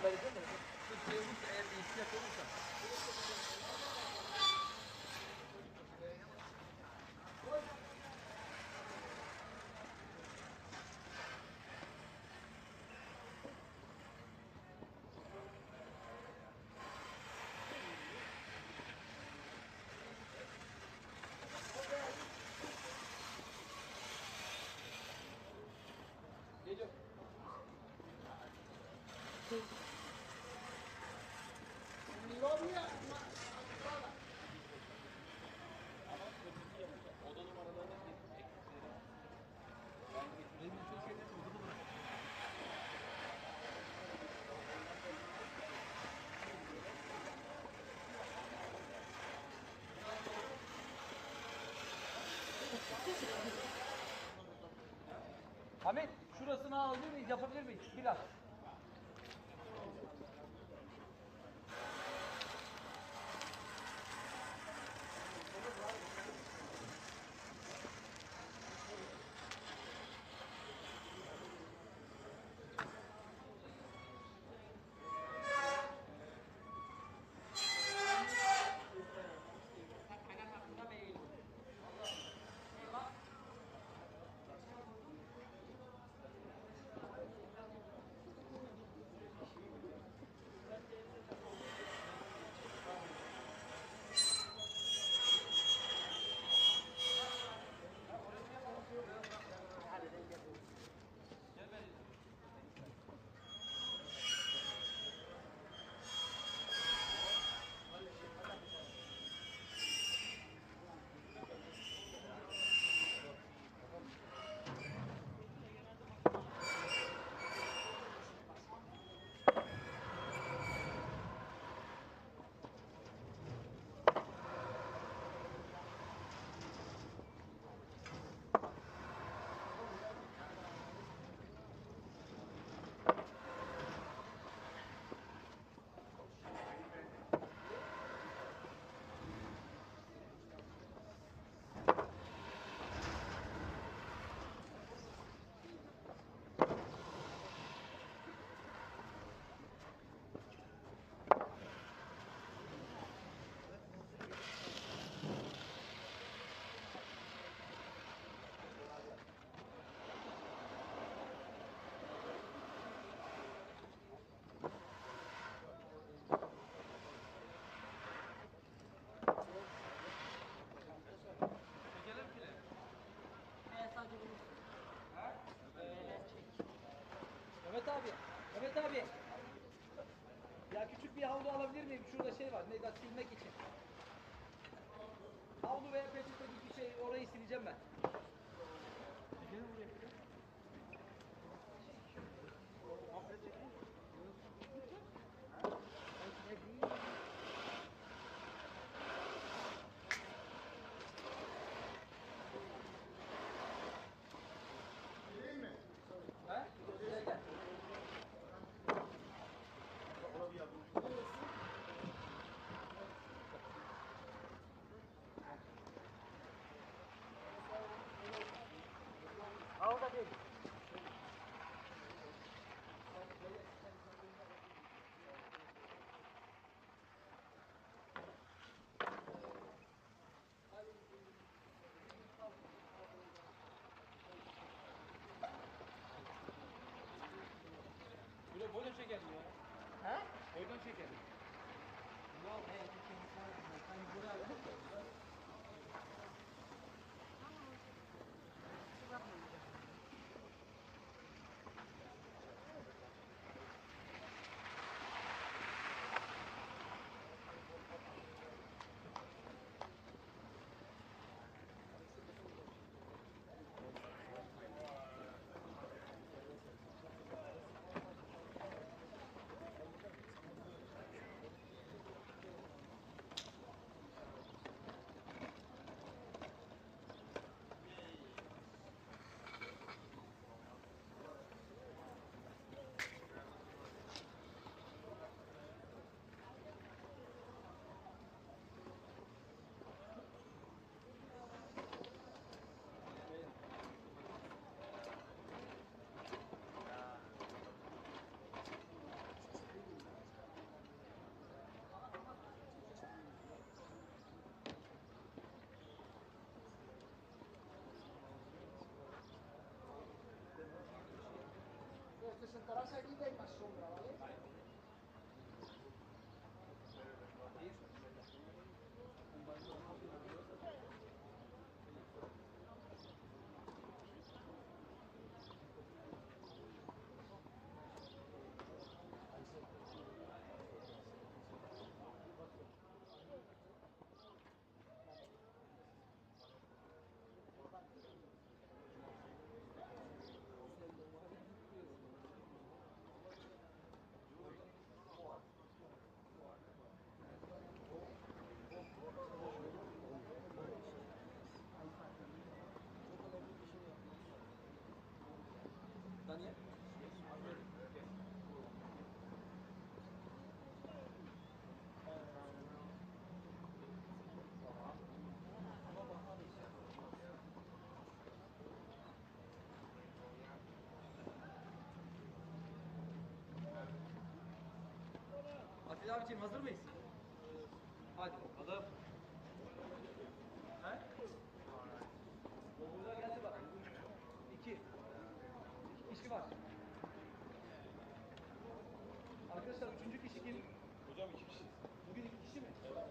vereceğim mi? Şu şey olursa eğer bir ihtiyaç olursa. Geliyor. Oda numaralarını benim bütün şeyleri odada bırak. Ahmet, şurasını alabilir miyiz? Yapabilir miyiz? Biraz. Mehmet abi, Mehmet abi. Ya küçük bir havlu alabilir miyim? Şurada şey var, neydi silmek için. Havlu veya peçete gibi bir şey, orayı sileceğim ben. Gelin buraya. Ha? Gel gel. Orada bir Daniel? Atilla abiciğim hazır mıyız? Hadi bakalım. He? Burada geldi bak. İki kişi var. Arkadaşlar üçüncü kişi kim? Hocam 2 kişi. Bugün 2 kişi mi? Evet.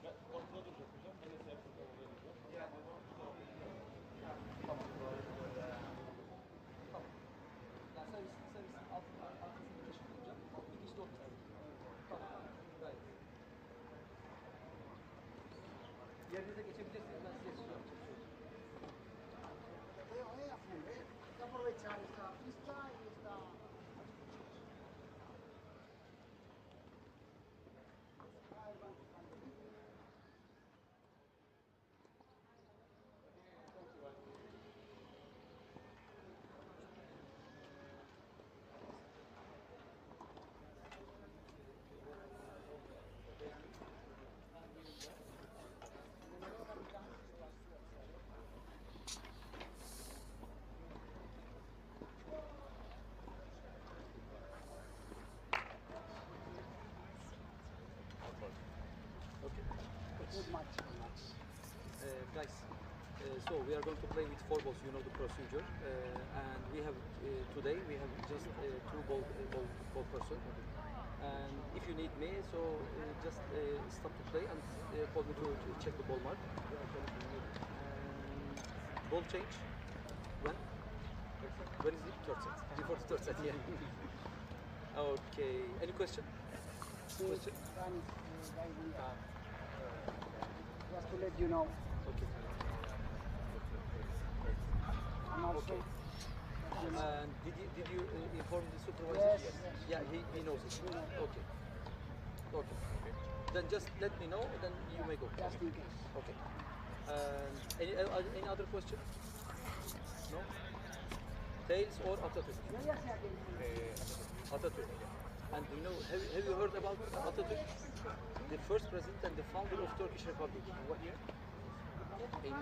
Ben ortada duracak hocam. Ben de serpilde oraya duracağım. Yani. Tamam. Tamam. Yani servis arkasında bir kişi olacak. Bir kişi de ortada. Tamam. Gayet. Yerinize geçebilirsiniz. Ben size şey yapacağım. Aprovechar esta pista y esta... Good match. Guys, so we are going to play with 4 balls. You know the procedure, and we have today we have just 2 ball person. And if you need me, so just stop to play and call me to check the ball mark. And ball change. When? When is it? Third set. Before the third set. Yeah. Okay. Any question? Question? Just to let you know. Okay. And also, Okay. you know, And did you inform the supervisor? Yes. Yeah, he knows it. Okay. Okay. Then just let me know. Then you may go. just in case. Okay. Any other question? No. Tails or Atatürk? Yo ya sé a quién. Atatürk. And you know, have you heard about Atatürk? The first president and the founder of Turkish Republic. What year? In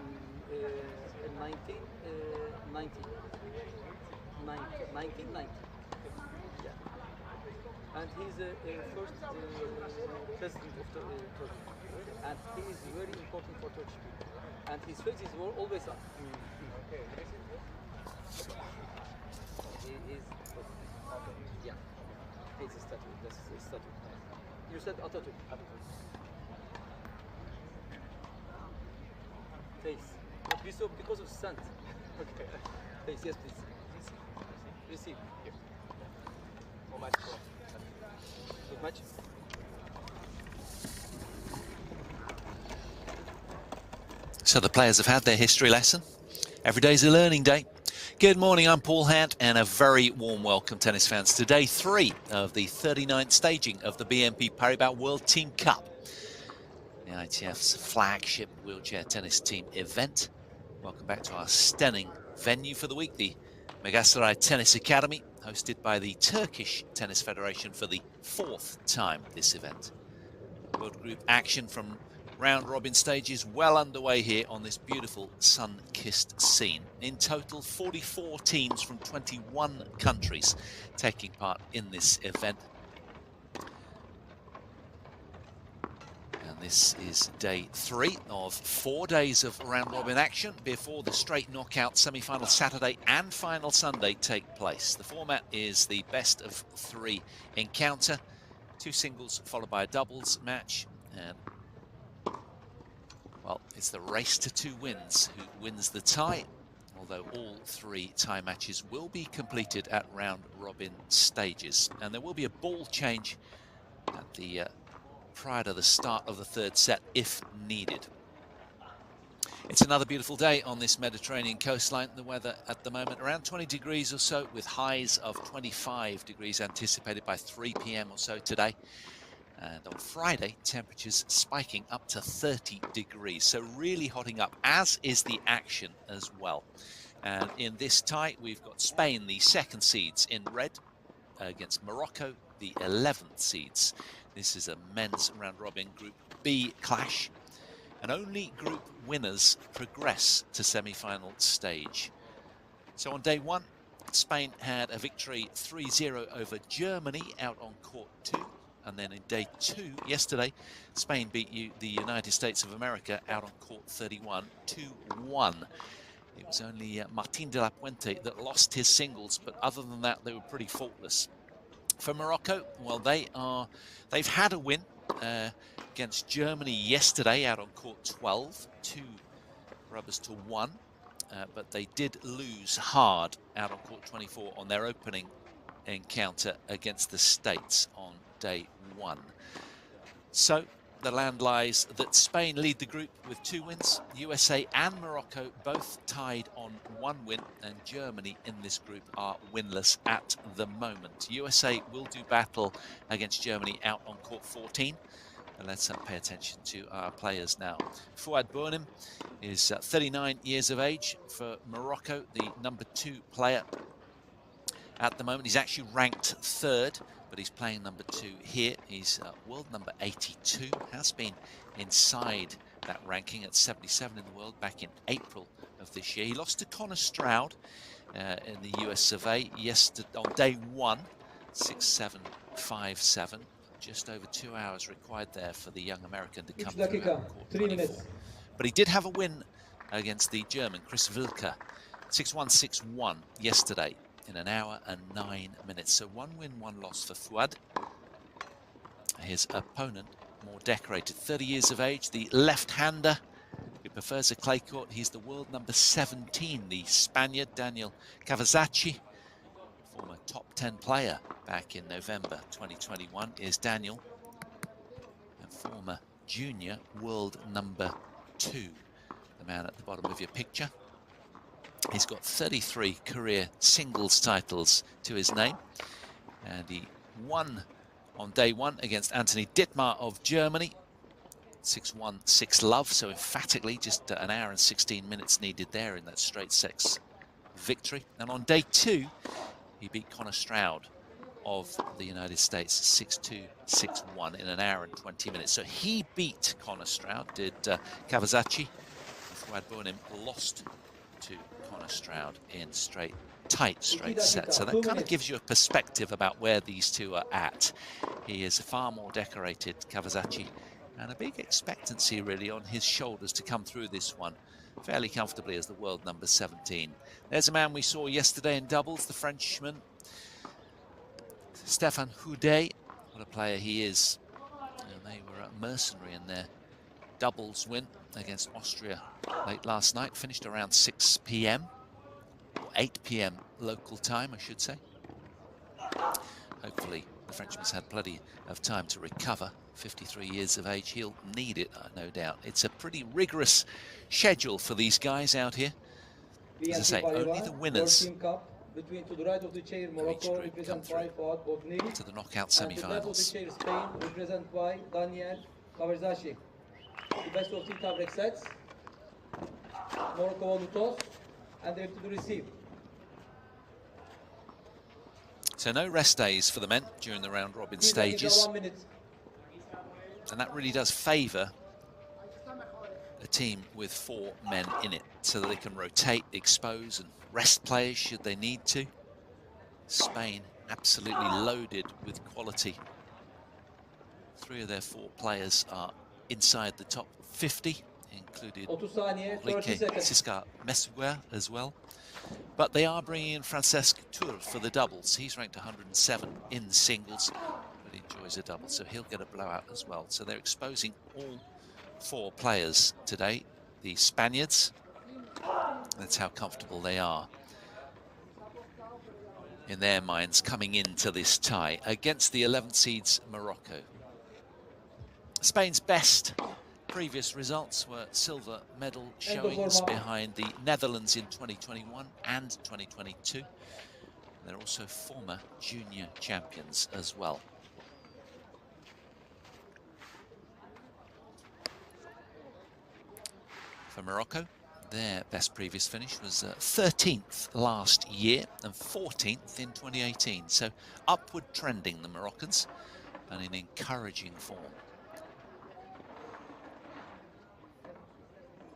1990. 1990. Yeah. And he's the first president of Turkey. And he is very important for Turkish people. And his faces were always up. He is. Yeah. It's a statue. That's a statue. You said Atatürk. Face. Because of sand. Okay. Face, yes, please. Receive. How much for? Good match. So the players have had their history lesson. Every day's a learning day. Good morning, I'm Paul Hant, and a very warm welcome, tennis fans, to day 3 of the 39th staging of the BNP Paribas World Team Cup, the ITF's flagship wheelchair tennis team event. Welcome back to our stunning venue for the week, the Megastray Tennis Academy, hosted by the Turkish Tennis Federation for the 4th time this event. World Group action from round-robin stages well underway here on this beautiful sun-kissed scene. In total, 44 teams from 21 countries taking part in this event. And And this is day 3 of 4 days of round-robin action before the straight knockout semi-final Saturday and final Sunday take place. The format is the best of 3 encounter, 2 singles followed by a doubles match, and well, it's the race to 2 wins. Who wins the tie? Although all 3 tie matches will be completed at round-robin stages, and there will be a ball change at the prior to the start of the 3rd set if needed. It's another beautiful day on this Mediterranean coastline. The weather at the moment around 20 degrees or so, with highs of 25 degrees anticipated by 3 p.m. or so today. And on Friday, temperatures spiking up to 30 degrees. So really hotting up, as is the action as well. And in this tie, we've got Spain, the 2nd seeds, in red, against Morocco, the 11th seeds. This is a men's round-robin Group B clash, and only group winners progress to semi-final stage. So on day 1, Spain had a victory 3-0 over Germany out on court 2, and then in day 2, yesterday, Spain beat the United States of America out on court 31, 2-1. It was only Martín de la Puente that lost his singles, but other than that, they were pretty faultless. For Morocco, well, they've had a win against Germany yesterday out on court 12, 2 rubbers to 1, but they did lose hard out on court 24 on their opening encounter against the States on day 1. So the land lies that Spain lead the group with 2 wins. USA and Morocco both tied on 1 win, and Germany in this group are winless at the moment. USA will do battle against Germany out on court 14. And let's pay attention to our players now. Fouad Bounem is 39 years of age for Morocco, the number 2 player at the moment. He's actually ranked 3rd, but he's playing number 2 here. He's world number 82, has been inside that ranking at 77 in the world back in April of this year. He lost to Connor Stroud in the US Survey yesterday on day 1, 6-7, 5-7. Just over 2 hours required there for the young American to come through court 24. But he did have a win against the German Chris Wilke, 6-1, 6-1 yesterday in an hour and 9 minutes. So 1 win, 1 loss for Fouad. His opponent, more decorated, 30 years of age, the left-hander who prefers a clay court. He's the world number 17, the Spaniard Daniel Kavachi, former top 10 player back in November 2021 is Daniel, and former junior world number 2, the man at the bottom of your picture. He's got 33 career singles titles to his name, and he won on day 1 against Anthony Dittmar of Germany, 6-1, 6-love, so emphatically just an hour and 16 minutes needed there in that straight 6 victory. And on day 2, he beat Connor Stroud of the United States 6-2, 6-1 in an hour and 20 minutes. So he beat Connor Stroud, did Kavachi. Fouad Bounem lost to Connor Stroud in tight straight sets. So that kind of gives you a perspective about where these 2 are at. He is far more decorated, Kavachi, and a big expectancy really on his shoulders to come through this one fairly comfortably as the world number 17. There's a man we saw yesterday in doubles, the Frenchman Stéphane Houdet. What a player he is. And they were at mercenary in their doubles win against Austria late last night, finished around 6 p.m. or 8 p.m. local time, I should say. Hopefully the Frenchman's had plenty of time to recover. 53 years of age, he'll need it, no doubt. It's a pretty rigorous schedule for these guys out here. As I say, only the winners between to the right of the chair, Morocco represented by Fouad Bounem, to the knockout semi-finals. To the left of the chair, Spain represented by Daniel Kavachi. The best of 3 tie-break sets. Morocco won the toss and they're to receive. So no rest days for the men during the round-robin stages. And that really does favour a team with 4 men in it, so that they can rotate, expose and rest players should they need to. Spain absolutely loaded with quality. 3 of their 4 players are inside the top 50, included 30 saniye, 30 Enrique seconds. Siska Mesuguer as well. But they are bringing in Francesc Tour for the doubles. He's ranked 107 in singles, but he enjoys a double, so he'll get a blowout as well. So they're exposing all 4 players today. The Spaniards, that's how comfortable they are in their minds coming into this tie against the 11th seeds Morocco. Spain's best previous results were silver medal showings behind the Netherlands in 2021 and 2022. They're also former junior champions as well. For Morocco, their best previous finish was 13th last year and 14th in 2018. So upward trending, the Moroccans, and in encouraging form.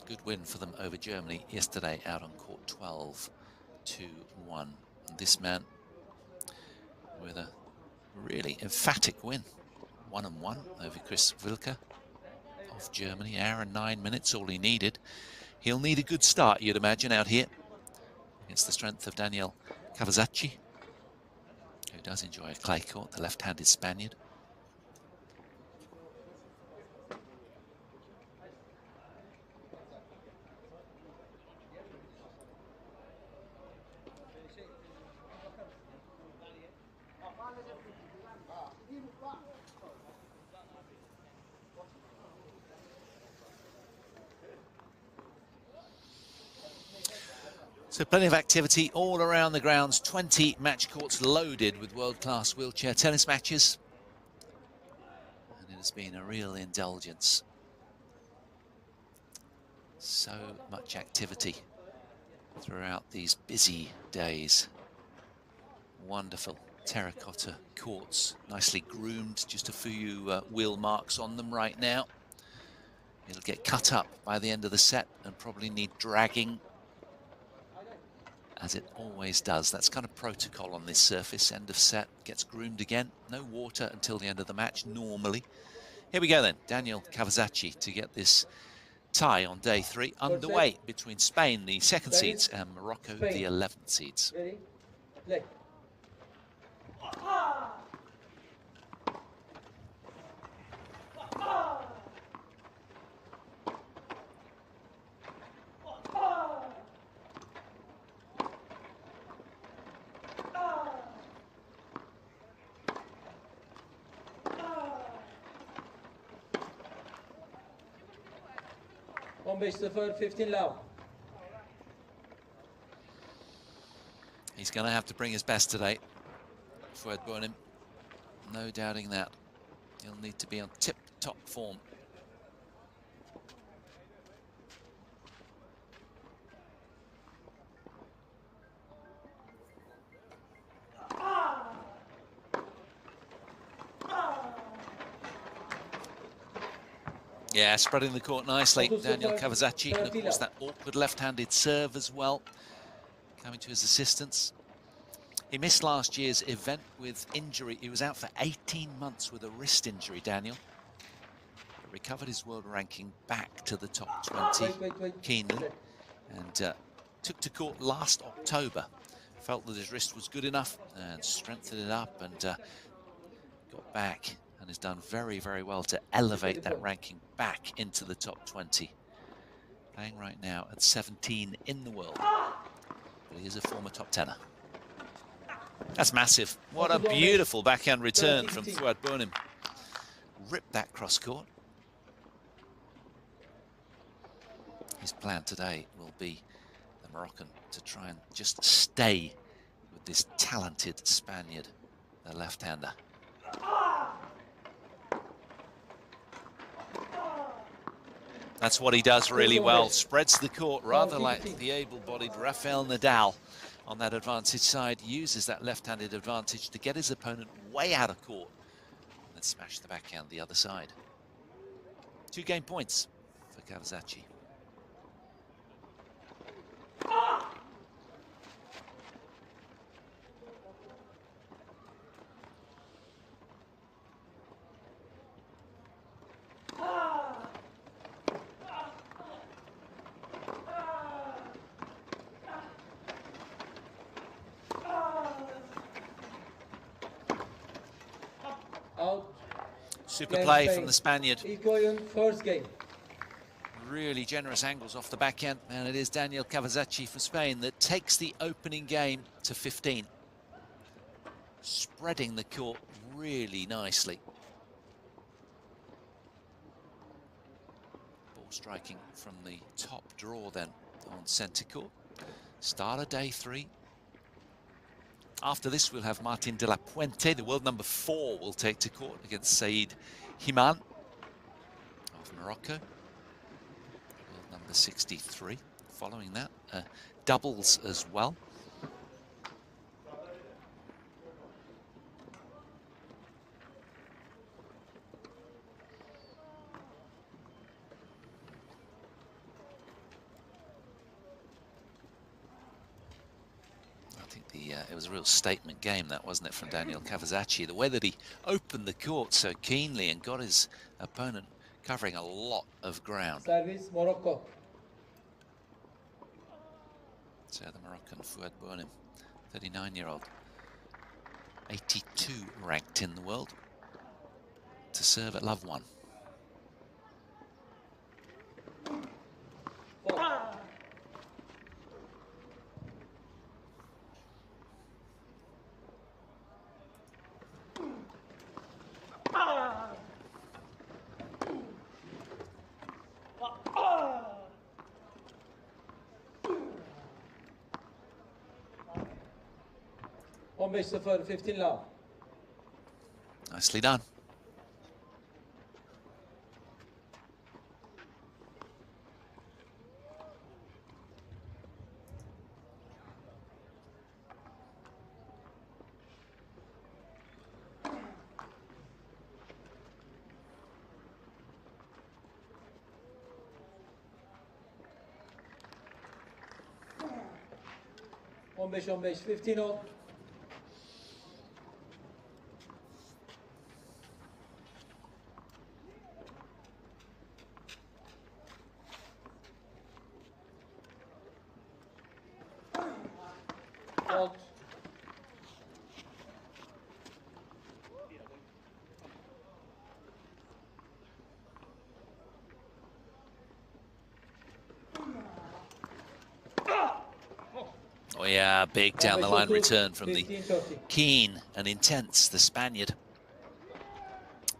Good win for them over Germany yesterday out on court 12-1. And this man with a really emphatic win, 1-1 over Chris Wilke of Germany. Hour and 9 minutes, all he needed. He'll need a good start, you'd imagine, out here against the strength of Daniel Kavachi, who does enjoy a clay court, the left-handed Spaniard. So plenty of activity all around the grounds. 20 match courts loaded with world-class wheelchair tennis matches. And it has been a real indulgence. So much activity throughout these busy days. Wonderful terracotta courts, nicely groomed, just a few wheel marks on them right now. It'll get cut up by the end of the set and probably need dragging, as it always does. That's kind of protocol on this surface. End of set, gets groomed again. No water until the end of the match, normally. Here we go then, Daniel Kavachi to get this tie on day 3 underway between Spain, the 2nd seeds, and Morocco, the 11th seeds. Ready? Play. On 15 low. He's going to have to bring his best today, Fuad Bonim. No doubting that. He'll need to be on tip-top form. Yeah, spreading the court nicely, Daniel Kavachi, and of course that awkward left-handed serve as well, coming to his assistance. He missed last year's event with injury. He was out for 18 months with a wrist injury, Daniel. But recovered his world ranking back to the top 20 keenly, and took to court last October. Felt that his wrist was good enough and strengthened it up, and got back and has done very, very well to elevate that ranking back into the top 20. Playing right now at 17 in the world, but he is a former top 10er. That's massive. What a beautiful backhand return from Fuad Bonim. Ripped that cross court. His plan today will be the Moroccan to try and just stay with this talented Spaniard, the left-hander. That's what he does really well. Spreads the court rather like the able-bodied Rafael Nadal on that advantage side. Uses that left-handed advantage to get his opponent way out of court and then smash the backhand the other side. 2 game points for Kavachi. Super Game play Spain. from the Spaniard. İlk oyun, first game. Really generous angles off the backhand, and it is Daniel Kavachi for Spain that takes the opening game to 15. Spreading the court really nicely. Ball striking from the top draw then on centre court. Start of day 3. After this, we'll have Martin de la Puente, the world number 4, will take to court against Said Himam of Morocco. World number 63. Following that, doubles as well. It was a real statement game, that, wasn't it, from Daniel Kavachi? The way that he opened the court so keenly and got his opponent covering a lot of ground. Service, Morocco. So the Moroccan Fouad Bouanem, 39-year-old, 82 ranked in the world, to serve at love 1. On 15-0, 15 love. Nicely done. On 15-0. Fault. Oh yeah, big down the line return from the 15-30. keen and intense, the Spaniard.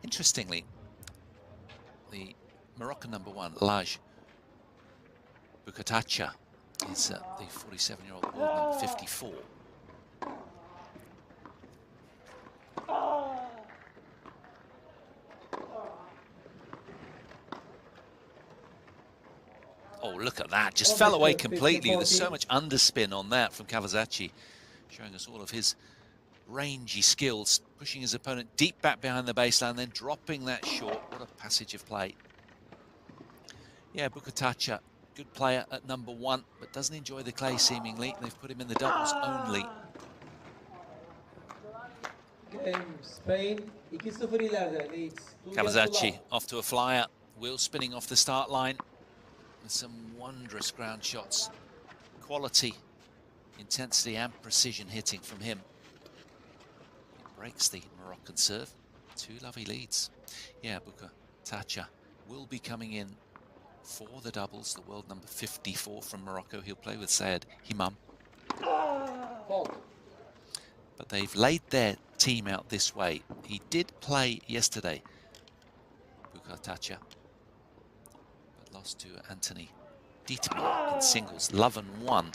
Interestingly, the Moroccan number 1, Laj Bukatacha, is the 47-year-old world number 54. Oh, look at that. Just fell away completely. There's so much underspin on that from Kavachi, showing us all of his rangy skills, pushing his opponent deep back behind the baseline, then dropping that short. What a passage of play. Yeah, Bukatacha, good player at number 1, but doesn't enjoy the clay seemingly. They've put him in the doubles only. Game Spain 2-0 ileride. Leeds. Kavachi off to a flyer, wheel spinning off the start line. With some wondrous ground shots, quality, intensity and precision hitting from him. It breaks the Moroccan serve. 2 lovely leads. Yeah, Bukatacha will be coming in for the doubles, the world number 54 from Morocco. He'll play with Said Himam. But they've laid their team out this way. He did play yesterday, Bukatacha, lost to Anthony Dietmar in singles, love and 1.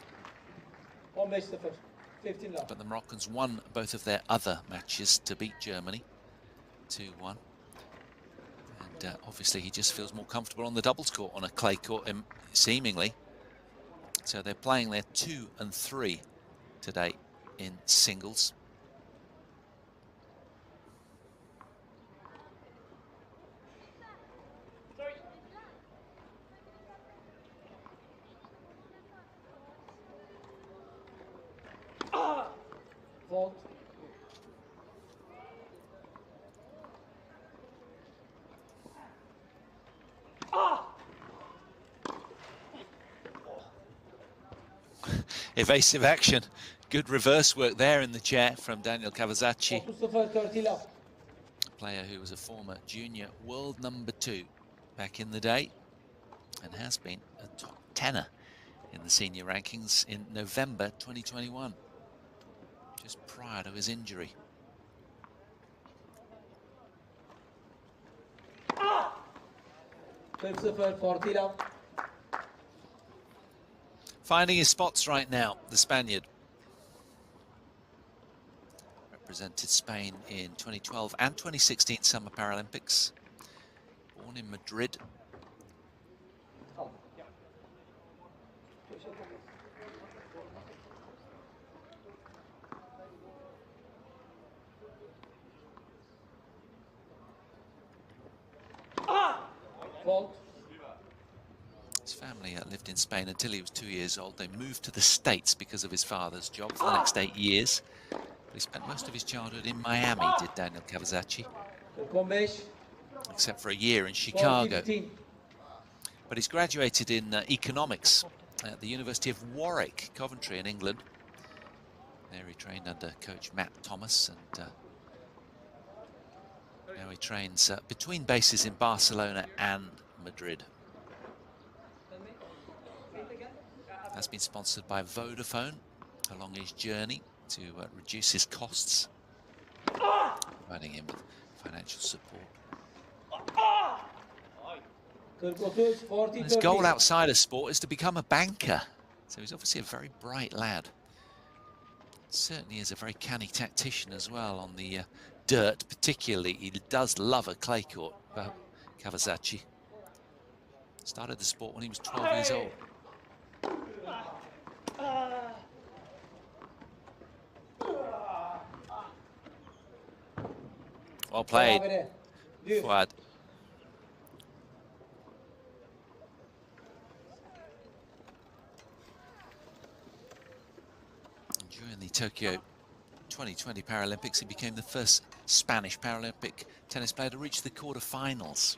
15 love. But the Moroccans won both of their other matches to beat Germany 2-1. And obviously he just feels more comfortable on the doubles court, on a clay court, seemingly. So they're playing their 2 and 3 today in singles. Fault. Evasive action. Good reverse work there in the chair from Daniel Kavachi. 30 love. player who was a former junior world #2 back in the day and has been a top tenner in the senior rankings in November 2021, just prior to his injury. Finding his spots right now, the Spaniard. Represented Spain in 2012 and 2016 Summer Paralympics. Born in Madrid. His family lived in Spain until he was 2 years old. They moved to the States because of his father's job for the next 8 years. He spent most of his childhood in Miami, did Daniel Kavachi, except for a year in Chicago. But he's graduated in economics at the University of Warwick, Coventry in England. There he trained under coach Matt Thomas, and now he trains between bases in Barcelona and Madrid. Has been sponsored by Vodafone along his journey to reduce his costs, providing him with financial support. His goal outside of sport is to become a banker, so he's obviously a very bright lad. Certainly is a very canny tactician as well on the dirt, particularly. He does love a clay court, Kavachi. Started the sport when he was 12 years old. Well played, Fuad. During the Tokyo 2020 Paralympics, he became the first Spanish Paralympic tennis player to reach the quarterfinals.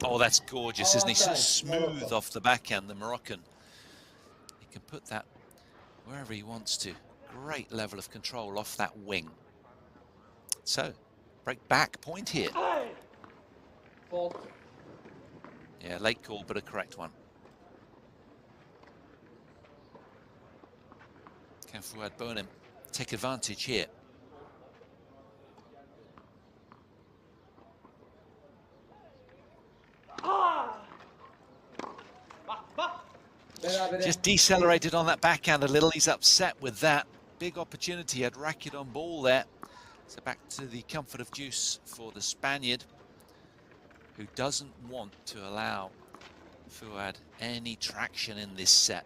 Oh, that's gorgeous, isn't he? So smooth off the backhand, the Moroccan. He can put that wherever he wants to. Great level of control off that wing. So, break back point here. Yeah, late call, but a correct one. Can Fuad Bonim take advantage here? Just decelerated on that backhand a little. He's upset with that. Big opportunity, had racket on ball there. So back to the comfort of juice for the Spaniard, who doesn't want to allow Fuad any traction in this set.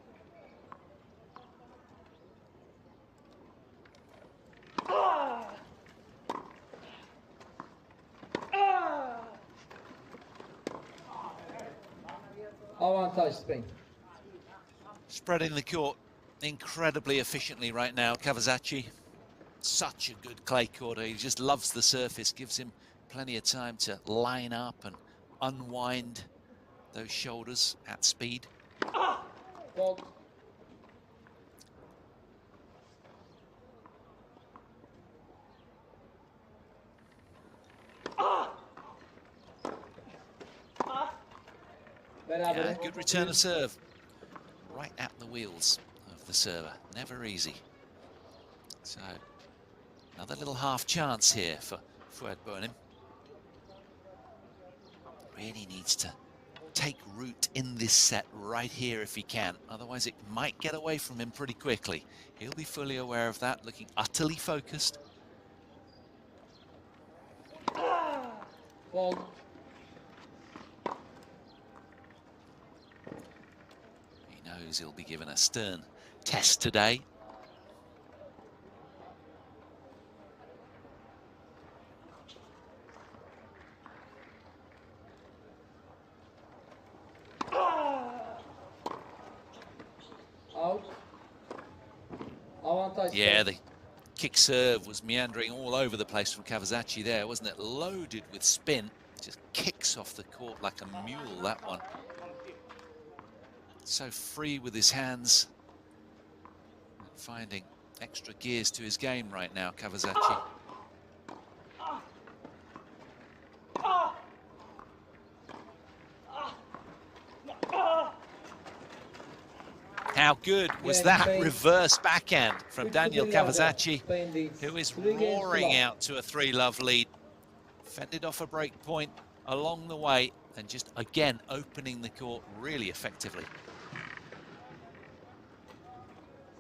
Avantage Spain. Spreading the court incredibly efficiently right now, Kavachi. Such a good clay court. He just loves the surface, gives him plenty of time to line up and unwind those shoulders at speed. Yeah, good return of serve. Right at the wheels of the server. Never easy. So, another little half chance here for Fuad Bonim. Really needs to take root in this set right here if he can. Otherwise, it might get away from him pretty quickly. He'll be fully aware of that, looking utterly focused. Fault. He knows he'll be given a stern test today. Out. Avantage. Yeah, the kick serve was meandering all over the place from Kavachi there, wasn't it? Loaded with spin. just kicks off the court like a mule, that one. So free with his hands. Finding extra gears to his game right now, Kavachi. How good was that reverse backhand from Daniel Kavachi, who is roaring out to a 3-love lead. Fended off a break point along the way and just again opening the court really effectively.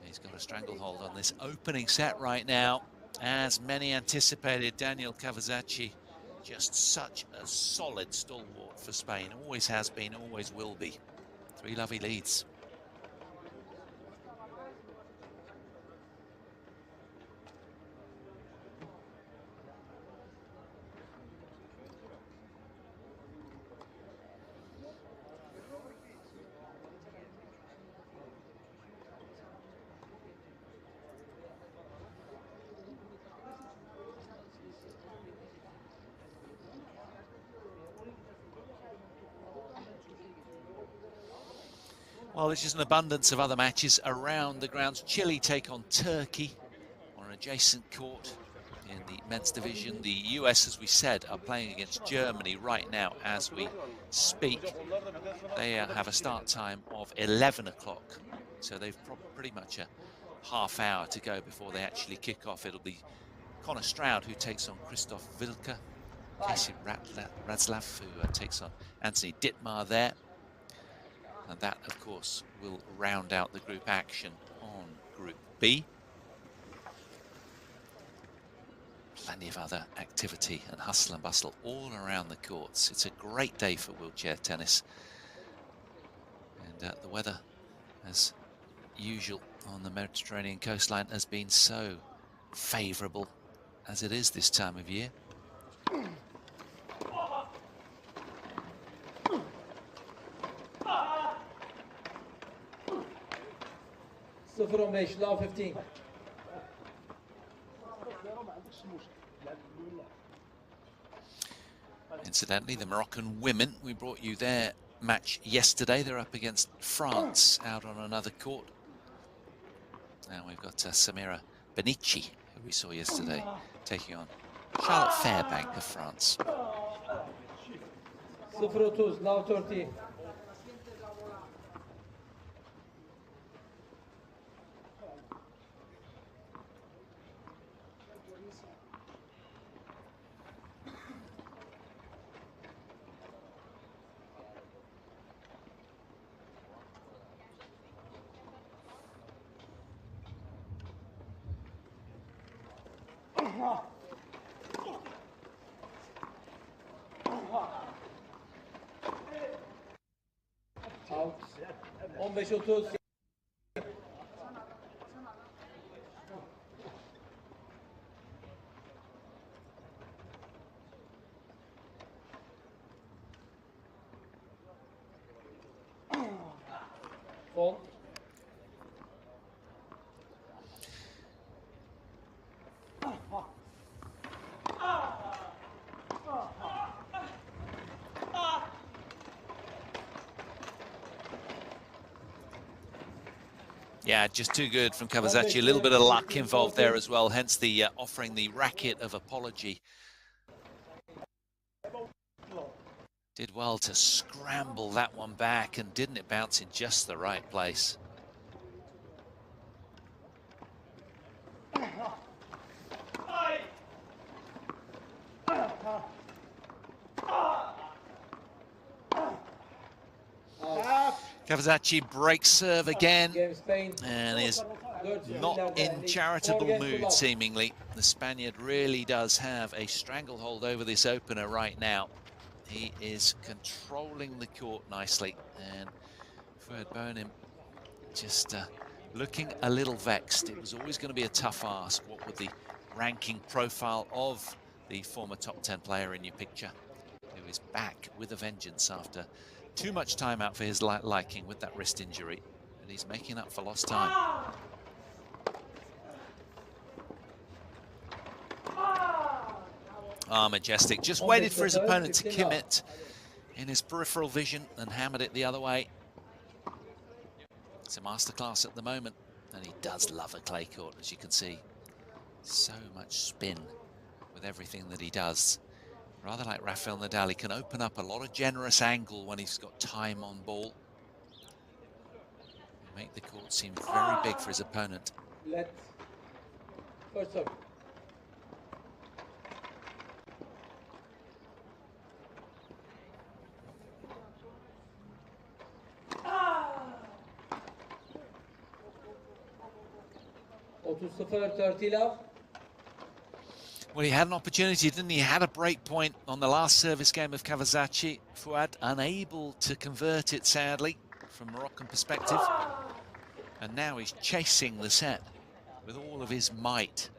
He's got a stranglehold on this opening set right now. As many anticipated, Daniel Kavachi, just such a solid stalwart for Spain. Always has been, always will be. 3-love he leads. Well, there's just an abundance of other matches around the grounds. Chile take on Turkey on an adjacent court in the men's division. The US, as we said, are playing against Germany right now as we speak. They have a start time of 11 o'clock, so they've pretty much a half hour to go before they actually kick off. It'll be Connor Stroud who takes on Christoph Wilke, Casey Radslav who takes on Anthony Dittmar there. And that, of course, will round out the group action on Group B. Plenty of other activity and hustle and bustle all around the courts. It's a great day for wheelchair tennis. And the weather, as usual on the Mediterranean coastline, has been so favourable as it is this time of year. 0-15, love 15. Incidentally, the Moroccan women, we brought you their match yesterday. They're up against France out on another court. Now we've got Samira Benici, who we saw yesterday, taking on Charlotte Fairbank of France. 0-12, love 13. Out. 15-30. Fault. Yeah, just too good from Kavachi. A little bit of luck involved there as well, hence the offering the racket of apology. Did well to scramble that one back, and didn't it bounce in just the right place? Kavachi breaks serve again and is not in charitable mood, seemingly. The Spaniard really does have a stranglehold over this opener right now. He is controlling the court nicely, and Fouad Bonim just looking a little vexed. It was always going to be a tough ask. What would the ranking profile of the former top 10 player in your picture, who is back with a vengeance after too much time out for his liking with that wrist injury, and he's making up for lost time. Ah, majestic. Just waited for his opponent to commit in his peripheral vision and hammered it the other way. It's a masterclass at the moment, and he does love a clay court, as you can see. So much spin with everything that he does. Rather like Rafael Nadal, he can open up a lot of generous angle when he's got time on ball. Make the court seem very big for his opponent. First serve. Well, he had an opportunity, didn't he? He had a break point on the last service game of Kavachi. Fouad unable to convert it, sadly, from Moroccan perspective. And now he's chasing the set with all of his might.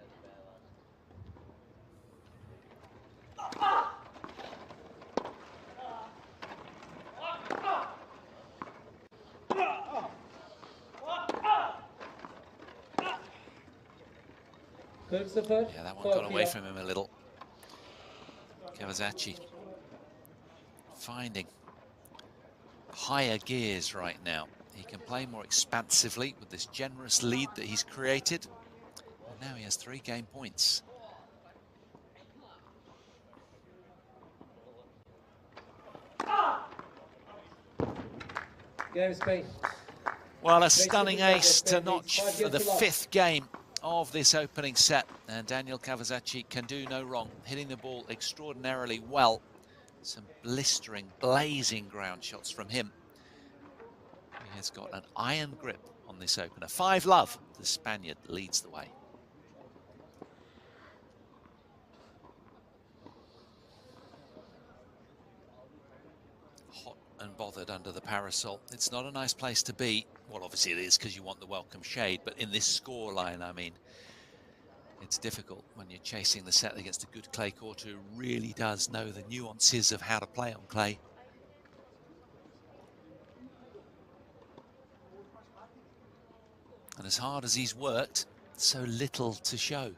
Yeah, that one got away from him a little. Kavachi finding higher gears right now. He can play more expansively with this generous lead that he's created. And now he has 3 game points. Game Spain. Well, a stunning ace to notch for the 5th game of this opening set, and Daniel Kavachi can do no wrong, hitting the ball extraordinarily well. Some blistering, blazing ground shots from him. He has got an iron grip on this opener. 5-love, the Spaniard leads the way. Hot and bothered under the parasol. It's not a nice place to be. Well, obviously it is because you want the welcome shade, but in this score line, I mean, it's difficult when you're chasing the set against a good clay court who really does know the nuances of how to play on clay. And as hard as he's worked, so little to show.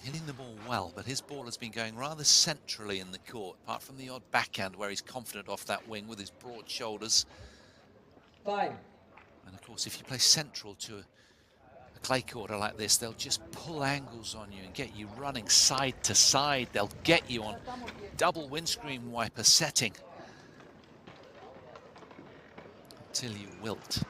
Hitting the ball well, but his ball has been going rather centrally in the court, apart from the odd backhand where he's confident off that wing with his broad shoulders. Fine. And of course, if you play central to a clay court like this, they'll just pull angles on you and get you running side to side. They'll get you on double windscreen wiper setting until you wilt.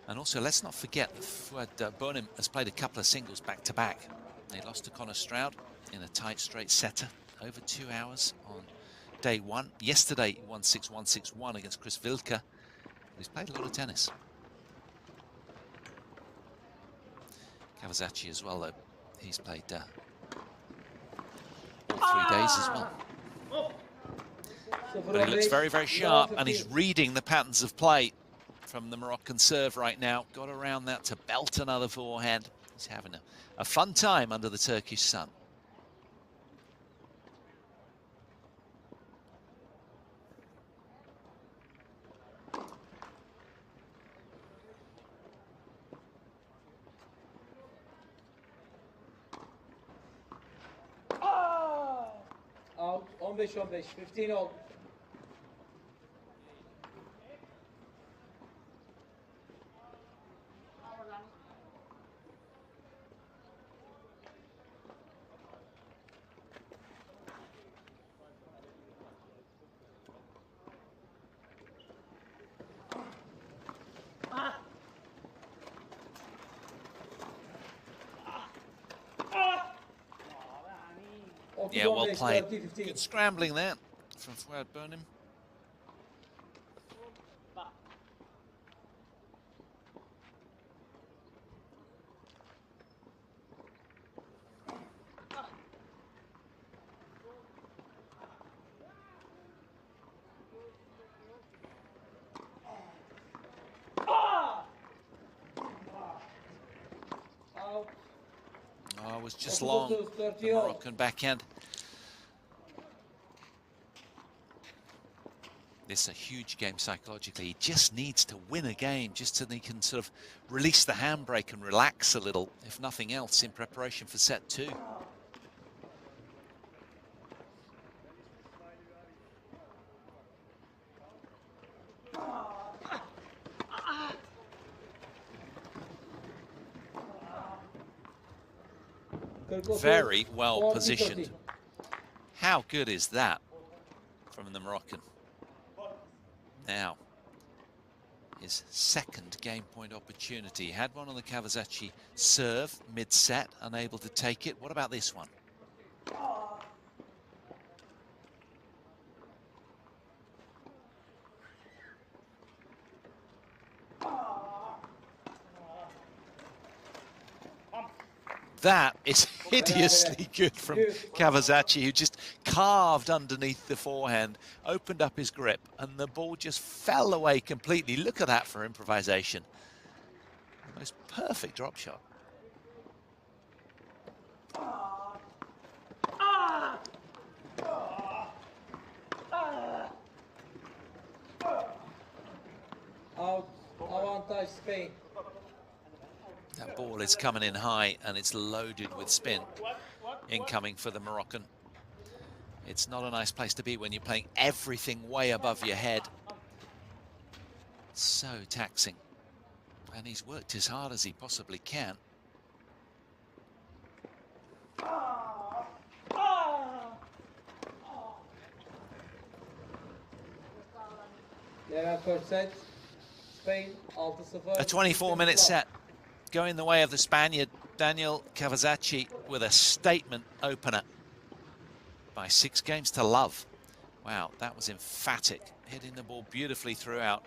And also, let's not forget that Fouad Bonim has played a couple of singles back-to-back. He lost to Connor Stroud in a tight straight setter over 2 hours on day 1. Yesterday, he won 6-1, 6-1 against Chris Vilka. He's played a lot of tennis. Kavachi as well, though. He's played all 3 days as well. But he looks very, very sharp, and he's reading the patterns of play from the Moroccan serve right now. Got around that to belt another forehand. He's having a fun time under the Turkish sun. Out. 15-15. 15 all. Yeah, well played. Good scrambling there from Fouad Bonim. Oh, it was just long, the Moroccan backhand. This is a huge game psychologically. He just needs to win a game just so that he can sort of release the handbrake and relax a little, if nothing else, in preparation for set 2. Very well positioned. How good is that from the Moroccan? Now, his second game point opportunity. He had one on the Kavachi serve mid-set, unable to take it. What about this one? That is hideously good from Kavachi, who just carved underneath the forehand, opened up his grip, and the ball just fell away completely. Look at that for improvisation. The most perfect drop shot. Out, avantage Spain. That ball is coming in high and it's loaded with spin. Incoming for the Moroccan. It's not a nice place to be when you're playing everything way above your head. So taxing. And he's worked as hard as he possibly can. Spain, a 24-minute set going the way of the Spaniard, Daniel Kavachi, with a statement opener by 6 games to love. Wow, that was emphatic, hitting the ball beautifully throughout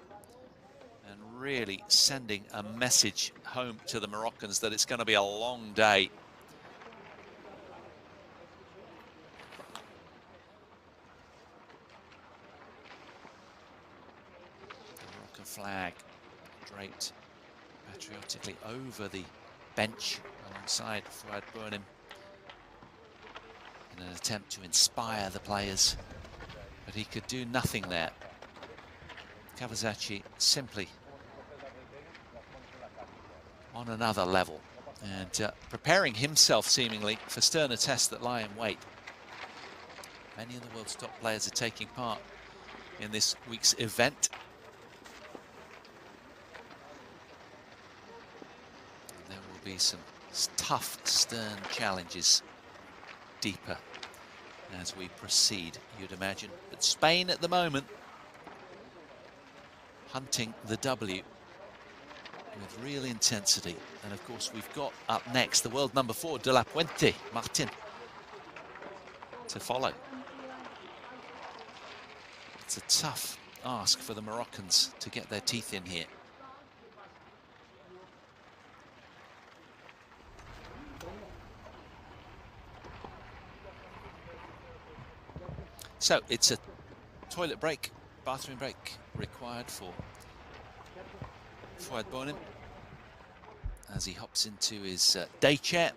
and really sending a message home to the Moroccans that it's going to be a long day. The Moroccan flag draped patriotically over the bench alongside Fouad Bounem in an attempt to inspire the players, but he could do nothing there. Kavachi simply on another level and preparing himself seemingly for sterner tests that lie in wait. Many of the world's top players are taking part in this week's event. Be some tough, stern challenges deeper as we proceed, you'd imagine. But Spain at the moment hunting the W with real intensity. And of course we've got up next the world number 4, de la Puente, Martin, to follow. It's a tough ask for the Moroccans to get their teeth in here. So it's a toilet break, bathroom break required for Fouad Bounem as he hops into his day chair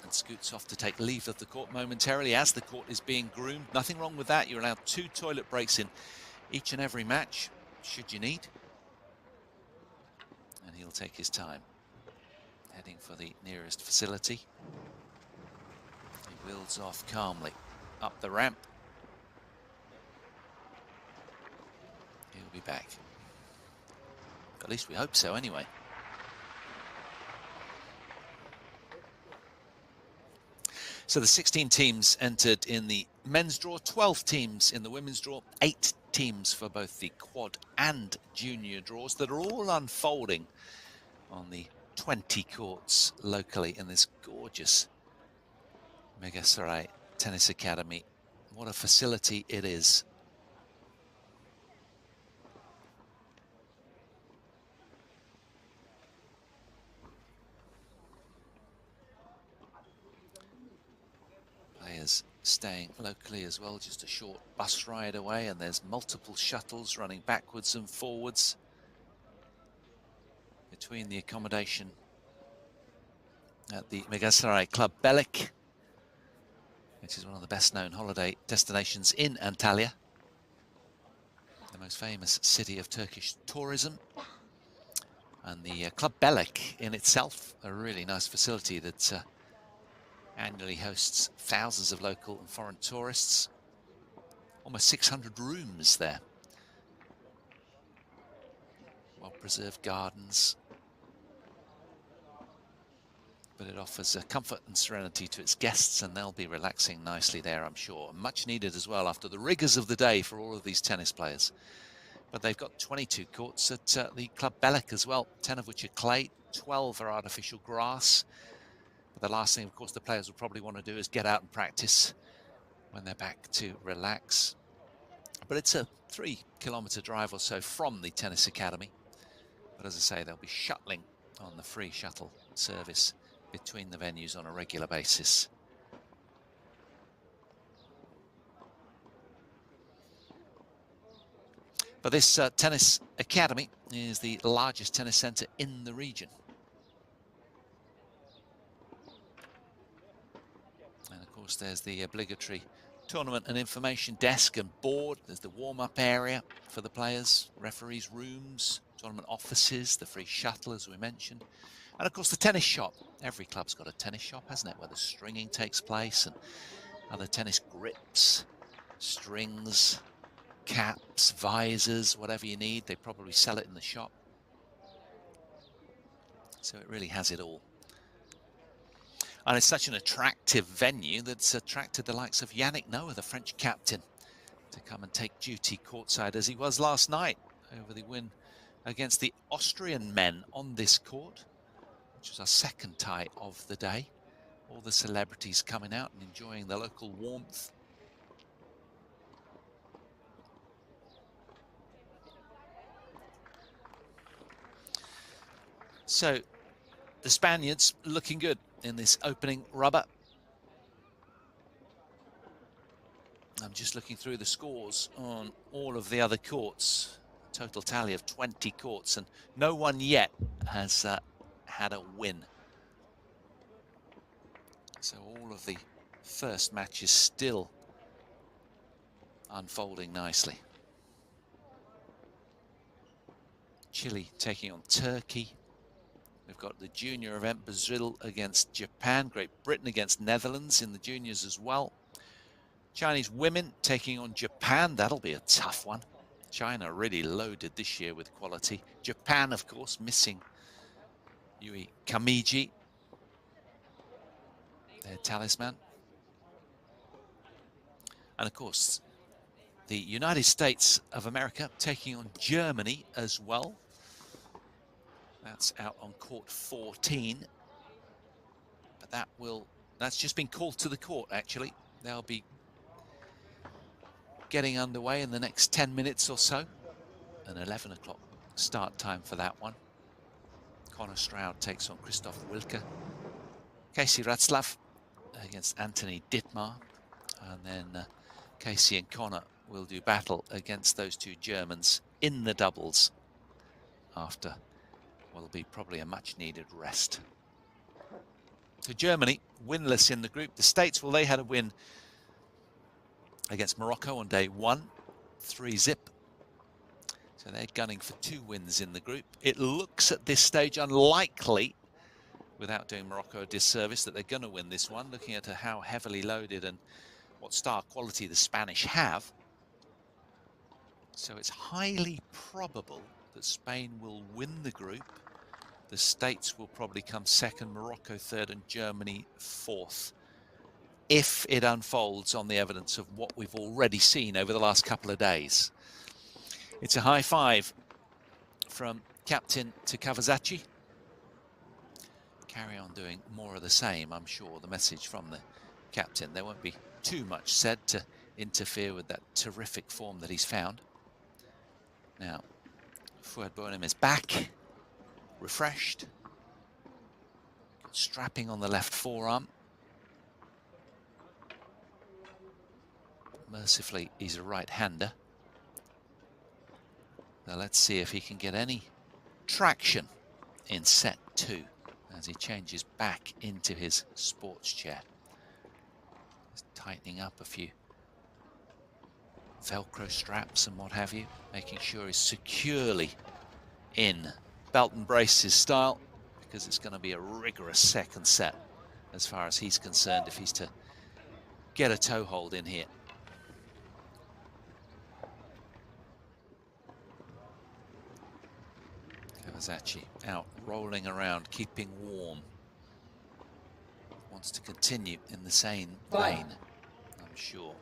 and scoots off to take leave of the court momentarily as the court is being groomed. Nothing wrong with that. You're allowed 2 toilet breaks in each and every match, should you need. And he'll take his time, heading for the nearest facility. He wheels off calmly up the ramp. He'll be back. At least we hope so anyway. So the 16 teams entered in the men's draw, 12 teams in the women's draw, 8 teams for both the quad and junior draws that are all unfolding on the 20 courts locally in this gorgeous Megasarai Tennis Academy. What a facility it is. Players staying locally as well, just a short bus ride away, and there's multiple shuttles running backwards and forwards between the accommodation at the Megasarai Club Belek, which is one of the best known holiday destinations in Antalya. The most famous city of Turkish tourism. And the Club Belek in itself, a really nice facility that annually hosts thousands of local and foreign tourists. Almost 600 rooms there. Well-preserved gardens. But it offers comfort and serenity to its guests, and they'll be relaxing nicely there, I'm sure. Much needed as well after the rigours of the day for all of these tennis players. But they've got 22 courts at the Club Belek as well, 10 of which are clay, 12 are artificial grass. But the last thing, of course, the players will probably want to do is get out and practice when they're back to relax. But it's a 3-kilometre drive or so from the tennis academy. But as I say, they'll be shuttling on the free shuttle service between the venues on a regular basis. But this tennis academy is the largest tennis centre in the region. And of course there's the obligatory tournament and information desk and board. There's the warm-up area for the players, referees' rooms, tournament offices, the free shuttle as we mentioned. And of course the tennis shop. Every club's got a tennis shop, hasn't it, where the stringing takes place and other tennis grips, strings, caps, visors, whatever you need. They probably sell it in the shop. So it really has it all. And it's such an attractive venue that's attracted the likes of Yannick Noah, the French captain, to come and take duty courtside as he was last night over the win against the Austrian men on this court, which was our second tie of the day. All the celebrities coming out and enjoying the local warmth. So the Spaniards looking good in this opening rubber. I'm just looking through the scores on all of the other courts. Total tally of 20 courts, and no one yet has had a win. So all of the first matches still unfolding nicely. Chile taking on Turkey. We've got the junior event, Brazil against Japan, Great Britain against Netherlands in the juniors as well. Chinese women taking on Japan. That'll be a tough one. China really loaded this year with quality. Japan, of course, missing Yui Kamiji, their talisman. And of course, the United States of America taking on Germany as well. That's out on court 14. But that's just been called to the court, actually. They'll be getting underway in the next 10 minutes or so. An 11 o'clock start time for that one. Connor Stroud takes on Christoph Wilke. Casey Ratzlaff against Anthony Dittmar. And then Casey and Connor will do battle against those two Germans in the doubles after what will be probably a much-needed rest. So Germany, winless in the group. The States, well, they had a win against Morocco on day one, 3-0. So they're gunning for 2 wins in the group. It looks at this stage unlikely, without doing Morocco a disservice, that they're going to win this one, looking at how heavily loaded and what star quality the Spanish have. So it's highly probable that Spain will win the group. The States will probably come second, Morocco third, and Germany fourth, if it unfolds on the evidence of what we've already seen over the last couple of days. It's a high five from captain to Kavachi. Carry on doing more of the same, I'm sure, the message from the captain. There won't be too much said to interfere with that terrific form that he's found. Now, Fouad Bounem is back, refreshed, strapping on the left forearm. Mercifully, he's a right-hander. Now let's see if he can get any traction in set 2 as he changes back into his sports chair. He's tightening up a few Velcro straps and what have you, making sure he's securely in belt and braces style, because it's going to be a rigorous second set as far as he's concerned if he's to get a toe hold in here. Kavachi out rolling around, keeping warm. Wants to continue in the same vein, I'm sure.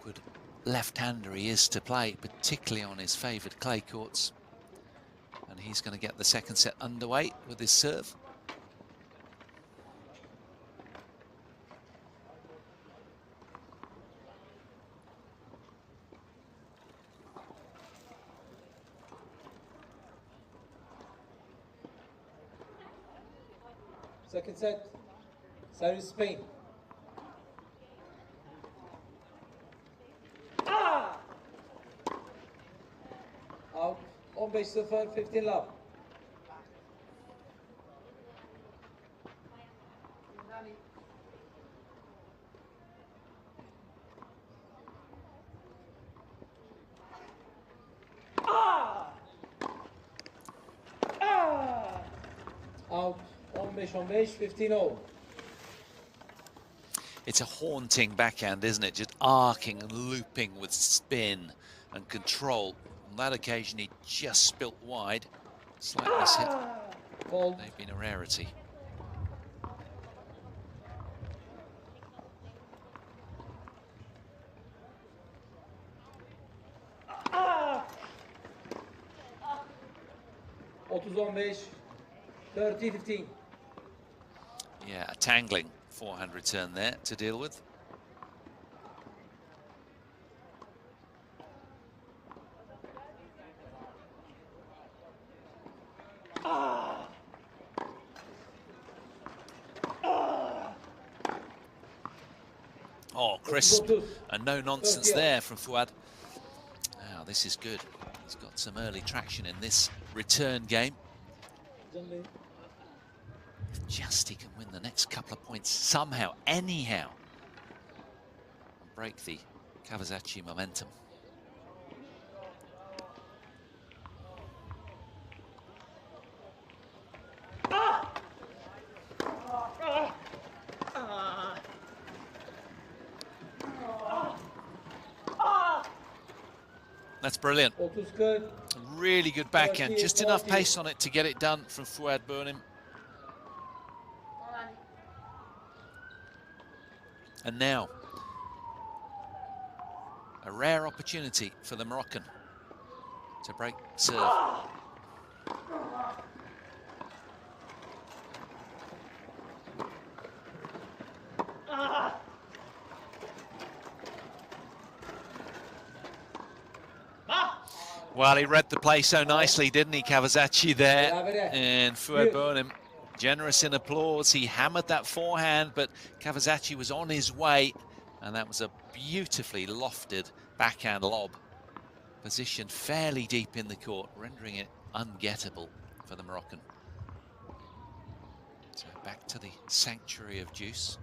Awkward left-hander he is to play, particularly on his favoured clay courts. And he's going to get the second set underway with his serve. Second set, service Spain. Out, 15-0, 15 love. Out, 15-0. It's a haunting backhand, isn't it? Just arcing and looping with spin and control. On that occasion, he just spilt wide. Slight mishit. They've been a rarity. Otuz 30-15. Yeah, a tangling forehand return there to deal with. Oh, crisp and no nonsense there from Fouad. Now, this is good. He's got some early traction in this return game. If just he can win the next couple of points somehow, anyhow, and break the Kavachi momentum. That's brilliant. Really good backhand, just enough pace on it to get it done from Fouad Bounim. And now, a rare opportunity for the Moroccan to break serve. Well, he read the play so nicely, didn't he, Kavachi there? And Fouad Bounim, generous in applause. He hammered that forehand, but Kavachi was on his way, and that was a beautifully lofted backhand lob, positioned fairly deep in the court, rendering it ungettable for the Moroccan. So back to the sanctuary of juice.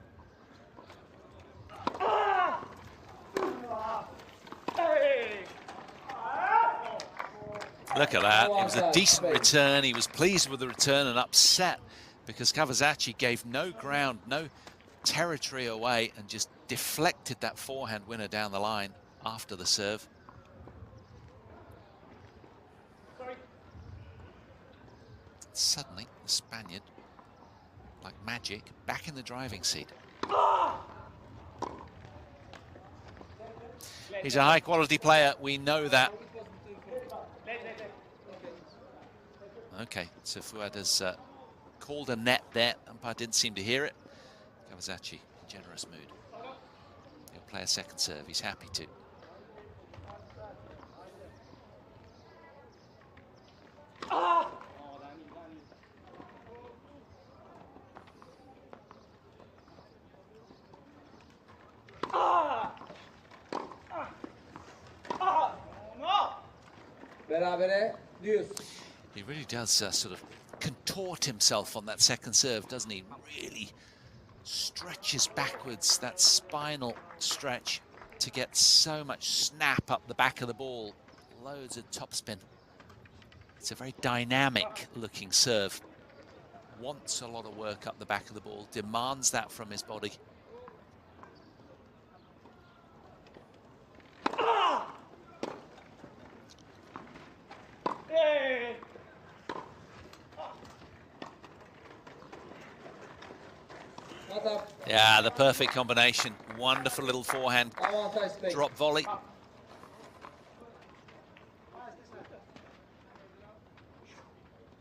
Look at that, it was a decent return. He was pleased with the return and upset because Kavachi gave no ground, no territory away, and just deflected that forehand winner down the line after the serve. Suddenly, the Spaniard, like magic, back in the driving seat. He's a high-quality player, we know that. Okay, so Fouad has called a net there. Umpire didn't seem to hear it. Kavachi in generous mood. He'll play a second serve. He's happy to. He really does sort of contort himself on that second serve, doesn't he? Really stretches backwards, that spinal stretch, to get so much snap up the back of the ball. Loads of topspin. It's a very dynamic looking serve. Wants a lot of work up the back of the ball, demands that from his body. Yeah, the perfect combination. Wonderful little forehand drop volley.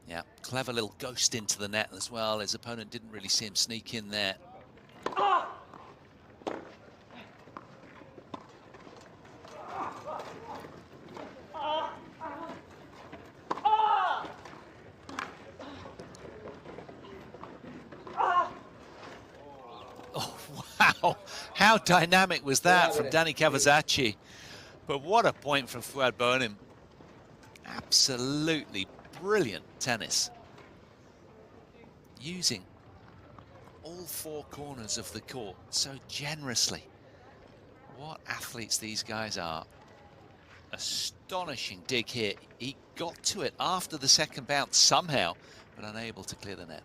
Yeah, clever little ghost into the net as well. His opponent didn't really see him sneak in there. Oh, wow. How dynamic was that from Danny Kavachi? But what a point from Fouad Bouhnem. Absolutely brilliant tennis. Using all four corners of the court so generously. What athletes these guys are. Astonishing dig here. He got to it after the second bounce somehow, but unable to clear the net.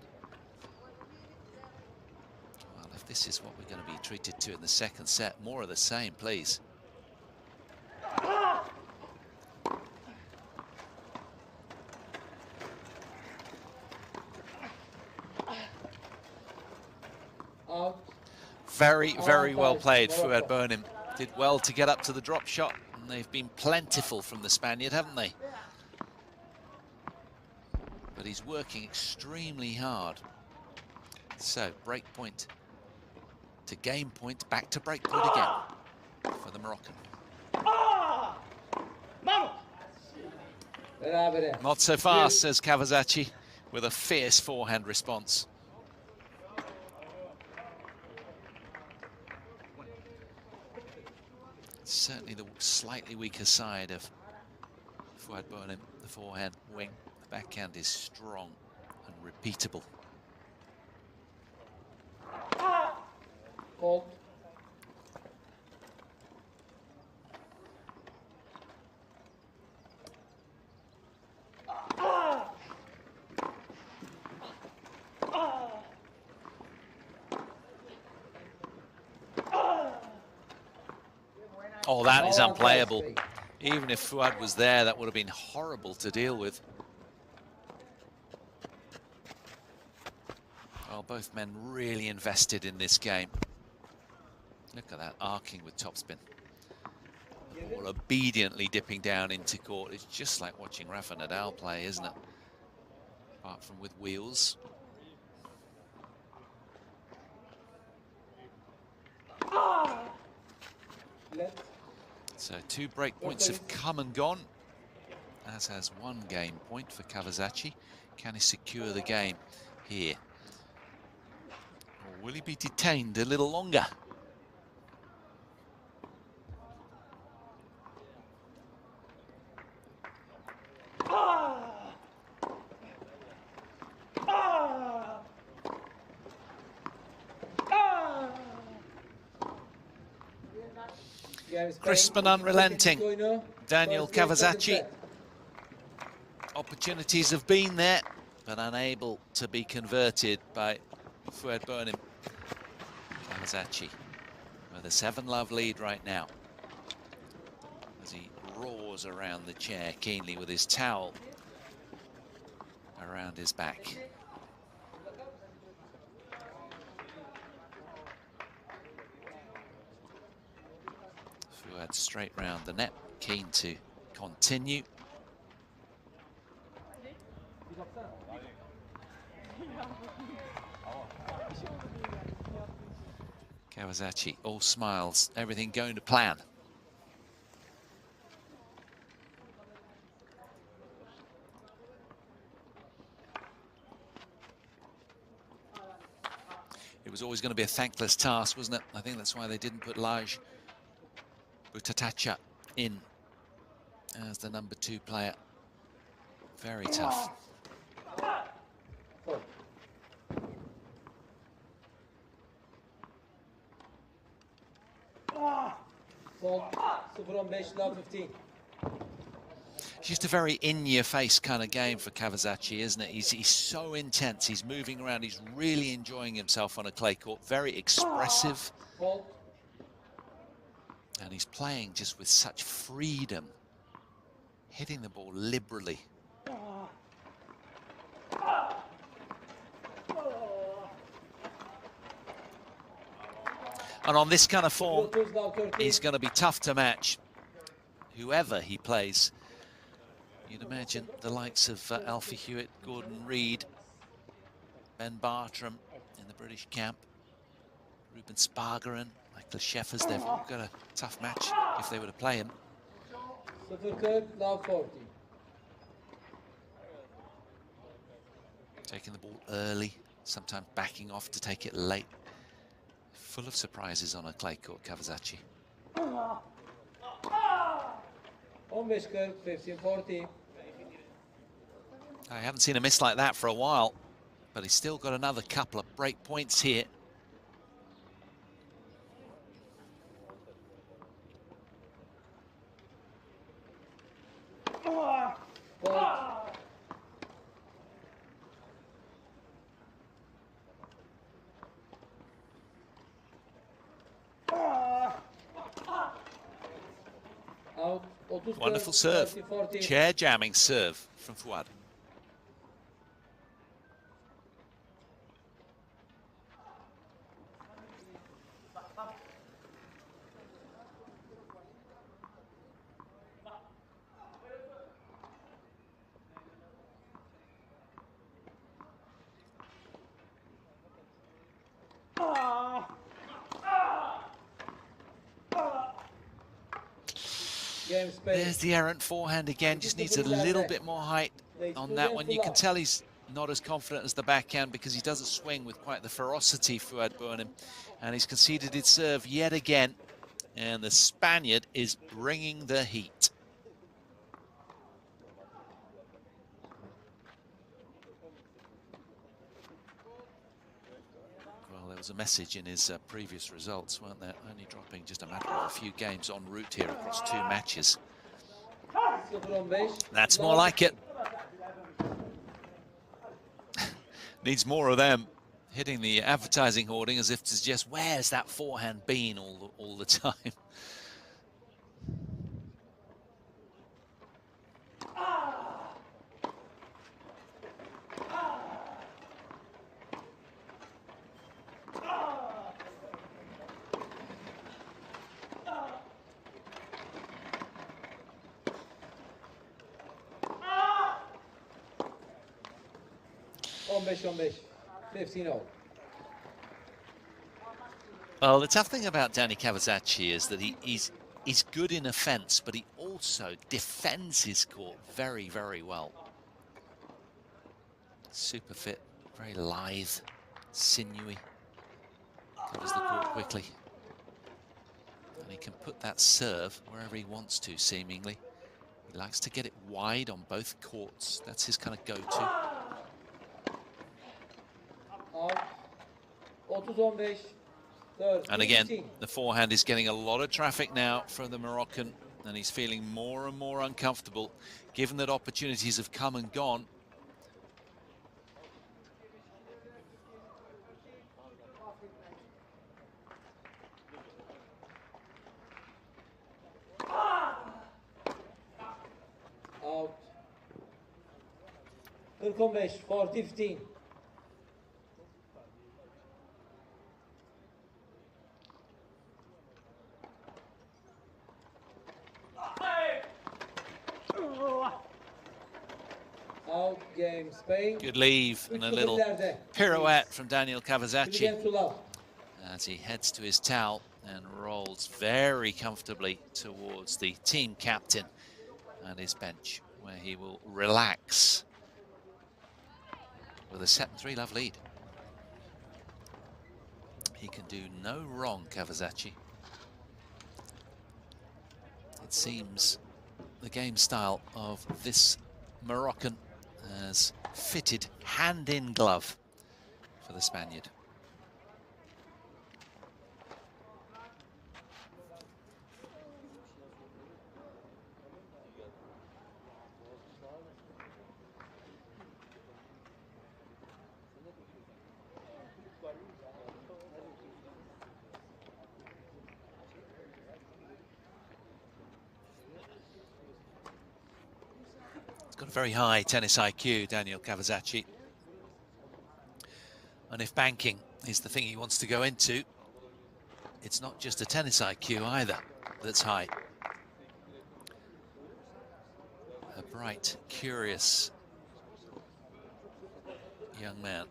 Well, if this is what we're going to be treated to in the second set, more of the same, please. Very, very well played, Fouad Bouhnem. Did well to get up to the drop shot, and they've been plentiful from the Spaniard, haven't they? But he's working extremely hard. So, break point to game point, back to break point again for the Moroccan. Not so fast, says Kavachi, with a fierce forehand response. Certainly the slightly weaker side of Fouad Bouhnem, the forehand wing. The backhand is strong and repeatable. Hold. Oh, that is unplayable. Even if Fouad was there, that would have been horrible to deal with. Well, both men really invested in this game. Look at that arcing with topspin. The ball obediently dipping down into court. It's just like watching Rafa Nadal play, isn't it? Apart from with wheels. So 2 break points have come and gone, as has 1 game point for Kavachi. Can he secure the game here? Or will he be detained a little longer? Crisp and unrelenting, Daniel Kavachi. Opportunities have been there, but unable to be converted by Fouad Bouhnem. Kavachi with a 7-love lead right now, as he roars around the chair keenly with his towel around his back. Fouad straight round the net, keen to continue. Kavachi, all smiles, everything going to plan. It was always going to be a thankless task, wasn't it? I think that's why they didn't put Laj Butatacha in as the number 2 player. Very tough. Fault 0-15, love 15. It's just a very in-your-face kind of game for Kavachi, isn't it? He's so intense. He's moving around. He's really enjoying himself on a clay court. Very expressive. Fault. And he's playing just with such freedom. Hitting the ball liberally. And on this kind of form, he's going to be tough to match whoever he plays. You'd imagine the likes of Alfie Hewitt, Gordon Reid, Ben Bartram in the British camp, Ruben Spargeren, Michael Scheffers, they've all got a tough match if they were to play him. 0-40, love 40. Taking the ball early, sometimes backing off to take it late. Full of surprises on a clay court, Kavachi. 15-40. I haven't seen a miss like that for a while, but he's still got another couple of break points here. Wonderful serve. Chair jamming serve from Fouad. There's the errant forehand again, just needs a little bit more height on that one. You can tell he's not as confident as the backhand because he doesn't swing with quite the ferocity, Fouad Bouhanem. And he's conceded his serve yet again. And the Spaniard is bringing the heat. Well, there was a message in his previous results, weren't there? Only dropping just a matter of a few games en route here across 2 matches. That's more like it. Needs more of them. Hitting the advertising hoarding as if to suggest, where's that forehand been all the time? On 15-0. Well, the tough thing about Danny Kavachi is that he's good in offence, but he also defends his court very, very well. Super fit, very lithe, sinewy, covers the court quickly. And he can put that serve wherever he wants to, seemingly. He likes to get it wide on both courts. That's his kind of go-to. And again, the forehand is getting a lot of traffic now from the Moroccan, and he's feeling more and more uncomfortable, given that opportunities have come and gone. Out. 4-15. Out, game, Spain. Good leave and a little pirouette from Daniel Kavachi as he heads to his towel and rolls very comfortably towards the team captain and his bench, where he will relax with a 7-3 love lead. He can do no wrong, Kavachi. It seems the game style of this Moroccan has fitted hand in glove for the Spaniard. Got a very high tennis IQ, Daniel Kavachi. And if banking is the thing he wants to go into, it's not just a tennis IQ either that's high. A bright, curious young man.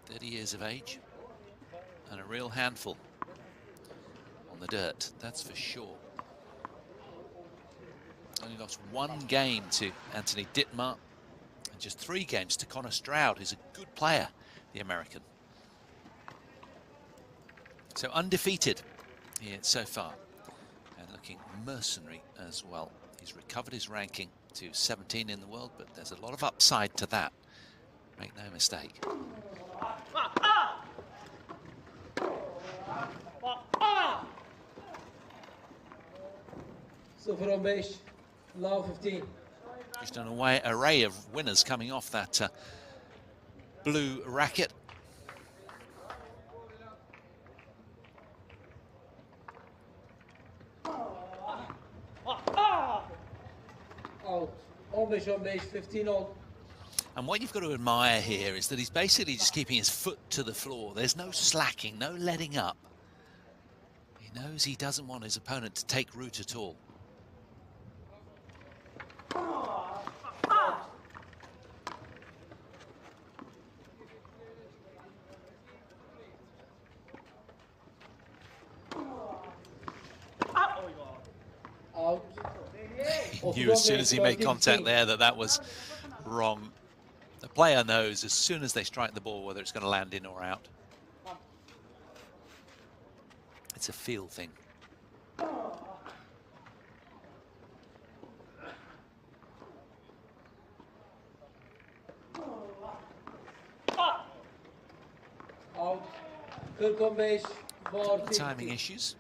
30 years of age and a real handful on the dirt, that's for sure. Only lost 1 game to Anthony Dittmar and just 3 games to Connor Stroud, who's a good player, the American. So undefeated here so far and looking mercenary as well. He's recovered his ranking to 17 in the world, but there's a lot of upside to that. Make no mistake. So from base, low 15. Just an array of winners coming off that blue racket. Out. On base, 15 all. And what you've got to admire here is that he's basically just keeping his foot to the floor. There's no slacking, no letting up. He knows he doesn't want his opponent to take root at all. Out. He knew as soon as he made contact there that that was wrong. The player knows as soon as they strike the ball whether it's going to land in or out. It's a feel thing. Out. Good on base. Timing issues.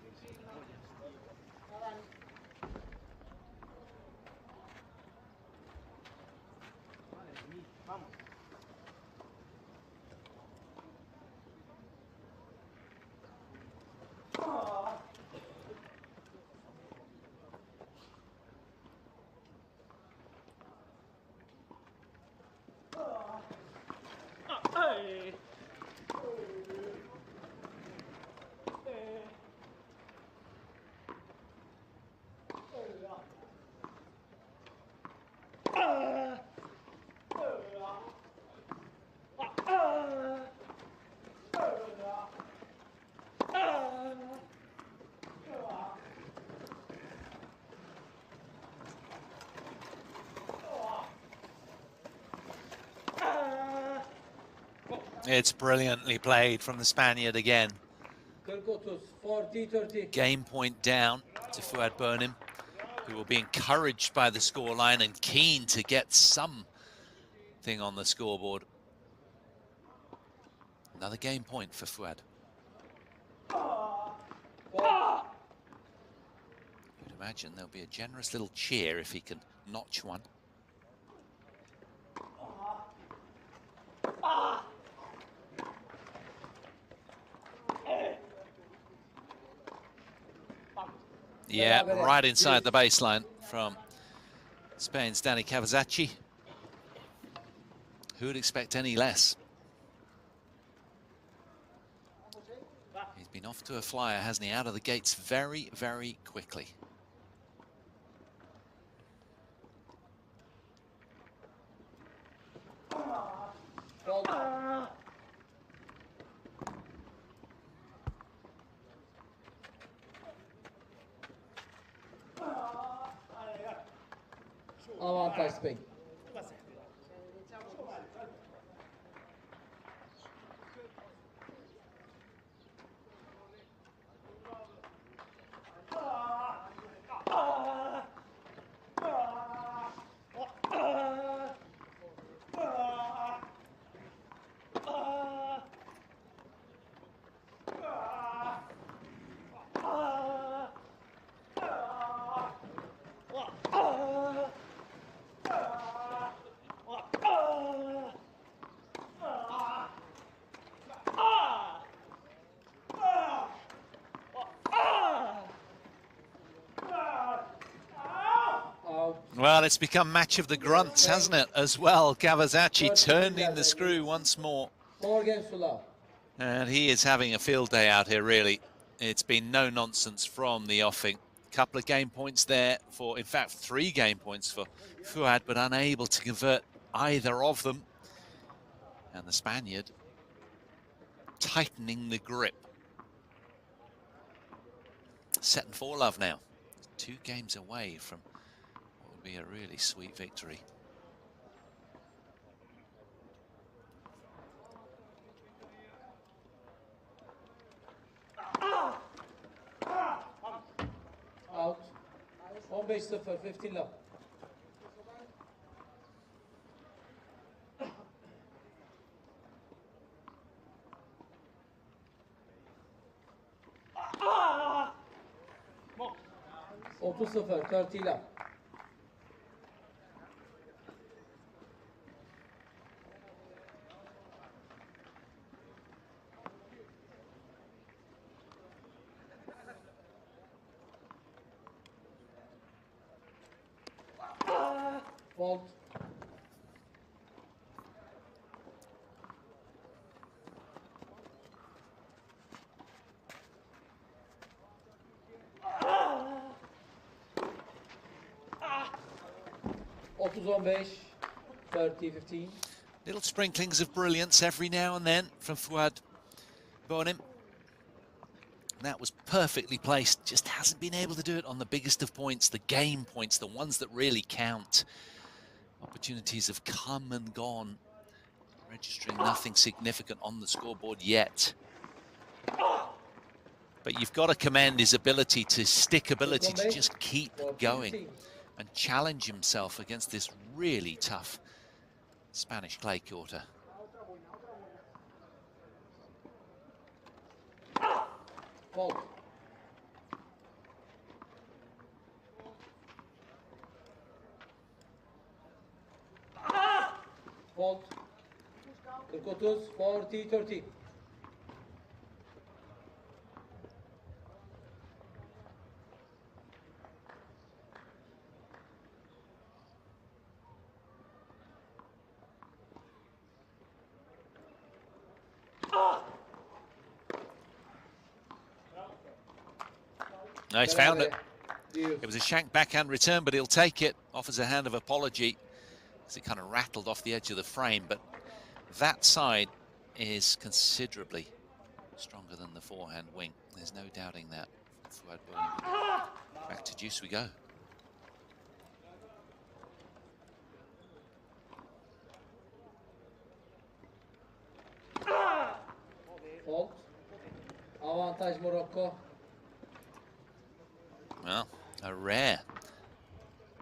It's brilliantly played from the Spaniard again. Game point down to Fuad Burnham, who will be encouraged by the scoreline and keen to get something on the scoreboard. Another game point for Fuad. You'd imagine there'll be a generous little cheer if he can notch one. Yeah, right inside the baseline from Spain's Dani Kavachi. Who would expect any less? He's been off to a flyer, hasn't he? Out of the gates very, very quickly. Avantaj Spain. Well, it's become match of the grunts, hasn't it, as well? Kavachi turning the screw once more. And he is having a field day out here, really. It's been no nonsense from the offing. Couple of game points there for, in fact, 3 game points for Fuad, but unable to convert either of them. And the Spaniard tightening the grip. Set and 4 love now. 2 games away from what would be a really sweet victory. Out. 15-0, 15 love. Otu 0, 30 love. Fault. Otu 15, 30, 15. Little sprinklings of brilliance every now and then from Fuad Bonim. That was perfectly placed, just hasn't been able to do it on the biggest of points, the game points, the ones that really count. Opportunities have come and gone, registering nothing significant on the scoreboard yet. But you've got to commend his ability to just keep going and challenge himself against this really tough Spanish clay courter. Fault. Fault. 40, 40, 30. No, he's found it. It was a shank backhand return, but he'll take it. Offers a hand of apology as it kind of rattled off the edge of the frame. But that side is considerably stronger than the forehand wing. There's no doubting that. Back to deuce we go. Fault. Avantage Morocco. Well, a rare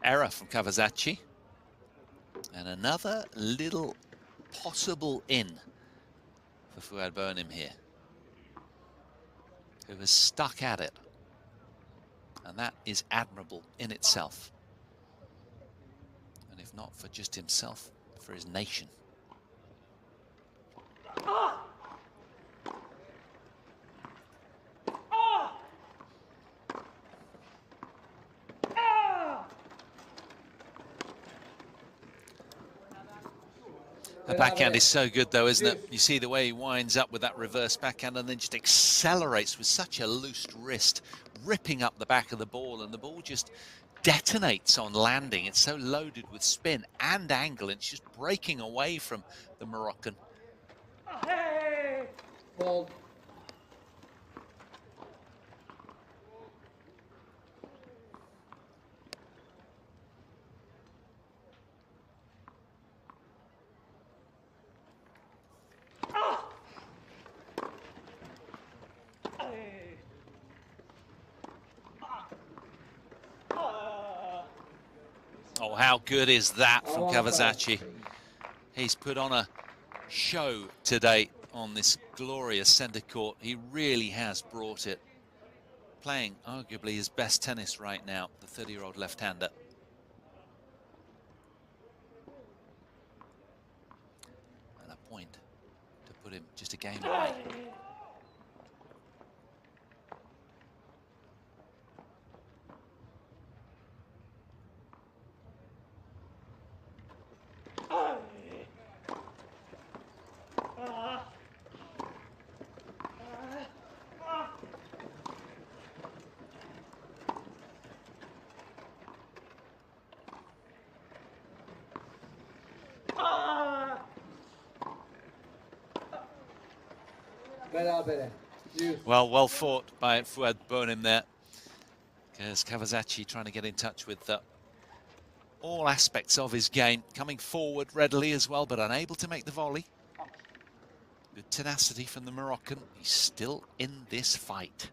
error from Kavachi. And another little possible in for Fuad Bonim here, who has stuck at it. And that is admirable in itself. And if not for just himself, for his nation. The backhand is so good though, isn't it? You see the way he winds up with that reverse backhand and then just accelerates with such a loose wrist, ripping up the back of the ball, and the ball just detonates on landing. It's so loaded with spin and angle, and it's just breaking away from the Moroccan. Fault. Oh, how good is that from Kavachi? He's put on a show today on this glorious centre court. He really has brought it. Playing arguably his best tennis right now, the 30-year-old left-hander. And a point to put him just a game away. Berabere. Well, well fought by Fuad Bonim there. Because Kavachi trying to get in touch with all aspects of his game, coming forward readily as well, but unable to make the volley. Good tenacity from the Moroccan. He's still in this fight.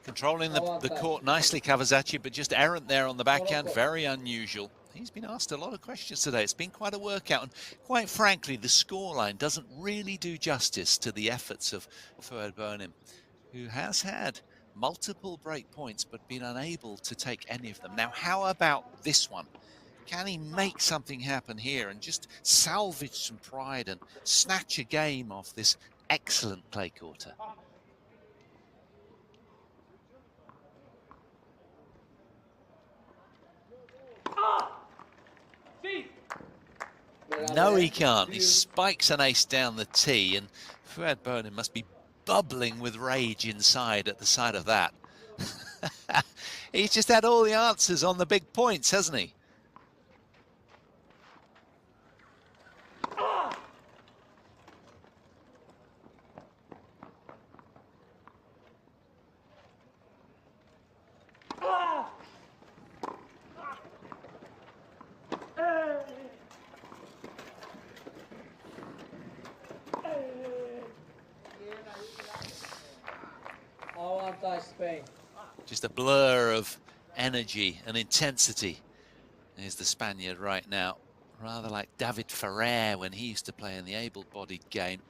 Controlling the court nicely, Kavachi, but just errant there on the backhand, very unusual. He's been asked a lot of questions today. It's been quite a workout, and quite frankly, the scoreline doesn't really do justice to the efforts of Fuad Bonim, who has had multiple break points but been unable to take any of them. Now, how about this one? Can he make something happen here and just salvage some pride and snatch a game off this excellent clay courter? No, he can't. He spikes an ace down the tee, and Fuad Bonim must be bubbling with rage inside at the sight of that. He's just had all the answers on the big points, hasn't he? Spain. Just a blur of energy and intensity. There's the Spaniard right now, rather like David Ferrer when he used to play in the able-bodied game.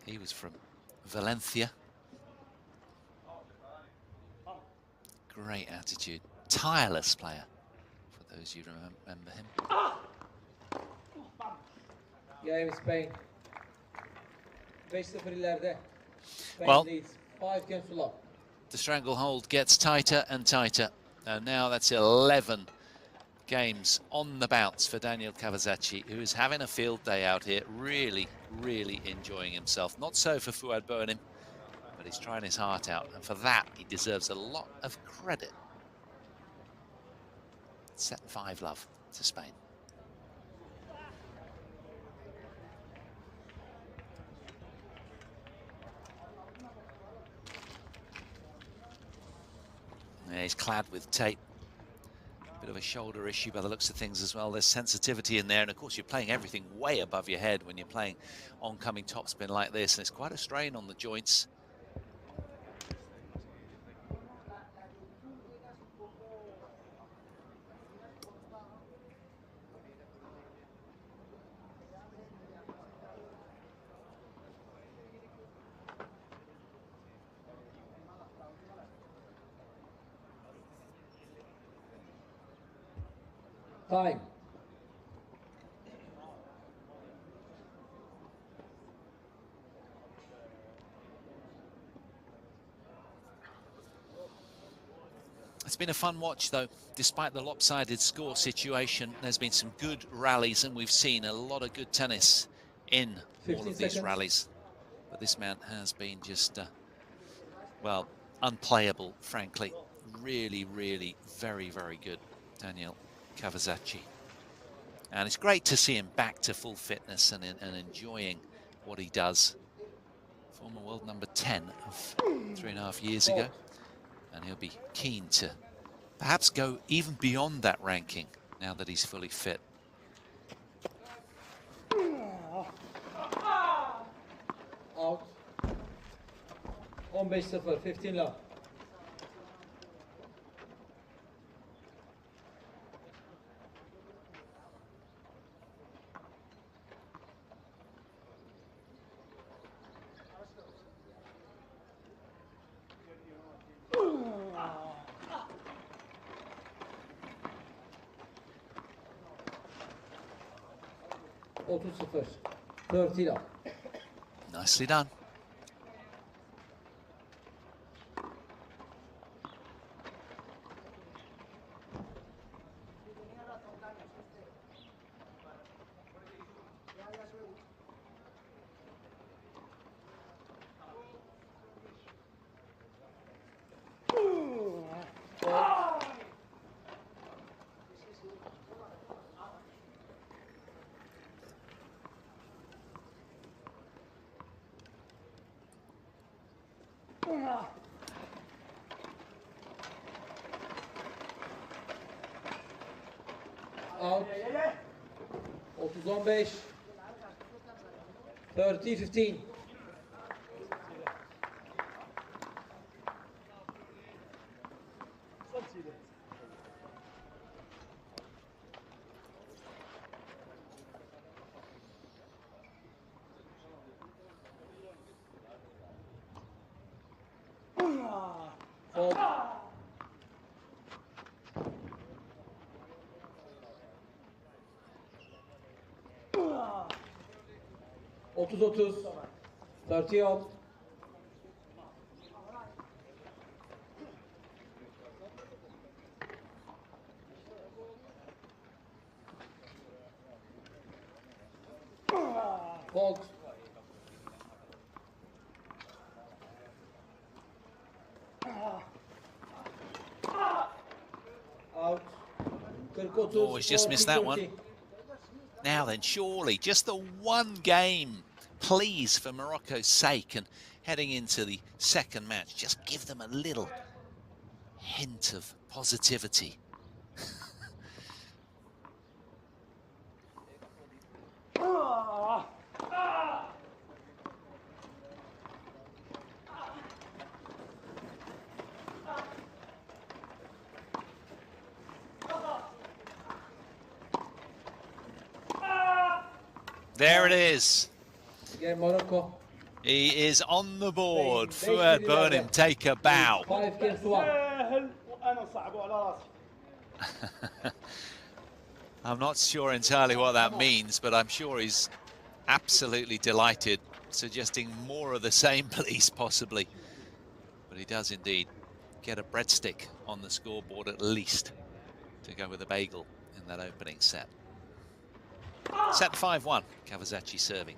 He was from Valencia. Great attitude, tireless player, for those you remember him. Game Spain. 5-0 ileride. Well, leads 5 games to love. The stranglehold gets tighter and tighter, and now that's 11 games on the bounce for Daniel Kavachi, who is having a field day out here, really, really enjoying himself. Not so for Fuad Bonim, but he's trying his heart out, and for that he deserves a lot of credit. Set 5 love to Spain. Yeah, he's clad with tape. Bit of a shoulder issue by the looks of things as well. There's sensitivity in there, and of course you're playing everything way above your head when you're playing oncoming topspin like this, and it's quite a strain on the joints. Time. It's been a fun watch, though. Despite the lopsided score situation, there's been some good rallies, and we've seen a lot of good tennis in all of these rallies. But this man has been just, well, unplayable, frankly. Really, really very, very good, Daniel Kavachi. And it's great to see him back to full fitness and enjoying what he does. Former world number 10 of 3.5 years ago. And he'll be keen to perhaps go even beyond that ranking now that he's fully fit. Out. 15-0, 15 love. 30-0. 30 love. Nicely done. Out. 30-15. 30-15. Fault. 30-30. 30 out. Fault. Out. Oh, he's just missed that one. Now then, surely just the one game, please, for Morocco's sake, and heading into the second match, just give them a little hint of positivity. There it is. Again, Morocco. He is on the board. Fuad Burnham take a bow. 5 games to 1. I'm not sure entirely what that means, but I'm sure he's absolutely delighted, suggesting more of the same, please, possibly. But he does indeed get a breadstick on the scoreboard at least to go with a bagel in that opening set. Set 5-1, Kavachi serving.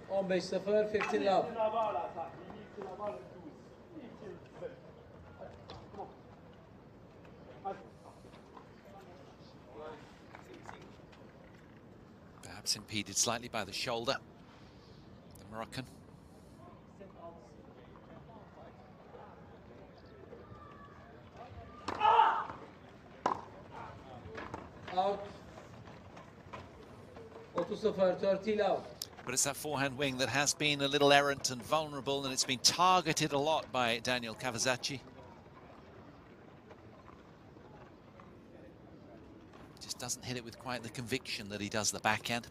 On 5-0, 15 love. Perhaps impeded slightly by the shoulder, the Moroccan. Out. 30-0, 30 love. But it's that forehand wing that has been a little errant and vulnerable, and it's been targeted a lot by Daniel Kavachi. Just doesn't hit it with quite the conviction that he does the backhand.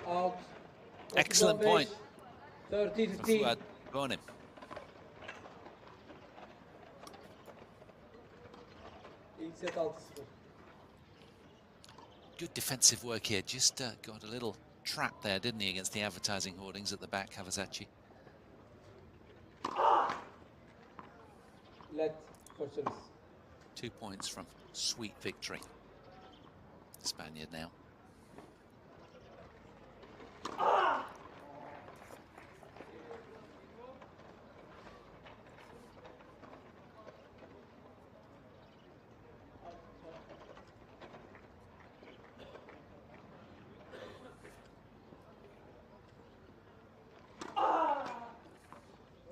Out. Excellent point. 30-15. Go on him. Set out. Good defensive work here. Just got a little trap there, didn't he, against the advertising hoardings at the back, Kavachi. Let for service. 2 points from sweet victory. Spaniard now.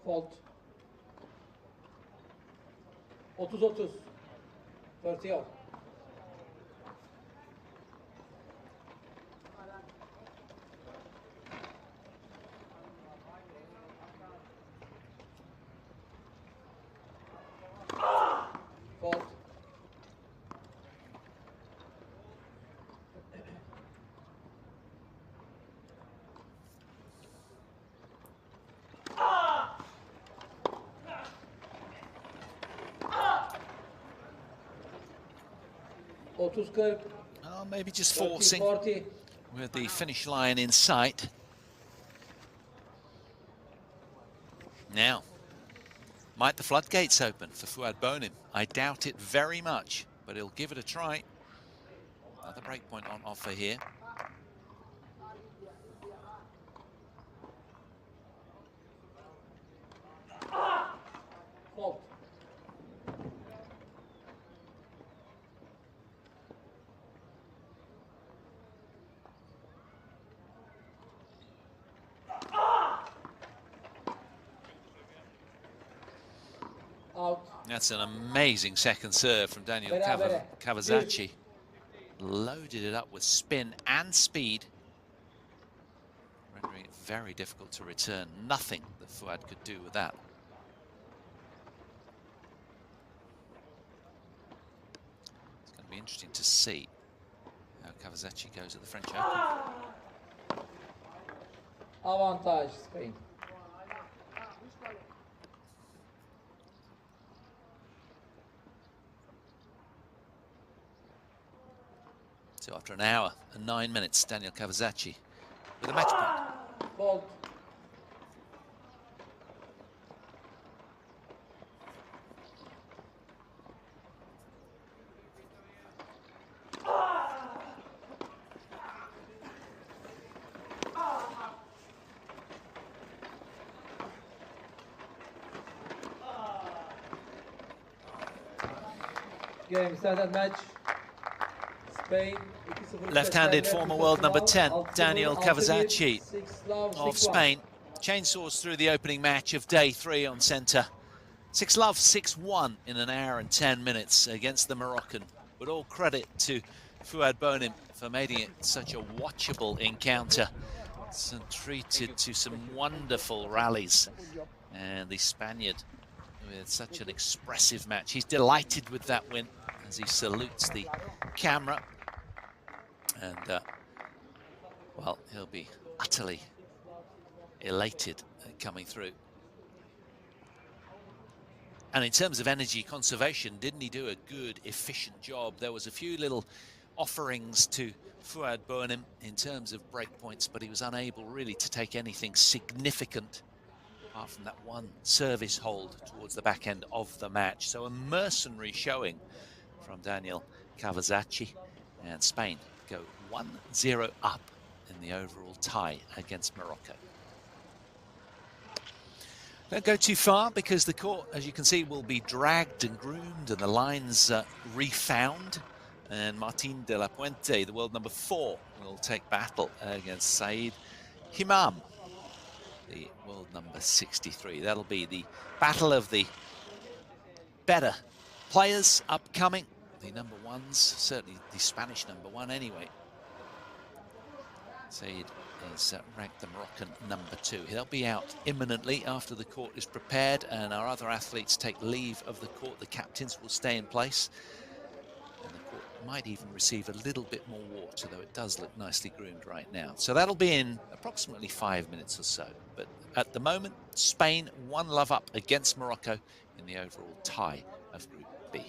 Fault. 30-30. 30 all. Fault. Oh, maybe just forcing 40. with the finish line in sight. Now, might the floodgates open for Fouad Bonim? I doubt it very much, but he'll give it a try. Another breakpoint on offer here. Fault. Out. That's an amazing second serve from Daniel Kavachi. Loaded it up with spin and speed, rendering it very difficult to return. Nothing that Fouad could do with that. It's going to be interesting to see how Kavachi goes at the French Open. Avantage Spain. So after an hour and 9 minutes, Daniel Kavachi with a match point. Fault. Game started match. Spain. Left-handed former world number 10, Daniel Kavachi of Spain, chainsaws through the opening match of day 3 on centre. 6-love, 6-1 in an hour and 10 minutes against the Moroccan. But all credit to Fouad Bonim for making it such a watchable encounter. It's treated to some wonderful rallies. And the Spaniard with such an expressive match. He's delighted with that win as he salutes the camera. And, well, he'll be utterly elated coming through. And in terms of energy conservation, didn't he do a good, efficient job? There was a few little offerings to Fouad Bonim in terms of breakpoints, but he was unable really to take anything significant apart from that one service hold towards the back end of the match. So a mercenary showing from Daniel Kavachi, and Spain go 1-0 up in the overall tie against Morocco. Don't go too far because the court, as you can see, will be dragged and groomed and the lines refound. And Martin de la Puente, the world number 4, will take battle against Said Himam, the world number 63. That'll be the battle of the better players upcoming. The number 1s, certainly the Spanish number 1 anyway. Said is ranked the Moroccan number 2. He'll be out imminently after the court is prepared and our other athletes take leave of the court. The captains will stay in place. And the court might even receive a little bit more water, though it does look nicely groomed right now. So that'll be in approximately 5 minutes or so. But at the moment, Spain 1-love up against Morocco in the overall tie of Group B.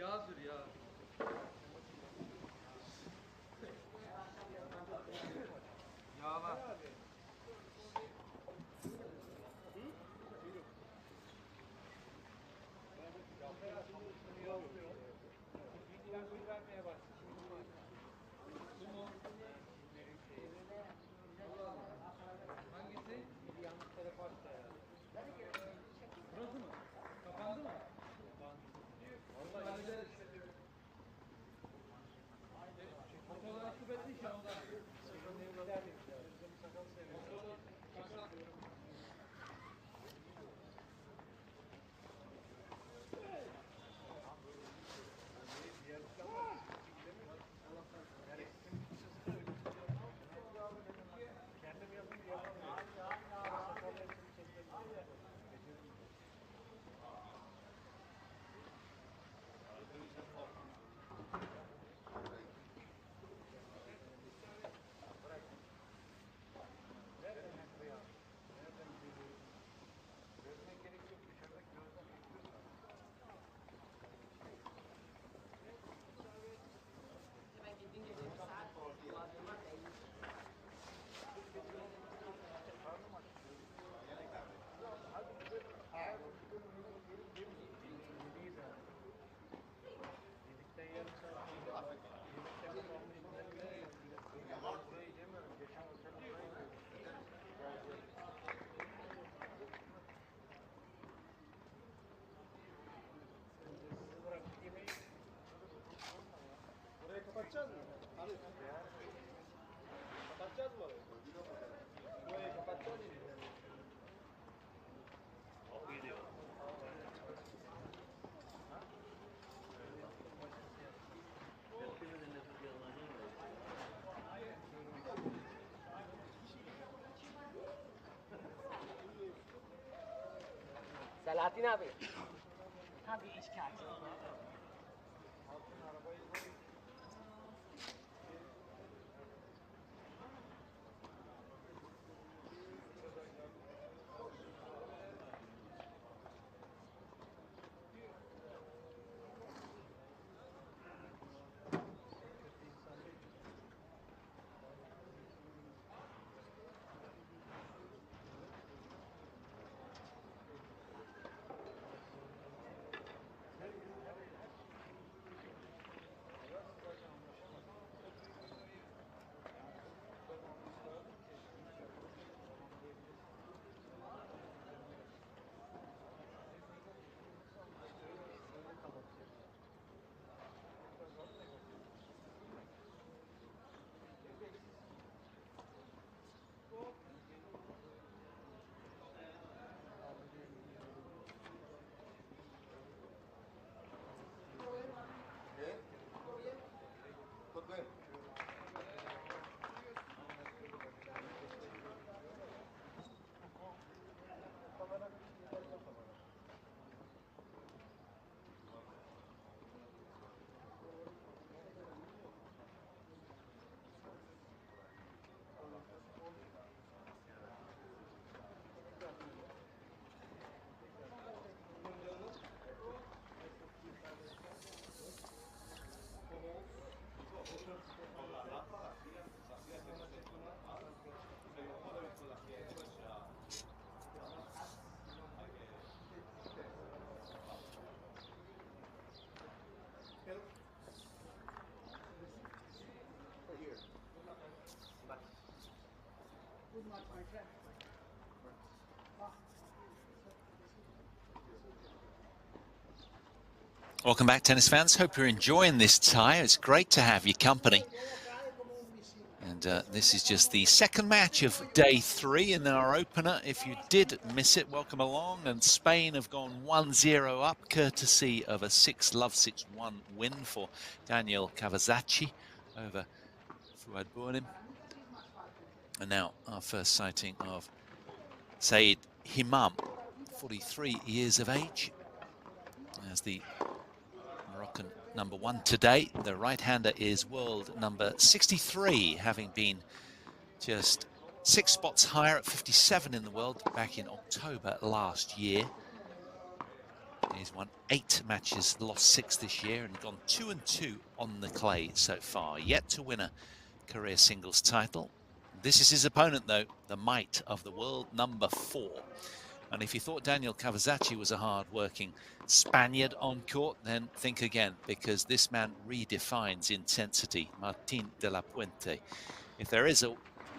Yağ sür yağ. Yağla. Hangisi? Yanlış tarafa açtı herhalde. Burası mı? Kapandı mı? Vallahi hallederiz. Fotoğraf şüpheli iş ya ondan. Burayı kapatacağız mı? Hadi. Kapatacağız mı orayı? Burayı kapatacağız mı? Selahattin abi. Tabii işgalci. Welcome back, tennis fans. Hope you're enjoying this tie. It's great to have your company. And this is just the second match of day 3 in our opener. If you did miss it, welcome along. And Spain have gone 1-0 up, courtesy of a 6-love 6-1 win for Daniel Kavachi over Fuad Bouanim. And now our first sighting of Saeed Himam, 43 years of age, as the Moroccan number 1 today. The right-hander is world number 63, having been just 6 spots higher at 57 in the world back in October last year. He's won 8 matches, lost 6 this year, and gone 2-2 on the clay so far. Yet to win a career singles title. This is his opponent, though, the might of the world number 4. And if you thought Daniel Kavachi was a hard-working Spaniard on court, then think again, because this man redefines intensity. Martín de la Puente. If there is an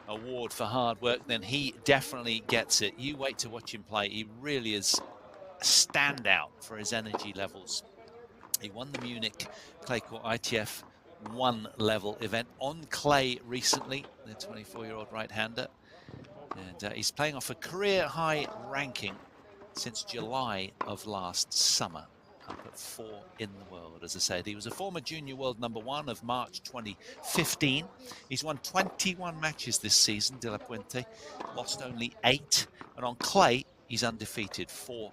award for hard work, then he definitely gets it. You wait to watch him play. He really is a standout for his energy levels. He won the Munich Clay Court ITF 1 level event on clay recently, the 24-year-old right-hander. And he's playing off a career-high ranking since July of last summer, up at 4 in the world. As I said, he was a former junior world number 1 of March 2015. He's won 21 matches this season, De La Puente, lost only 8. And on clay, he's undefeated, 4-0.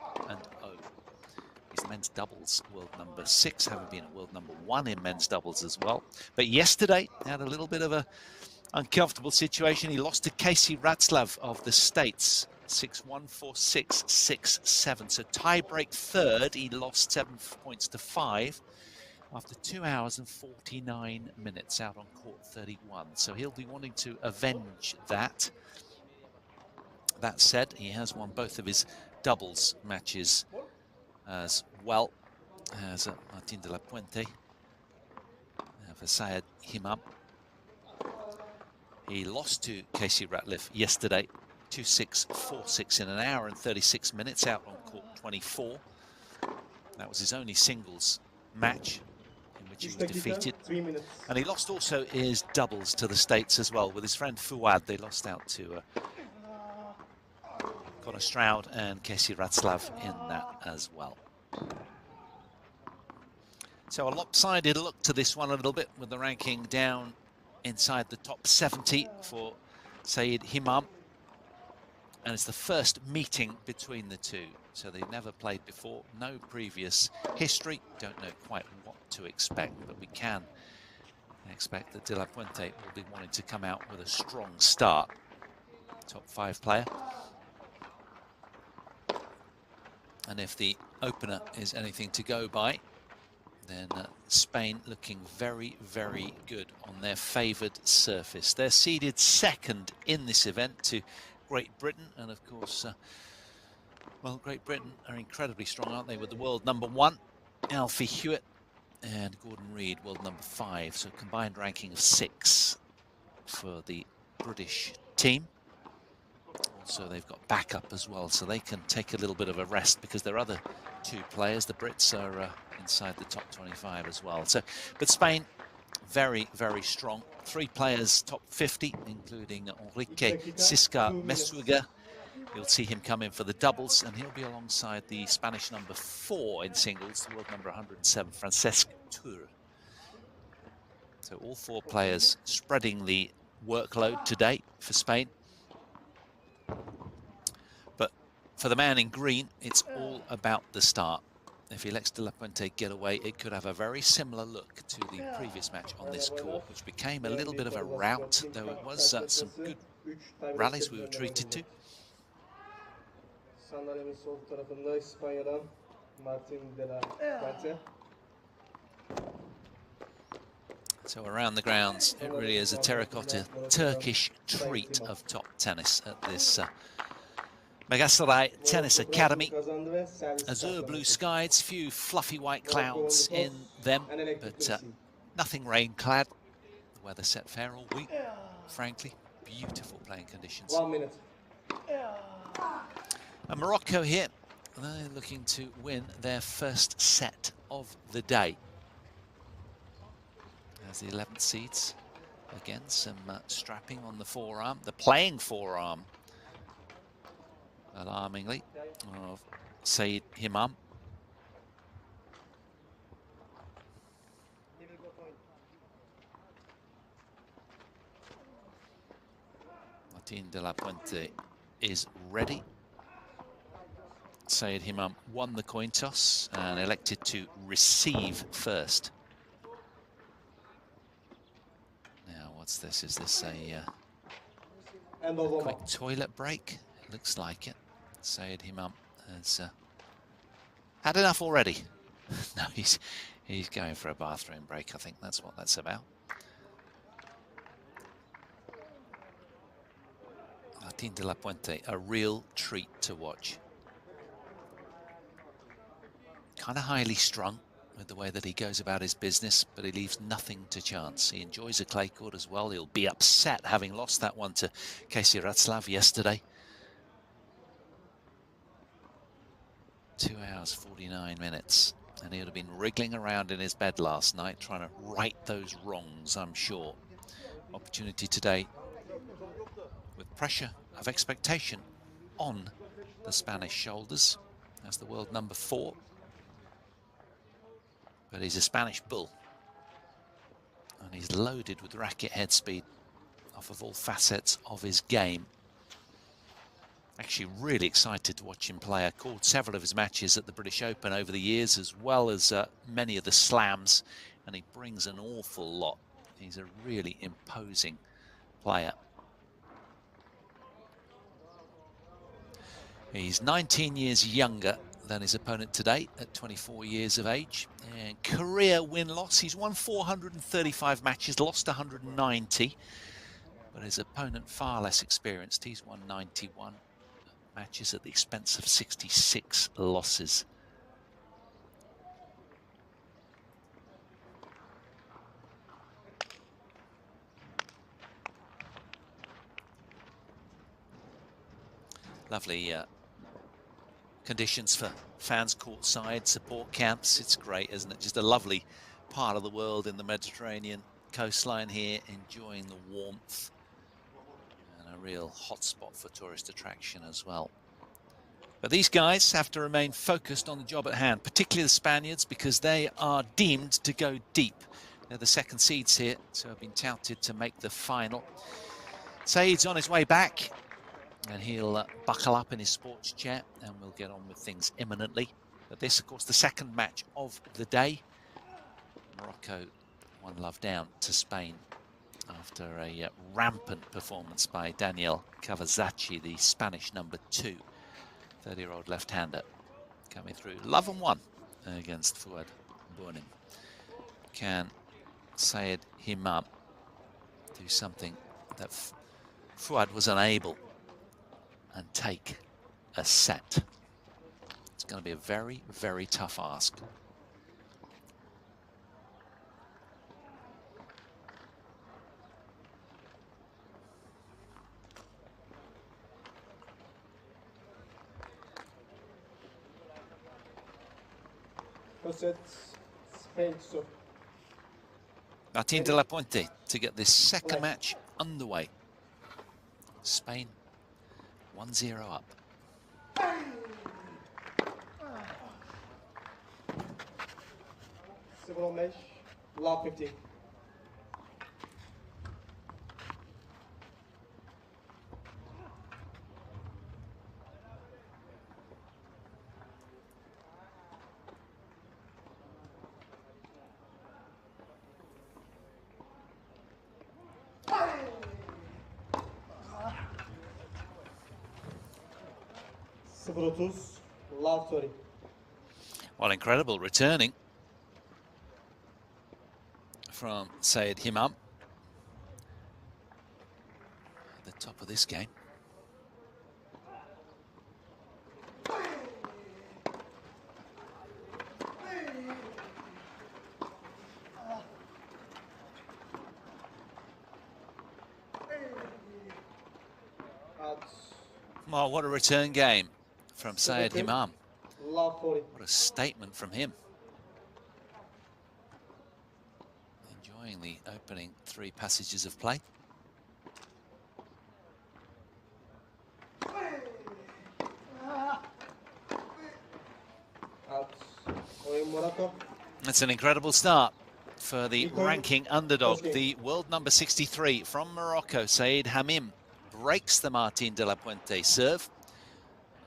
He's men's doubles world number 6, having been at world number 1 in men's doubles as well. But yesterday, had a little bit of a uncomfortable situation. He lost to Casey Ratzlav of the States, 6-1, 4-6, 6-7. So tie-break third, he lost 7 points to 5 after 2 hours and 49 minutes out on court 31. So he'll be wanting to avenge that. That said, he has won both of his doubles matches as well as Martín de la Puente for Saeed Himam. He lost to Casey Ratliff yesterday, 2-6, 4-6 in an hour and 36 minutes out on court 24. That was his only singles match in which he was defeated. And he lost also his doubles to the States as well with his friend Fuad. They lost out to Connor Stroud and Casey Ratzlav in that as well. So a lopsided look to this one a little bit, with the ranking down inside the top 70 for Saeed Himam. And it's the first meeting between the two. So they've never played before, no previous history. Don't know quite what to expect, but we can expect that De La Puente will be wanting to come out with a strong start. Top 5 player. And if the opener is anything to go by, then Spain looking very, very good on their favoured surface. They're seeded second in this event to Great Britain, and of course, well, Great Britain are incredibly strong, aren't they, with the world number 1, Alfie Hewitt, and Gordon Reid, world number 5. So combined ranking of 6 for the British team. Also, they've got backup as well, so they can take a little bit of a rest, because their other 2 players, the Brits, are inside the top 25 as well. So, but Spain, very, very strong. 3 players top 50, including Enrique Sisca Mesuga. You'll see him come in for the doubles, and he'll be alongside the Spanish number 4 in singles, the world number 107, Francesc Tur. So all 4 players spreading the workload today for Spain. But for the man in green, it's all about the start. If he lets De La Puente get away, it could have a very similar look to the previous match on this court, which became a little bit of a rout, though it was some good rallies we were treated to. So around the grounds, it really is a terracotta Turkish treat of top tennis at this Megastray Tennis Academy. Azure blue skies, few fluffy white clouds in them, but nothing rain-clad. The weather set fair all week, frankly. Beautiful playing conditions. 1 minute. And Morocco here, they're looking to win their first set of the day. As the 11th seeds, again, some strapping on the forearm, the playing forearm, alarmingly, of Saeed Himam. Martin de la Puente is ready. Saeed Himam won the coin toss and elected to receive first. Now, what's this? Is this a quick toilet break? It looks like it. Saeed Himam has had enough already. No, he's going for a bathroom break. I think that's what that's about. Martin de la Puente, a real treat to watch. Kind of highly strung with the way that he goes about his business, but he leaves nothing to chance. He enjoys a clay court as well. He'll be upset having lost that one to Casey Ratzlav yesterday. 2 hours, 49 minutes. And he would have been wriggling around in his bed last night trying to right those wrongs, I'm sure. Opportunity today with pressure of expectation on the Spanish shoulders as the world number 4. But he's a Spanish bull. And he's loaded with racket head speed off of all facets of his game. Actually really excited to watch him play. I called several of his matches at the British Open over the years, as well as many of the slams, and he brings an awful lot. He's a really imposing player. He's 19 years younger than his opponent today at 24 years of age. And career win-loss, he's won 435 matches, lost 190. But his opponent far less experienced. He's won 91 matches at the expense of 66 losses. Lovely conditions for fans courtside, support camps. It's great, isn't it? Just a lovely part of the world in the Mediterranean coastline here, enjoying the warmth. And a real hotspot for tourist attraction as well. But these guys have to remain focused on the job at hand, particularly the Spaniards, because they are deemed to go deep. They're the second seeds here, so have been touted to make the final. Saeed's on his way back, and he'll buckle up in his sports chair, and we'll get on with things imminently. But this, of course, the second match of the day. Morocco 1-love down to Spain after a rampant performance by Daniel Kavachi, the Spanish number 2. 30-year-old left-hander coming through. Love and 1 against Fuad Bounim. Can Saeed Himam do something that Fuad was unable, and take a set? It's going to be a very, very tough ask. Martin de la Puente to get this second match underway. Spain 1-0 up. Civil mesh, love 15. Love 30. Well, incredible returning from Saeed Himam at the top of this game. Well, what a return game from Sayed Himam. Love 40. What a statement from him. Enjoying the opening 3 passages of play. Out. Oyun Morocco. That's an incredible start for the ranking underdog, the world number 63 from Morocco. Sayed Himam breaks the Martin de la Puente serve.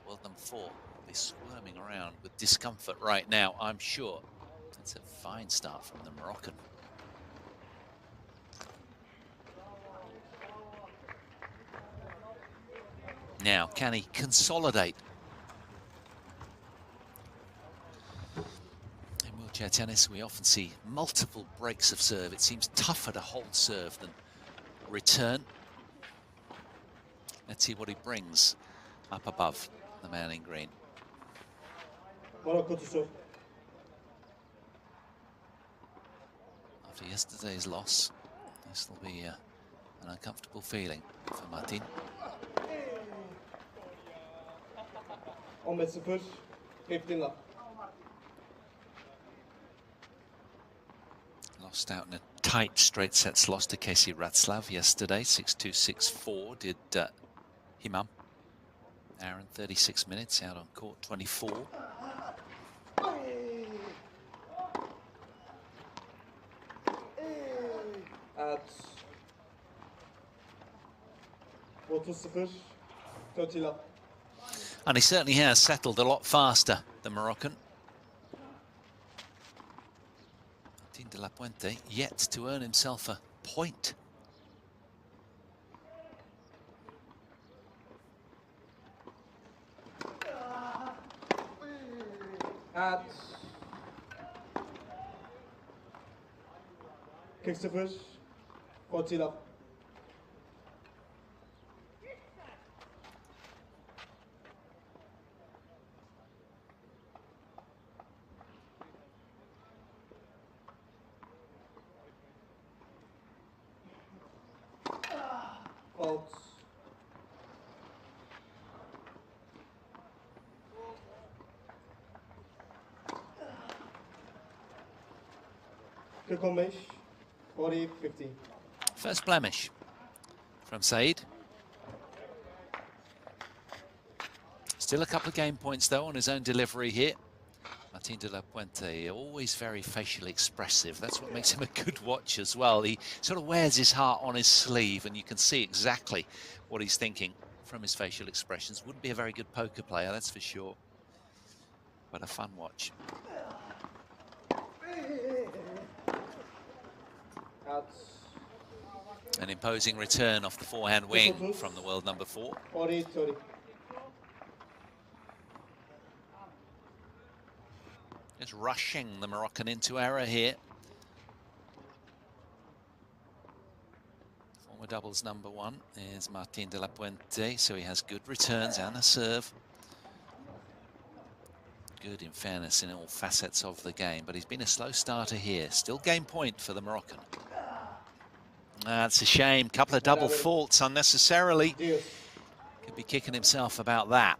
World number 4 will be squirming around with discomfort right now, I'm sure. It's a fine start from the Moroccan. Now, can he consolidate? In wheelchair tennis, we often see multiple breaks of serve. It seems tougher to hold serve than return. Let's see what he brings up above the man in green. Morocco to serve. After yesterday's loss, this will be an uncomfortable feeling for Martin. 15-0. 15 love. Lost out in a tight straight sets loss to Casey Ratzlav yesterday. 6-2, 6-4 did Himam. Hour and 36 minutes out on court 24. Out. 30-0. 30 love. And he certainly has settled a lot faster, the Moroccan. Martin de la Puente yet to earn himself a point. Out. 40-0. 40 love. Out. Kırk 40-15. First blemish from Sayed. Still a couple of game points though on his own delivery here. Martin de la Puente, always very facially expressive. That's what makes him a good watch as well. He sort of wears his heart on his sleeve, and you can see exactly what he's thinking from his facial expressions. Wouldn't be a very good poker player, that's for sure. But a fun watch. Out. An imposing return off the forehand wing from the world number 4. 40-30. Just rushing the Moroccan into error here. Former doubles number 1 is Martin de la Puente, so he has good returns and a serve. Good, in fairness, in all facets of the game, but he's been a slow starter here. Still game point for the Moroccan. That's a shame. Couple of double faults unnecessarily. Could be kicking himself about that.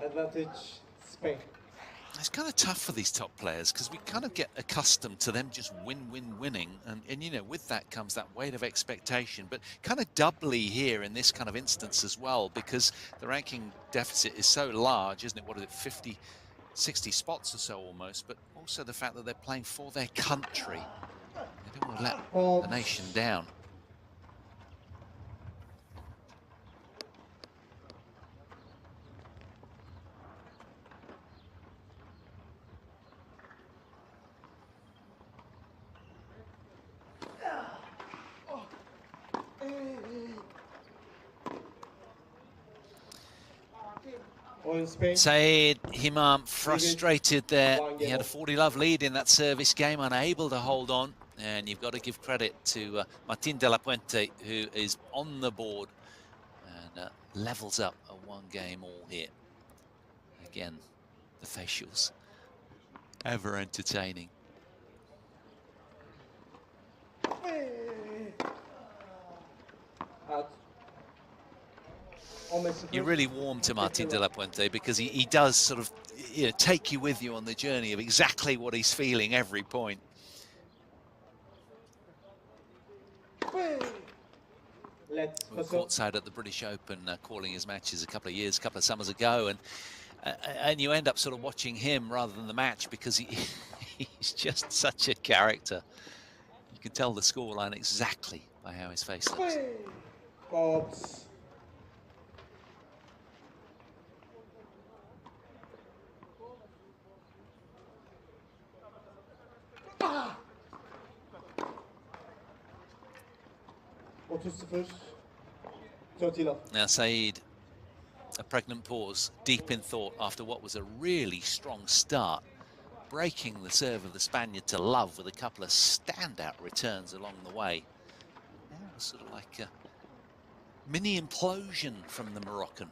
Advantage Spain. It's kind of tough for these top players because we kind of get accustomed to them just winning. And you know, with that comes that weight of expectation, but kind of doubly here in this kind of instance as well, because the ranking deficit is so large, isn't it? What is it, 50, 60 spots or so almost, but also the fact that they're playing for their country. They don't want to let the nation down. Oyun Spain. Said Himam frustrated there. He had a 40-love lead in that service game, unable to hold on. And you've got to give credit to Martin de la Puente, who is on the board and levels up a one-game all here. Again, the facials, ever entertaining. Out. You're really warm to Martin de la Puente because he does sort of take you with you on the journey of exactly what he's feeling every point. We were courtside at the British Open calling his matches a couple of summers ago, and you end up sort of watching him rather than the match because he's just such a character. You can tell the scoreline exactly by how his face looks. Cops. Now Said, a pregnant pause, deep in thought after what was a really strong start, breaking the serve of the Spaniard to love with a couple of standout returns along the way. Now it's sort of like a mini implosion from the Moroccan.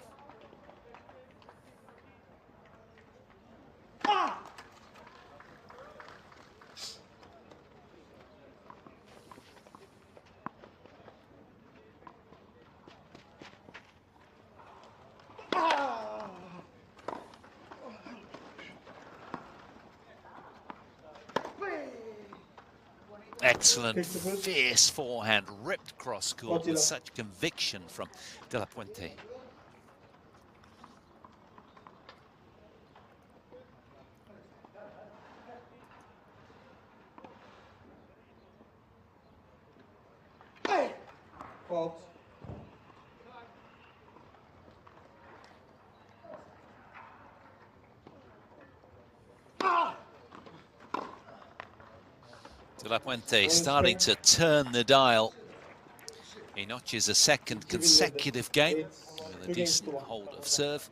Excellent, fierce forehand, ripped cross court with such conviction from de la Puente. Fault. De la Puente starting to turn the dial. He notches a second consecutive game with a decent hold of serve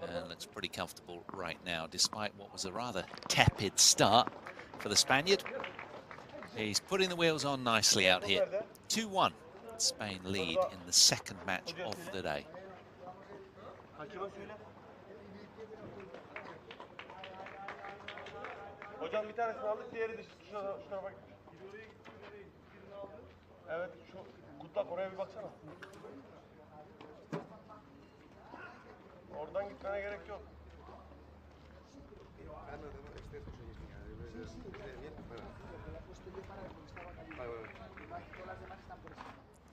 and looks pretty comfortable right now, despite what was a rather tepid start for the Spaniard. He's putting the wheels on nicely out here. 2-1, Spain lead in the second match of the day. Hocam bir tanesini aldık, diğeri de şuna bak. Evet, şu kutlak oraya bir baksana. Oradan gitmene gerek yok.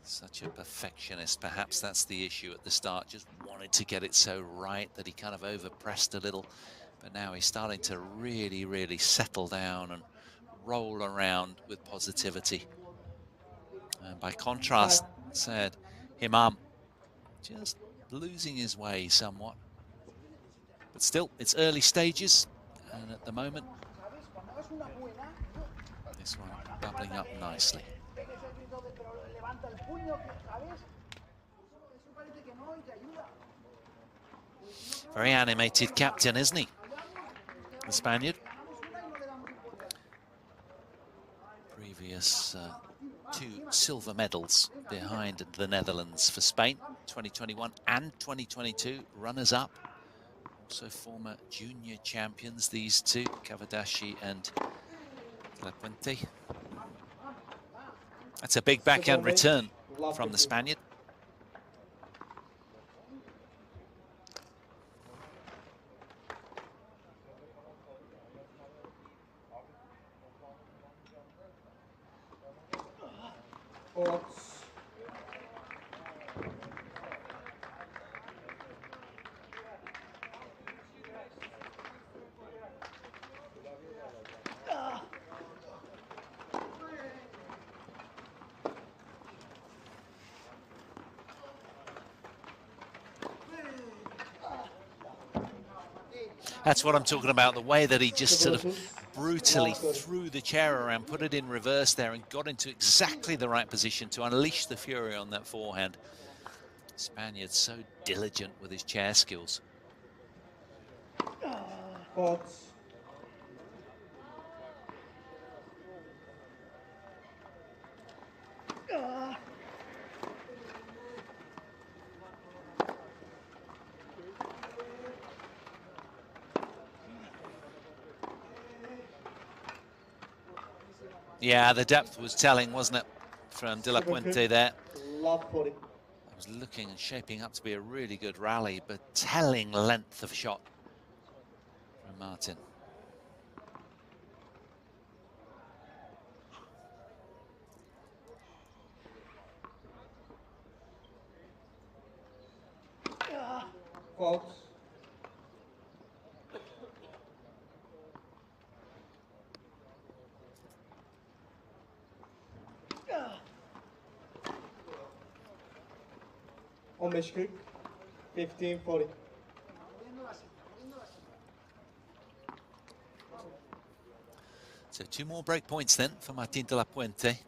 Such a perfectionist, perhaps that's the issue at the start. Just wanted to get it so right that he kind of overpressed a little. But now he's starting to really, really settle down and roll around with positivity. And by contrast, said Himam, just losing his way somewhat. But still, it's early stages, and at the moment, this one bubbling up nicely. Very animated captain, isn't he? The Spaniard. Previous 2 silver medals behind the Netherlands for Spain, 2021 and 2022, runners-up. Also former junior champions, these two, Kavachi and de la Puente. That's a big backhand return from the Spaniard. That's what I'm talking about, the way that he just sort of brutally threw the chair around, put it in reverse there and got into exactly the right position to unleash the fury on that forehand. Spaniard so diligent with his chair skills. Fault. Yeah, the depth was telling, wasn't it, from De La Puente there. Love 40. It was looking and shaping up to be a really good rally, but telling length of shot from Martin. Fault. On 15-40. 15-40. So 2 more break points then for Martin De La Puente.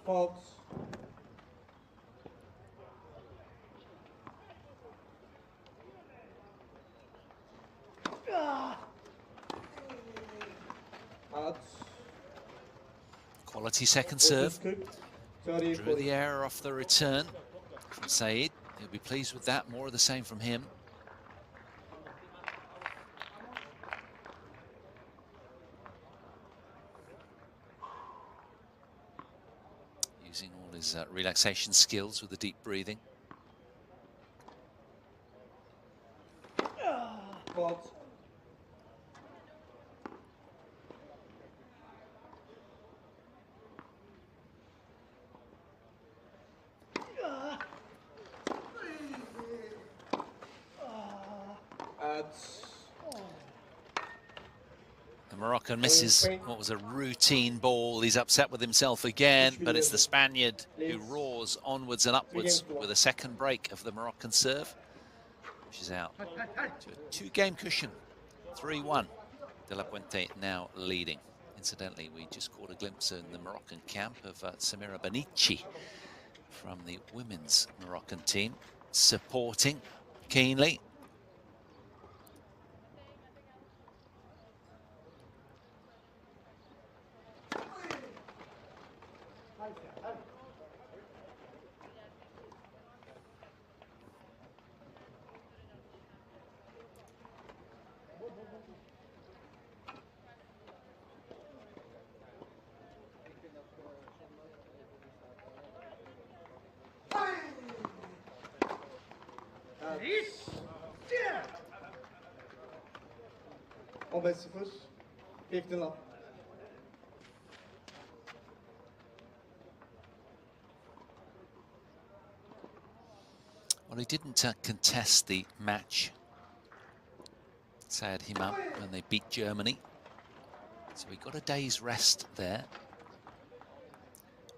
Fault. Out. Quality second serve. 30, Drew the error off the return from Saeed. He'll be pleased with that. More of the same from him. Using all his relaxation skills with the deep breathing. Fault. The Moroccan misses what was a routine ball. He's upset with himself again, but it's the Spaniard who roars onwards and upwards with a second break of the Moroccan serve, which is out to a 2-game cushion. 3-1. De La Puente now leading. Incidentally, we just caught a glimpse in the Moroccan camp of Samira Benici from the women's Moroccan team, supporting keenly. On 15-0. 15 love. Well, he didn't contest the match, said Himam, when they beat Germany. So he got a day's rest there.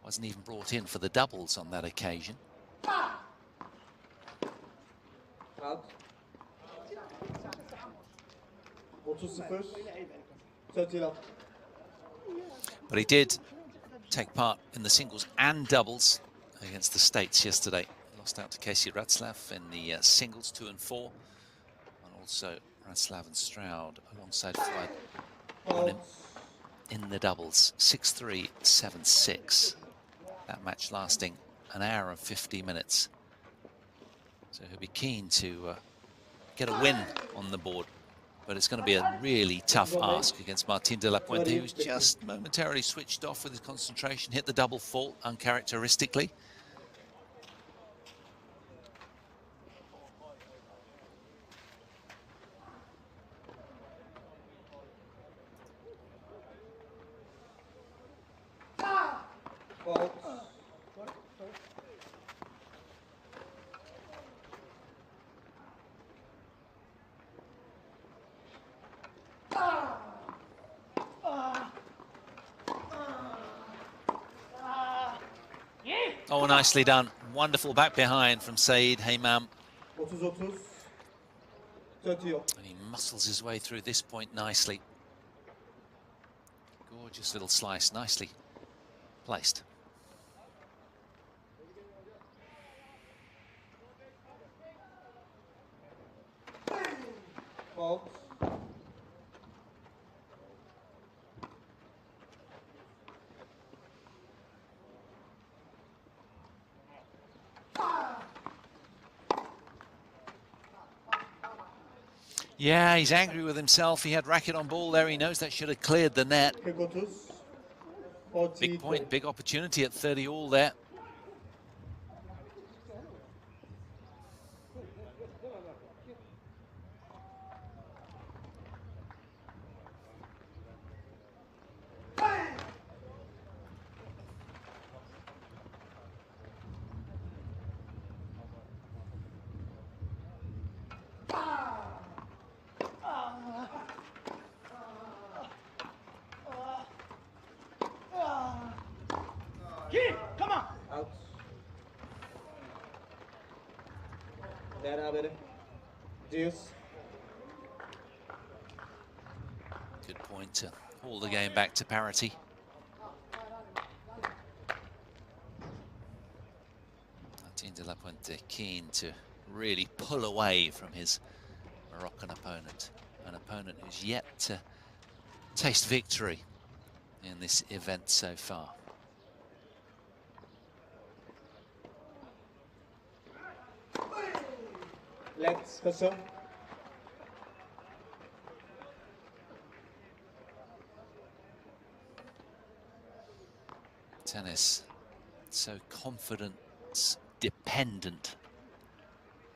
Wasn't even brought in for the doubles on that occasion. Out. 30-0. 30 love. But he did take part in the singles and doubles against the States yesterday. Lost out to Casey Ratzlaff in the singles 2 and 4. And also Ratzlaff and Stroud alongside Flood on him in the doubles. 6-3, 7-6. That match lasting an hour and 50 minutes. So he'll be keen to get a win on the board. But it's going to be a really tough ask against Martin De La Puente, who's just momentarily switched off with his concentration, hit the double fault uncharacteristically. Oh, nicely done. Wonderful back behind from Saeed Himam. 30-30. 30. And he muscles his way through this point nicely. Gorgeous little slice, nicely placed. Fault. Yeah, he's angry with himself. He had racket on ball there. He knows that should have cleared the net. Big point, big opportunity at 30 all there. Come on. Out. Berabere. Deuce. Good point to haul the game back to parity. Martin de la Puente keen to really pull away from his Moroccan opponent, an opponent who's yet to taste victory in this event so far. Let's go so. Tennis, so confidence dependent,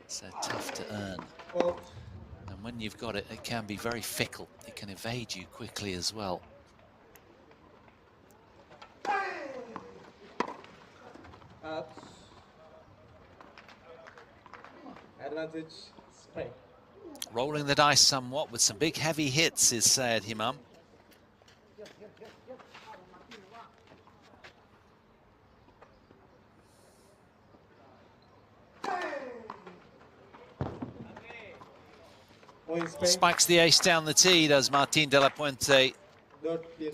so tough to earn. Fault. And when you've got it, it can be very fickle. It can evade you quickly as well. Out. Advantage. Spray. Rolling the dice somewhat with some big heavy hits is Sayed Himam. Spikes the ace down the tee, does Martin de la Puente.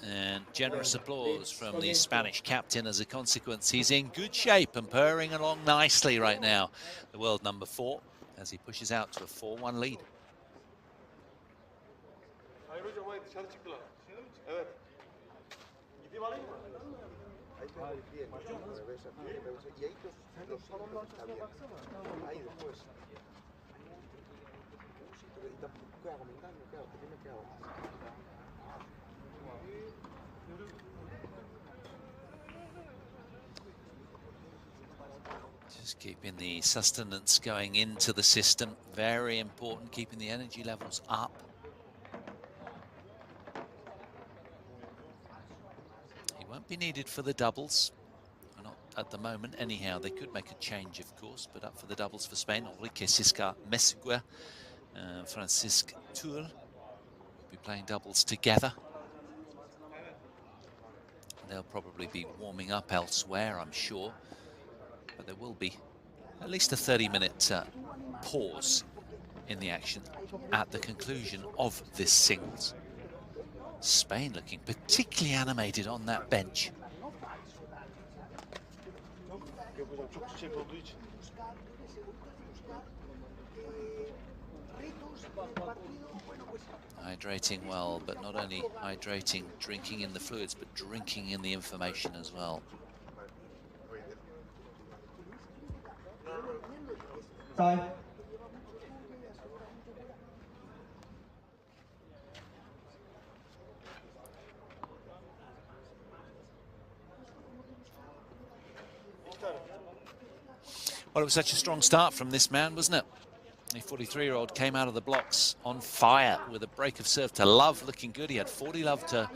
And generous applause from the Spanish captain as a consequence. He's in good shape and purring along nicely right now. The world number 4 as he pushes out to a 4-1 lead. Just keeping the sustenance going into the system. Very important, keeping the energy levels up. He won't be needed for the doubles. Not at the moment, anyhow. They could make a change, of course, but up for the doubles for Spain. Enrique Sisca Mesguer, Francisque Tour will be playing doubles together. They'll probably be warming up elsewhere, I'm sure. But there will be at least a 30-minute pause in the action at the conclusion of this singles. Spain looking particularly animated on that bench. Hydrating well, but not only hydrating, drinking in the fluids, but drinking in the information as well. Time. Well, it was such a strong start from this man, wasn't it? The 43-year-old came out of the blocks on fire with a break of serve to love, looking good. He had 40 love to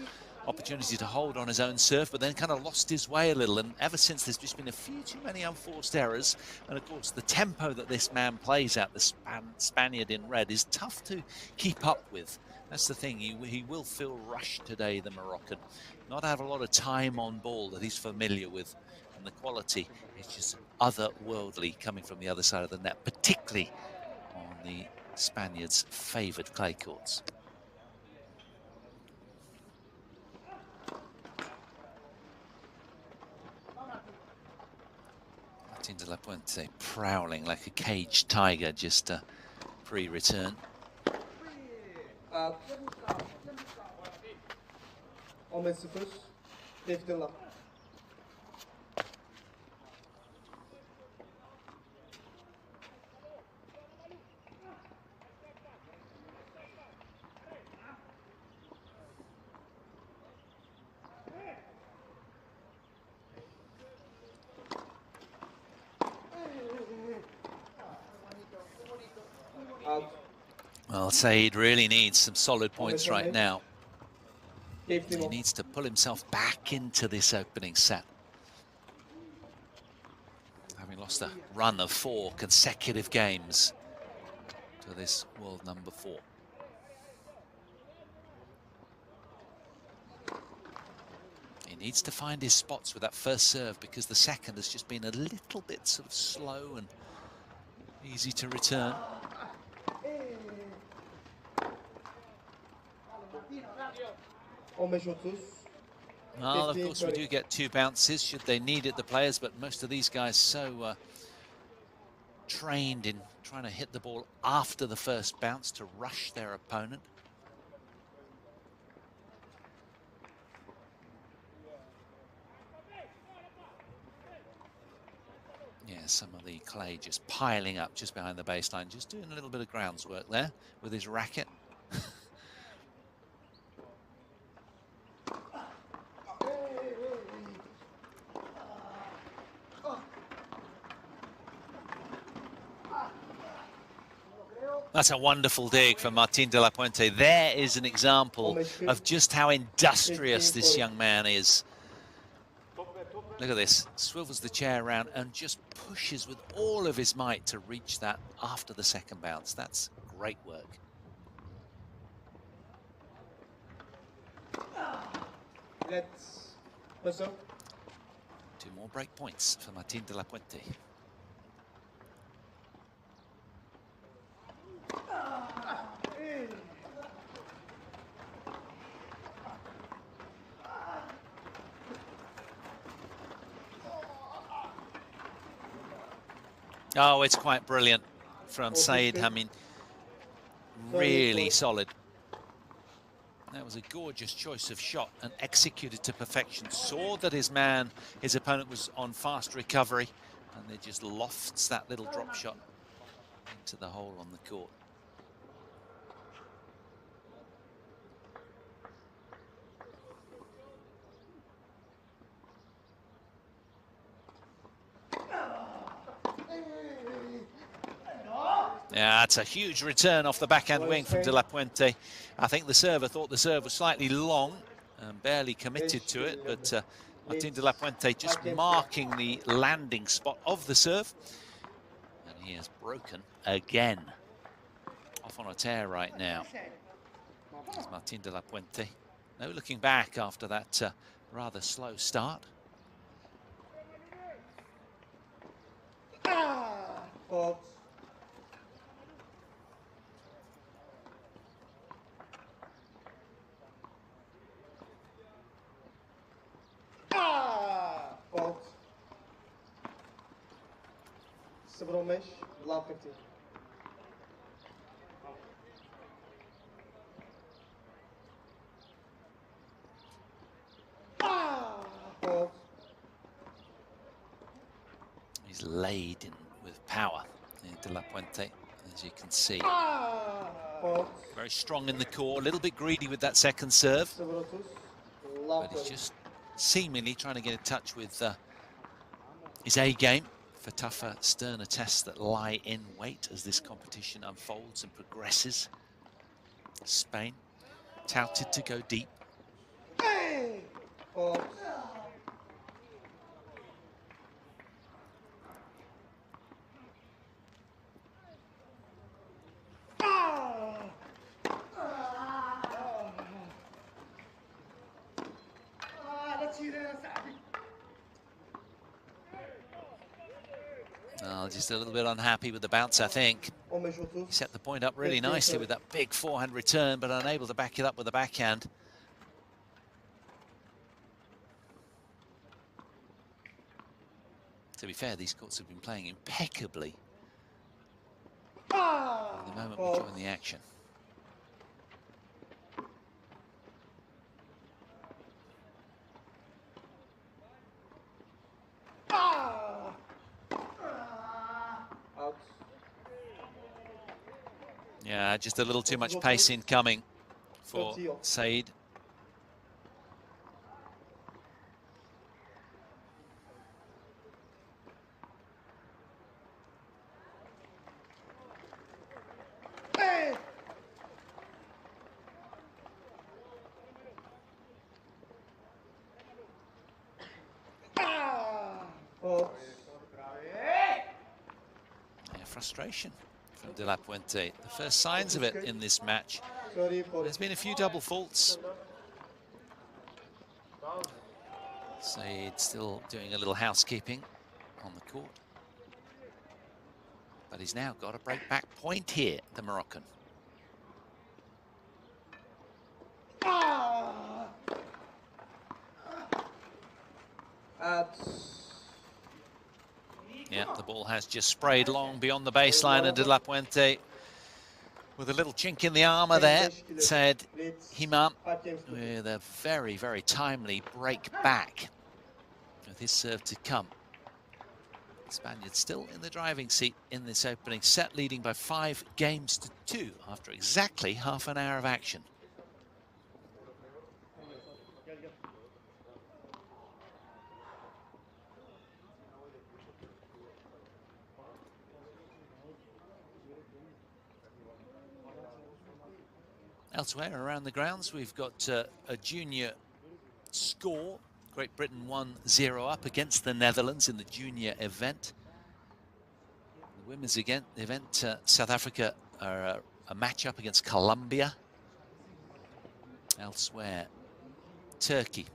opportunity to hold on his own serve, but then kind of lost his way a little. And ever since, there's just been a few too many unforced errors. And of course, the tempo that this man plays at, the Spaniard in red, is tough to keep up with. That's the thing. He will feel rushed today, the Moroccan. Not have a lot of time on ball that he's familiar with. And the quality is just otherworldly coming from the other side of the net, particularly on the Spaniards' favoured clay courts. Martin de la Puente prowling like a caged tiger just pre-return. 15-0. Defterler. Well, Saeed really needs some solid points right now. He 15-0. needs to pull himself back into this opening set. Having lost a run of 4 consecutive games to this world number 4. He needs to find his spots with that first serve because the second has just been a little bit sort of slow and easy to return. Well, of course, we do get 2 bounces should they need it, the players, but most of these guys so trained in trying to hit the ball after the first bounce to rush their opponent. Yeah, some of the clay just piling up just behind the baseline, just doing a little bit of grounds work there with his racket. That's a wonderful dig from Martin de la Puente. There is an example of just how industrious this young man is. Look at this, swivels the chair around and just pushes with all of his might to reach that after the second bounce. That's great work. Let's pass up. 2 more break points for Martin de la Puente. Oh, it's quite brilliant from Saeed Himam. Really solid. That was a gorgeous choice of shot and executed to perfection. Saw that his opponent was on fast recovery, and they just lofts that little drop shot into the hole on the court. Yeah, that's a huge return off the backhand wing from de la Puente. I think the server thought the serve was slightly long and barely committed to it, but Martin de la Puente just marking the landing spot of the serve. And he has broken again. Off on a tear right now. There's Martin de la Puente. No looking back after that rather slow start. Fault. Fault. 0-15, love 15. Fault. He's laden with power, de la Puente, as you can see. Fault. Very strong in the core, a little bit greedy with that second serve, 0-30, but love he's 30. just seemingly trying to get in touch with his A game for tougher, sterner tests that lie in wait as this competition unfolds and progresses. Spain, touted to go deep. Fault. Oh, just a little bit unhappy with the bounce, I think. He set the point up really nicely with that big forehand return, but unable to back it up with the backhand. To be fair, these courts have been playing impeccably Ah! the moment we Fault. join the action. Ah! Out. Yeah, just a little too much pace incoming for Said. Hey! Ah! Fault. Yeah, frustration from De La Puente. The first signs of it in this match. Sorry for There's been a few double faults. Said still doing a little housekeeping on the court. But he's now got a break back point here, the Moroccan. Ah! Out. Yeah, the ball has just sprayed long beyond the baseline, and De La Puente with a little chink in the armour there, said Himam, with a very, very timely break back with his serve to come. The Spaniard still in the driving seat in this opening set, leading by 5 games to 2 after exactly half an hour of action. Elsewhere around the grounds, we've got a junior score. Great Britain 1-0 up against the Netherlands in the junior event. The women's event, South Africa are a match-up against Colombia. Elsewhere, Turkey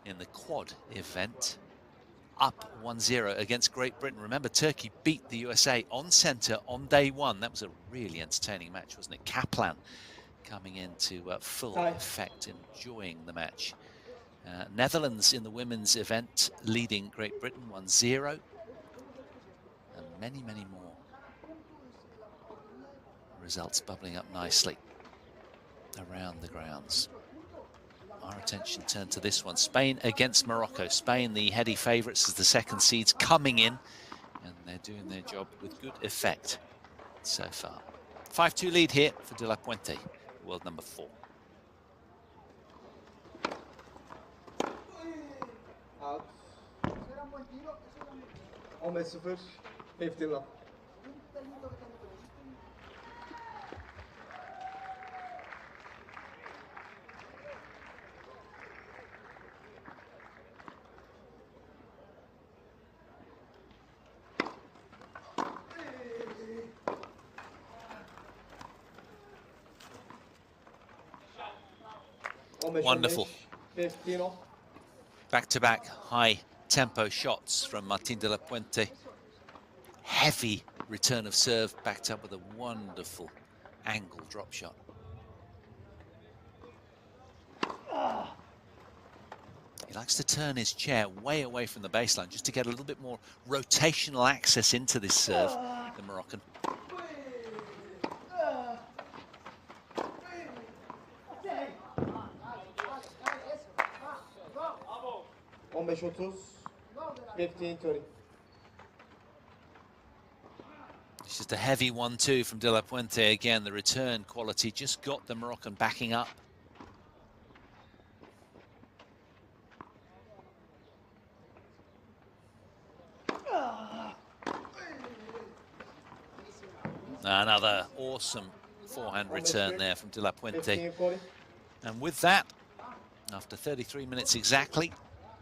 in the quad event, up 1-0 against Great Britain. Remember, Turkey beat the USA on centre on day one. That was a really entertaining match, wasn't it? Kaplan coming into full effect, enjoying the match. Netherlands in the women's event leading Great Britain 1-0. And many, many more results bubbling up nicely around the grounds. Our attention turned to this one. Spain against Morocco. Spain, the heady favourites as the second seeds coming in, and they're doing their job with good effect so far. 5-2 lead here for De La Puente, world number 4. Out. 1-0. 15 love. Wonderful. Back-to-back high-tempo shots from Martín de la Puente. Heavy return of serve, backed up with a wonderful angle drop shot. He likes to turn his chair way away from the baseline just to get a little bit more rotational access into this serve, the Moroccan. Almost 15-30. It's just a heavy 1-2 from De La Puente. Again, the return quality just got the Moroccan backing up. Another awesome forehand return there from De La Puente. And with that, after 33 minutes exactly,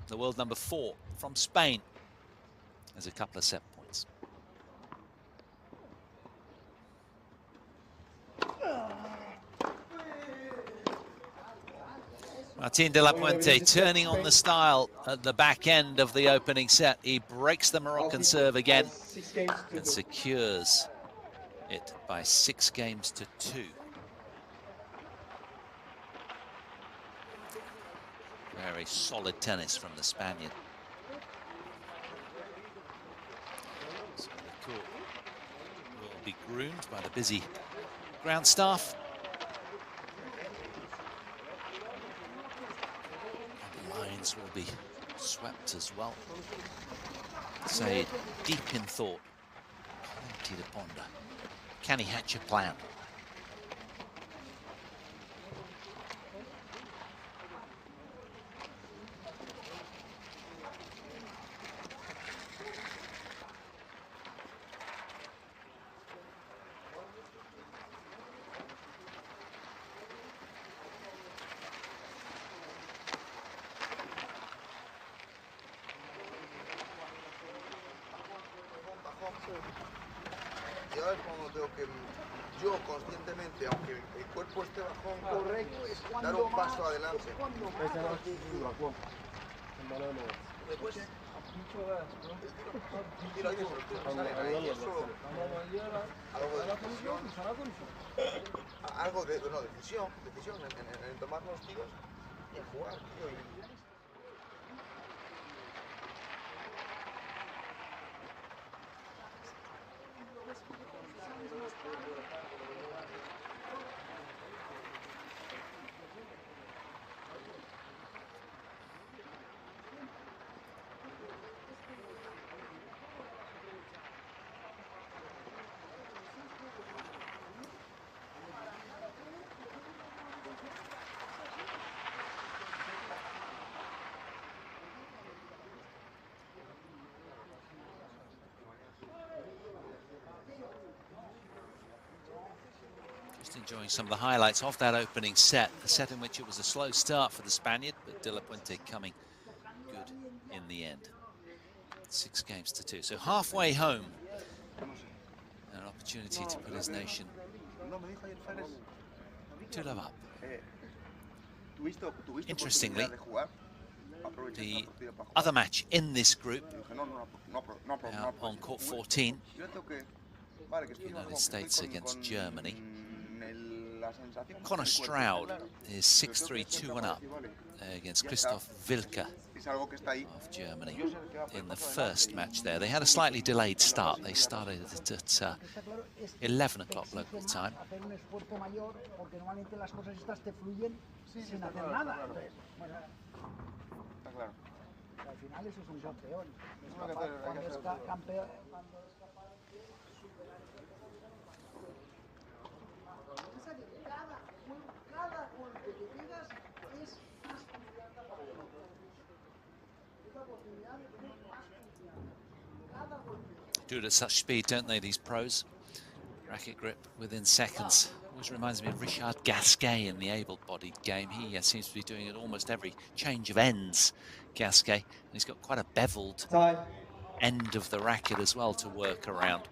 the world number 4 from Spain has a couple of set points. Martín de la Puente turning on the style at the back end of the opening set. He breaks the Moroccan serve again and secures it by 6 games to 2. Very solid tennis from the Spaniard. court will be groomed by the busy ground staff. And the lines will be swept as well. Said deep in thought, plenty to ponder. Can he hatch a plan? Y ahora es cuando tengo que yo conscientemente, aunque el cuerpo esté bajón, Correcto, es cuando dar un paso más, adelante. es cuando más. Después el tiro ahí de sorteo me sale ahí, y eso algo de decisión, algo de no, decisión en tomar los tiros y en jugar, tío. Just enjoying some of the highlights of that opening set, a set in which it was a slow start for the Spaniard, but De La Puente coming good in the end. 6 games to 2, so halfway home. An opportunity to put his nation 2-love up. Interestingly, the other match in this group, out on court 14, United States against Germany. Connor Stroud is 6-3, 2-up against Christoph Wilke of Germany in the first match there. They had a slightly delayed start. They started at 11 o'clock local time. Cada golpe que pegas es más confianza para el otro. Es la oportunidad de tener más confianza. Cada golpe. Do it at such speed, don't they, these pros? Racket grip within seconds. Always reminds me of Richard Gasquet in the able-bodied game. He seems to be doing it almost every change of ends, Gasquet. And he's got quite a beveled end of the racket as well to work around.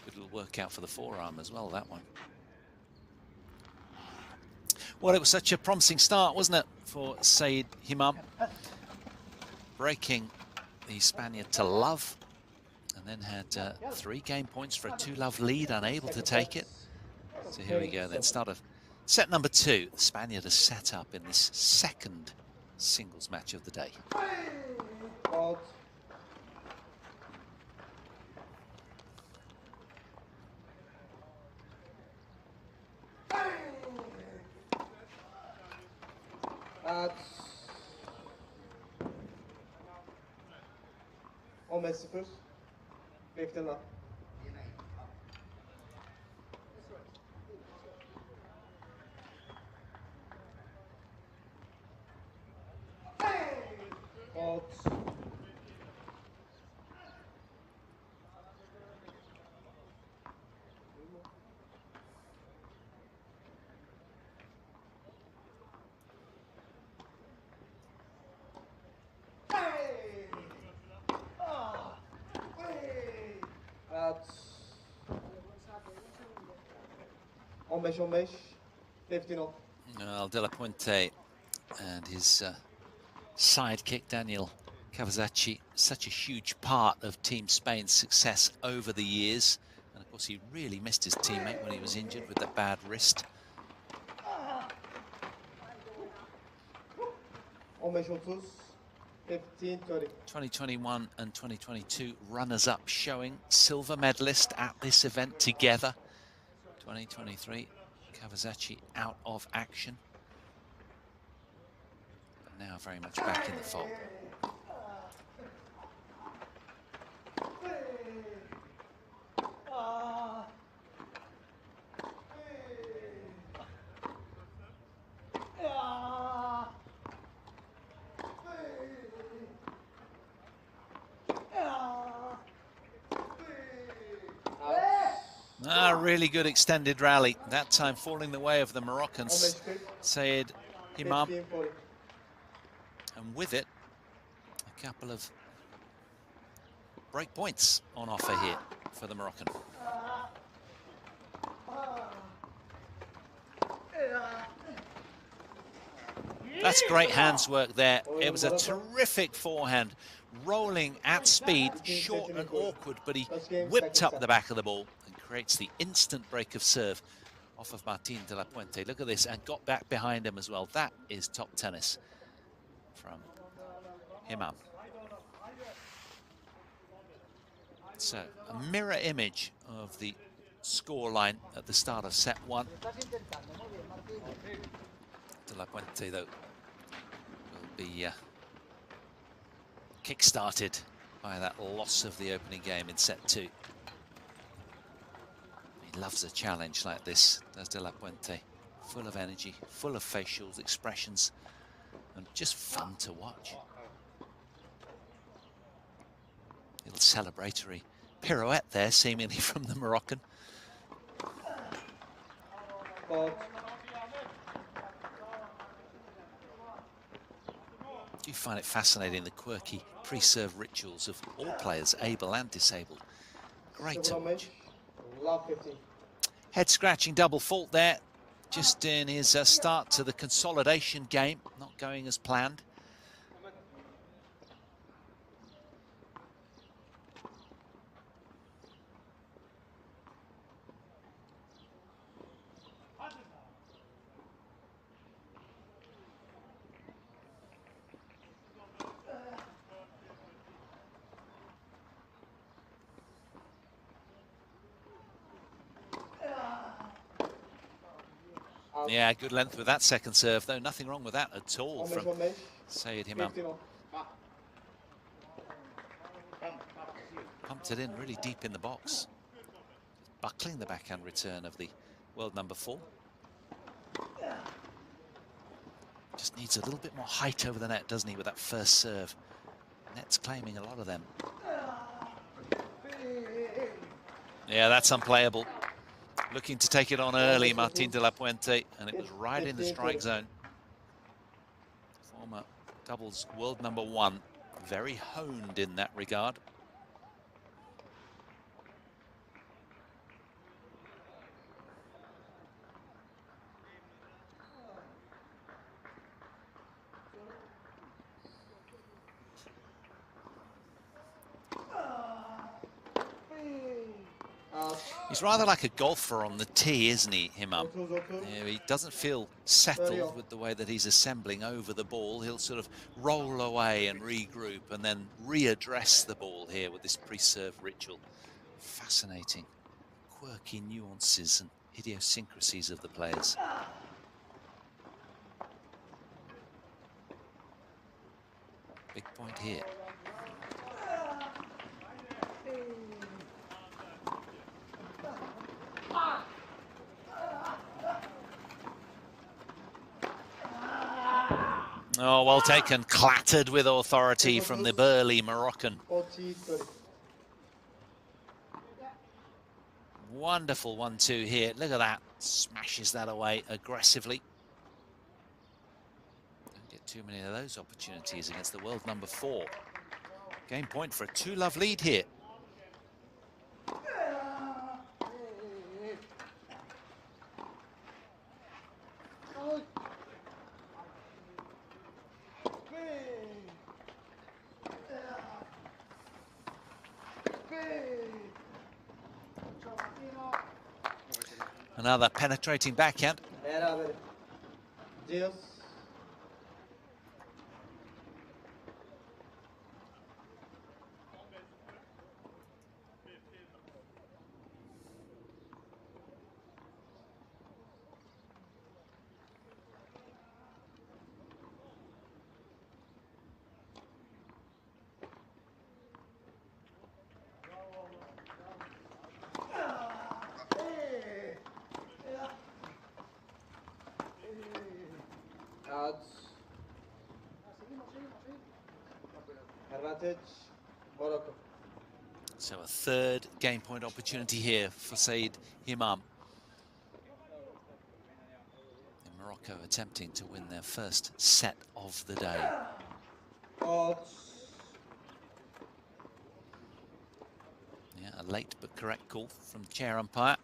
Good little workout for the forearm as well, that one. Well, it was such a promising start, wasn't it, for Said Himam? Breaking the Spaniard to love, and then had 3 game points for a 2-love lead, unable to take it. So here we go, then start of set number 2. The Spaniard is set up in this second singles match of the day. At 15-0, 15 love. At 15-15, 15-0. Well, De La Puente and his sidekick, Daniel Kavachi, such a huge part of Team Spain's success over the years. And of course, he really missed his teammate when he was injured with that bad wrist. 15-30, 15-30. 2021 and 2022 runners-up showing, silver medalist at this event together. 2023, Kavachi out of action, but now very much back in the fold. Really good extended rally, that time falling the way of the Moroccans, Sayed Himam. 15-40. And with it, a couple of break points on offer here for the Moroccan. That's great hands work there. It was a terrific forehand, rolling at speed, short and awkward, but he whipped up the back of the ball and creates the instant break of serve off of Martin de la Puente. Look at this, and got back behind him as well. That is top tennis from Himam. So a mirror image of the scoreline at the start of set one. De la Puente, though, will be kick-started by that loss of the opening game in set two. He loves a challenge like this, does De La Puente. Full of energy, full of facials, expressions, and just fun to watch. Little celebratory pirouette there, seemingly from the Moroccan. Do you find it fascinating, the quirky pre-serve rituals of all players, able and disabled? Great to watch. Head-scratching double fault there, just in his start to the consolidation game, not going as planned. Yeah, good length with that second serve, though. Nothing wrong with that at all from Sayed Himam. Pumped it in really deep in the box. Buckling the backhand return of the world number 4. Just needs a little bit more height over the net, doesn't he, with that first serve. Net's claiming a lot of them. Yeah, that's unplayable. Looking to take it on early, Martin de la Puente, and it was right in the strike zone. Former doubles world number 1, very honed in that regard. He's rather like a golfer on the tee, isn't he, Himam? Yeah, he doesn't feel settled with the way that he's assembling over the ball. He'll sort of roll away and regroup and then readdress the ball here with this pre-serve ritual. Fascinating, quirky nuances and idiosyncrasies of the players. Big point here. Oh, well taken, clattered with authority from the burly Moroccan. Wonderful 1-2 here. Look at that. Smashes that away aggressively. Don't get too many of those opportunities against the world number 4. Game point for a 2-love lead here. Another penetrating backhand. Out. Advantage, Morocco. So a third game point opportunity here for Said Himam. And Morocco attempting to win their first set of the day. Out. Yeah, a late but correct call from the chair umpire.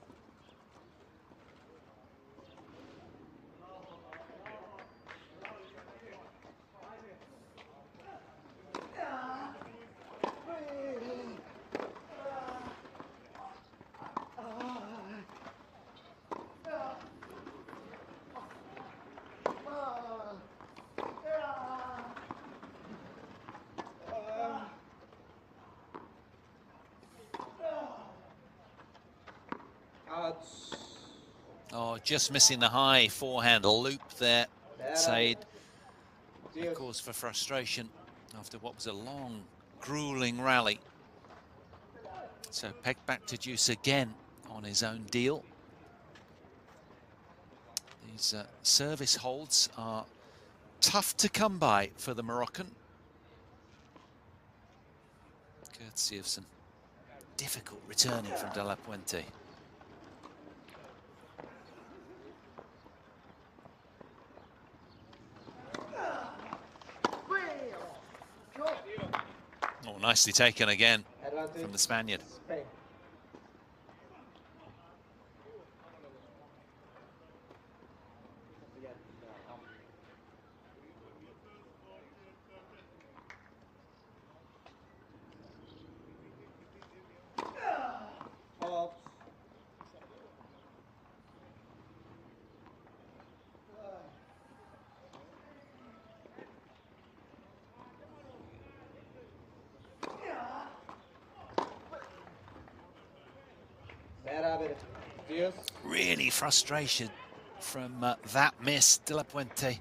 Out. Oh, just missing the high forehand loop there. Said, a Cheers. cause for frustration after what was a long, grueling rally. So pegged back to deuce again on his own deal. These service holds are tough to come by for the Moroccan. Courtesy of some difficult returning from De La Puente. Oh, nicely taken again Advantage, from the Spaniard. Spain. Out. Beraber. Cheers. Really frustration from that miss, De La Puente.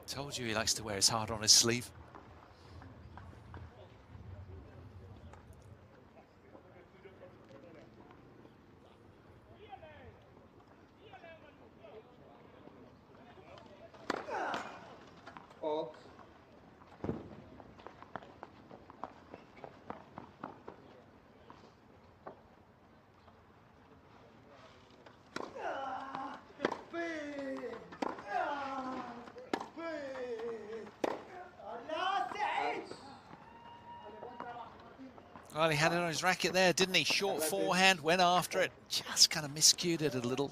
Told you he likes to wear his heart on his sleeve. Out. Well, he had it on his racket there, didn't he? Short forehand, went after it. Just kind of miscued it a little.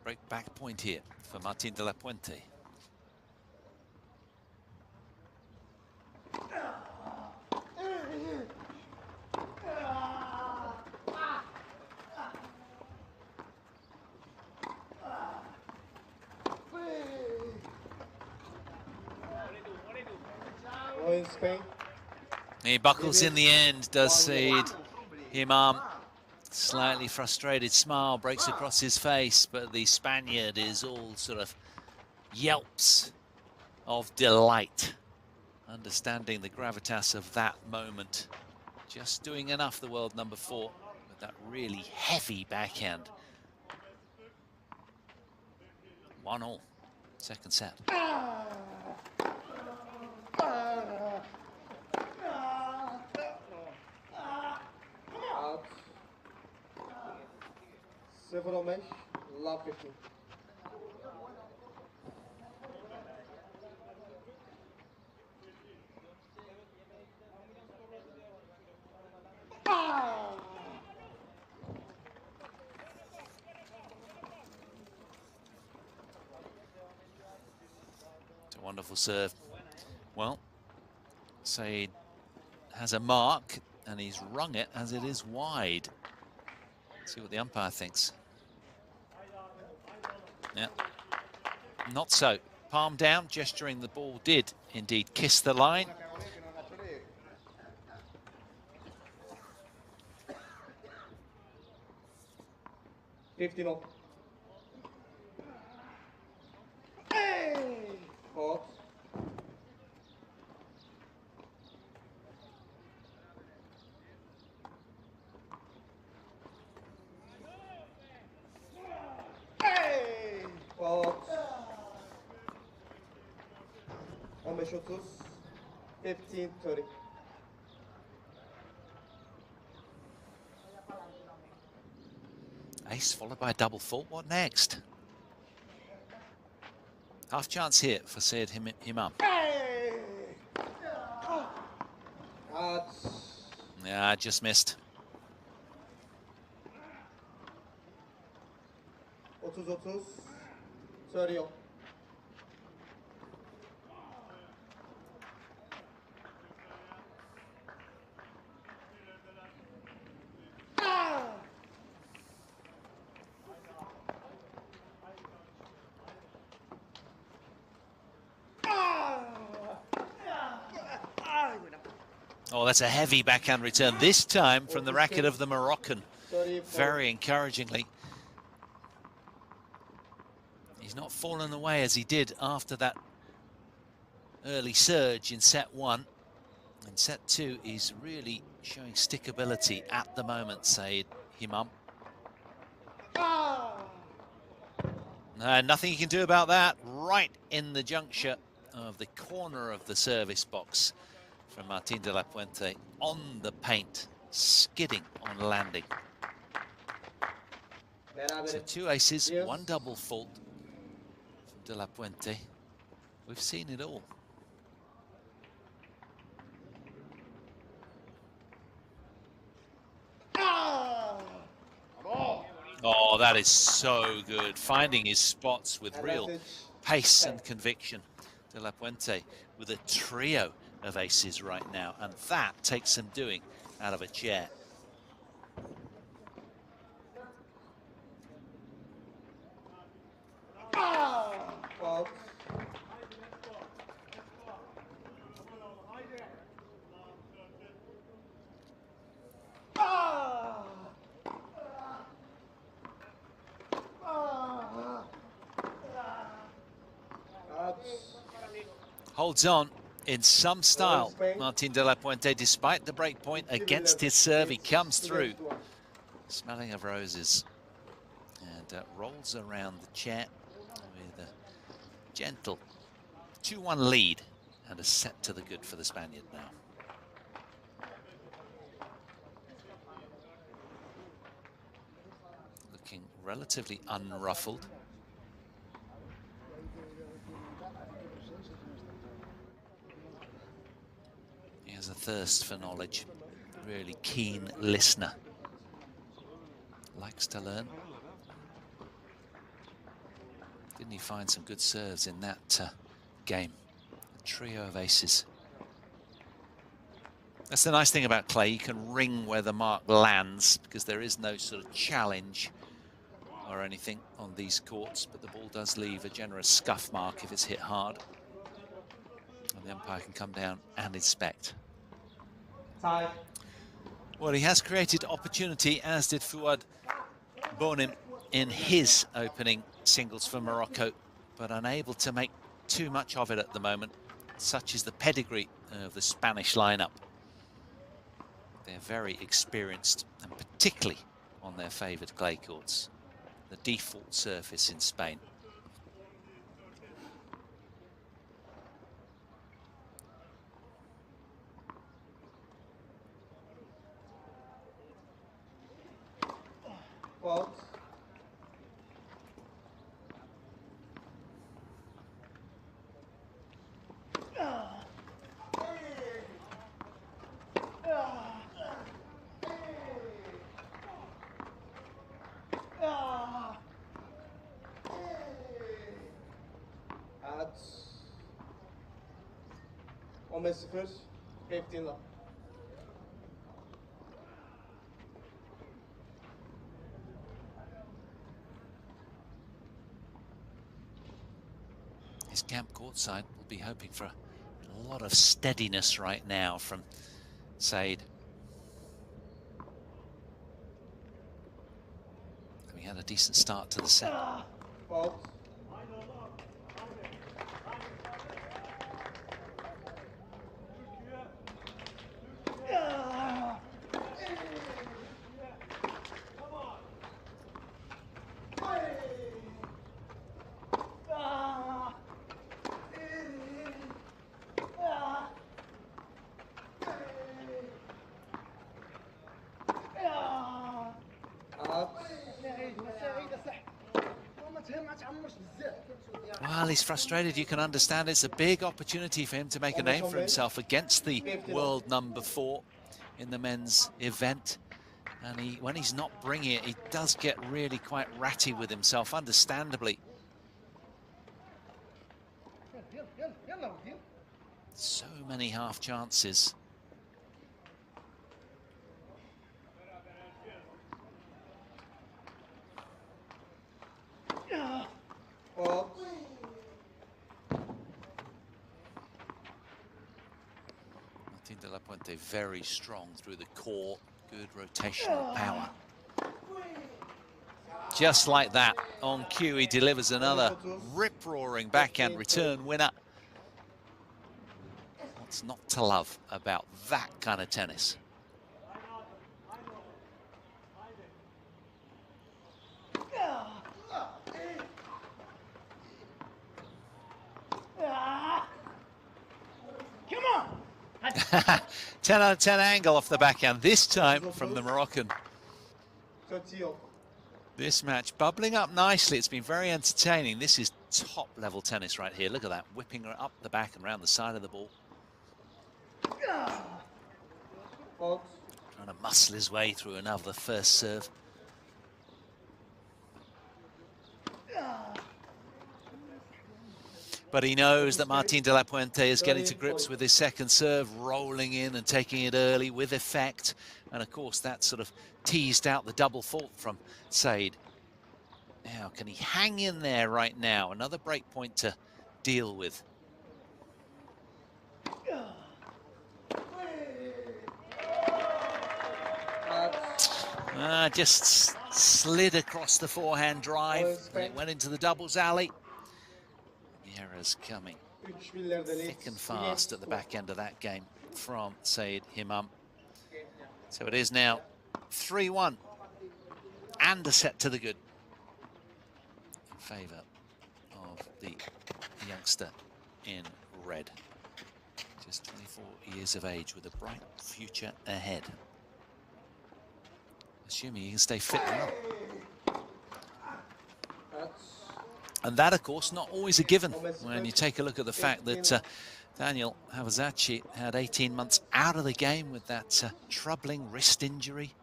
Break back point here for Martin De La Puente. In Spain. He buckles in the end, does Said Himam. Slightly frustrated smile breaks across his face, but the Spaniard is all sort of yelps of delight, understanding the gravitas of that moment. Just doing enough, the world number 4, with that really heavy backhand. 1-1, second set. Out. 7 on mesh, love 15. It's a wonderful serve. Well, Said has a mark, and he's rung it as it is wide. Let's see what the umpire thinks. Yeah, not so. Palm down, gesturing the ball did indeed kiss the line. 15 off. Hey! Hot. 15-30. 15-30. Ace followed by a double fault. What next? Half chance here for Said Himam. Yeah, just missed. 30-30. 30. Oh, that's a heavy backhand return, this time from the racket of the Moroccan. Very encouragingly. He's not fallen away as he did after that early surge in set one. In set two, he's really showing stickability at the moment, Said Himam. Nothing you can do about that. Right in the juncture of the corner of the service box from Martin de la Puente on the paint, skidding on landing. So 2 aces, 1 double fault from de la Puente. We've seen it all. Oh, that is so good. Finding his spots with real pace and conviction. De la Puente with a trio of aces right now, and that takes some doing out of a chair. Holds on in some style, Martin de la Puente, despite the break point against his serve. He comes through, smelling of roses, and rolls around the chair with a gentle 2-1 lead and a set to the good for the Spaniard now. Looking relatively unruffled. He has a thirst for knowledge, really keen listener. Likes to learn. Didn't he find some good serves in that game? A trio of aces. That's the nice thing about clay. You can ring where the mark lands because there is no sort of challenge or anything on these courts, but the ball does leave a generous scuff mark if it's hit hard. And the umpire can come down and inspect. Time. Well, he has created opportunity, as did Fouad Bonim in his opening singles for Morocco, but unable to make too much of it at the moment. Such is the pedigree of the Spanish lineup. They're very experienced, and particularly on their favoured clay courts, the default surface in Spain. Fault. At 15-0, 15 love. His camp courtside will be hoping for a lot of steadiness right now from Said. We had a decent start to the set. Fault. Well, he's frustrated. You can understand it's a big opportunity for him to make a name for himself against the world #4 in the men's event. And when he's not bringing it, he does get really quite ratty with himself, understandably. So many half chances. Fault. Martin de la Puente very strong through the core, good rotational power. Just like that, on cue, he delivers another rip-roaring backhand return winner. What's not to love about that kind of tennis? Come on! 10 out of 10 angle off the backhand, this time from the Moroccan. This match bubbling up nicely. It's been very entertaining. This is top level tennis right here. Look at that, whipping her up the back and around the side of the ball. Trying to muscle his way through another first serve. But he knows that Martin de la Puente is getting to grips with his second serve, rolling in and taking it early with effect. And of course, that sort of teased out the double fault from Said. Now, can he hang in there right now? Another break point to deal with. Just slid across the forehand drive. And it went into the doubles alley. The errors coming thick and fast at the back end of that game from Said Himam. So it is now 3-1 and a set to the good in favour of the youngster in red. Just 24 years of age with a bright future ahead. Assuming he can stay fit and well. And that, of course, not always a given when you take a look at the fact that Daniel Kavachi had 18 months out of the game with that troubling wrist injury.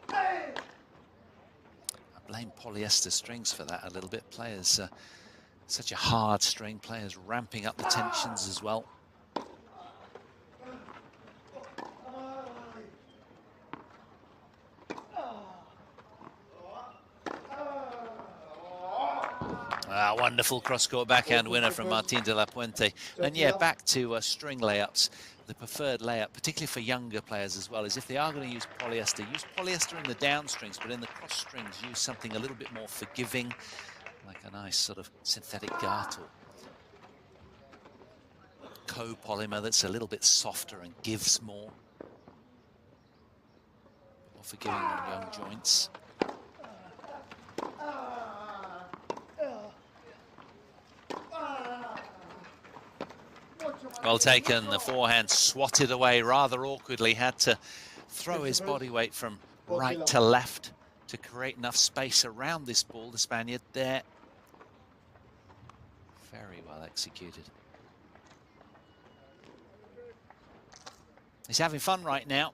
I blame polyester strings for that a little bit. Players, such a hard string, players ramping up the tensions as well. Wonderful cross-court backhand winner from Martin de la Puente. And yeah, back to string layups. The preferred layup, particularly for younger players as well, is if they are going to use polyester in the down strings, but in the cross strings, use something a little bit more forgiving, like a nice sort of synthetic garter. Co-polymer that's a little bit softer and gives more. More forgiving on young joints. Well taken, the forehand swatted away rather awkwardly, had to throw his body weight from right to left to create enough space around this ball, the Spaniard there. Very well executed. He's having fun right now,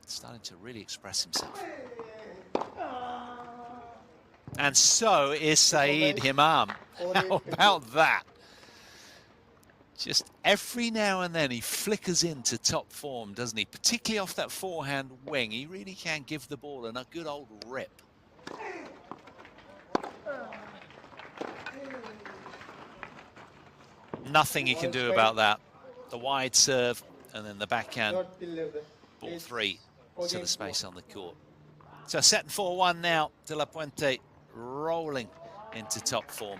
starting to really express himself. And so is Said Himam. How about that? Just every now and then he flickers into top form, doesn't he? Particularly off that forehand wing. He really can give the ball a good old rip. Nothing he can do about that. The wide serve and then the backhand. Ball 3 to the space on the court. So set 4-1 now. De la Puente rolling into top form.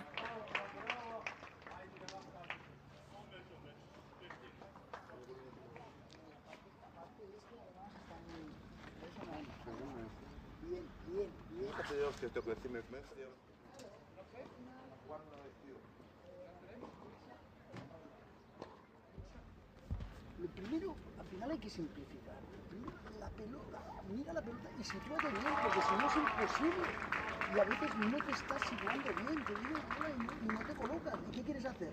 Lo primero, al final hay que simplificar. Primero, la pelota, mira la pelota y sitúate bien, porque si no es imposible. Y a veces no te estás situando bien, te digo, y no te colocas. ¿Y qué quieres hacer?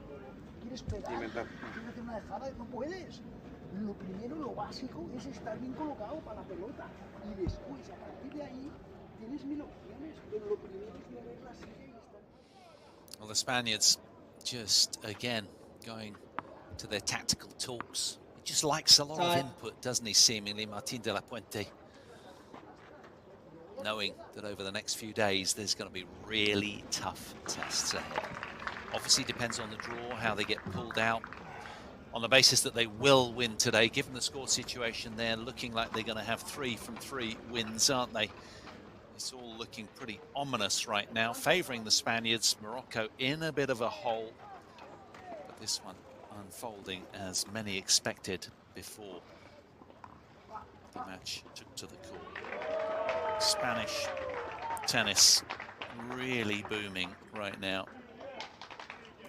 ¿Quieres pegar? ¿Quieres hacer una dejada? No puedes. Lo primero, lo básico, es estar bien colocado para la pelota. Y después, a partir de ahí, tienes 1000 opciones. Pero lo primero es mover la silla y estar... Well, the Spaniards just, again, going to their tactical talks. He just likes a lot of input, doesn't he, seemingly, Martín de la Puente? Knowing that over the next few days, there's going to be really tough tests ahead. Obviously depends on the draw, how they get pulled out. On the basis that they will win today, given the score situation, they're looking like they're going to have 3 from 3 wins, aren't they? It's all looking pretty ominous right now, favouring the Spaniards. Morocco in a bit of a hole, but this one unfolding as many expected before the match took to the court. Spanish tennis really booming right now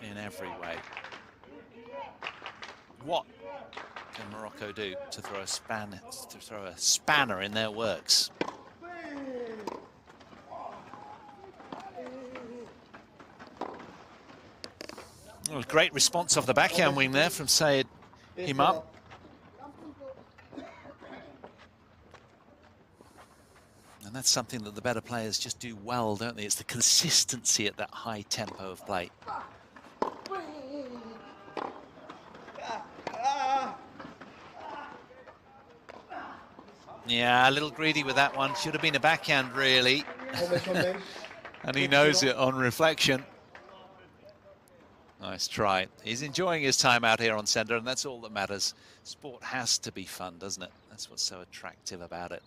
in every way. What can Morocco do to throw a spanner in their works? Well, great response off the backhand wing there from Sayed Himam. And that's something that the better players just do well, don't they? It's the consistency at that high tempo of play. Yeah, a little greedy with that one. Should have been a backhand, really. And he knows it on reflection. Nice try. He's enjoying his time out here on Sender, and that's all that matters. Sport has to be fun, doesn't it? That's what's so attractive about it.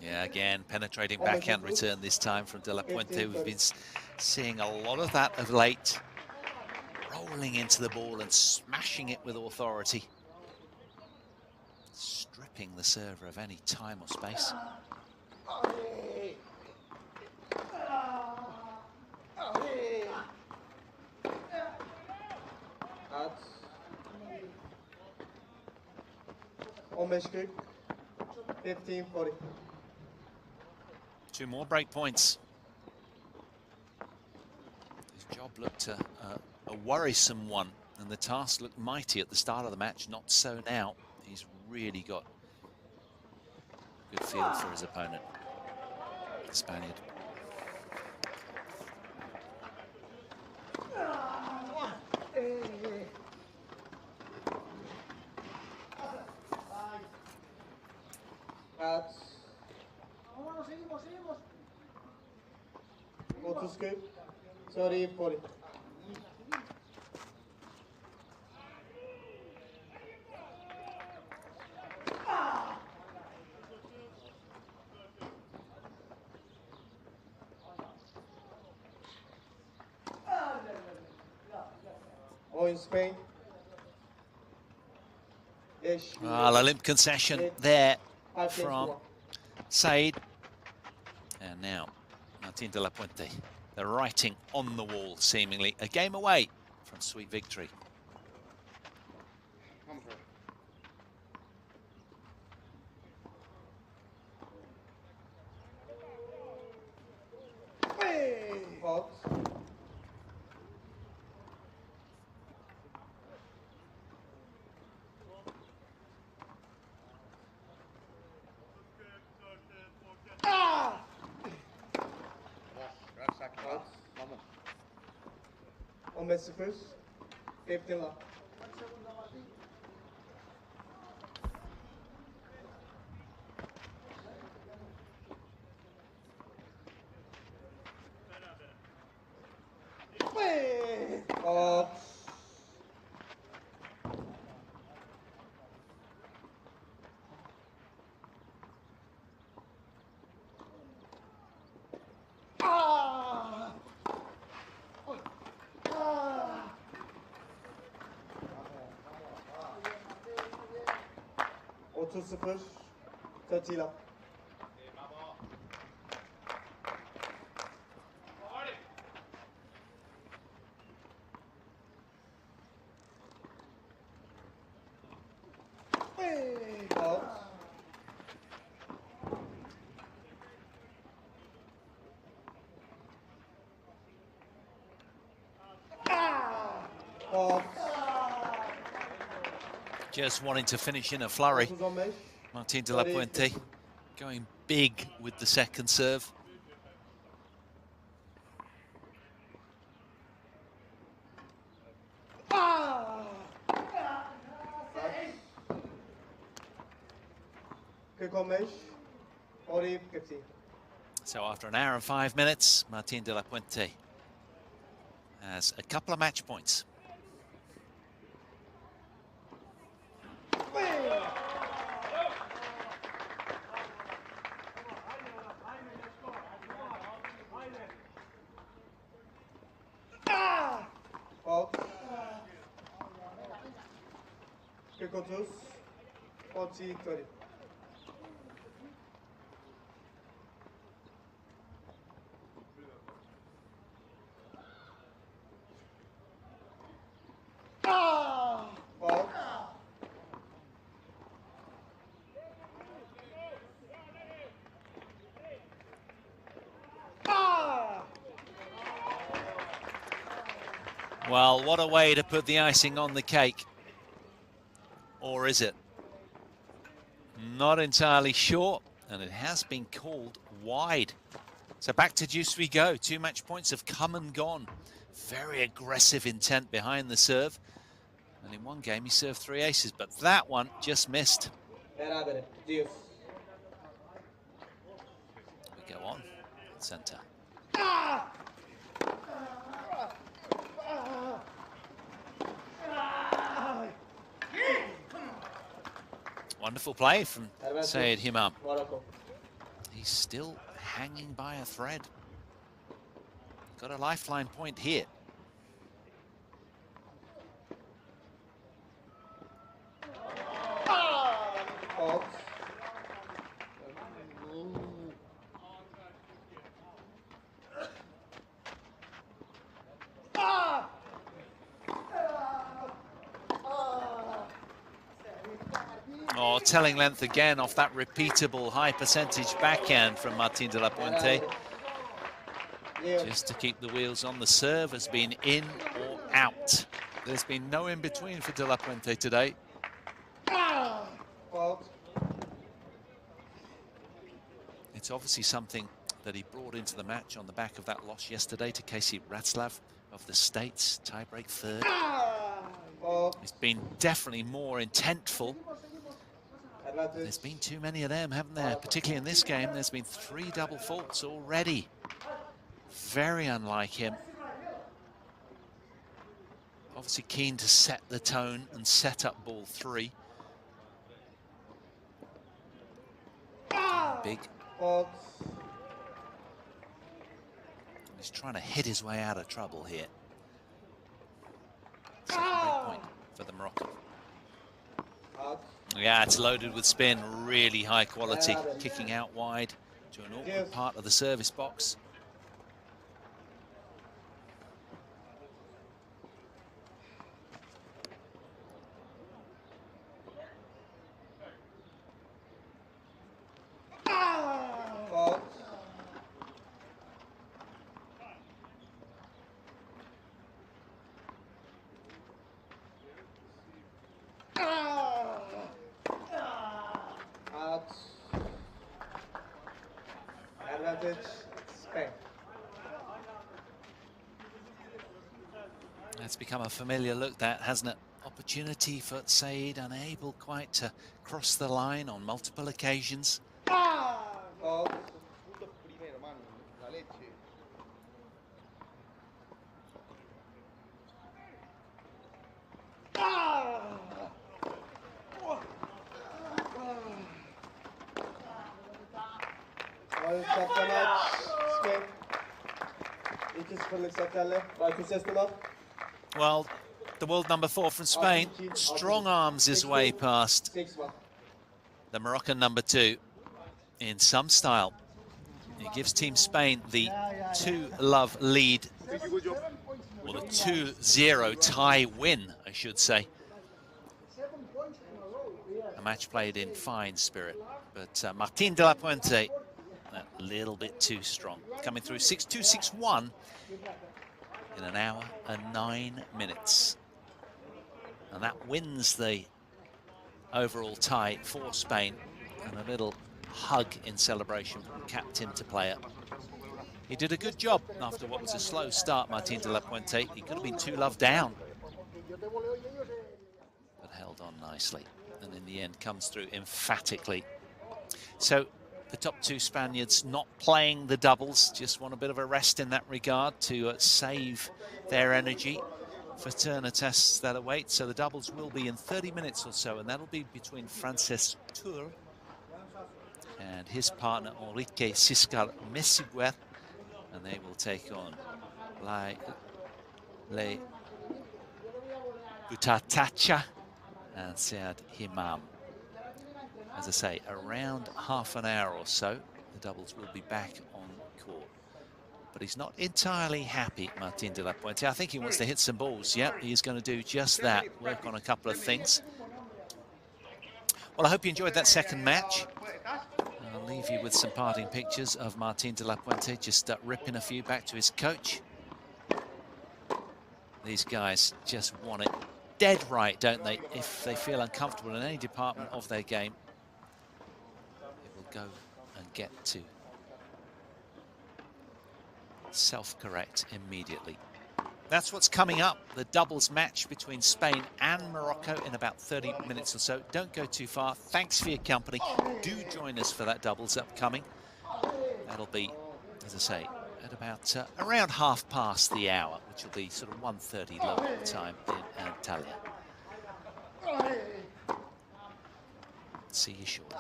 Yeah, again, penetrating backhand return this time from De La Puente. We've been seeing a lot of that of late. Rolling into the ball and smashing it with authority. Stripping the server of any time or space. Almost good. 15-40. 2 more break points. His job looked a worrisome one, and the task looked mighty at the start of the match. Not so now. He's really got a good feel for his opponent, the Spaniard. Auto scoop. 30-40. Or in Spain. A limp concession there from Said. And now Martín de la Puente. The writing on the wall, seemingly. A game away from sweet victory. Fox. On met z'n first. 15 left. Oh. Auto 0, 30 left. just wanting to finish in a flurry. 35. Martin de la Puente going big with the second serve. So after an hour and 5 minutes, Martin de la Puente has a couple of match points. Out. Que contus? 40-30. Out. Well, what a way to put the icing on the cake. Or is it? Not entirely sure, and it has been called wide. So back to deuce we go. 2 match points have come and gone. Very aggressive intent behind the serve. And in one game he served 3 aces, but that one just missed. Berabere. Deuce. We go on. Center. Wonderful play from Sayed Himam. Morocco. He's still hanging by a thread. Got a lifeline point here. Out. Oh, telling length again off that repeatable high percentage backhand from Martin de la Puente. Just to keep the wheels on. The serve has been in or out. There's been no in between for de la Puente today. Out. It's obviously something that he brought into the match on the back of that loss yesterday to Casey Ratzlav of the States, tiebreak third. Out. It's been definitely more intentful. Advantage. There's been too many of them, haven't there? Particularly in this game, there's been 3 double faults already. Very unlike him. Obviously keen to set the tone and set up ball 3. Big. Out. He's trying to hit his way out of trouble here. Second break point for the Moroccan. Out. Yeah, it's loaded with spin, really high quality, kicking out wide to an awkward part of the service box. Out. Out. Advantage. Spain. That's become a familiar look, that, hasn't it? Opportunity for Saeed, unable quite to cross the line on multiple occasions. Out. One stop the match. Spain. İki sıfırlık setlerle. Baykuş Esnumar. Well, the world number 4 from Spain strong arms his way past 6-1. the Moroccan number 2 in some style. It gives Team Spain the 2-love lead, or the 2-0 tie win, I should say. A match played in fine spirit, but Martin de la Puente a little bit too strong. Coming through 6-2, 6-1 in an hour and 9 minutes. And that wins the overall tie for Spain, and a little hug in celebration from the captain to player. He did a good job after what was a slow start, Martín de la Puente. He could have been 2-love down, but held on nicely, and in the end comes through emphatically. So the top two Spaniards not playing the doubles, just want a bit of a rest in that regard to save their energy for turner tests that await. So the doubles will be in 30 minutes or so, and that'll be between Francesc Tour and his partner Enrique Siscar Mesiguer, and they will take on Le Butatacha and Sead Himam. As I say, around half an hour or so, the doubles will be back on court. But he's not entirely happy, Martín de la Puente. I think he wants to hit some balls. Yep, he's going to do just that, work on a couple of things. Well, I hope you enjoyed that second match. I'll leave you with some parting pictures of Martín de la Puente, just ripping a few back to his coach. These guys just want it dead right, don't they? If they feel uncomfortable in any department of their game, it will go and get to self-correct immediately. That's what's coming up, the doubles match between Spain and Morocco in about 30 minutes or so. Don't go too far. Thanks for your company. Do join us for that doubles upcoming. That'll be, as I say, at about around half past the hour, which will be sort of 1:30 local time in Antalya. See you shortly.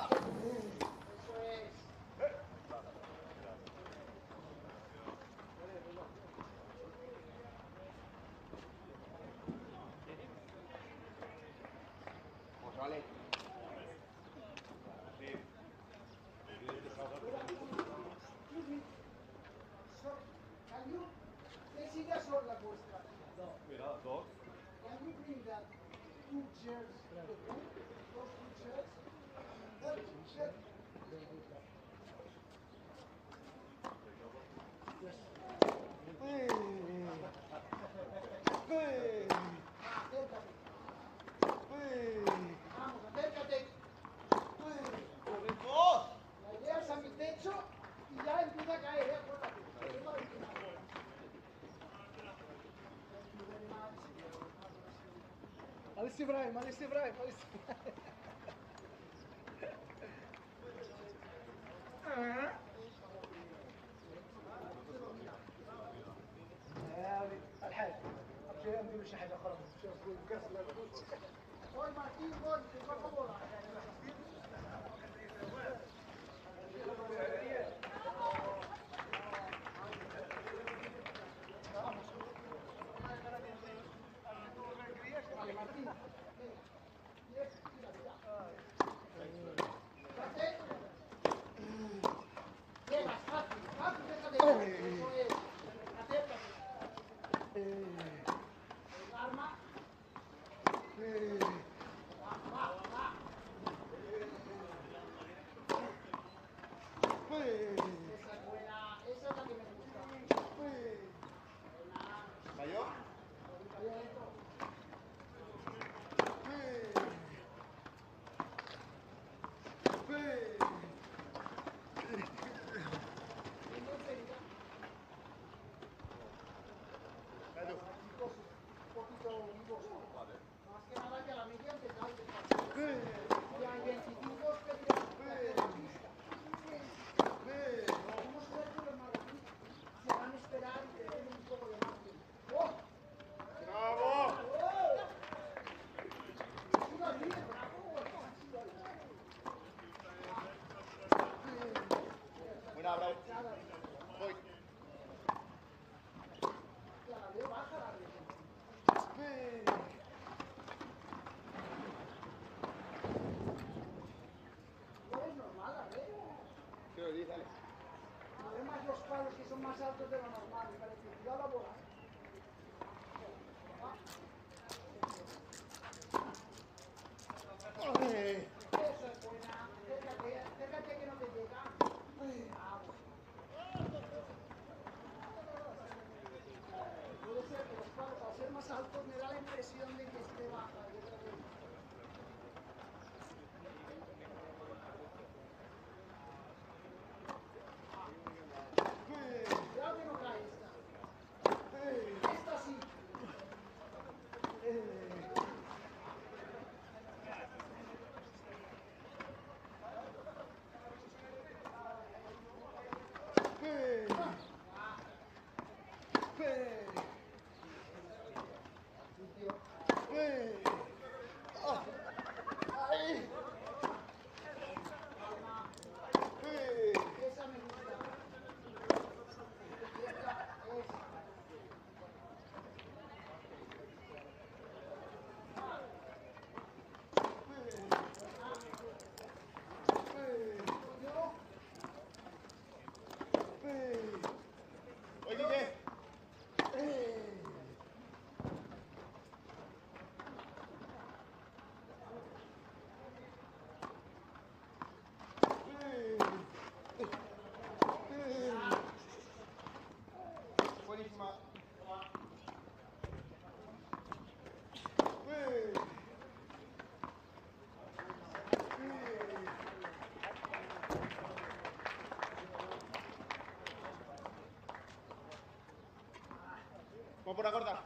Vamos por la corta.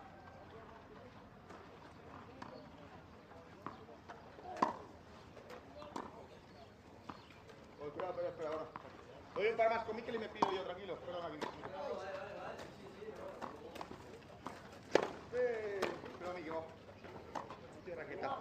Oh, espera ahora. Voy a parar más con Mikel y me pido yo, tranquilo. Espera aquí. Espera, Mikel, vamos. Hostia, raqueta.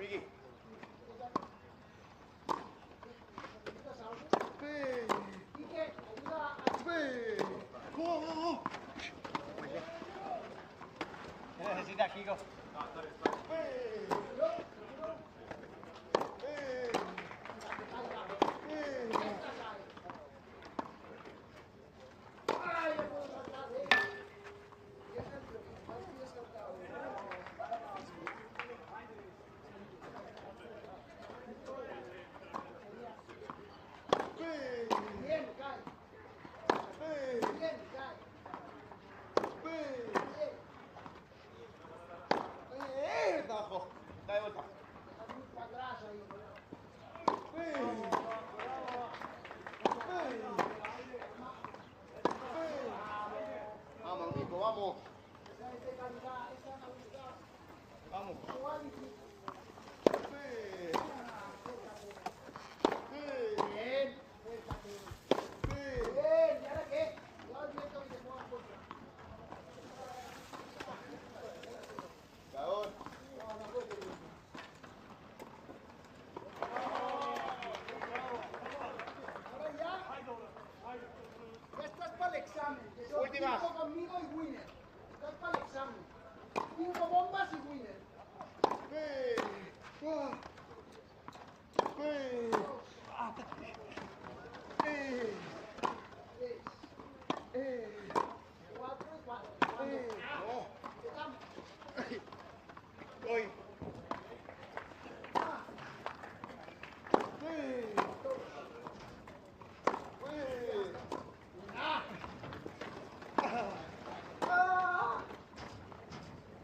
Miki. ¿Qué necesitas, Kiko? Abajo. Da de vuelta. Vamos, Nico, vamos. Vamos. Bien. Bien, ¿y ahora qué? Cuidado el viento que te mueva fuerte. Cabrón. Ahora ya estás para el examen. Que son Última. 5 conmigo y winner. Estás para el examen. 5 bombas y winner. Cuatro y cuatro. Estamos. Hoy.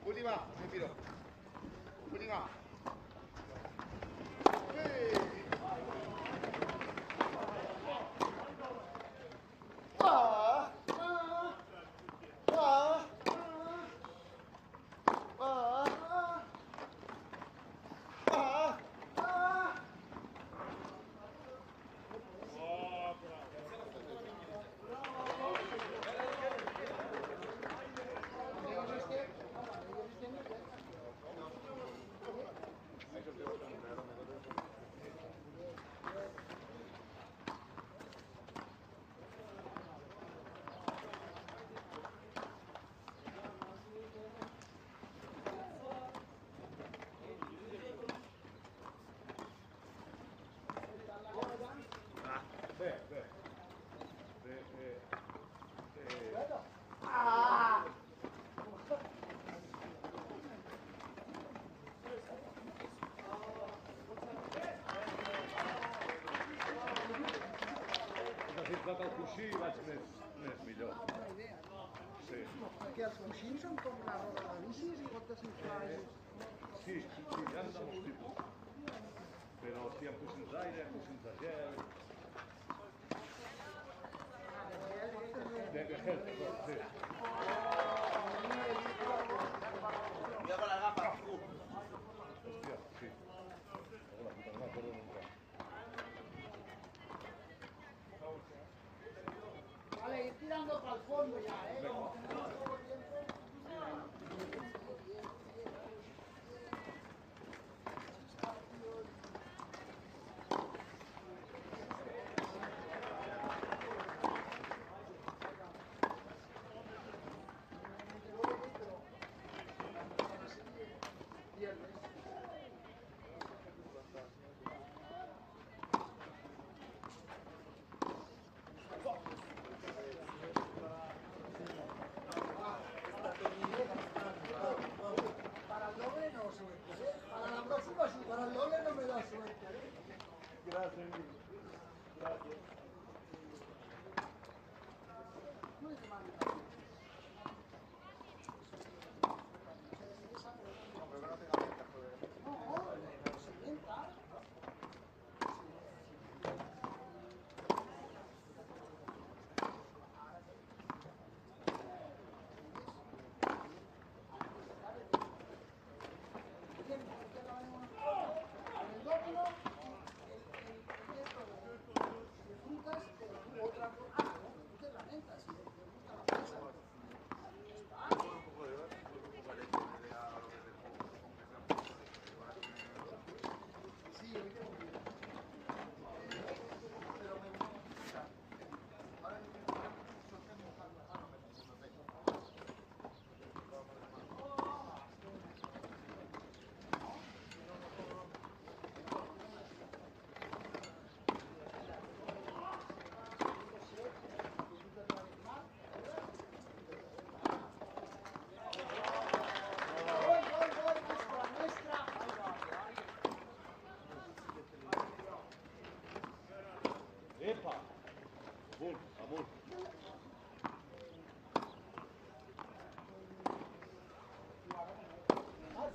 Última, me tiro. Última. Tot el coixí vaig més millor. Sí. Que els coixins són com la roda de bicis i pot desinflar. Sí, hi ha de molts tipus. Però sí, amb coixins d'aire, amb coixins de gel. De gel, perdó, sí. Cuidado con las gafas. Hòstia, sí. Hola, puta, no m'acordo nunca. Vale, ir tirando para el fondo ya, ¿eh? Como tenemos poco tiempo.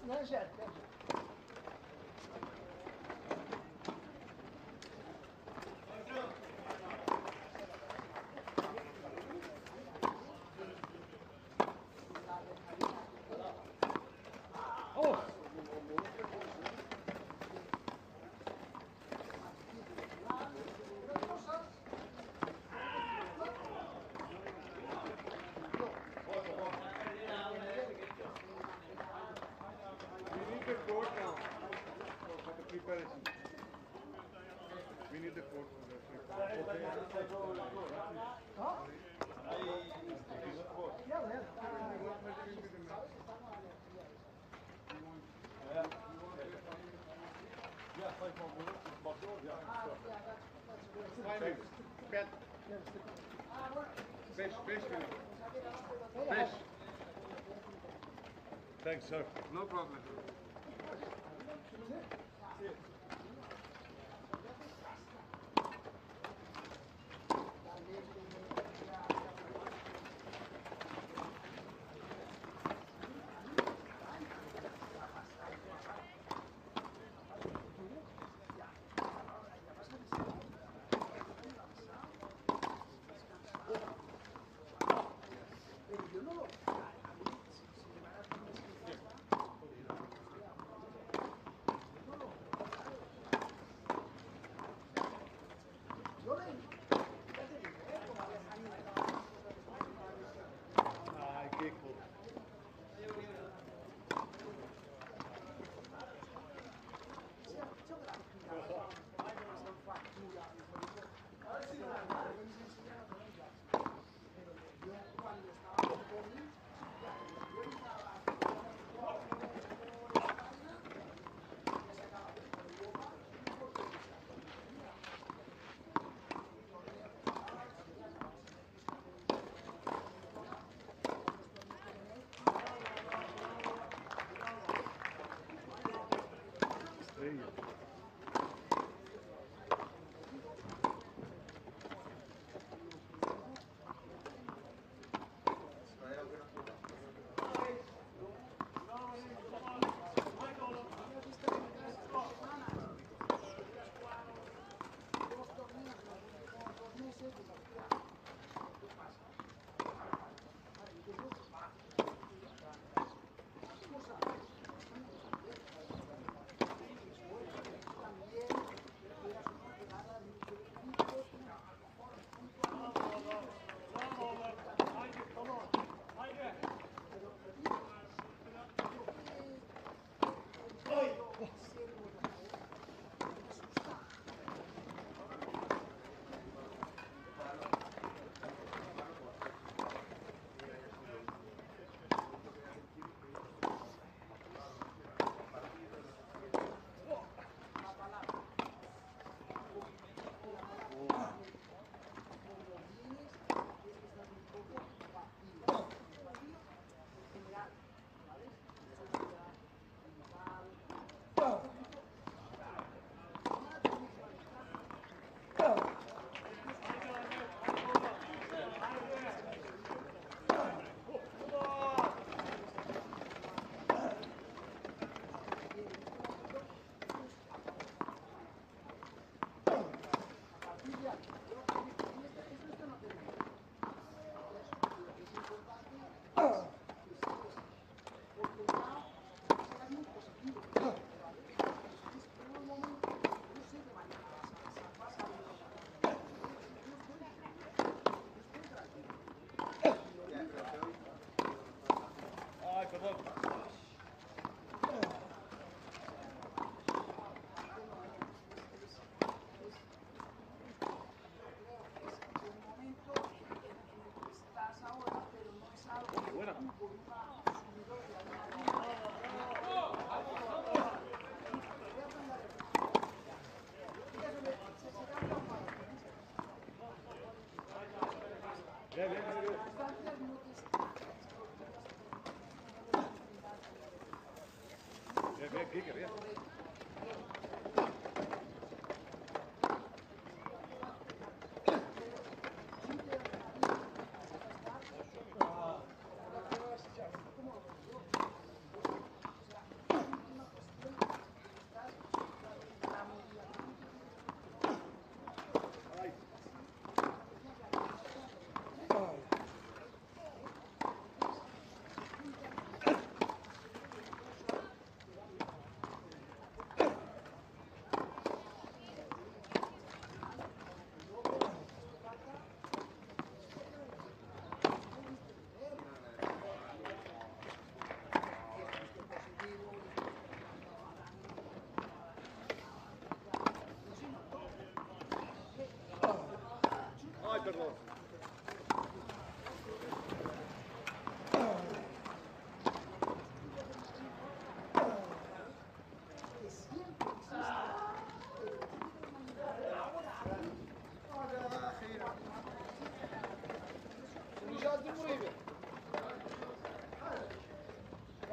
No es cierto. We need the court for the Thanks, sir. No problem.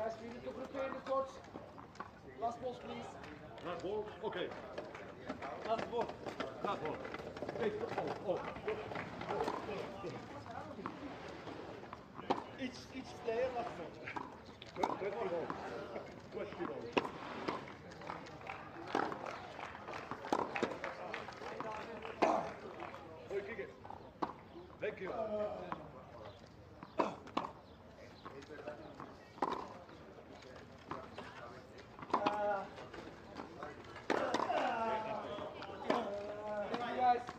Guys, we need to prepare the courts. Last balls, please. Last ball? Okay. Last ball. Last ball. Hey, oh. Each player last ball. 20 balls. 20 balls. Oh, kick it. Thank you.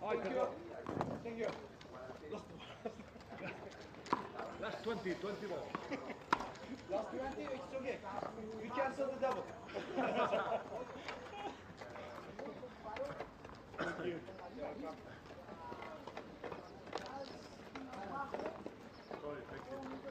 Thank you. Thank you. Last 20 balls. Last 20, it's okay. We cancel the double. Thank you. Sorry, thank you.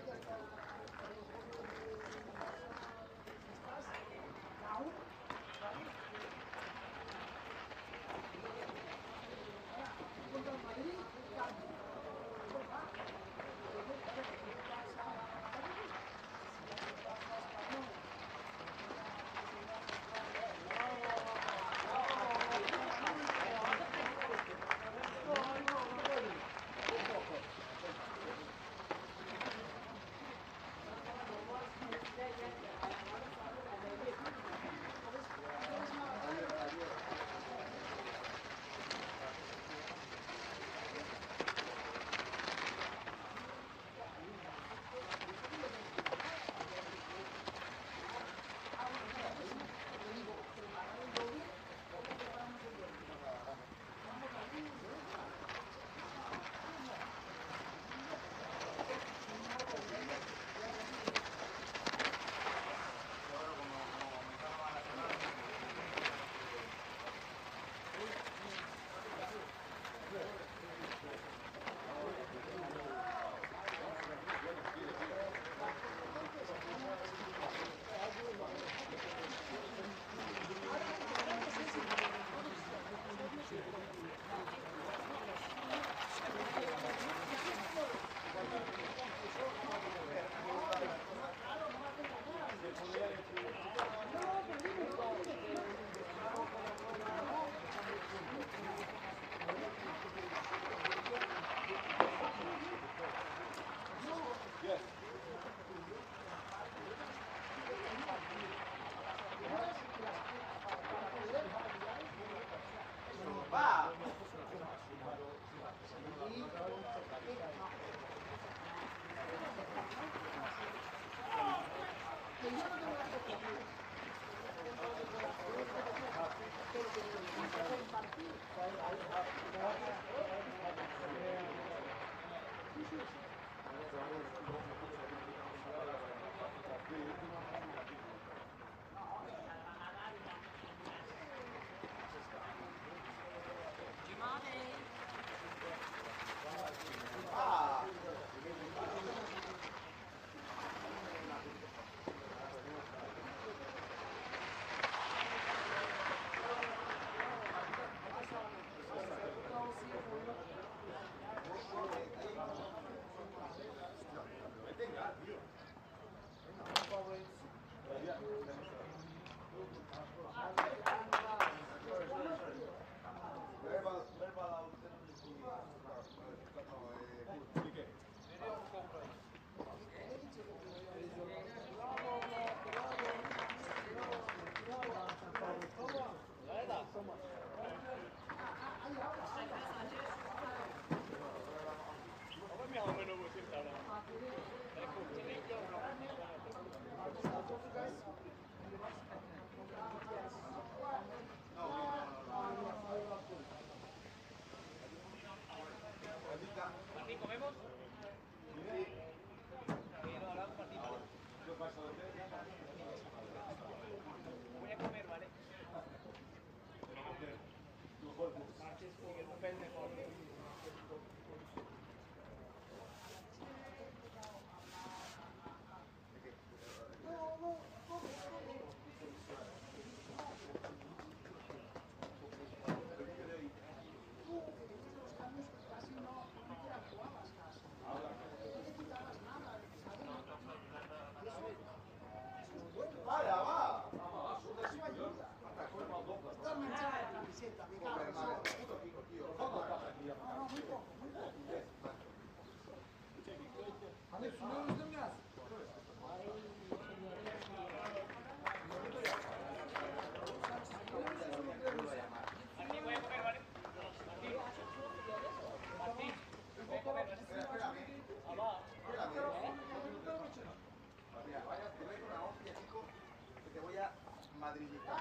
Madridista.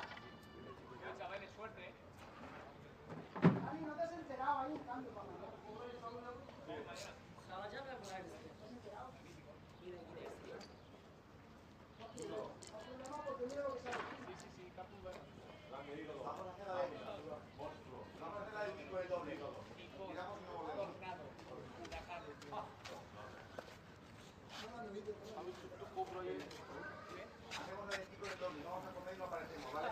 Chavales, suerte, ¿eh? Ani, no te has enterado, hay un cambio para mañana. Porque mira lo que sale. Vamos a hacer la del pico del doble. Tiramos y no volvemos. Hacemos la del pico del doble. Vamos a comer y no aparecemos, ¿vale?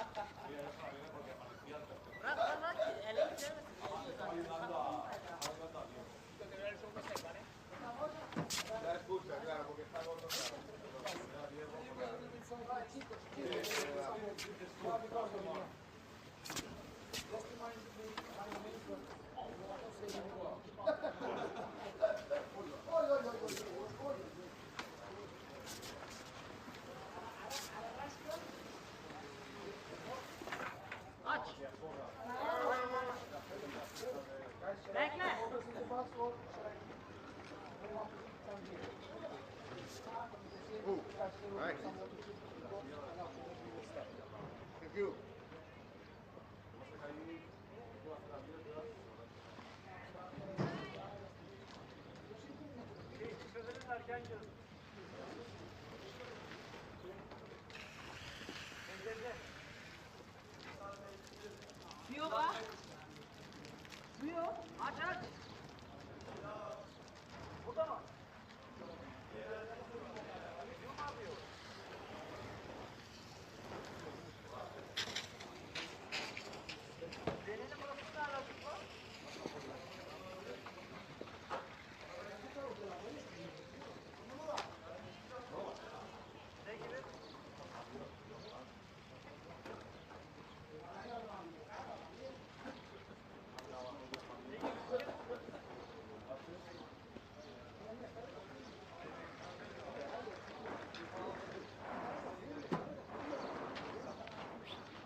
La escucha, claro, porque está gordo. Nice. Thank you.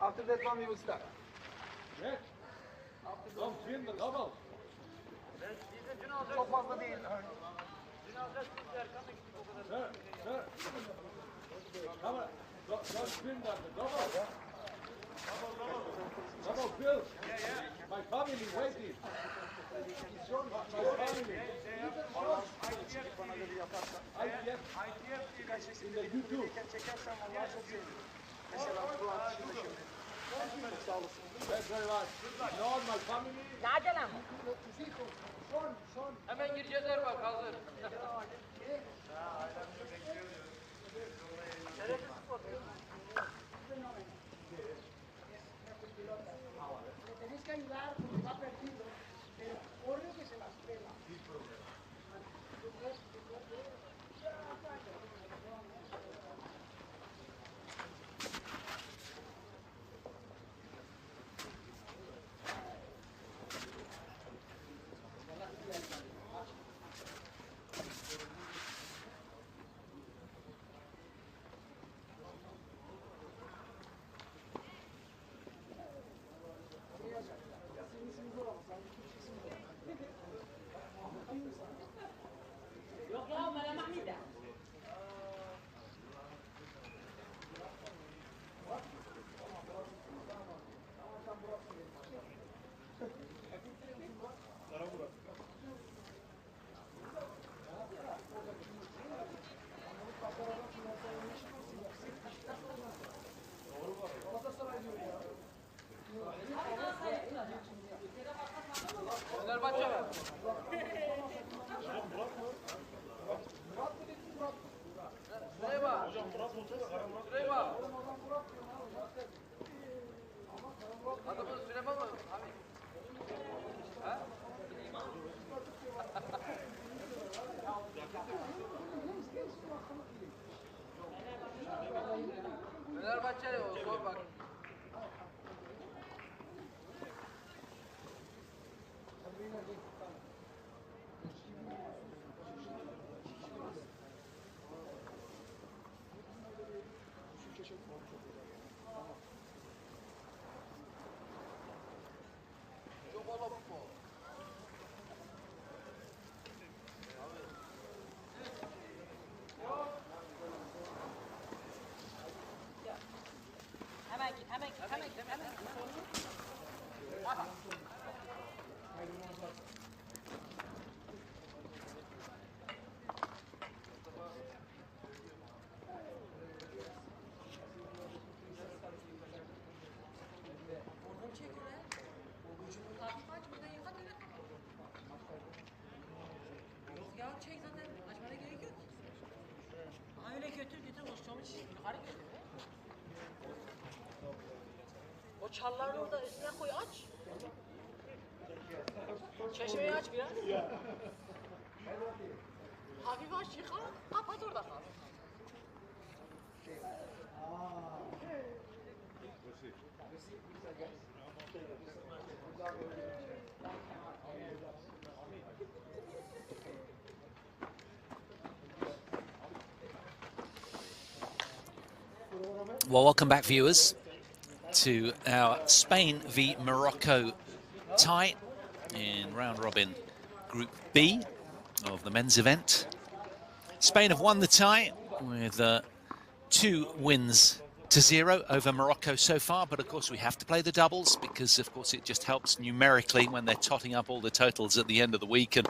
After that one we will start. Yes. Don't spin the double. Çok fazla değil. Sir, sir. Come on. Don't spin that. The double. Double fill. My family waiting. My family. ITF in the YouTube. Thanks very much. You know my family? Hemen gireceğiz Erbak, hazır. Tenéis que ayudar porque va perdido, pero corre que se las pela. Fenerbahçe ver. Şuraya bak. Şuraya bak. Adamın Süleyman mı? Abi. Ha? Fenerbahçe o sor bak. O çallarını orada üstüne koy, aç. Çeşmeyi aç biraz. Hafif aç, yıka, kapat orada kal. Well, welcome back, viewers, to our Spain v Morocco tie in round-robin Group B of the men's event. Spain have won the tie with 2 wins to 0 over Morocco so far, but of course we have to play the doubles because of course it just helps numerically when they're totting up all the totals at the end of the week, and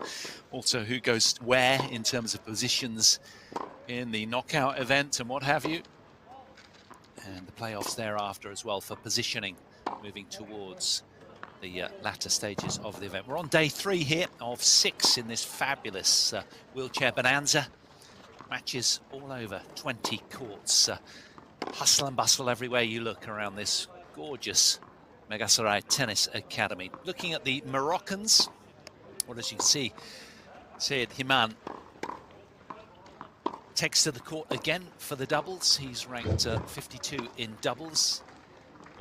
also who goes where in terms of positions in the knockout event and what have you. And the playoffs thereafter as well for positioning, moving towards the latter stages of the event. We're on day 3 here of 6 in this fabulous wheelchair bonanza. Matches all over 20 courts. Hustle and bustle everywhere you look around this gorgeous Megasarai Tennis Academy. Looking at the Moroccans, well, as you can see, Said Himam takes to the court again for the doubles. He's ranked 52 in doubles,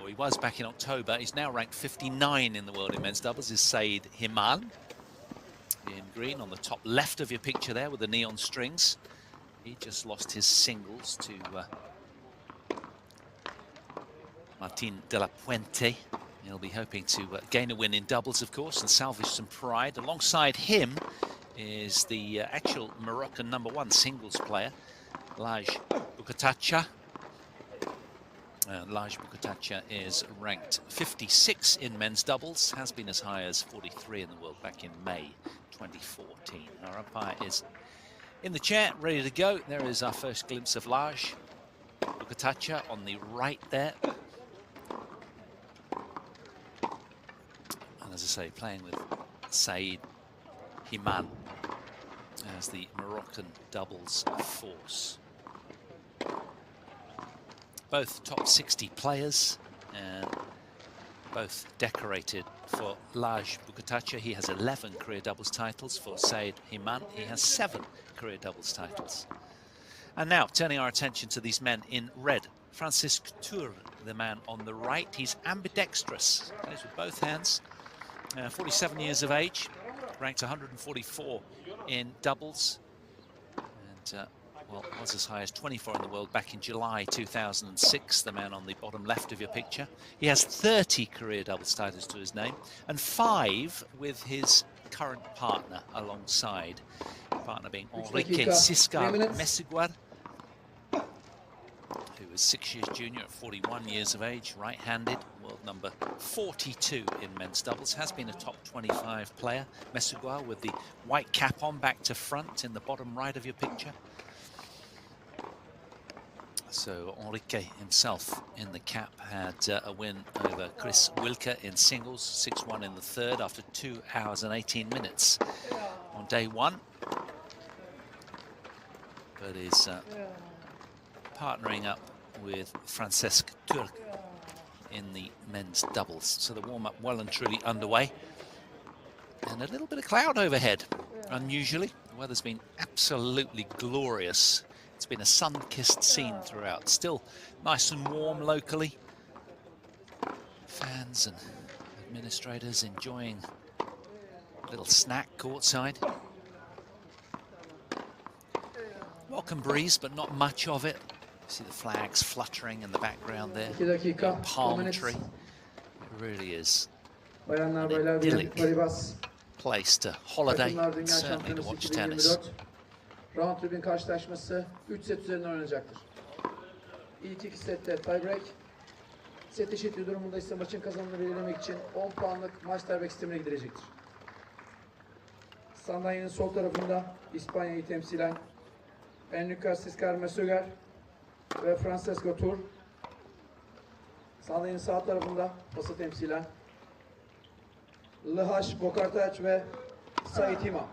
or he was back in October. He's now ranked 59 in the world in men's doubles, is Said Himam. In green on the top left of your picture there with the neon strings. He just lost his singles to Martin de la Puente. He'll be hoping to gain a win in doubles, of course, and salvage some pride. Alongside him is the actual Moroccan #1 singles player, Laj Bukatacha. Laj Bukatacha is ranked 56 in men's doubles, has been as high as 43 in the world back in May 2014. Our umpire is in the chair, ready to go. There is our first glimpse of Laj Bukatacha on the right there. And as I say, playing with Said Himam as the Moroccan doubles force. Both top 60 players and both decorated. For Laj Bukatacha, he has 11 career doubles titles. For Said Himam, he has 7 career doubles titles. And now, turning our attention to these men in red. Francisc Tour, the man on the right, he's ambidextrous, plays with both hands, 47 years of age, ranked 144 in doubles, and well, was as high as 24 in the world back in July 2006, the man on the bottom left of your picture. He has 30 career doubles titles to his name, and 5 with his current partner alongside. Partner being Enrique Ciscar Mesiguar, who is 6 years junior at 41 years of age, right-handed, world number 42 in men's doubles, has been a top 25 player. Mesiguar with the white cap on back to front in the bottom right of your picture. So Enrique himself in the cap had a win over Chris Wilke in singles, 6-1 in the third after 2 hours and 18 minutes on day 1. But is partnering up with Francesc Turc in the men's doubles. So the warm-up well and truly underway. And a little bit of cloud overhead, unusually. The weather's been absolutely glorious. It's been a sun-kissed scene throughout. Still nice and warm locally. Fans and administrators enjoying a little snack courtside. Welcome breeze, but not much of it. You see the flags fluttering in the background there. Palm tree. It really is an idyllic place to holiday, and certainly to watch tennis. Round robin karşılaşması 3 set üzerinden oynanacaktır. İlk 2 sette tie break. Set eşitliği durumunda ise maçın kazanını belirlemek için 10 puanlık maç serbest sistemine gidilecektir. Sandalyenin sol tarafında İspanya'yı temsilen Enrique Siscar ve Francesco Tur. Sandalyenin sağ tarafında pası temsilen Lhaş Bokartaç ve Sait Himam.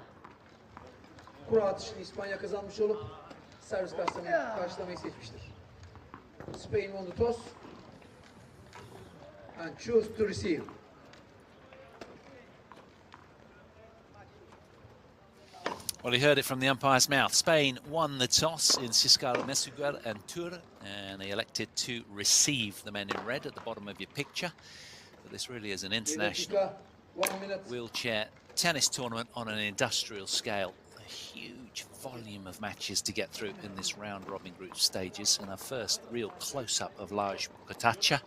Kura atışını İspanya kazanmış olup servis karşılamayı seçmiştir. Spain won the toss and choose to receive. Well, you heard it from the umpire's mouth. Spain won the toss in Siscar Mesuguer and Tur, and they elected to receive the men in red at the bottom of your picture. But this really is an international wheelchair tennis tournament on an industrial scale. A huge volume of matches to get through in this round-robin group stages, and our first real close-up of Laj Bukatacha.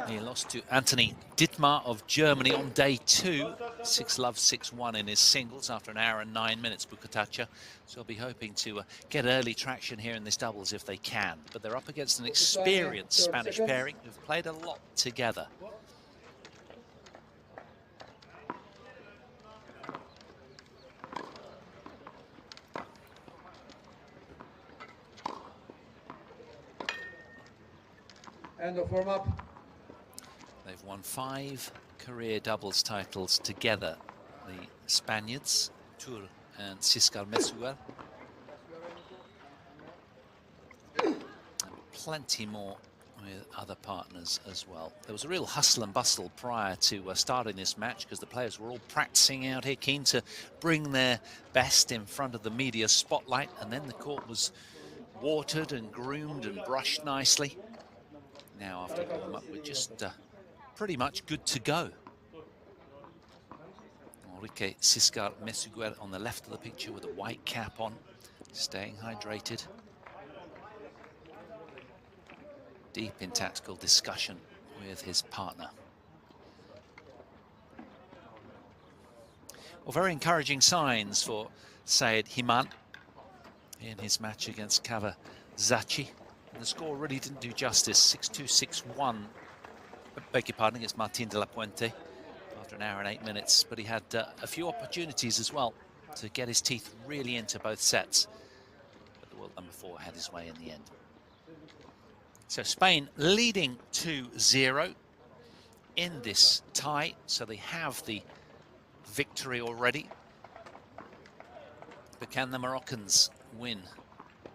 He lost to Anthony Dittmar of Germany on day 2. 6-love, 6-1 in his singles after an hour and 9 minutes, Bukatacha. So I'll be hoping to get early traction here in this doubles if they can. But they're up against an experienced Spanish pairing who've played a lot together. And the form up. They've won 5 career doubles titles together, the Spaniards, Tur and Siscar Mesuguer. And plenty more with other partners as well. There was a real hustle and bustle prior to starting this match because the players were all practicing out here, keen to bring their best in front of the media spotlight, and then the court was watered and groomed and brushed nicely. Now after warm-up, we're just pretty much good to go. Enrique Siscar Mesuguer on the left of the picture with a white cap on, staying hydrated. Deep in tactical discussion with his partner. Well, very encouraging signs for Said Himam in his match against Kavachi. And the score really didn't do justice. 6-2, 6-1. Beg your pardon, against Martin de la Puente after an hour and 8 minutes. But he had a few opportunities as well to get his teeth really into both sets. But the world number 4 had his way in the end. So Spain leading 2-0 in this tie. So they have the victory already. But can the Moroccans win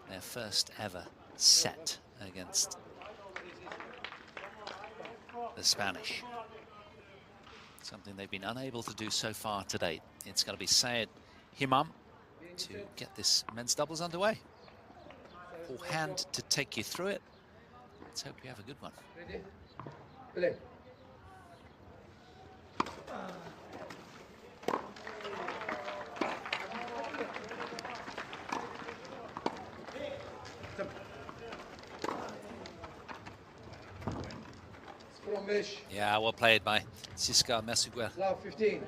their first ever set against the Spanish? Something they've been unable to do so far to date. It's going to be Said Himam to get this men's doubles underway. Full hand to take you through it. Let's hope you have a good one. Ready? Play. Yeah, well played by Siscar Mesuguer. Love 15.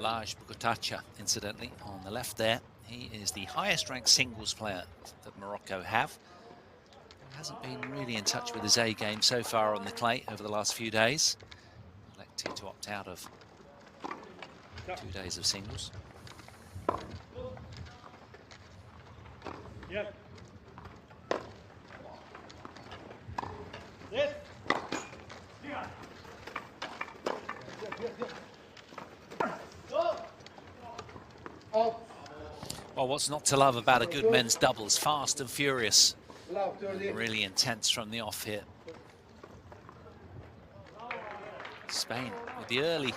Laj Bukatacha, incidentally, on the left there. He is the highest ranked singles player that Morocco have. He hasn't been really in touch with his A game so far on the clay over the last few days. Elected to opt out of 2 days of singles. Yep. Yes. Well, what's not to love about a good men's doubles? Fast and furious. Really intense from the off here. Spain with the early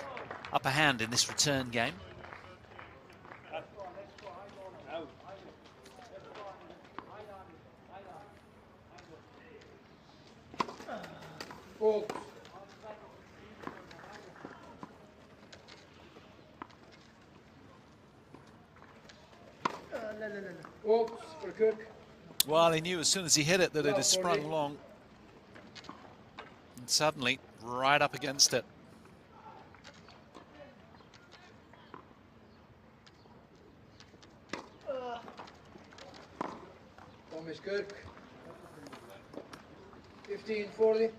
upper hand in this return game. Well, he knew as soon as he hit it that it had sprung long. And suddenly, right up against it. 15-40. 15-40.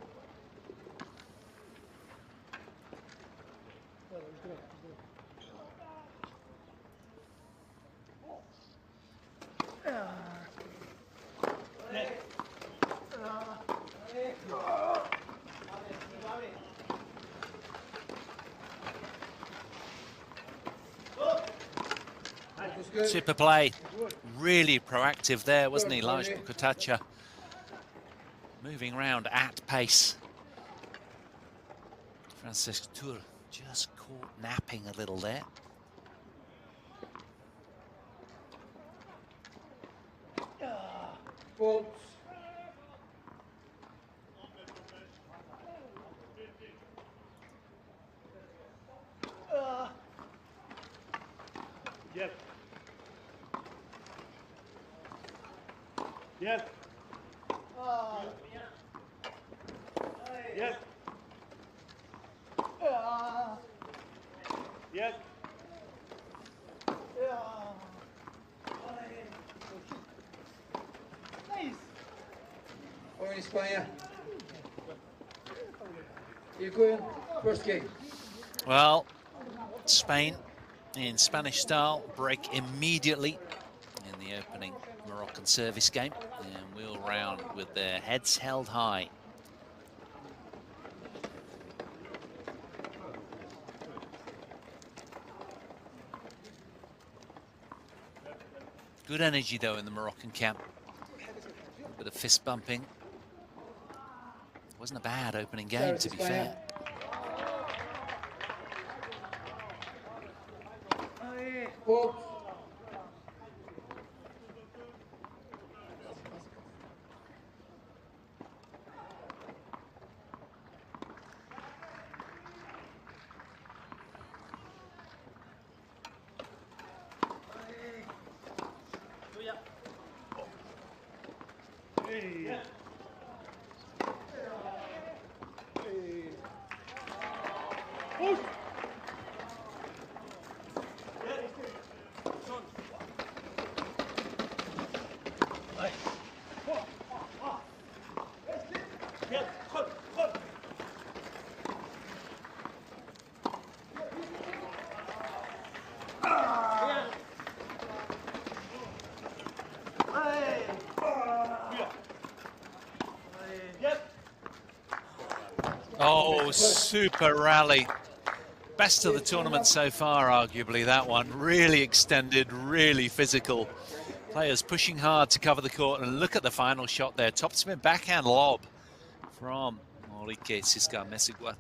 Super play. Really proactive there, wasn't he, Laj Bukatacha? Moving around at pace. Francis Tour just caught napping a little there. Fault. Yes. Yes. Yes. Yes. Oyun İspanya. İlk oyun, first game. Well, Spain in Spanish style break immediately in the opening Moroccan service game and wheel round with their heads held high. Good energy though in the Moroccan camp. A bit of fist bumping. Wasn't a bad opening game, to be fair. Fault. Oh, super rally. Best of the tournament so far, arguably, that one. Really extended, really physical. Players pushing hard to cover the court, and look at the final shot there. Topspin backhand lob from Enrique Sisca Mesigua.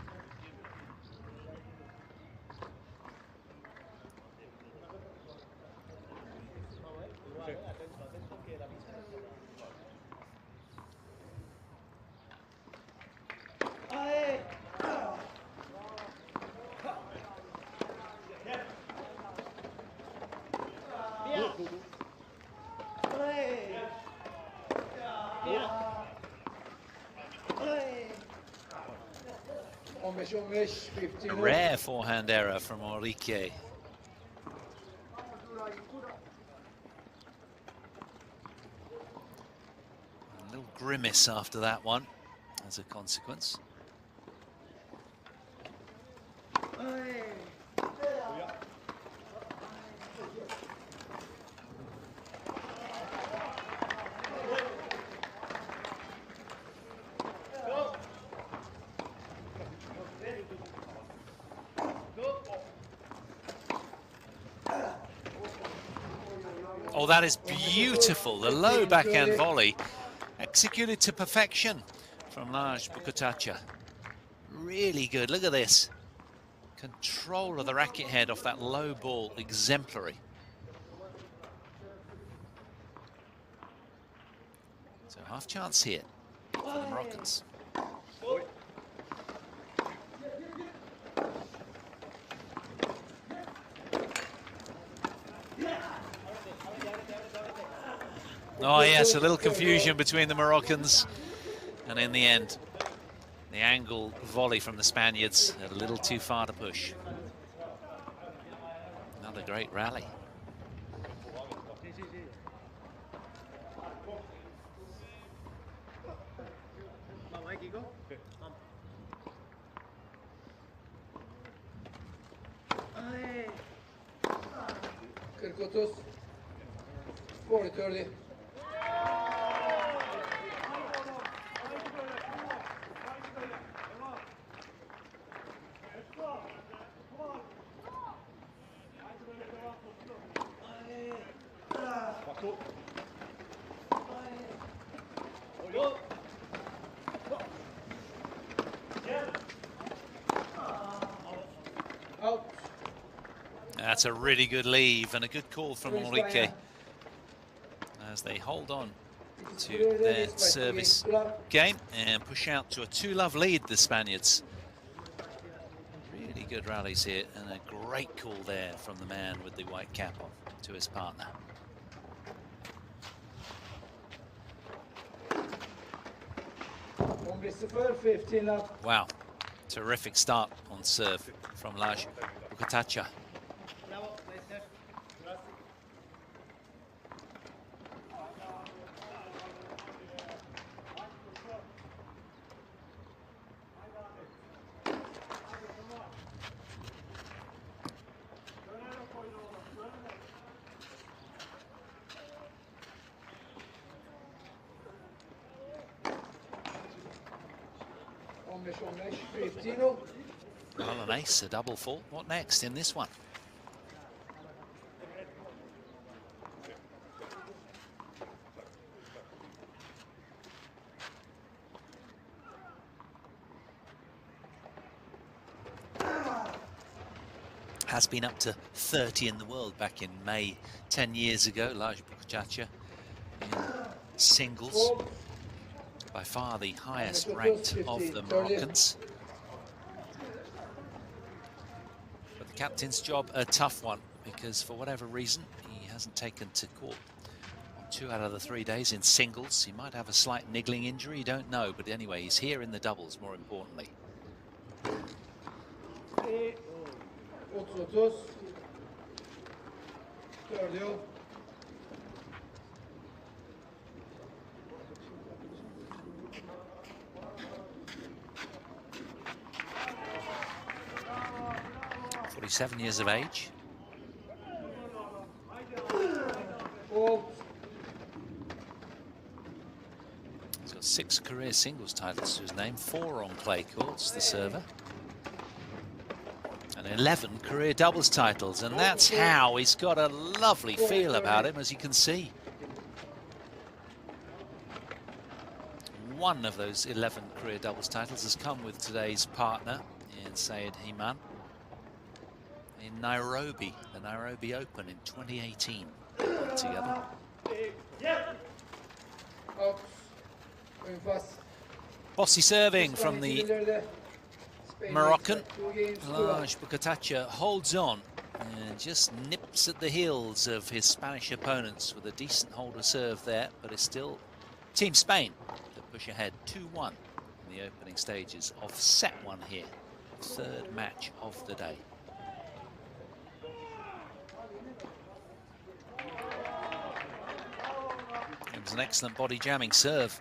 A rare forehand error from Enrique. A little grimace after that one as a consequence. Oh, that is beautiful. The low backhand volley executed to perfection from Laj Bukatacha. Really good. Look at this. Control of the racket head off that low ball. Exemplary. So half chance here for the Moroccans. Oh yes, a little confusion between the Moroccans, and in the end, the angle volley from the Spaniards a little too far to push. Another great rally. Kiko? 40-30. 40-30. Out. That's a really good leave and a good call from Enrique as they hold on to their service game and push out to a 2-love lead, the Spaniards. Really good rallies here and a great call there from the man with the white cap on to his partner. Wow, terrific start on serve from Laj Bukatacha. Well, an ace, a double fault. What next in this one? Has been up to 30 in the world back in May 10 years ago. Laj Bukatacha in singles. By far the highest ranked of the Moroccans. But the captain's job a tough one because for whatever reason he hasn't taken to court on 2 out of the 3 days in singles. He might have a slight niggling injury, you don't know, but anyway he's here in the doubles more importantly. 30-30. Cardio. Seven years of age. He's got 6 career singles titles to his name, 4 on clay courts, the server. And 11 career doubles titles, and that's how he's got a lovely feel about him, as you can see. One of those 11 career doubles titles has come with today's partner in Sayed Himam. In Nairobi, the Nairobi Open in 2018, together. Bossy serving from the Moroccan. Laj Bukatacha holds on and just nips at the heels of his Spanish opponents with a decent hold of serve there, but it's still Team Spain that push ahead 2-1 in the opening stages of set 1 here, 3rd match of the day. It was an excellent body jamming serve.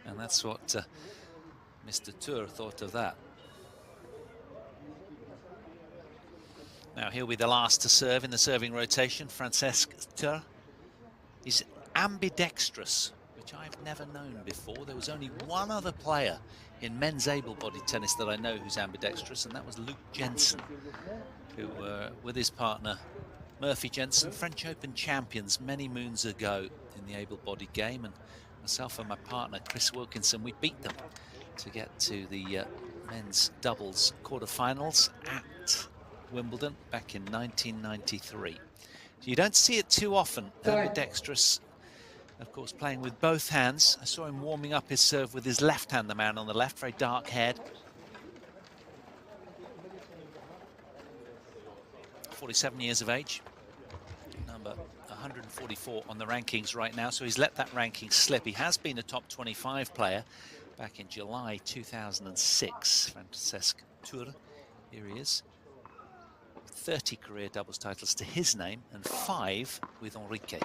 And that's what Mr. Tour thought of that. Now he'll be the last to serve in the serving rotation. Francesc Tour. He's ambidextrous, which I've never known before. There was only one other player in men's able-bodied tennis that I know who's ambidextrous, and that was Luke Jensen, who with his partner Murphy Jensen, French Open champions many moons ago in the able-bodied game, and myself and my partner Chris Wilkinson, we beat them to get to the men's doubles quarterfinals at Wimbledon back in 1993. So you don't see it too often. Ambidextrous, of course, playing with both hands. I saw him warming up his serve with his left hand, the man on the left, very dark haired. 47 years of age, number 144 on the rankings right now, so he's let that ranking slip. He has been a top 25 player back in July 2006. Francesc Tour, here he is. 30 career doubles titles to his name and 5 with Enrique.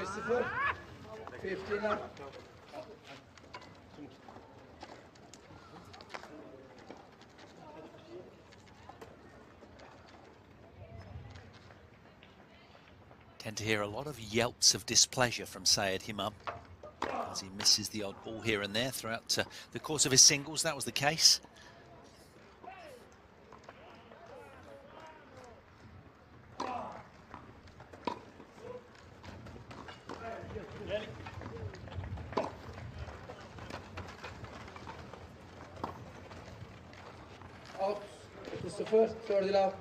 15-0. 15 up. Tend to hear a lot of yelps of displeasure from Sayed Himam as he misses the odd ball here and there throughout the course of his singles. That was the case. Out. 30-0. Third love.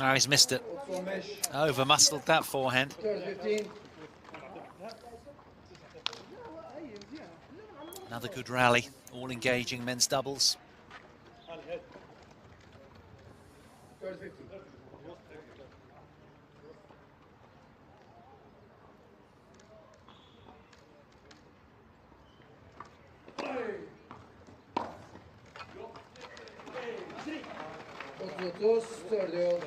Oh, he's missed it. Over muscled that forehand. 15. Another good rally, all engaging men's doubles. 15. Third yol.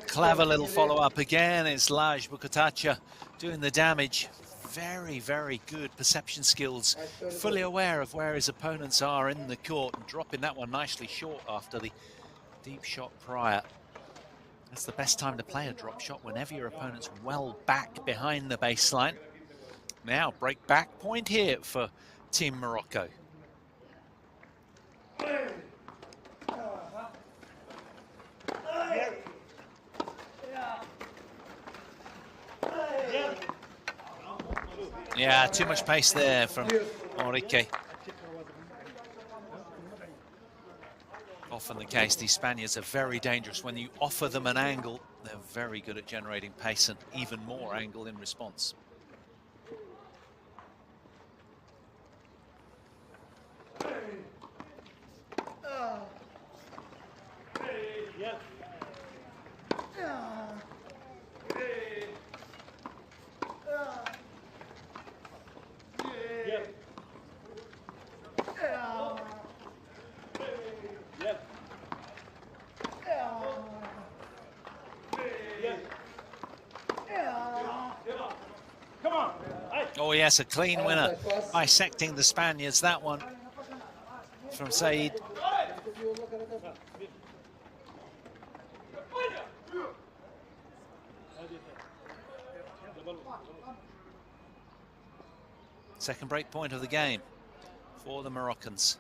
Clever little follow-up again. It's Laj Bukatacha doing the damage. Very, very good perception skills. Fully aware of where his opponents are in the court and dropping that one nicely short after the deep shot prior. That's the best time to play a drop shot, whenever your opponent's well back behind the baseline. Now, break back point here for Team Morocco. Yeah, too much pace there from Enrique. Often the case, these Spaniards are very dangerous. When you offer them an angle, they're very good at generating pace and even more angle in response. Oh yes, a clean winner, bisecting the Spaniards, that one from Saeed. Second break point of the game for the Moroccans.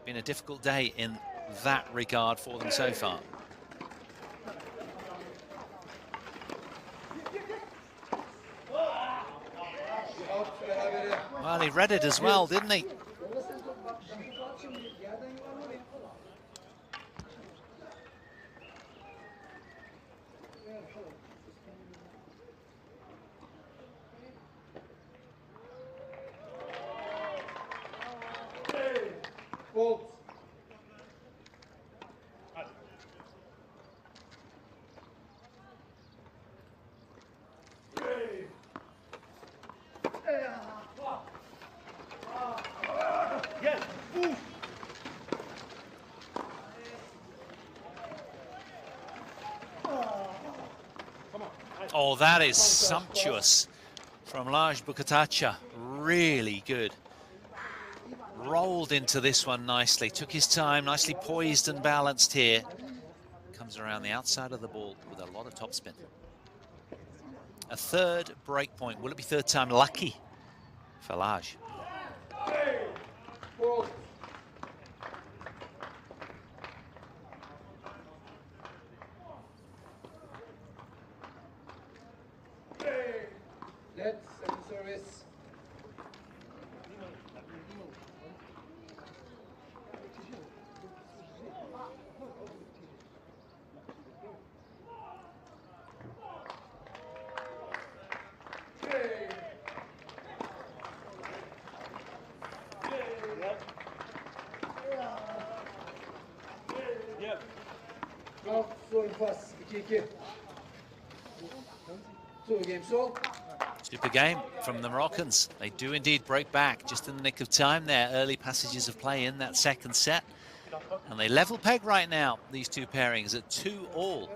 Been a difficult day in that regard for them so far. Well, he read it as well, didn't he? Oh, that is sumptuous from Laj Bukatacha. Really good. Rolled into this one nicely. Took his time, nicely poised and balanced here. Comes around the outside of the ball with a lot of topspin. A third break point. Will it be third time lucky for Laj? Net, second service. Out, sorry pass, 2-2. Two games all. Super game from the Moroccans. They do indeed break back just in the nick of time there. Early passages of play in that second set. And they level peg right now, these two pairings at 2-all.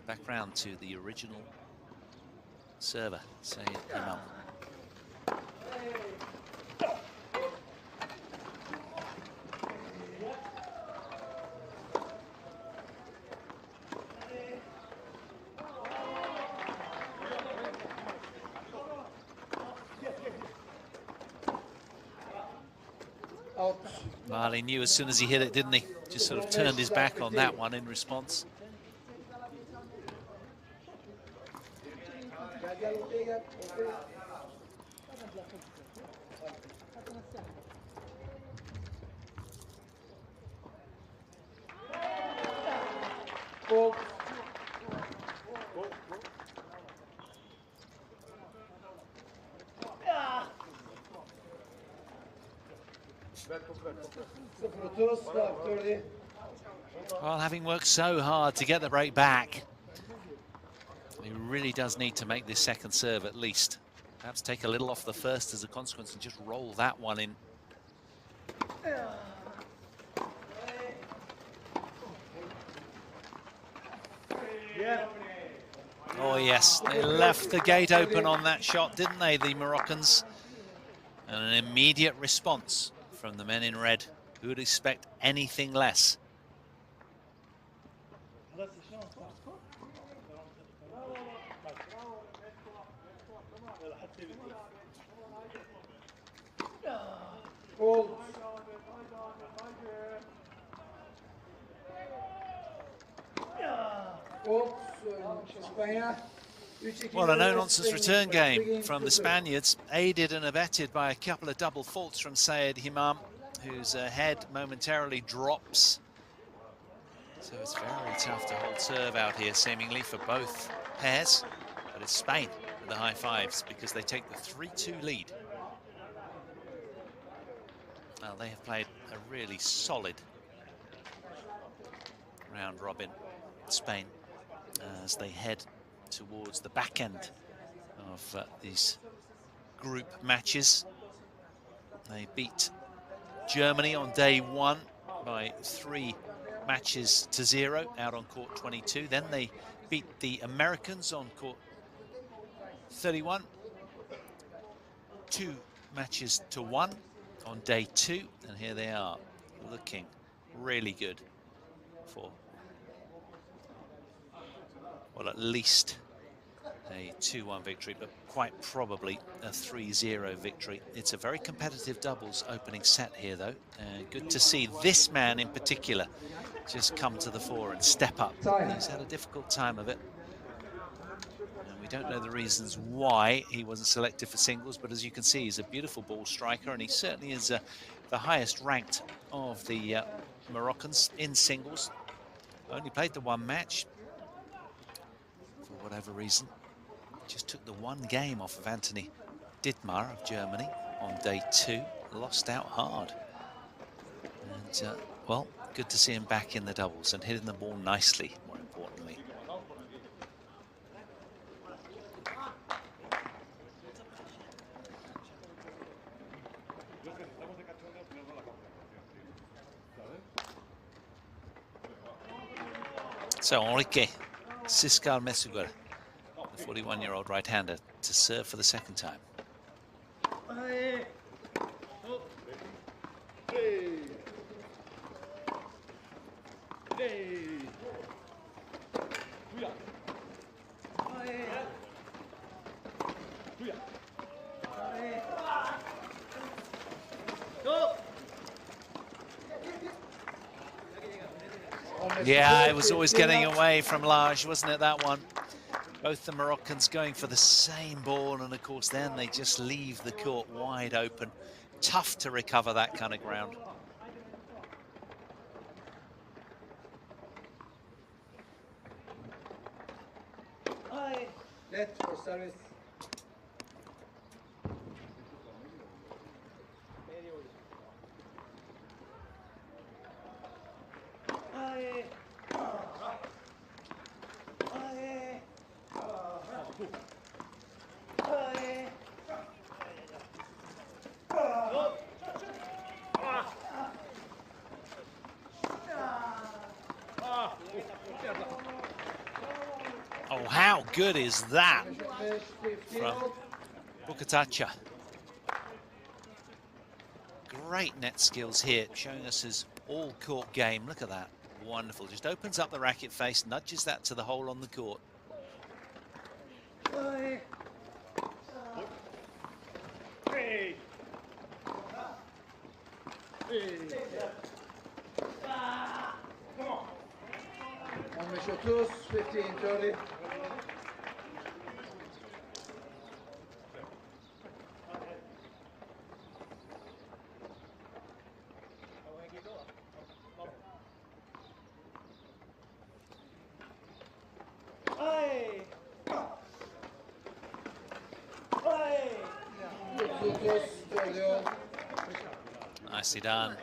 Back round to the original server, say Himam. Well, he knew as soon as he hit it, didn't he? Just sort of turned his back on that one in response. Well, having worked so hard to get the break back, he really does need to make this second serve at least. Perhaps take a little off the first as a consequence and just roll that one in. Oh yes, they left the gate open on that shot, didn't they, the Moroccans? And an immediate response from the men in red. Who would expect anything less? Well, a no-nonsense return game from the Spaniards, aided and abetted by a couple of double faults from Sayed Himam, whose head momentarily drops. So it's very tough to hold serve out here, seemingly, for both pairs. But it's Spain with the high fives because they take the 3-2 lead. Well, they have played a really solid round robin, Spain, as they head towards the back end of these group matches. They beat Germany on day one by 3 matches to 0 out on court 22. Then they beat the Americans on court 31, 2 matches to 1 on day 2. And here they are, looking really good for, well, at least a 2-1 victory, but quite probably a 3-0 victory. It's a very competitive doubles opening set here, though. Good to see this man in particular just come to the fore and step up. He's had a difficult time of it. And we don't know the reasons why he wasn't selected for singles, but as you can see, he's a beautiful ball striker, and he certainly is the highest ranked of the Moroccans in singles. Only played the 1 match for whatever reason. Just took the 1 game off of Anthony Dittmar of Germany on day 2. Lost out hard. And, well, good to see him back in the doubles and hitting the ball nicely, more importantly. So, Enrique Siscal Mesugar the 41-year-old right-hander, to serve for the second time. Yeah, it was always getting away from Lage, wasn't it, that one? Both the Moroccans going for the same ball, and of course then they just leave the court wide open. Tough to recover that kind of ground. Net for service. Oh, how good is that from Bukatacha? Great net skills here, showing us his all-court game. Look at that, wonderful. Just opens up the racket face, nudges that to the hole on the court. On Mishotus, 15-30. Nicely done.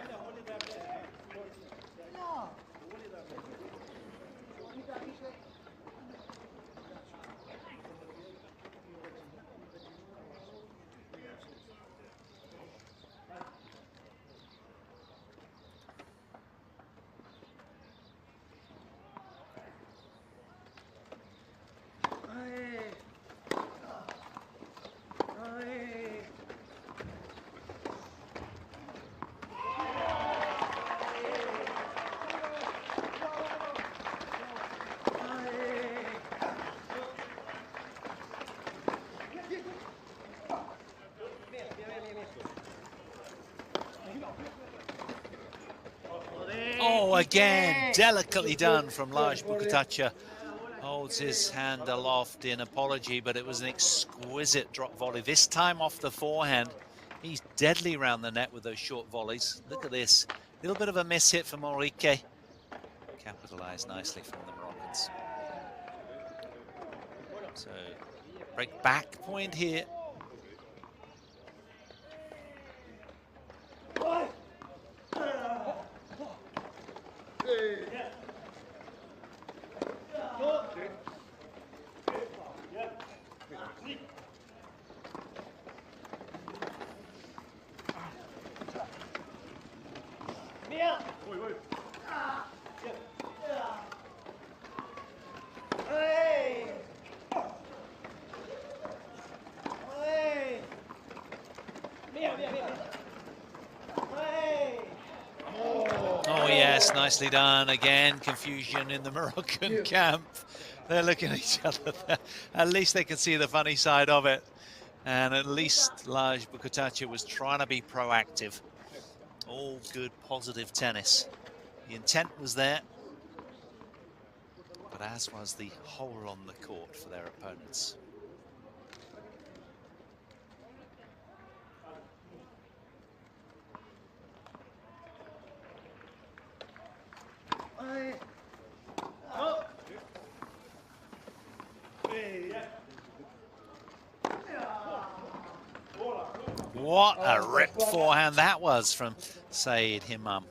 Oh, again, delicately done from Lage Bukatacha. Holds his hand aloft in apology, but it was an exquisite drop volley. This time off the forehand. He's deadly around the net with those short volleys. Look at this. A little bit of a miss hit from Enrique. Capitalized nicely from the Moroccans. So, break back point here. Oh yes, nicely done. Again, confusion in the Moroccan camp. They're looking at each other there. At least they can see the funny side of it. And at least Lage Bukatacha was trying to be proactive. All good, positive tennis. The intent was there, but as was the hole on the court for their opponents. What a rip forehand that was from Saeed Himam.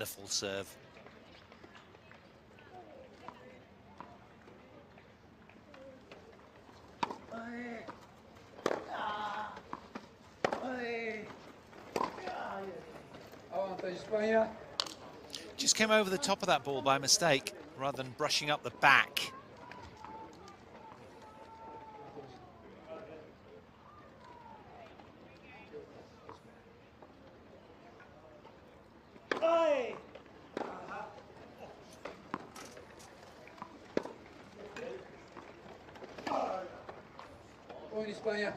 wonderful serve. Avantaj İspanya. Just came over the top of that ball by mistake, rather than brushing up the back. Oyun İspanya.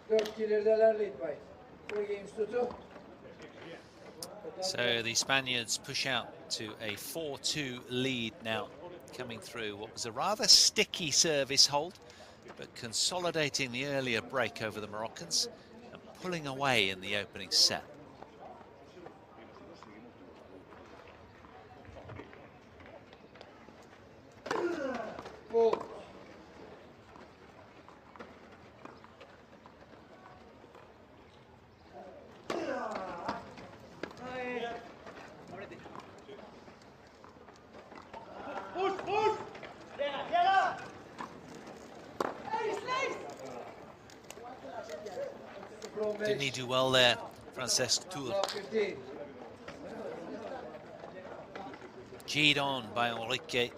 4 ilerideler lead by. 4 games to 2. So the Spaniards push out to a 4-2 lead now, coming through what was a rather sticky service hold, but consolidating the earlier break over the Moroccans and pulling away in the opening set. Ball. Didn't he do well there, Francesc Tour? 15. G'd on by Enrique.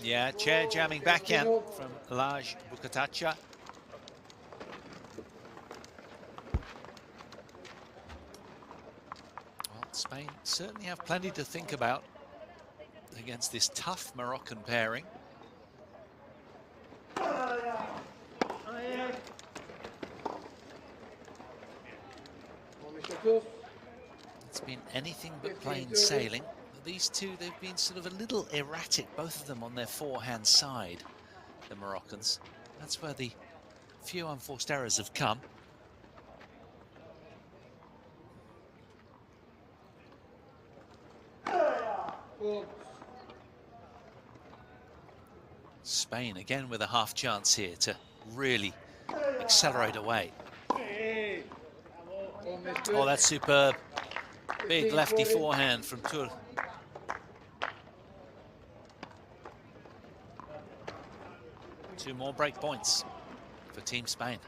Yeah, chair jamming backhand from Laj Bukatacha. Well, Spain certainly have plenty to think about against this tough Moroccan pairing. It's been anything but plain sailing. These two, they've been sort of a little erratic, both of them on their forehand side, the Moroccans. That's where the few unforced errors have come. Spain again with a half chance here to really accelerate away. Oh, that's superb. Big lefty forehand from Tour. Two more break points for Team Spain.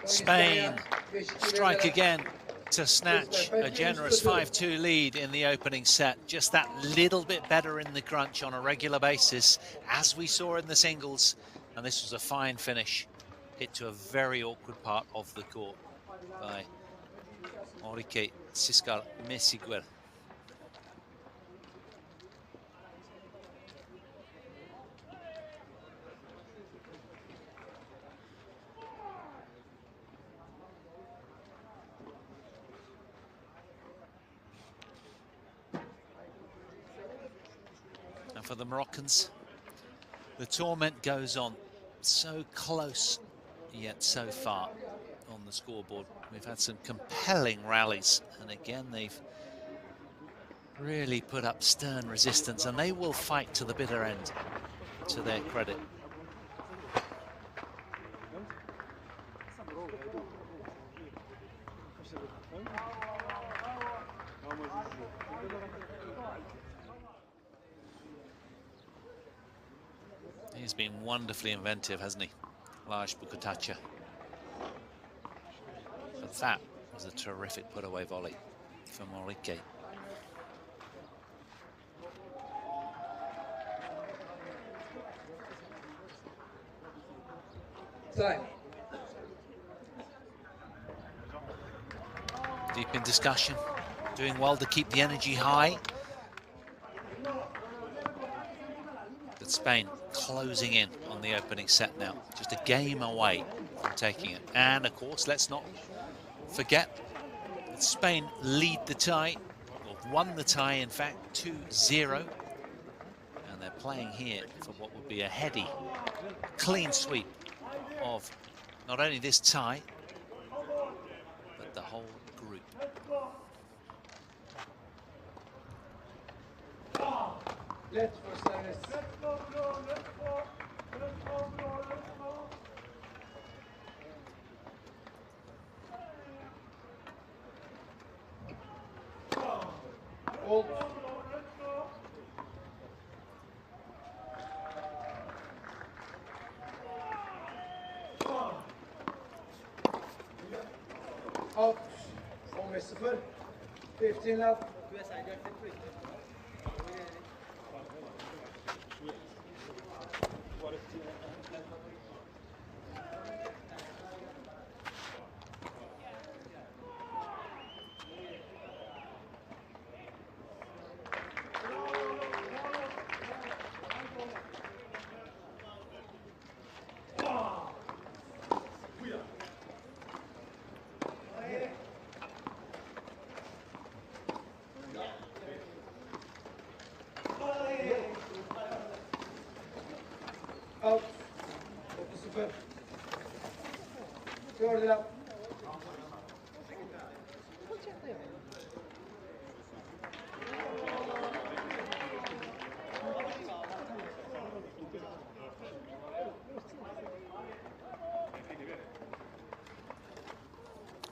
Spain strike again to snatch a generous 5-2 lead in the opening set. Just that little bit better in the crunch on a regular basis, as we saw in the singles. And this was a fine finish, hit to a very awkward part of the court by Enrique Siscar Mesiguer. For the Moroccans, the torment goes on. So close, yet so far on the scoreboard. We've had some compelling rallies, and again they've really put up stern resistance, and they will fight to the bitter end, to their credit. He's been wonderfully inventive, hasn't he, Laj Bukatacha? For That was a terrific put-away volley from Enrique. Time. Deep in discussion, doing well to keep the energy high. But Spain closing in on the opening set now, just a game away from taking it. And of course, let's not forget that Spain lead the tie, or won the tie in fact, 2-0. And they're playing here for what would be a heady, clean sweep of not only this tie, but the whole group. Let for service. Hold. Out. 15-0. 15 love.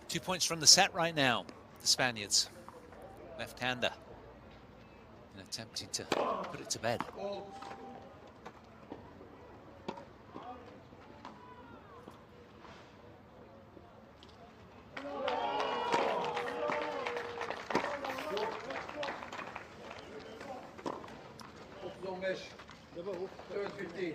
2 points from the set right now, the Spaniards. Left-hander, and attempting to put it to bed. Third 15.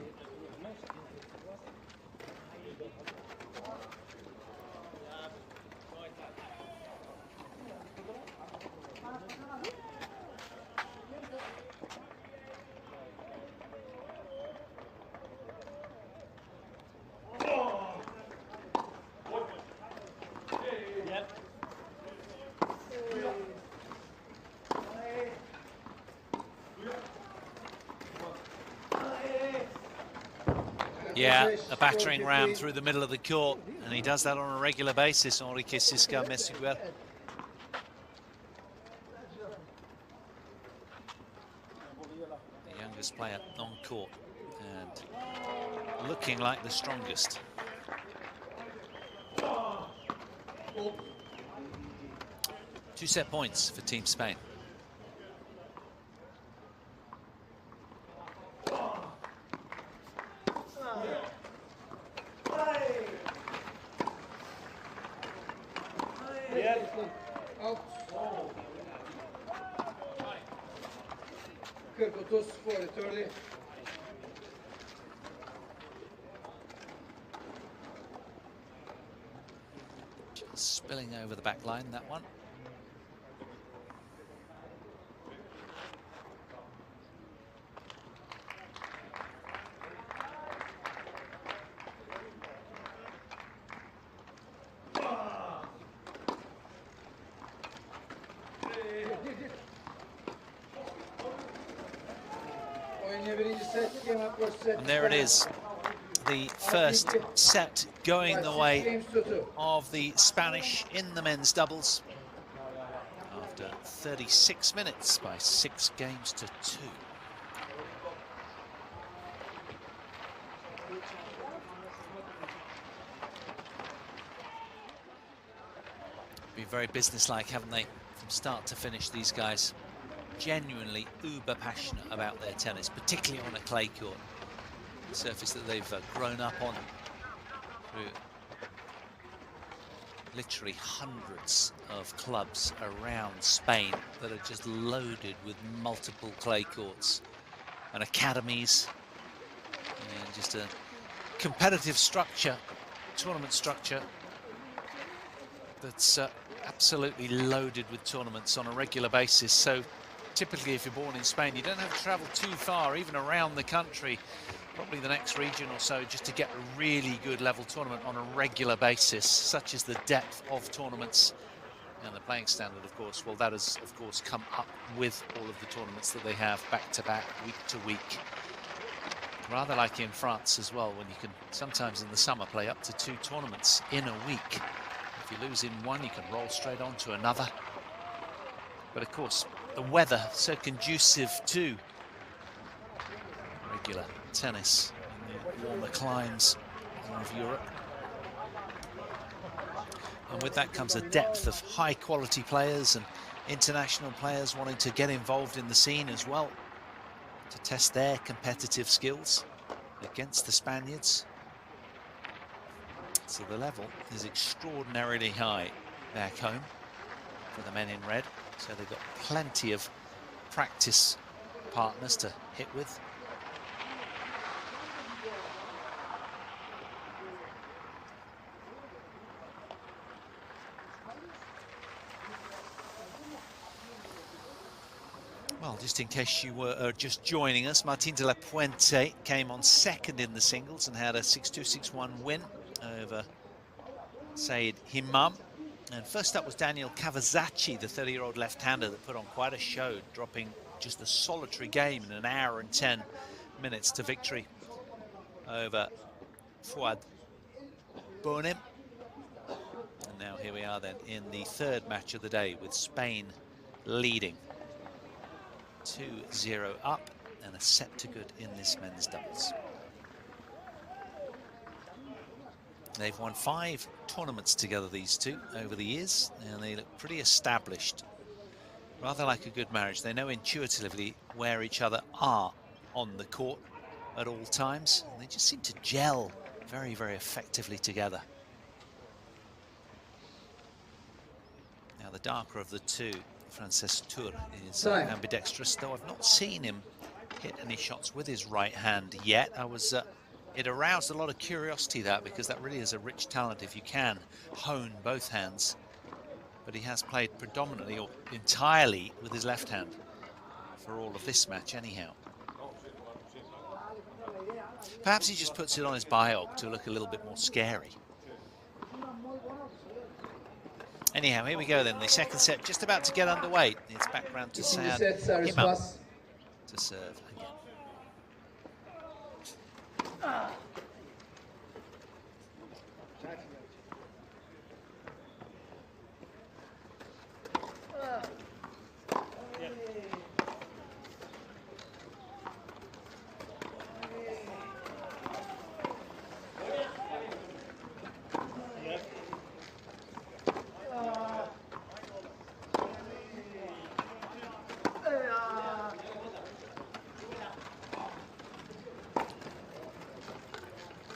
Yeah, a battering ram through the middle of the court, and he does that on a regular basis, Enrique Sisca Mesiguer. The youngest player on court, and looking like the strongest. Two set points for Team Spain. Just spilling over the back line, that one. And there it is, the first set going the way of the Spanish in the men's doubles after 36 minutes by 6 games to 2. Been very businesslike, haven't they, from start to finish, these guys. Genuinely uber passionate about their tennis, particularly on a clay court, a surface that they've grown up on through literally hundreds of clubs around Spain that are just loaded with multiple clay courts and academies, and just a competitive structure, tournament structure that's absolutely loaded with tournaments on a regular basis. So typically, if you're born in Spain, you don't have to travel too far, even around the country, probably the next region or so, just to get a really good level tournament on a regular basis. Such is the depth of tournaments and the playing standard, of course. Well, that has, of course, come up with all of the tournaments that they have back to back, week to week. Rather like in France as well, when you can sometimes in the summer play up to 2 tournaments in a week. If you lose in one, you can roll straight on to another. But of course, the weather so conducive to regular tennis in the warmer climes of Europe. And with that comes a depth of high quality players and international players wanting to get involved in the scene as well, to test their competitive skills against the Spaniards. So the level is extraordinarily high back home for the men in red. So they've got plenty of practice partners to hit with. Well, just in case you were just joining us, Martín de la Puente came on second in the singles and had a 6-2, 6-1 win over Himam. And first up was Daniel Kavachi, the 30-year-old left-hander that put on quite a show, dropping just a solitary game in 1 hour and 10 minutes to victory over Fuad Bonim. And now here we are then in the 3rd match of the day, with Spain leading 2-0 up and a set to good in this men's doubles. They've won 5 tournaments together, these two, over the years, and they look pretty established. Rather like a good marriage. They know intuitively where each other are on the court at all times, and they just seem to gel very, very effectively together. Now, the darker of the two, Francesc Tur, is ambidextrous, though I've not seen him hit any shots with his right hand yet. It aroused a lot of curiosity, that, because that really is a rich talent if you can hone both hands. But he has played predominantly or entirely with his left hand for all of this match anyhow. Perhaps he just puts it on his biog to look a little bit more scary. Anyhow, here we go then. The second set just about to get underway. It's back round to Sad Himam to serve again.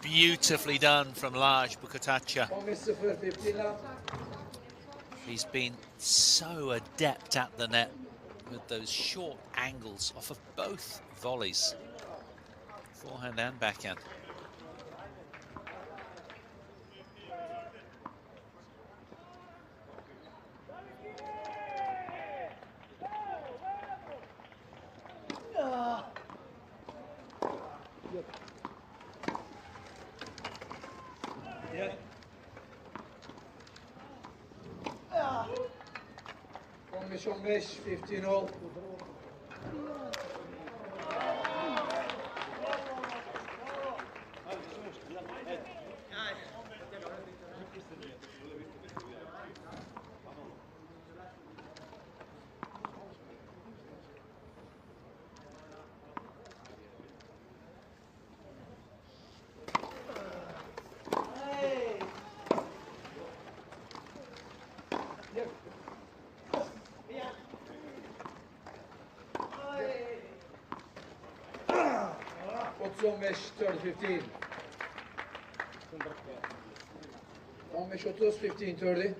Beautifully done from Laj Bukatacha. He's been so adept at the net with those short angles off of both volleys, forehand and backhand. On 15 all. 15-30, 15-30.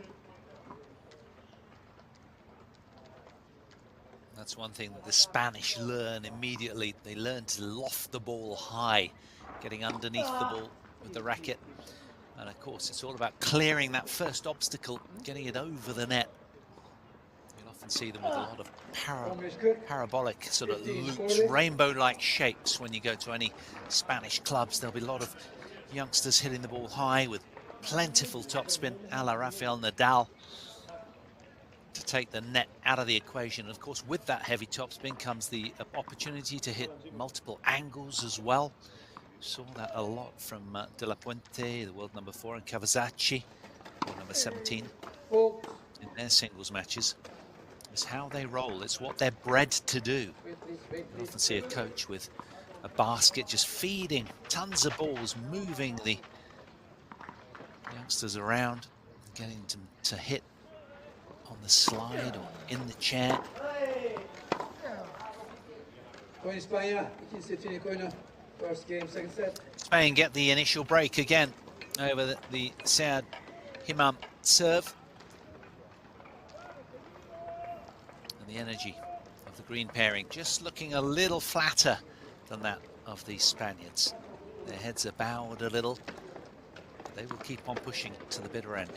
That's one thing that the Spanish learn immediately. They learn to loft the ball high, getting underneath the ball with the racket. And of course, it's all about clearing that first obstacle, getting it over the net. You'll often see them with a lot of parabolic sort of loops, rainbow-like shapes when you go to any Spanish clubs. There'll be a lot of youngsters hitting the ball high with plentiful topspin, a la Rafael Nadal, to take the net out of the equation. And of course, with that heavy topspin comes the opportunity to hit multiple angles as well. Saw that a lot from De La Puente, the world number 4, and Kavachi, world number 17, in their singles matches. It's how they roll. It's what they're bred to do. You often see a coach with a basket just feeding tons of balls, moving the youngsters around, getting them to hit on the slide or in the chair. First game, second set. Spain get the initial break again over the Saad Himam serve. And the energy of the green pairing just looking a little flatter than that of the Spaniards. Their heads are bowed a little, but they will keep on pushing to the bitter end.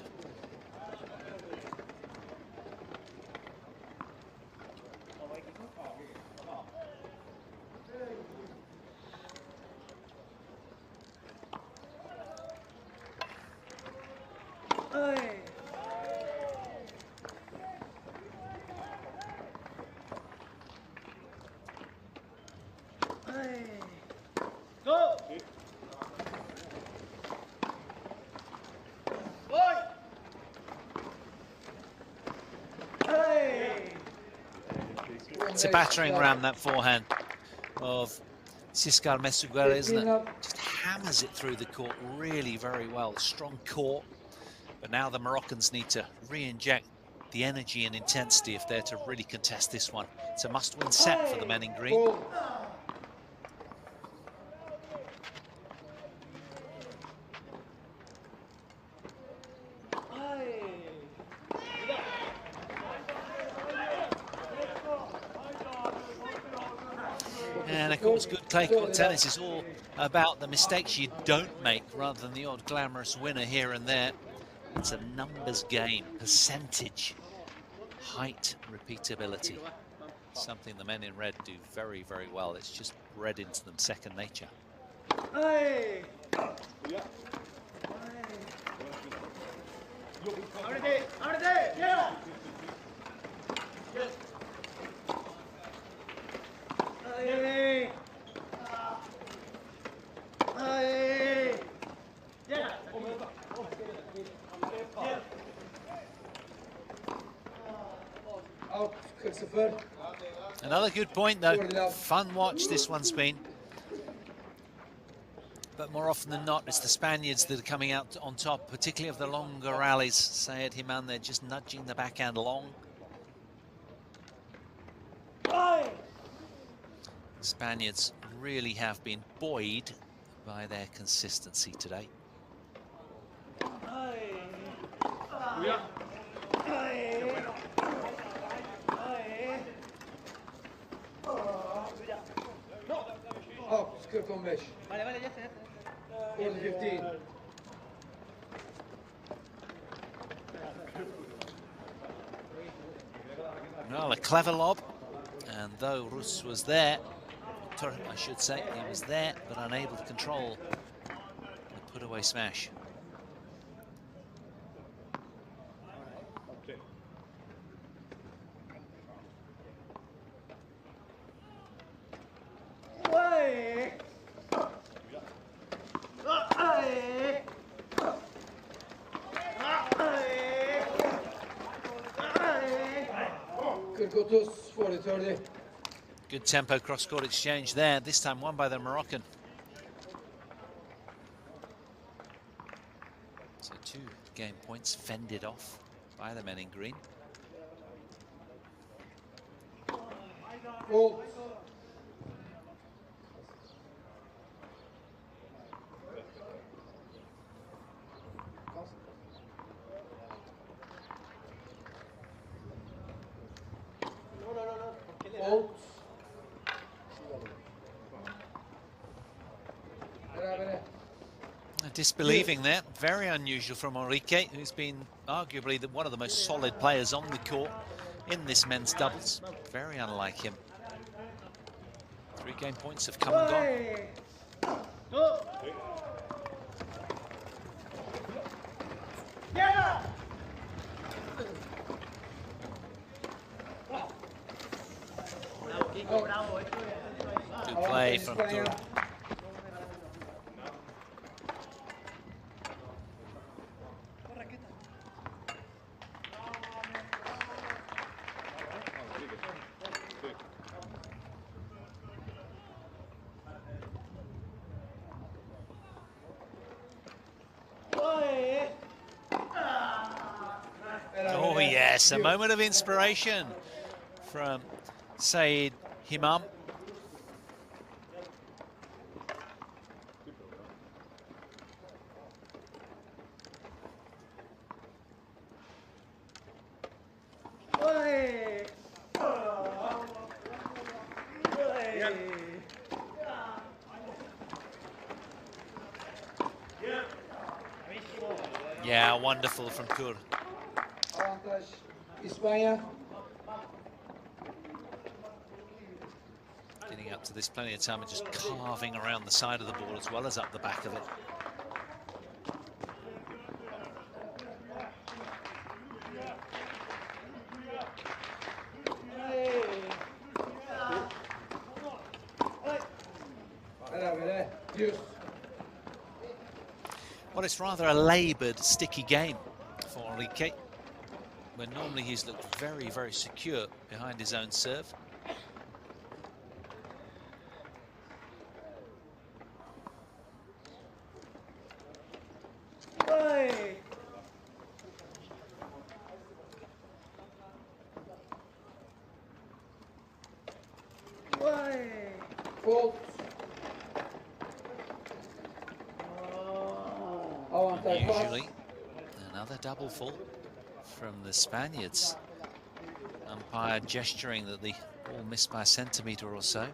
It's a battering ram, that forehand of Ciscar Mesuguera, isn't it? Just hammers it through the court really very well. Strong court, but now the Moroccans need to re-inject the energy and intensity if they're to really contest this one. It's a must-win set for the men in green. And of course, good clay court tennis is all about the mistakes you don't make rather than the odd glamorous winner here and there. It's a numbers game, percentage, height, repeatability. Something the men in red do very, very well. It's just bred into them, second nature. Another good point though. Fun watch this one's been. But more often than not, it's the Spaniards that are coming out on top, particularly of the longer rallies. Saad Himam, they're just nudging the backhand along. The Spaniards really have been buoyed by their consistency today. Oh, skor 15. Vale, ya está. 15. Well, a clever lob, and though Rus was there, I should say, he was there, but unable to control the put-away smash. Good tempo cross-court exchange there, this time won by the Moroccan. So 2 game points fended off by the men in green. Oh. Fault. Berabere. Disbelieving there. Very unusual from Enrique, who's been arguably one of the most solid players on the court in this men's doubles. Very unlike him. 3 game points have come and gone. Good play from Tur. Oh yes, a moment of inspiration from Saeed Himam. Yeah, wonderful from Tur. Avantaj İspanya. Getting up to this plenty of time and just carving around the side of the ball as well as up the back of it. Berabere. 100. Well, it's rather a laboured, sticky game for Enrique, when normally he's looked very, very secure behind his own serve. Fault. Avantaj pas. Usually, another double fault from the Spaniards. Umpire gesturing that the ball missed by a centimetre or so.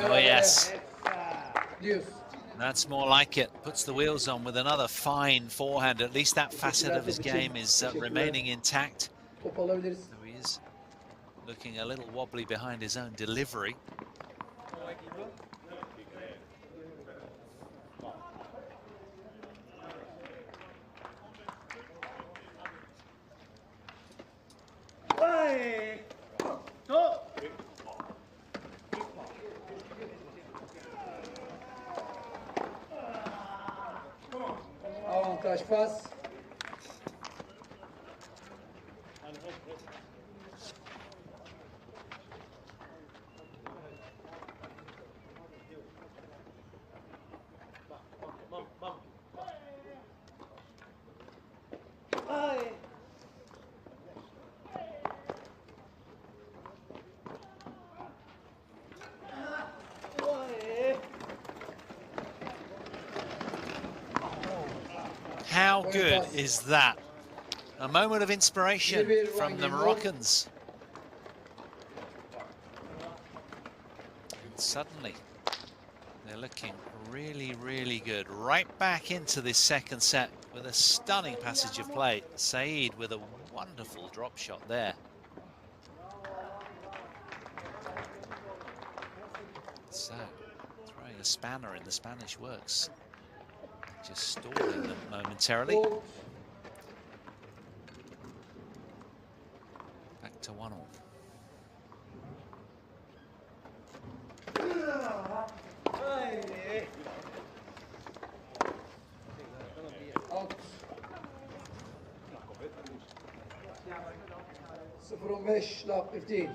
Oh yes, that's more like it. Puts the wheels on with another fine forehand. At least that facet of his game is remaining intact. Top alabiliriz. So he is looking a little wobbly behind his own delivery. Avantaj pas. How good is that? A moment of inspiration from the Moroccans. And suddenly, they're looking really, really good. Right back into this second set with a stunning passage of play. Saeed with a wonderful drop shot there. So, throwing a spanner in the Spanish works. Just stalling them momentarily. Back to 1-1. Out. 0-15 lag 15.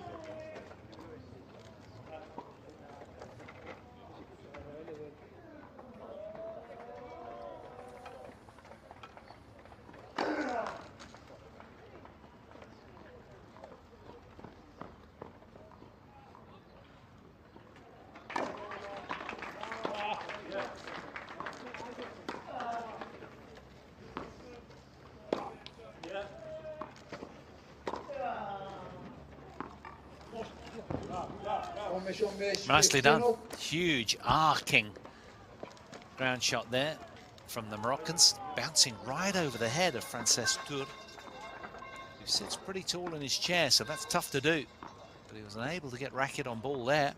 15-15. Nicely done. Huge arcing ground shot there from the Moroccans, bouncing right over the head of Francesc Tur, who sits pretty tall in his chair, so that's tough to do. But he was unable to get racket on ball there.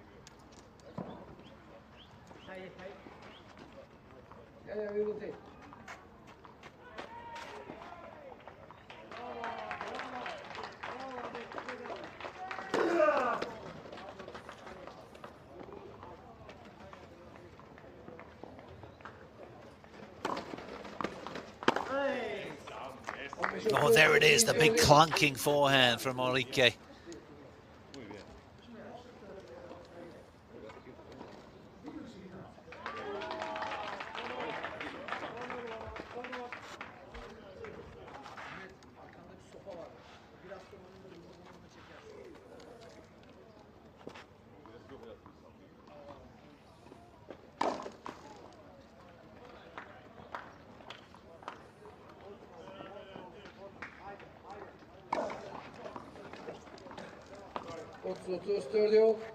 Yeah, we will take. Oh, there it is, the big clunking forehand from Enrique.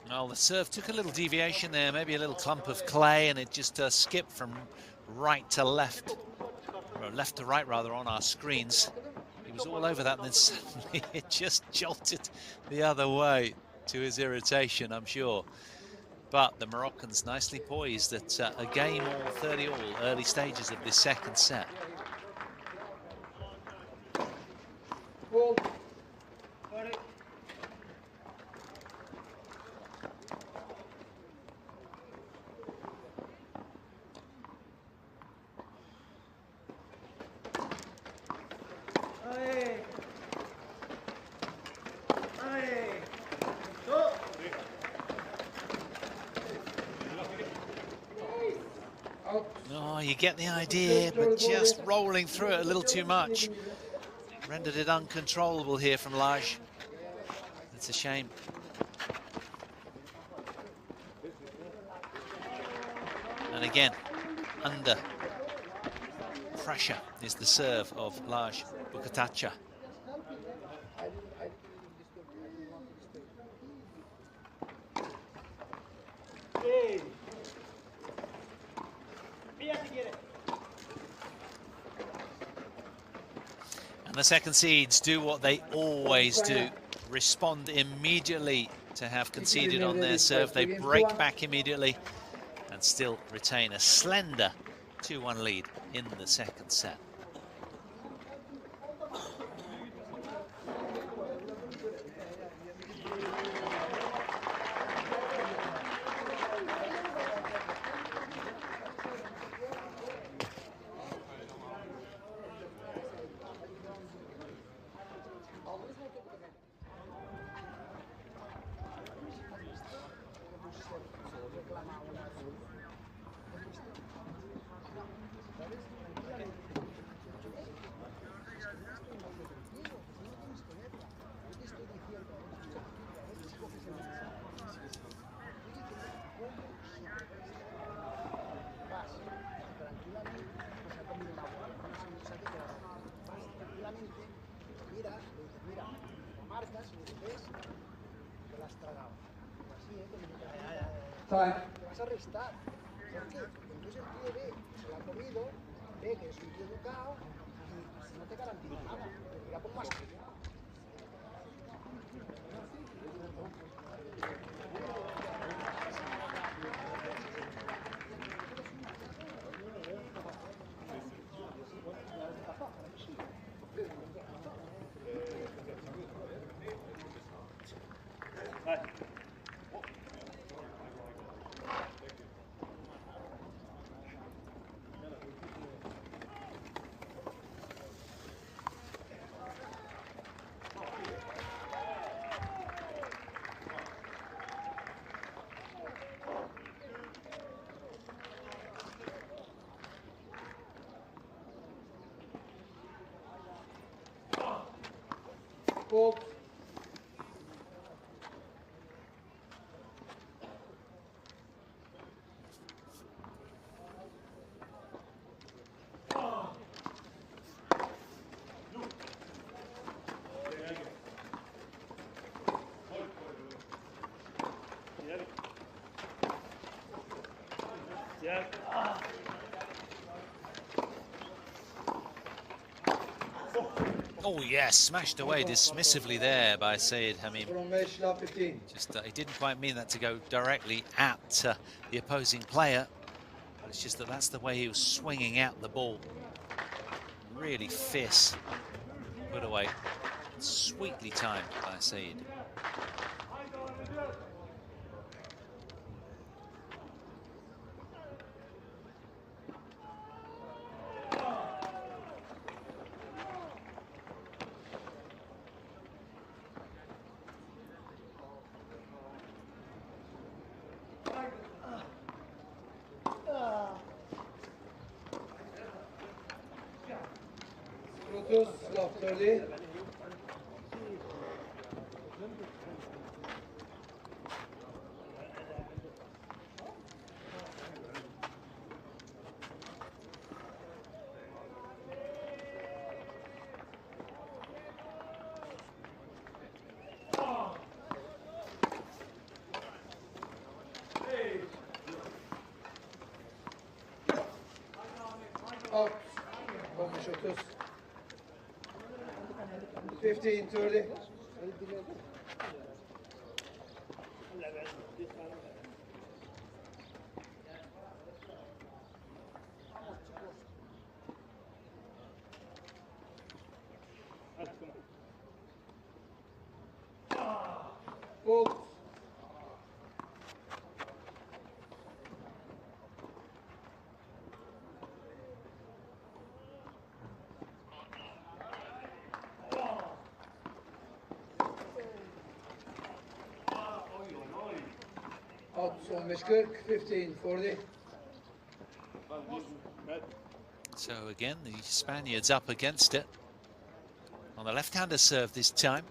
Well, the serve took a little deviation there, maybe a little clump of clay, and it just skipped from right to left, or left to right rather, on our screens. He was all over that, and then suddenly it just jolted the other way, to his irritation, I'm sure. But the Moroccans nicely poised at a game all 30 all, early stages of this second set. Ball. Oh, you get the idea, but just rolling through it a little too much. Rendered it uncontrollable here from Lage. It's a shame. And again, under pressure is the serve of Lage Bukatacha. And the second seeds do what they always do, respond immediately to have conceded on their serve. They break back immediately and still retain a slender 2-1 lead in the second set. Time. Te vas a restar. ¿Por qué? Entonces el tío ve, se lo ha comido, ve que es un tío educado y no te garantiza nada. Te tira por más. Ball. Oh yes, smashed away dismissively there by Saeed Himam. From Mesh, lap 15. Just he didn't quite mean that to go directly at the opposing player, but it's just that that's the way he was swinging out the ball. Really fierce put away, sweetly timed by Saeed. Brutus, lap 30. Out. 15-30. 15-30. Bolt. Out, 15-40. So again, the Spaniards up against it. On the left-hander serve this time.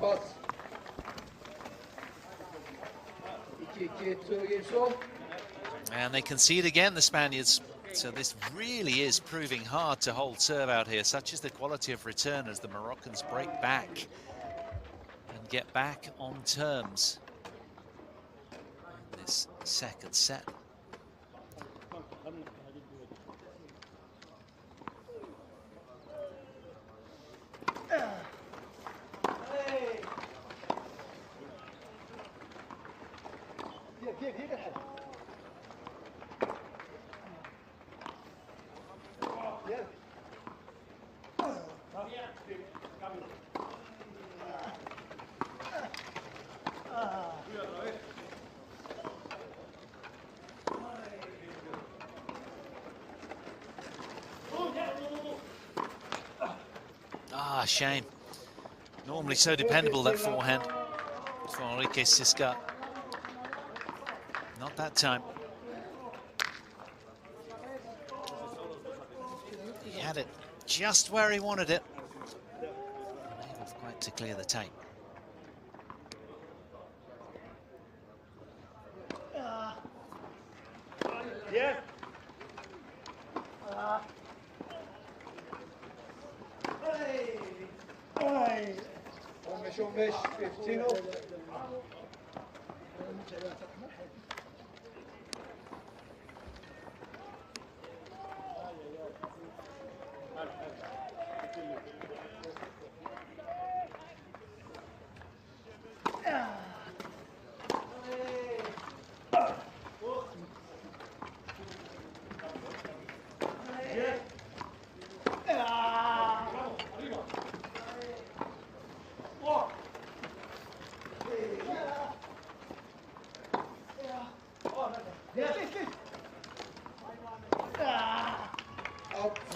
Pas. 2-2 to games on. And they concede again, the Spaniards. So this really is proving hard to hold serve out here. Such is the quality of return as the Moroccans break back and get back on terms in this second set. Ah, shame. Normally so dependable, that forehand for Enrique Sisca. Not that time. He had it just where he wanted it. Unable quite to clear the tape. Yeah. On mesh, 15 up.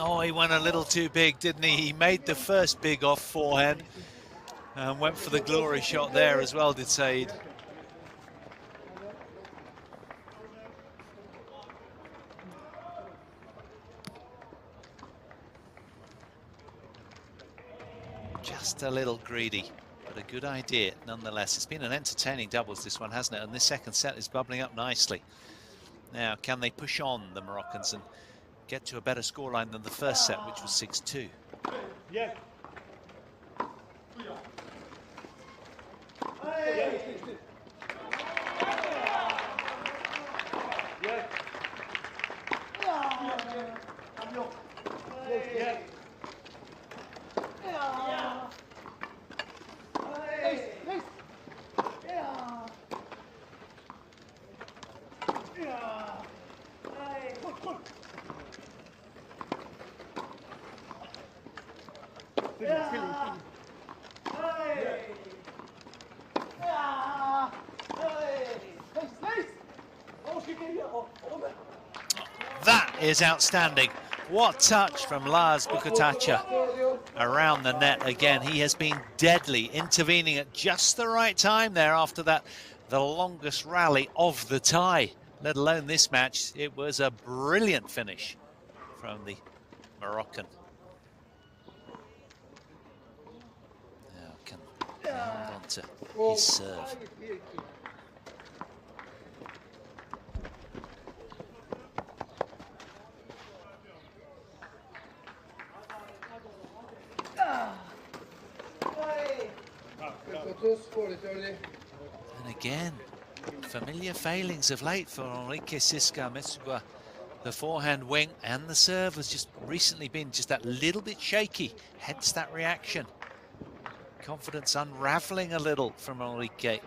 Oh, he went a little too big, didn't he? He made the first big off forehand and went for the glory shot there as well, did Saeed. Just a little greedy. but a good idea nonetheless. It's been an entertaining doubles, this one, hasn't it? And this second set is bubbling up nicely. Now, can they push on, the Moroccans, and get to a better scoreline than the first set, which was 6-2? Yeah. That is outstanding. What touch from Lars Bukatacha around the net again. He has been deadly, intervening at just the right time there after that, the longest rally of the tie, let alone this match. It was a brilliant finish from the Moroccan. Now can he hold on to his serve. And again, familiar failings of late for Enrique Sisca Mesugua. The forehand wing and the serve has just recently been just that little bit shaky, hence that reaction. Confidence unraveling a little from Enrique.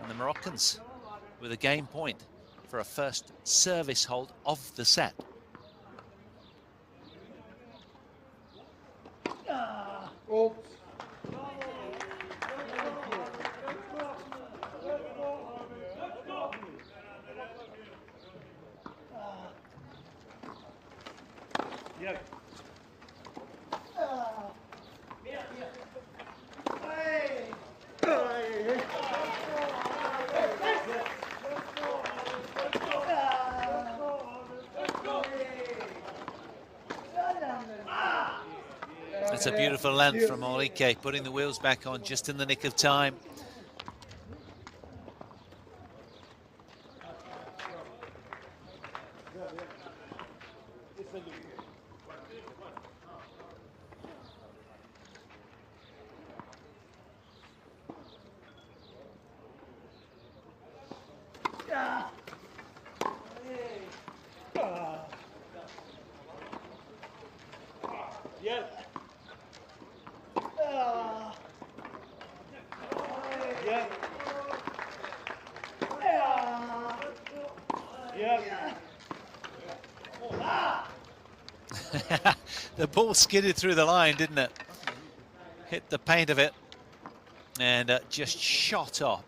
And the Moroccans with a game point for a first service hold of the set. That's a beautiful length from Enrique, putting the wheels back on just in the nick of time. The ball skidded through the line, didn't it? Hit the paint of it and just shot up.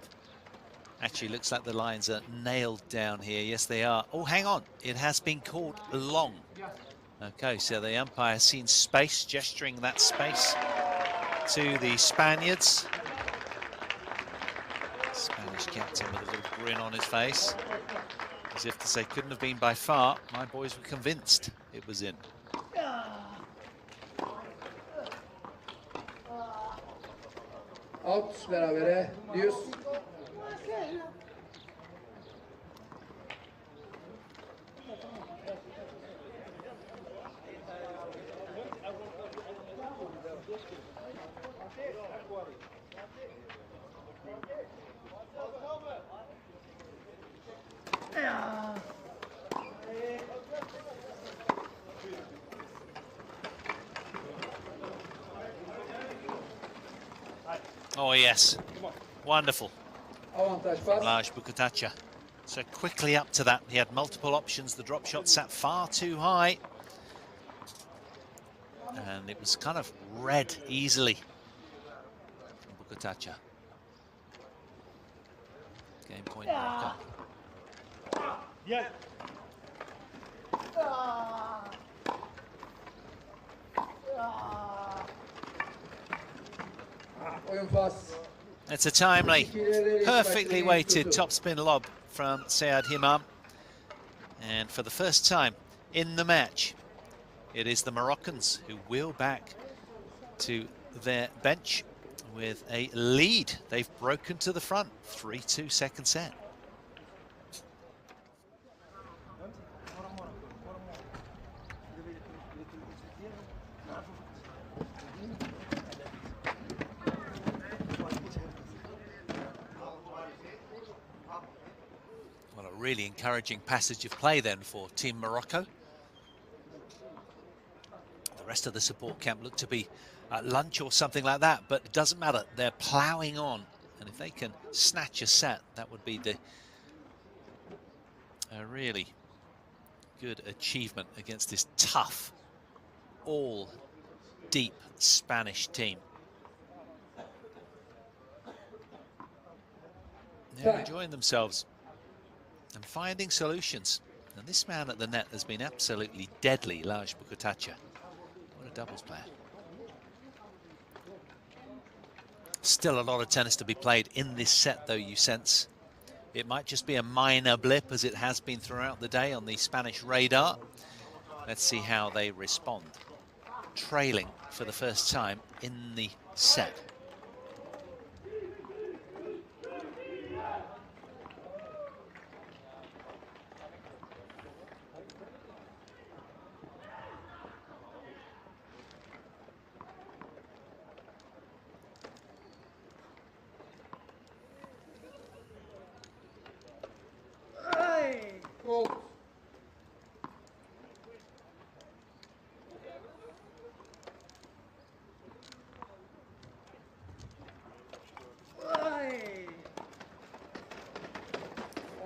Actually, looks like the lines are nailed down here. Yes, they are. Oh, hang on. It has been called long. Okay, so the umpire has seen space, gesturing that space to the Spaniards. Spanish captain with a little grin on his face, as if to say, couldn't have been by far. My boys were convinced it was in. Out berabere, düz. Oh yes, wonderful. Avantaj pas. Lars Bukatacha. So quickly up to that, he had multiple options. The drop shot sat far too high. And it was kind of read easily from Bukatacha. Game point Morocco. Yeah. It's a timely, perfectly weighted topspin lob from Sead Himam. And for the first time in the match, it is the Moroccans who wheel back to their bench with a lead. They've broken to the front. 3-2 second set. Well, a really encouraging passage of play then for Team Morocco. The rest of the support camp looked to be at lunch or something like that, but it doesn't matter. They're ploughing on, and if they can snatch a set, that would be a really good achievement against this tough, all deep Spanish team. They're enjoying themselves and finding solutions. And this man at the net has been absolutely deadly, Laj Bukatacha. What a doubles player. Still a lot of tennis to be played in this set, though, you sense. It might just be a minor blip, as it has been throughout the day on the Spanish radar. Let's see how they respond. Trailing for the first time in the set.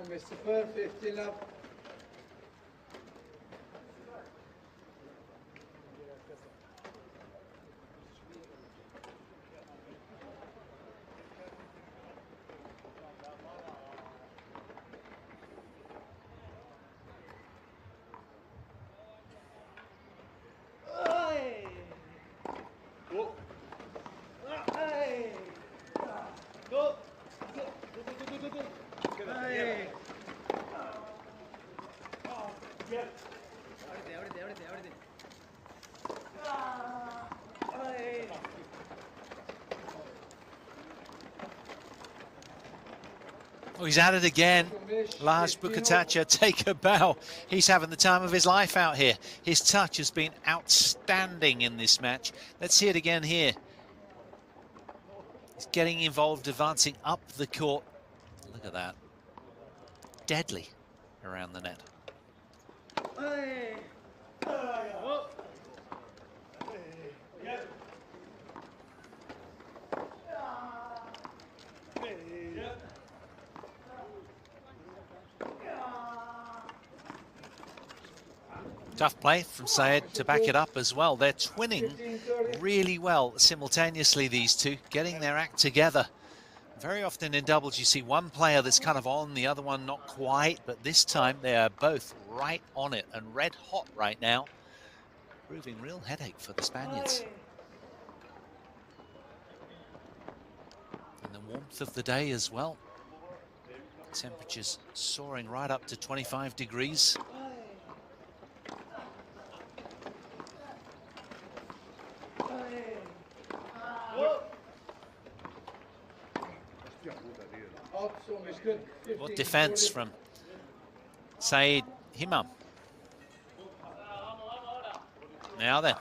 Mr. 15 up. Oh, he's at it again. Laj Bukatacha, take a bow. He's having the time of his life out here. His touch has been outstanding in this match. Let's see it again here. He's getting involved, advancing up the court. Look at that. Deadly around the net. Tough play from Syed to back it up as well. They're twinning really well simultaneously, these two, getting their act together. Very often in doubles you see one player that's kind of on, the other one not quite, but this time they are both right on it and red hot right now, proving real headache for the Spaniards. And the warmth of the day as well. Temperatures soaring right up to 25 degrees. What defense from Saeed Himam. Now then,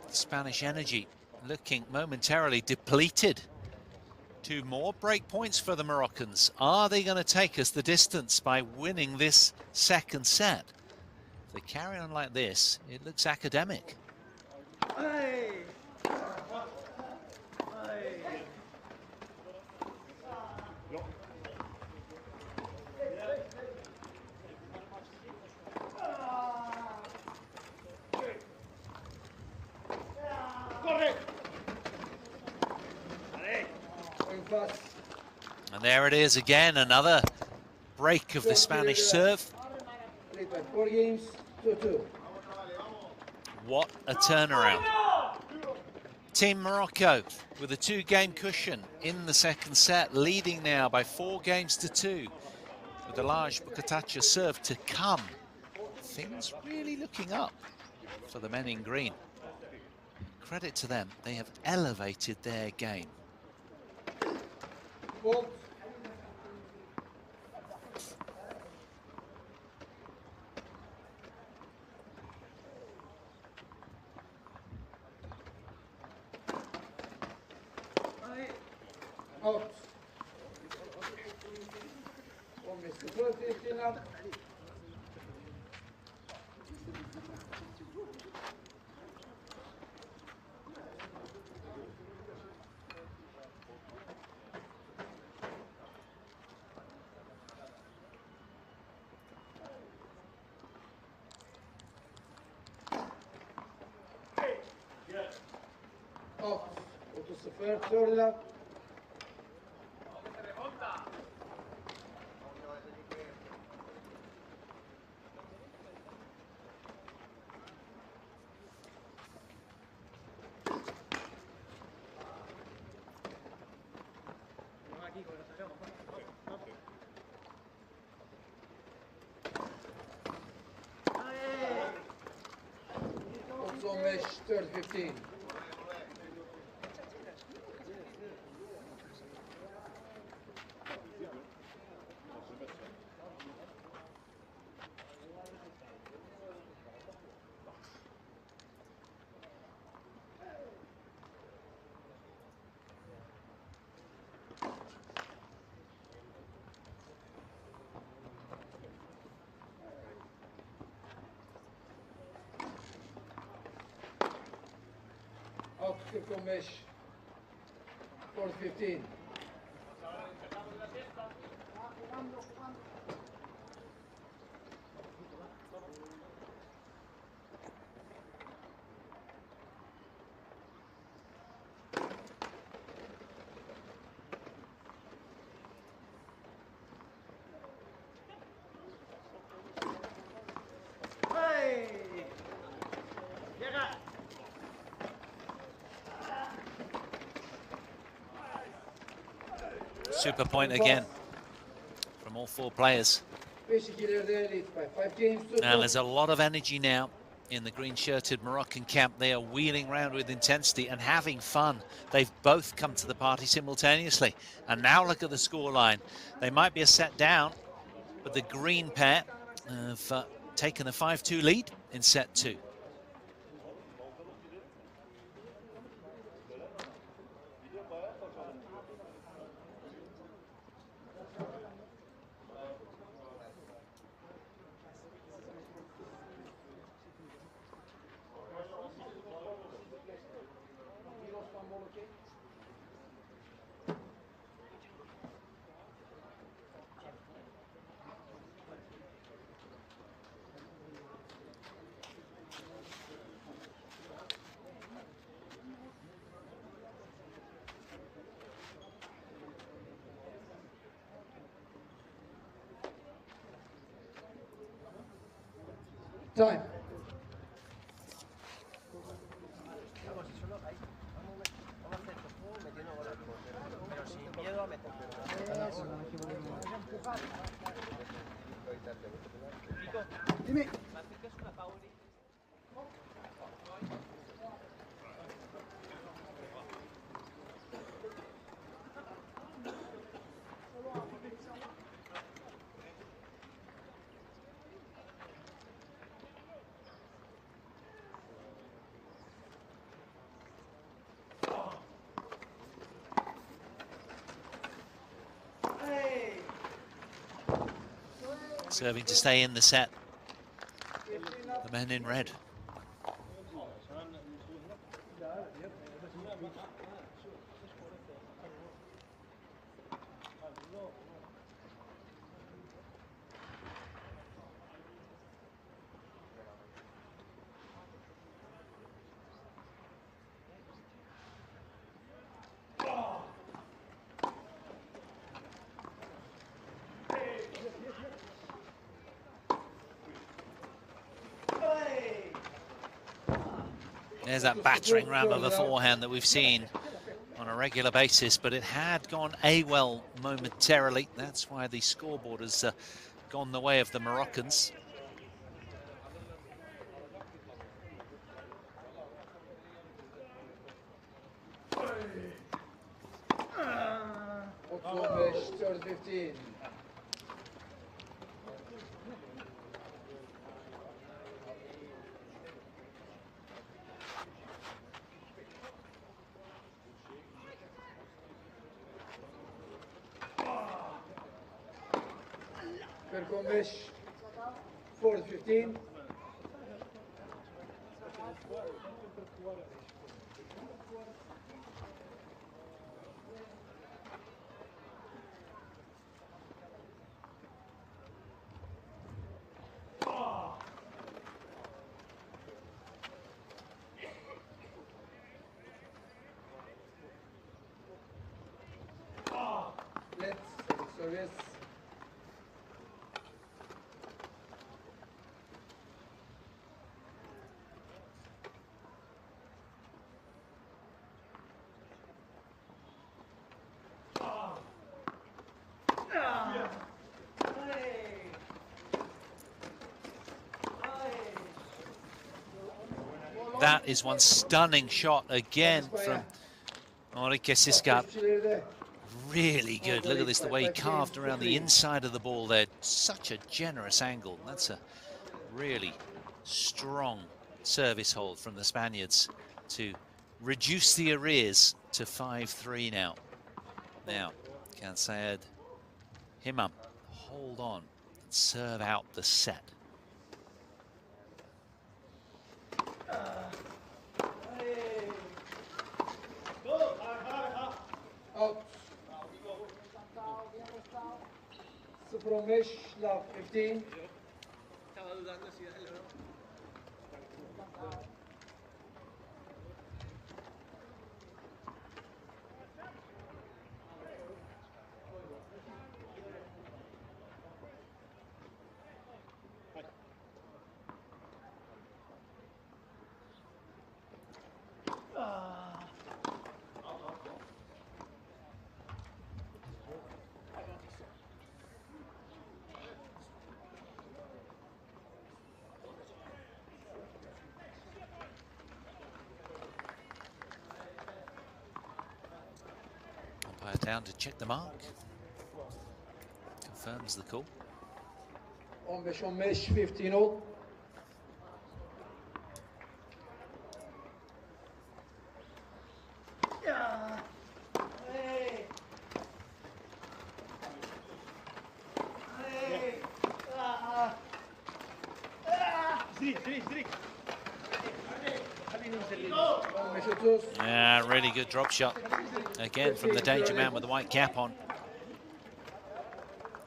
Spanish energy looking momentarily depleted. 2 more break points for the Moroccans. Are they going to take us the distance by winning this second set? If they carry on like this, it looks academic. And there it is again, another break of the Spanish serve. 4 games, 2-2. What a turnaround. Team Morocco with a 2-game cushion in the second set, leading now by 4 games to 2. With the Laj Bukatacha serve to come. Things really looking up for the men in green. credit to them. They have elevated their game. Fault. Out. 15-0 Himam. Out. 30 Sörla. Also match 30-15. Out 15 mesh. 4-15. Super point again from all four players. And there's a lot of energy now in the green-shirted Moroccan camp. They are wheeling around with intensity and having fun. They've both come to the party simultaneously. And now look at the scoreline. They might be a set down, but the green pair have taken a 5-2 lead in set 2. Time. Dime. Serving to stay in the set. The men in red. There's that battering ram of a forehand that we've seen on a regular basis, but it had gone AWOL momentarily. That's why the scoreboard has gone the way of the Moroccans. 30-15. Perkombeş, 40-15. Let's service. That is one stunning shot again from Enrique Siscar. Really good. Look at this, the way he carved around the inside of the ball there. Such a generous angle. That's a really strong service hold from the Spaniards to reduce the arrears to 5-3 now. Now, can Sayed Himam hold on and serve out the set? Out. 0-15, love 15. Umpire down to check the mark. Confirms the call. 15-15, 15 all. Yeah, really good drop shot. Again from the danger man with the white cap on.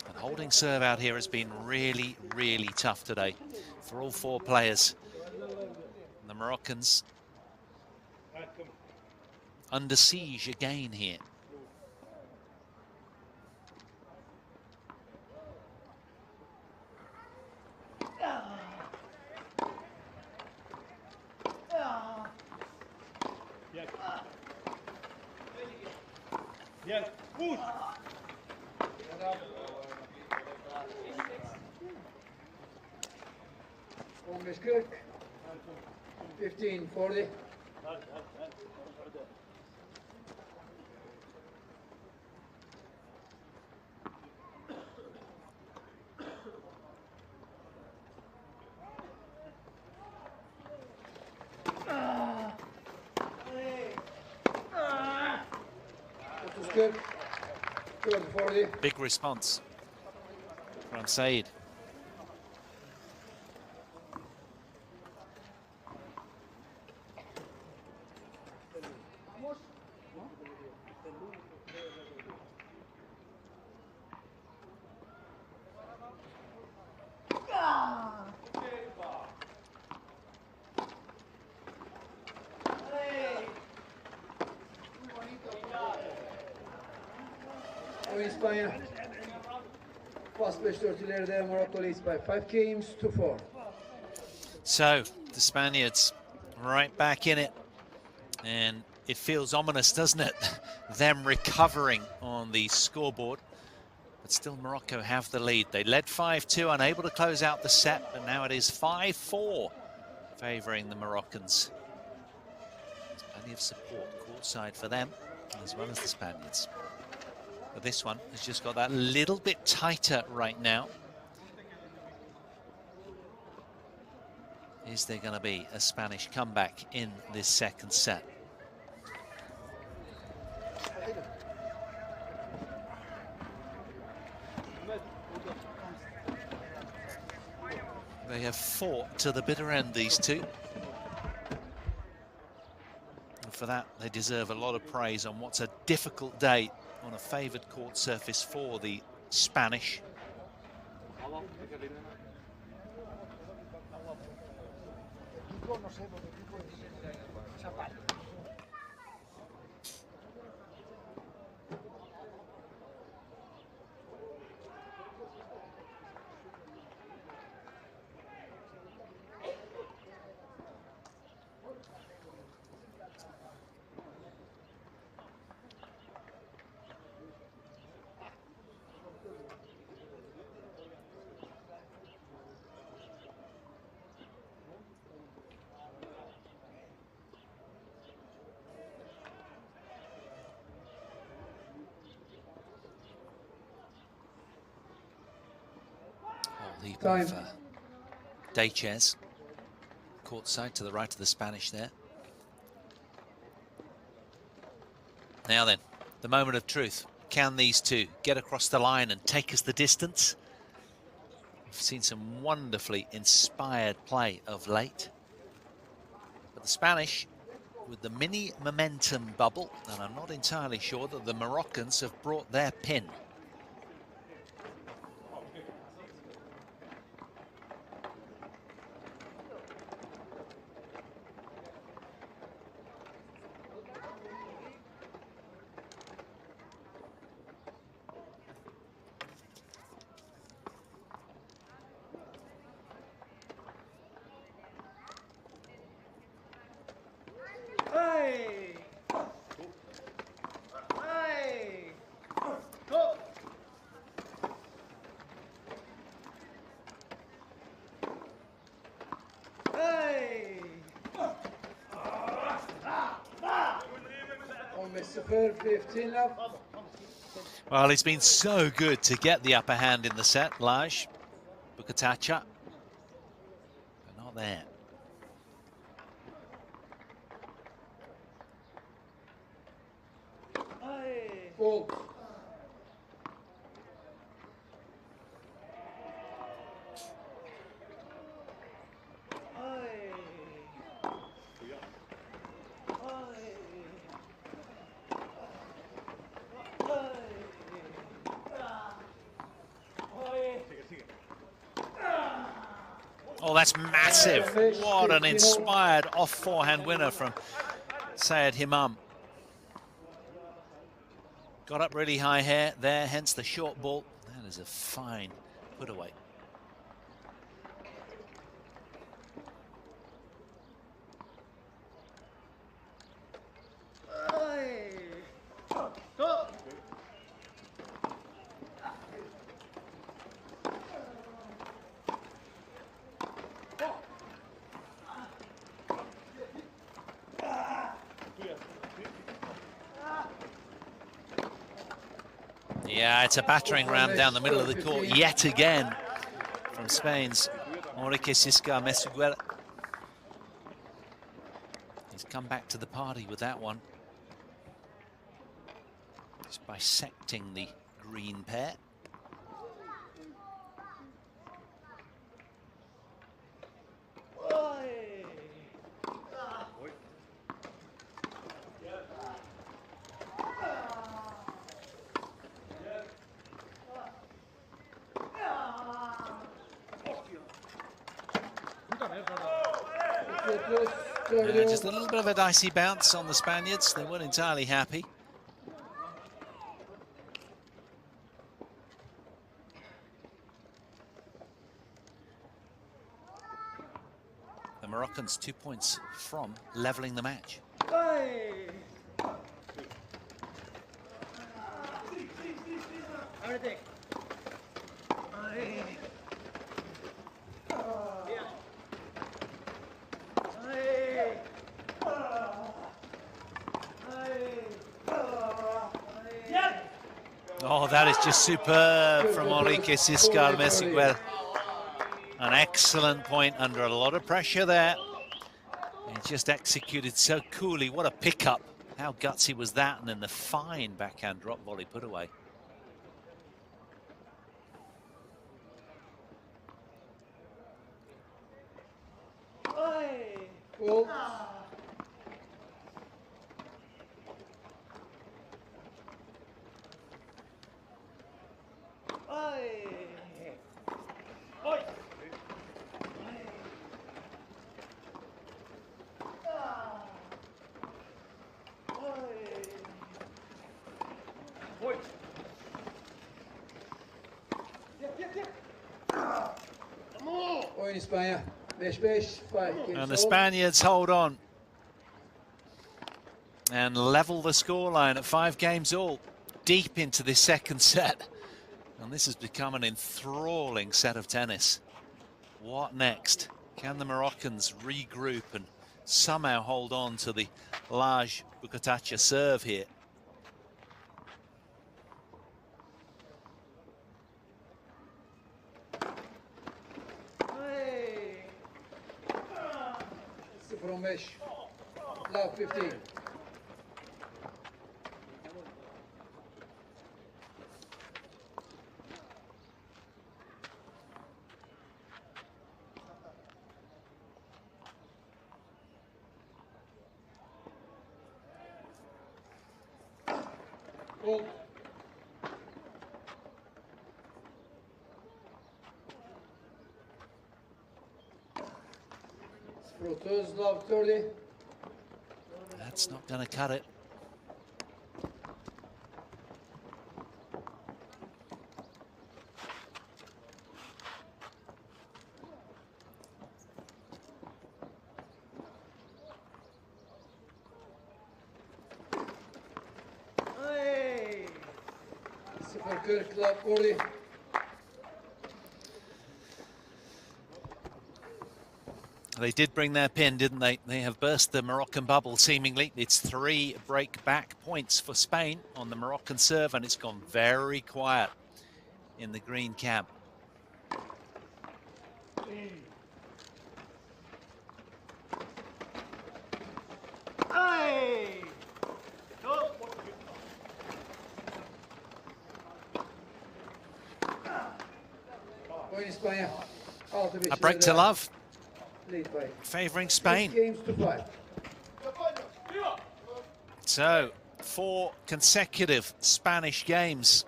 And holding serve out here has been really, really tough today for all four players. And the Moroccans under siege again here. Bien, push. 15-40. Good. 40. Big response from Said. İspanya pas 5-4 ileride Morocco leads by 5 games to 4. So the Spaniards right back in it, and it feels ominous, doesn't it? Them recovering on the scoreboard, but still Morocco have the lead. They led 5-2, unable to close out the set, but now it is 5-4 favouring the Moroccans. There's plenty of support courtside for them as well as the Spaniards. But this one has just got that little bit tighter right now. Is there going to be a Spanish comeback in this second set? They have fought to the bitter end, these two. And for that, they deserve a lot of praise on what's a difficult day on a favoured court surface for the Spanish. Heap of day chairs courtside to the right of the Spanish there. Now then, the moment of truth. Can these two get across the line and take us the distance? We've seen some wonderfully inspired play of late. But the Spanish with the mini momentum bubble, and I'm not entirely sure that the Moroccans have brought their pin. Well, he's been so good to get the upper hand in the set, Laj Bukatacha, but not there. Ball. Oh, that's massive. What an inspired off-forehand winner from Syed Himam. Got up really high here there, hence the short ball. That is a fine put away. Yeah, it's a battering ram down the middle of the court yet again from Spain's Enrique Sisca Mesuguera. He's come back to the party with that one. Just bisecting the green pair. Just a little bit of a dicey bounce on the Spaniards. They weren't entirely happy. The Moroccans 2 points from levelling the match. Oh, that is just superb from Enrique Siscar Mesiguel. An excellent point under a lot of pressure there. He just executed so coolly. What a pickup. How gutsy was that? And then the fine backhand drop volley put away. Cool. Oyun İspanya. 5-5. And the Spaniards hold on and level the scoreline at 5 games all, deep into this second set. And this has become an enthralling set of tennis. What next? Can the Moroccans regroup and somehow hold on to the large Bukatacha serve here? From Mesh. Love 15. Cool. Protos, love 30. That's not going to cut it. Kırk, love 40. They did bring their pin, didn't they? They have burst the Moroccan bubble, seemingly. It's 3 break-back points for Spain on the Moroccan serve, and it's gone very quiet in the green camp. Oyun İspanya. 6-5. A break to love, Lead by favouring 6 Spain. games to 5. So, 4 consecutive Spanish games,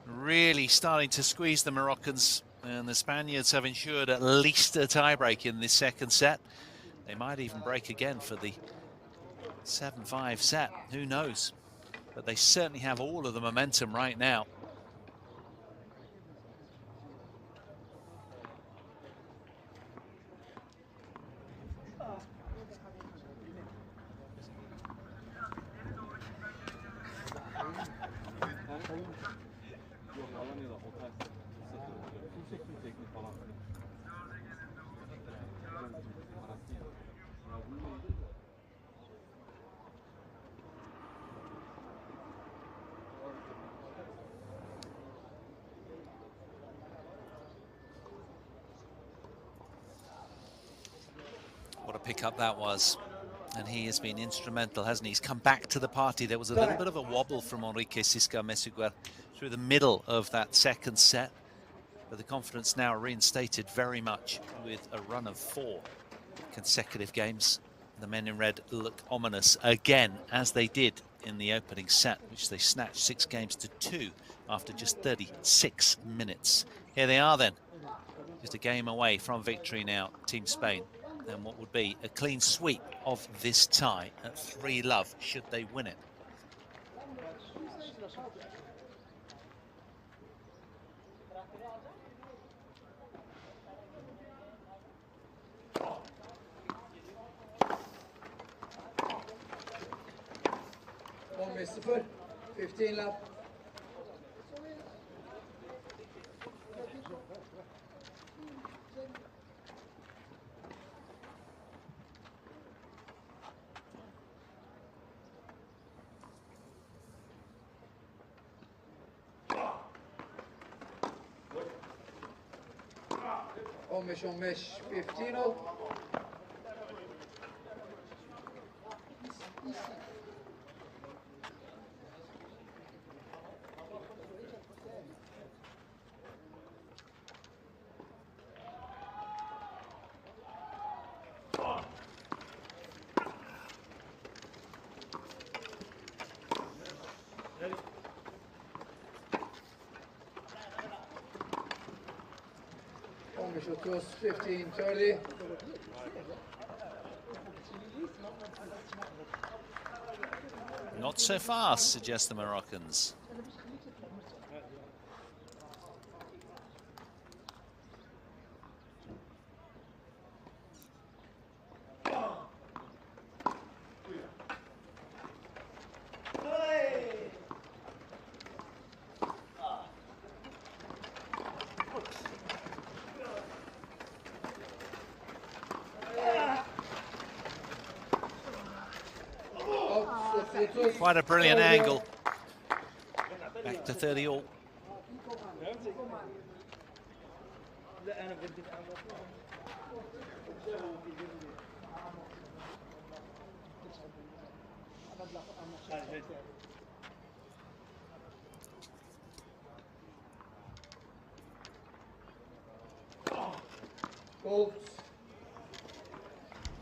really starting to squeeze the Moroccans, and the Spaniards have ensured at least a tiebreak in this second set. They might even break again for the 7-5 set, who knows? But they certainly have all of the momentum right now. What a pickup that was. And he has been instrumental, hasn't he? He's come back to the party. There was a little bit of a wobble from Enrique Siscar Mesiguer through the middle of that second set. But the confidence now reinstated very much with a run of 4 consecutive games. The men in red look ominous again, as they did in the opening set, which they snatched 6 games to 2 after just 36 minutes. Here they are then, just a game away from victory now, Team Spain. And what would be a clean sweep of this tie at 3-love should they win it. On 15 love. 15-15, 15 all. Close 15-30. Not so fast, suggest the Moroccans. Quite a brilliant angle. Back to 30 all.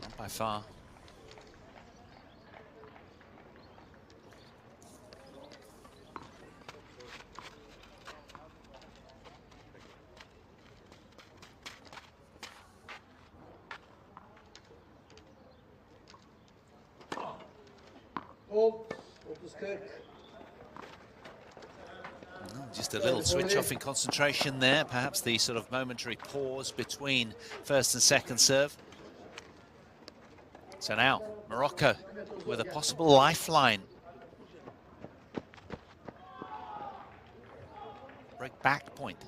Not by far. Just a little switch off in concentration there, perhaps the sort of momentary pause between first and second serve. So now Morocco with a possible lifeline. Break back point.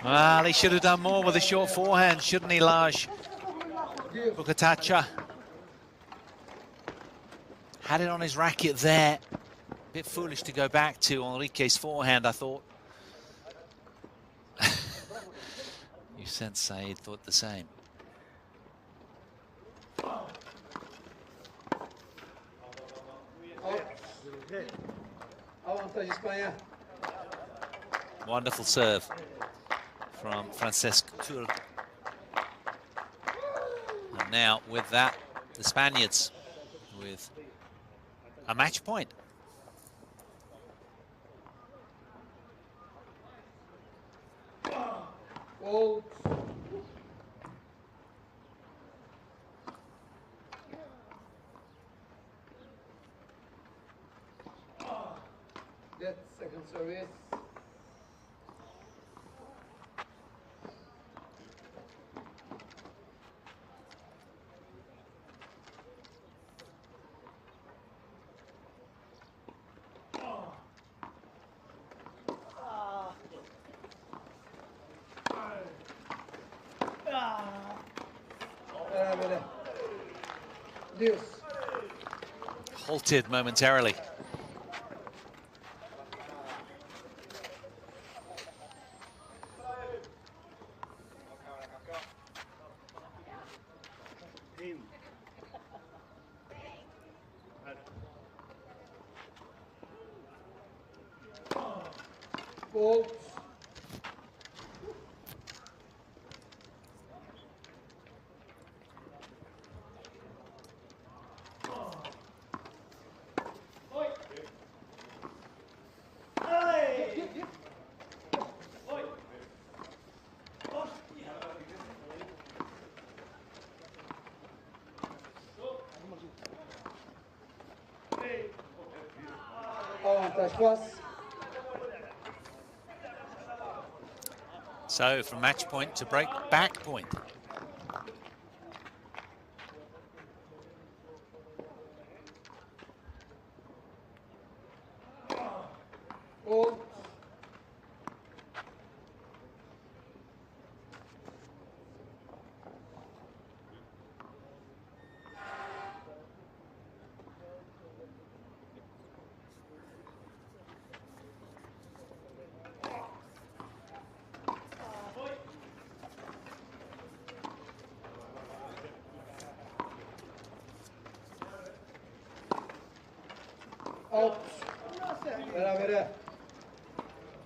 Well, he should have done more with a short forehand, shouldn't he, Laj? Bukatacha had it on his racket there. Bit foolish to go back to Enrique's forehand, I thought. You sense Saeed thought the same. Wonderful serve from Francesc Tur. And now with that, the Spaniards with a match point. Hold. That second service. Halted momentarily. So from match point to break back point. Berabere.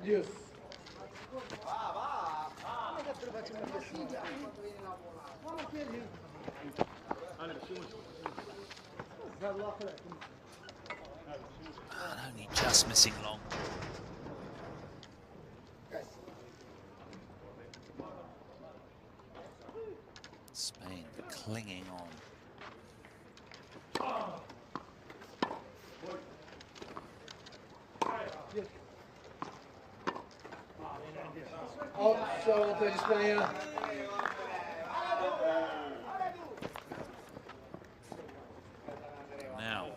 Diyoruz. And only just missing long. Spain clinging on. Sağ avantaj İspanya. Now,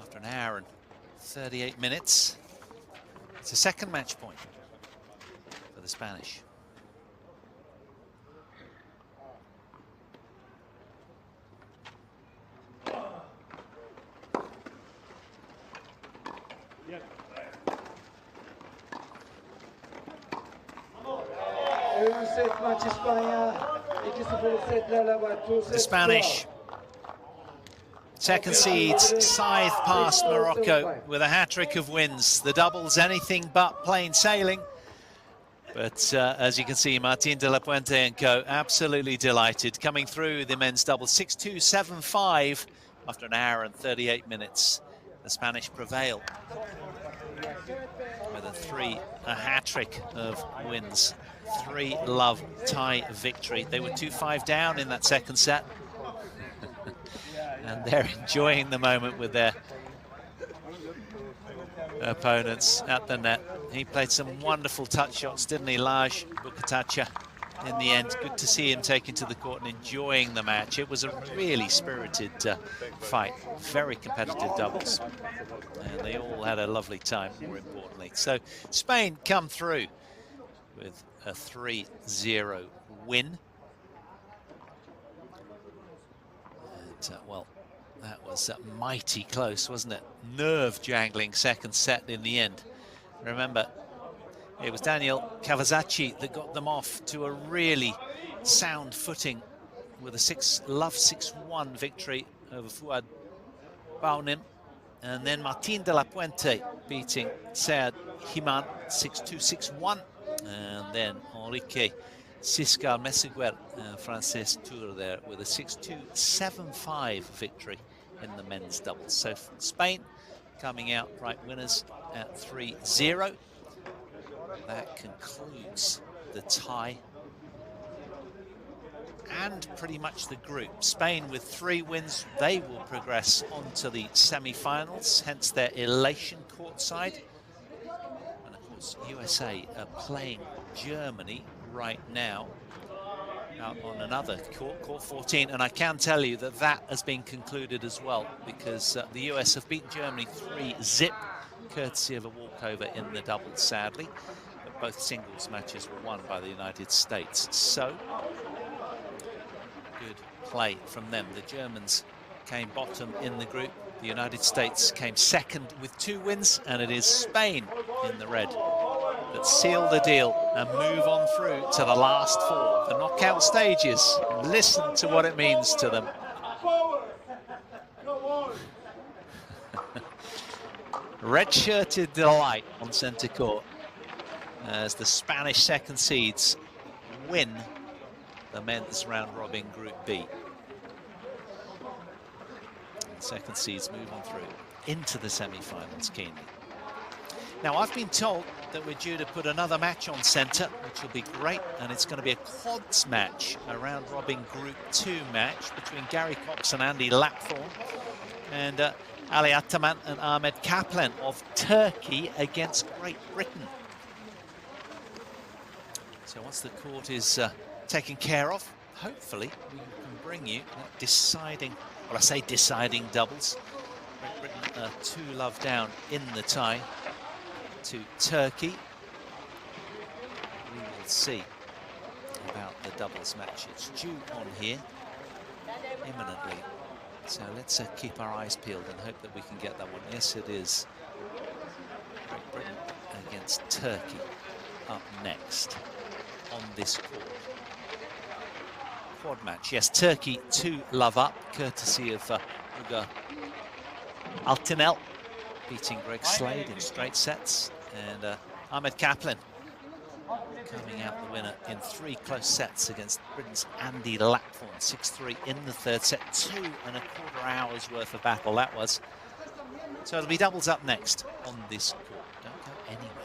after an hour and 38 minutes, it's a second match point for the Spanish. Ön set maç İspanya. 2-0'lık setlerle başlıyor. The Spanish second seeds scythe past Morocco with a hat-trick of wins. The doubles anything but plain sailing. But as you can see, Martin de la Puente and co absolutely delighted. Coming through the men's doubles 6-2, 7-5 after an hour and 38 minutes. The Spanish prevail with a hat-trick of wins. 3-love tie victory. They were 2-5 down in that second set. And they're enjoying the moment with their opponents at the net. He played some wonderful touch shots, didn't he, Laj Bukatacha, in the end. Good to see him taking to the court and enjoying the match. It was a really spirited fight, very competitive doubles. And they all had a lovely time, more importantly. So Spain come through with a 3-0 win. And, well, that was mighty close, wasn't it? Nerve-jangling second set in the end. Remember, it was Daniel Kavachi that got them off to a really sound footing with a 6-1 victory over Fuad Baunim. And then Martin de la Puente beating Sead Himam 6-2, 6-1. And then Enrique Siscar Mesiguer and Frances Tour there with a 6-2, 7-5 victory in the men's doubles. So Spain coming out right winners at 3-0. That concludes the tie and pretty much the group. Spain with 3 wins, they will progress on to the semi-finals, hence their elation courtside. And of course, USA are playing Germany right now out on another court 14, and I can tell you that that has been concluded as well, because the US have beaten Germany 3-0, courtesy of a walkover in the doubles, sadly, but both singles matches were won by the United States. So good play from them. The Germans came bottom in the group, the United States came second with 2 wins, and it is Spain in the red that seal the deal and move on through to the last 4, the knockout stages. Listen to what it means to them. Red-shirted delight on centre court as the Spanish second seeds win the men's round-robin Group B. And second seeds move on through into the semi-finals keenly. Now, I've been told that we're due to put another match on centre, which will be great, and it's going to be a quads match, a round-robin Group 2 match between Gary Cox and Andy Lapthorne, and Ali Ataman and Ahmed Kaplan of Turkey against Great Britain. So once the court is taken care of, hopefully we can bring you that deciding, well, I say deciding doubles. Great Britain 2-love down in the tie to Turkey. We will see about the doubles match. It's due on here imminently. So let's keep our eyes peeled and hope that we can get that one. Yes, it is. Great Britain against Turkey up next on this court. Quad match. Yes, Turkey 2-love up, courtesy of Uga Altinel. beating Greg Slade in straight sets, and Ahmed Kaplan coming out the winner in 3 close sets against Britain's Andy Lapthorne, 6-3 in the 3rd set. 2.25 hours worth of battle that was. So it'll be doubles up next on this court. Don't go anywhere.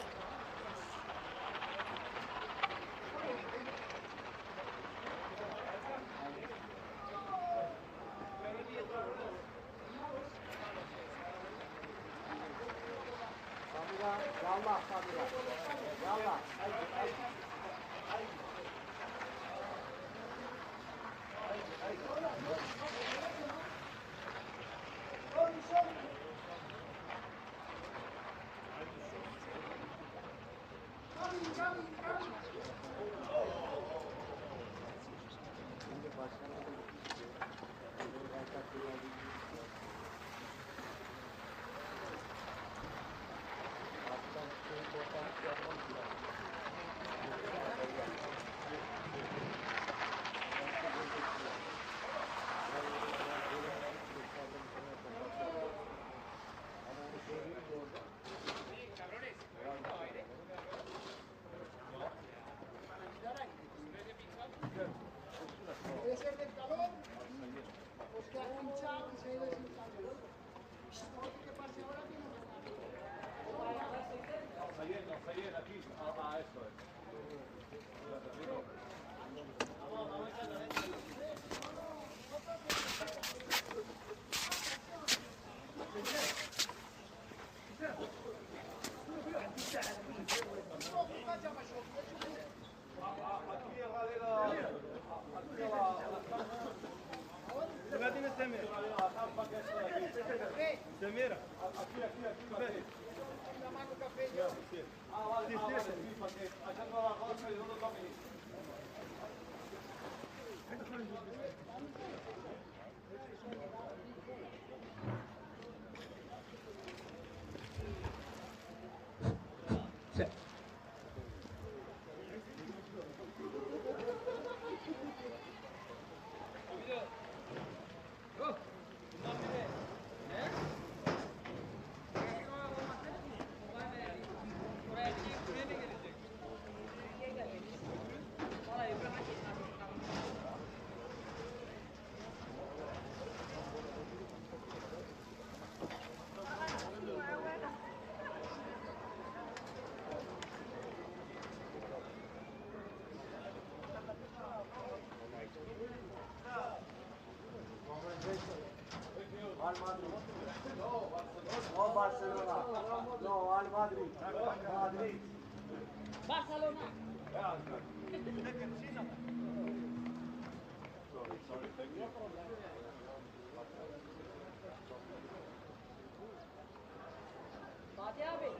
Fatih abi.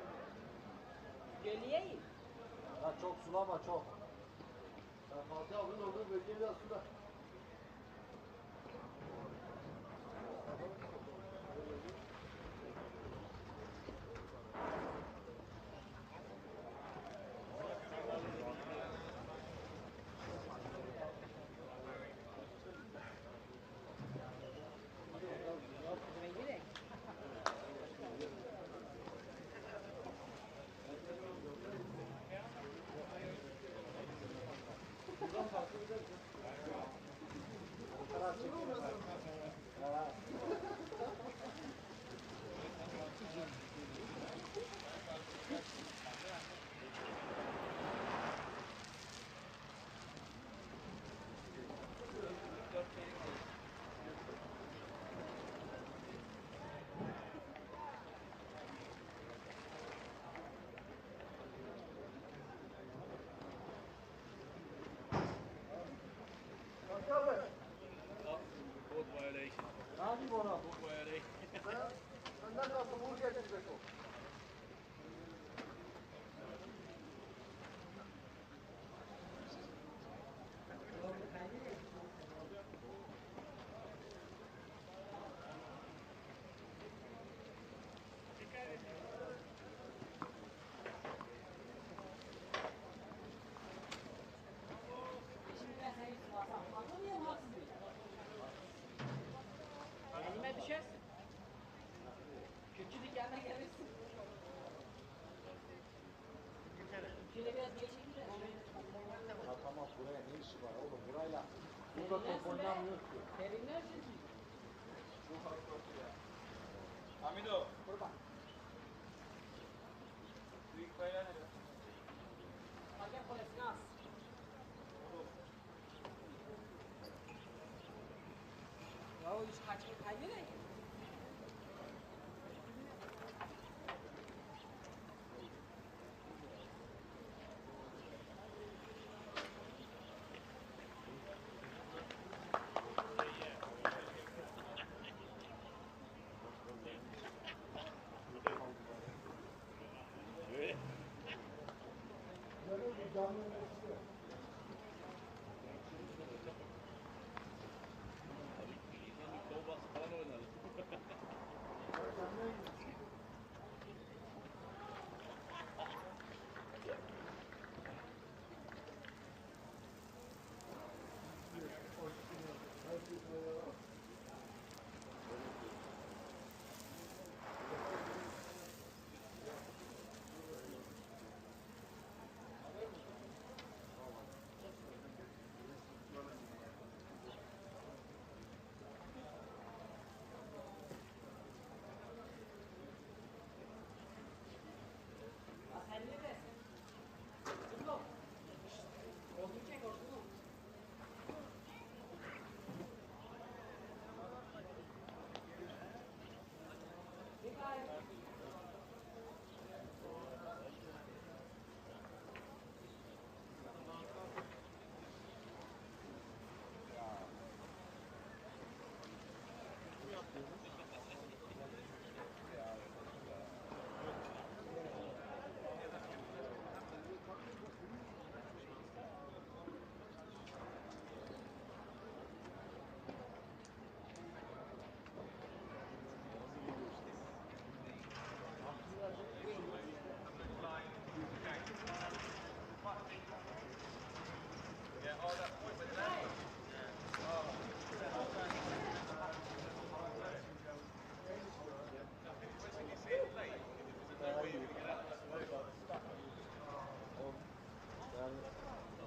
Gölyeyi. Ya çok sulama çok. Sen Fatih abinin olduğu bölgeyi biraz sula. Şöyle biraz geri çekil de. Ya tamam buraya ne işi var oğlum burayla. Burada top oynamıyor ki. Serinlersin. Hamido. Kurban. Büyük kayar ne? Hakem kolesine az. Ya o iş kaçını kaybeder.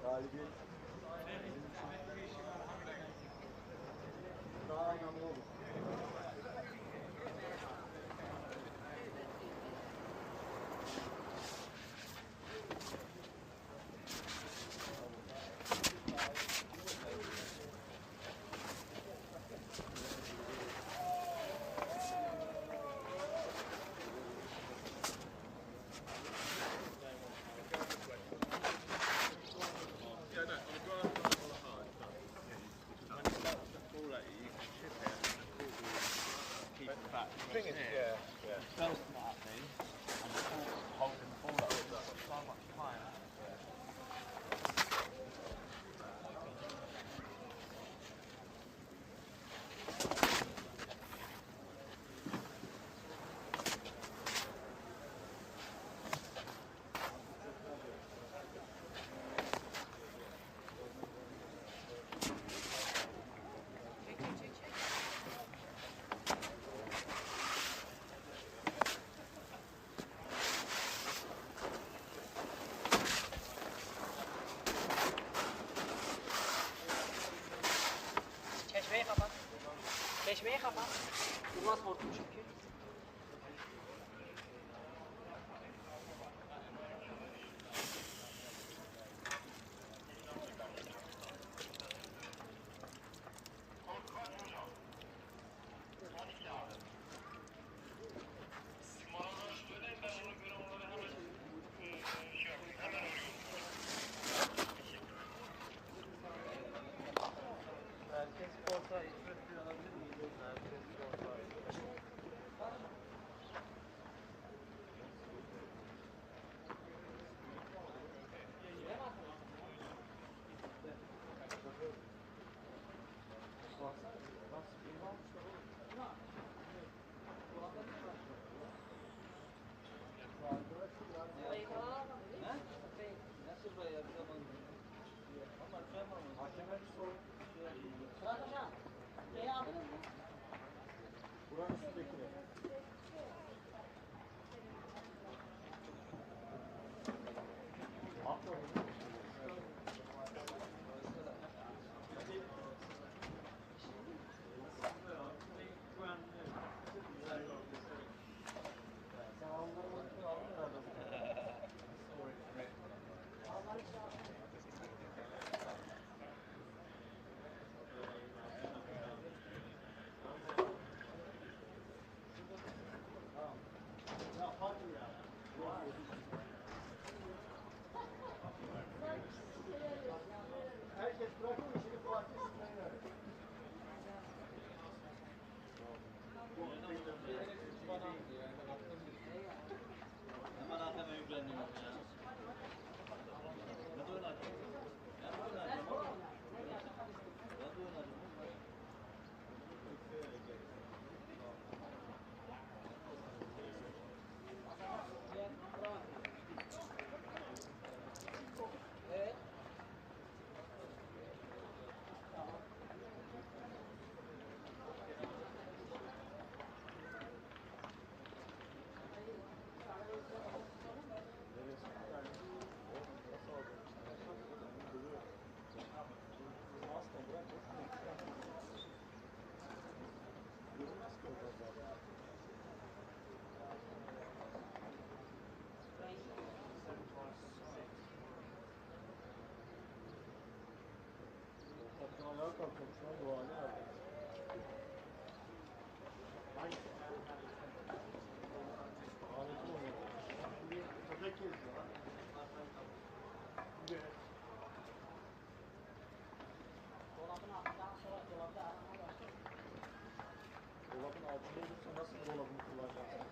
Galibiyet daha önemli olur. The thing is, yeah. First that thing, and the ball's holding the ball up. It's got so much time. Çeşmeyi kapat. Çeşmeyi kapat. Durmaz hortum çünkü. Herkes sporta hizmet alabilir miyim? Herkes sporta. Herkes bırakın işini Fatih Sınır'a. Hemen arkama yüklendim ya. Ne oynayacağım? Ne oynayacağım? Dolabın altından sonra dolabda arama var. Dolabın altında olursa nasıl dolabını kullanacaksınız?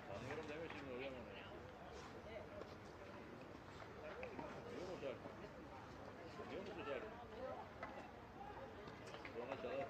Tanıyorum deme şimdi hocam onu. Tanıyor musun şarkı? Tanıyor musun şarkı? Sonra çalar.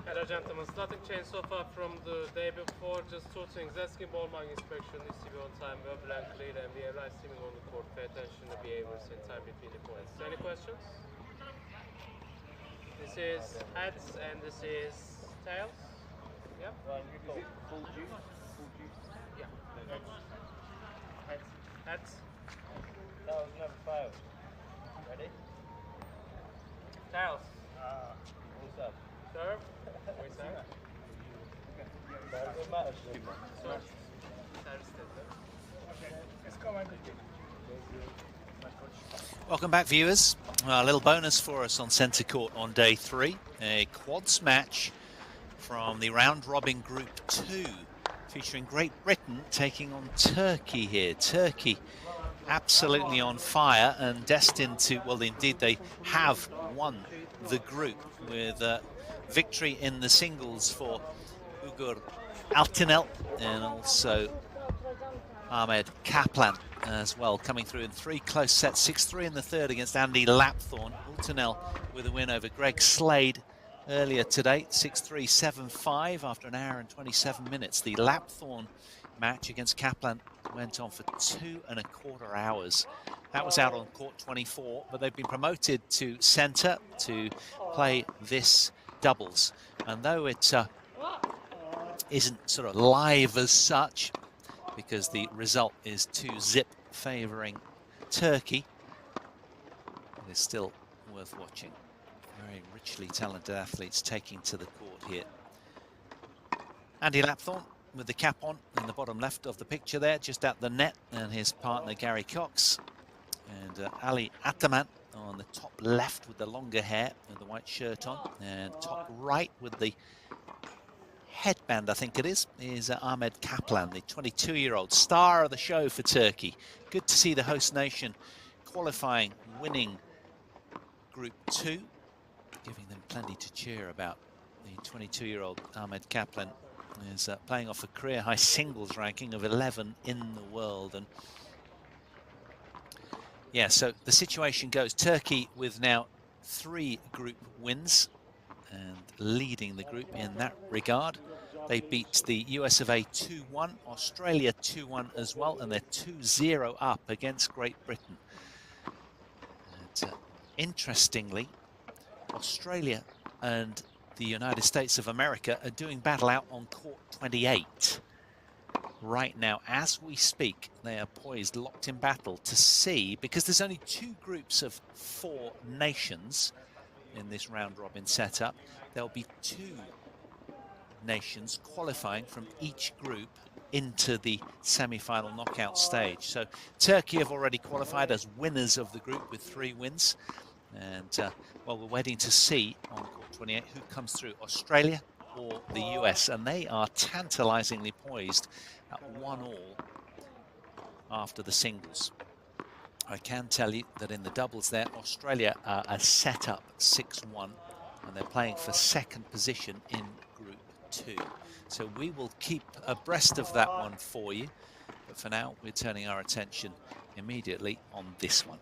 Hello gentlemen, nothing changed so far from the day before, just two things. Asking ball mark inspection needs to be on time, verbal and clear, and we have live streaming on the court. Pay attention to behaviors in time between the points. Any questions? This is heads and this is tails. Yeah? Is it full juice? Full juice? Yeah. Heads. Heads. That was never failed. Ready? Tails. What's up? Serve. Wait, serve. Welcome back, viewers. A little bonus for us on centre court on day 3. A quads match from the round-robin Group 2, featuring Great Britain taking on Turkey here. Turkey absolutely on fire and destined to, well, indeed, they have won the group with victory in the singles for Ugur Altinel and also Ahmed Kaplan as well, coming through in 3 close sets, 6-3 in the third against Andy Lapthorne. Altinel with a win over Greg Slade earlier today, 6-3, 7-5 after an hour and 27 minutes. The Lapthorne match against Kaplan went on for 2.25 hours. That was out on court 24, but they've been promoted to centre to play this doubles. And though it isn't sort of live as such, because the result is 2-zip favouring Turkey, it is still worth watching. Very richly talented athletes taking to the court here. Andy Lapthorne with the cap on in the bottom left of the picture there, just at the net, and his partner Gary Cox. And Ali Ataman on the top left with the longer hair and the white shirt on, and top right with the headband, I think it is Ahmed Kaplan, the 22-year-old star of the show for Turkey. Good to see the host nation qualifying, winning Group 2, giving them plenty to cheer about. The 22-year-old Ahmed Kaplan is playing off a career-high singles ranking of 11 in the world. And yeah, so the situation goes Turkey with now 3 group wins and leading the group in that regard. They beat the US of A 2-1, Australia 2-1 as well, and they're 2-0 up against Great Britain. And, interestingly, Australia and the United States of America are doing battle out on court 28. Right now, as we speak, they are poised, locked in battle to see, because there's only 2 groups of 4 nations in this round-robin setup, there'll be 2 nations qualifying from each group into the semi-final knockout stage. So Turkey have already qualified as winners of the group with 3 wins. And, well, we're waiting to see on court 28 who comes through, Australia or the US. And they are tantalizingly poised at 1-1 after the singles. I can tell you that in the doubles there, Australia are set up 6-1, and they're playing for 2nd position in Group 2. So we will keep abreast of that one for you. But for now, we're turning our attention immediately on this one.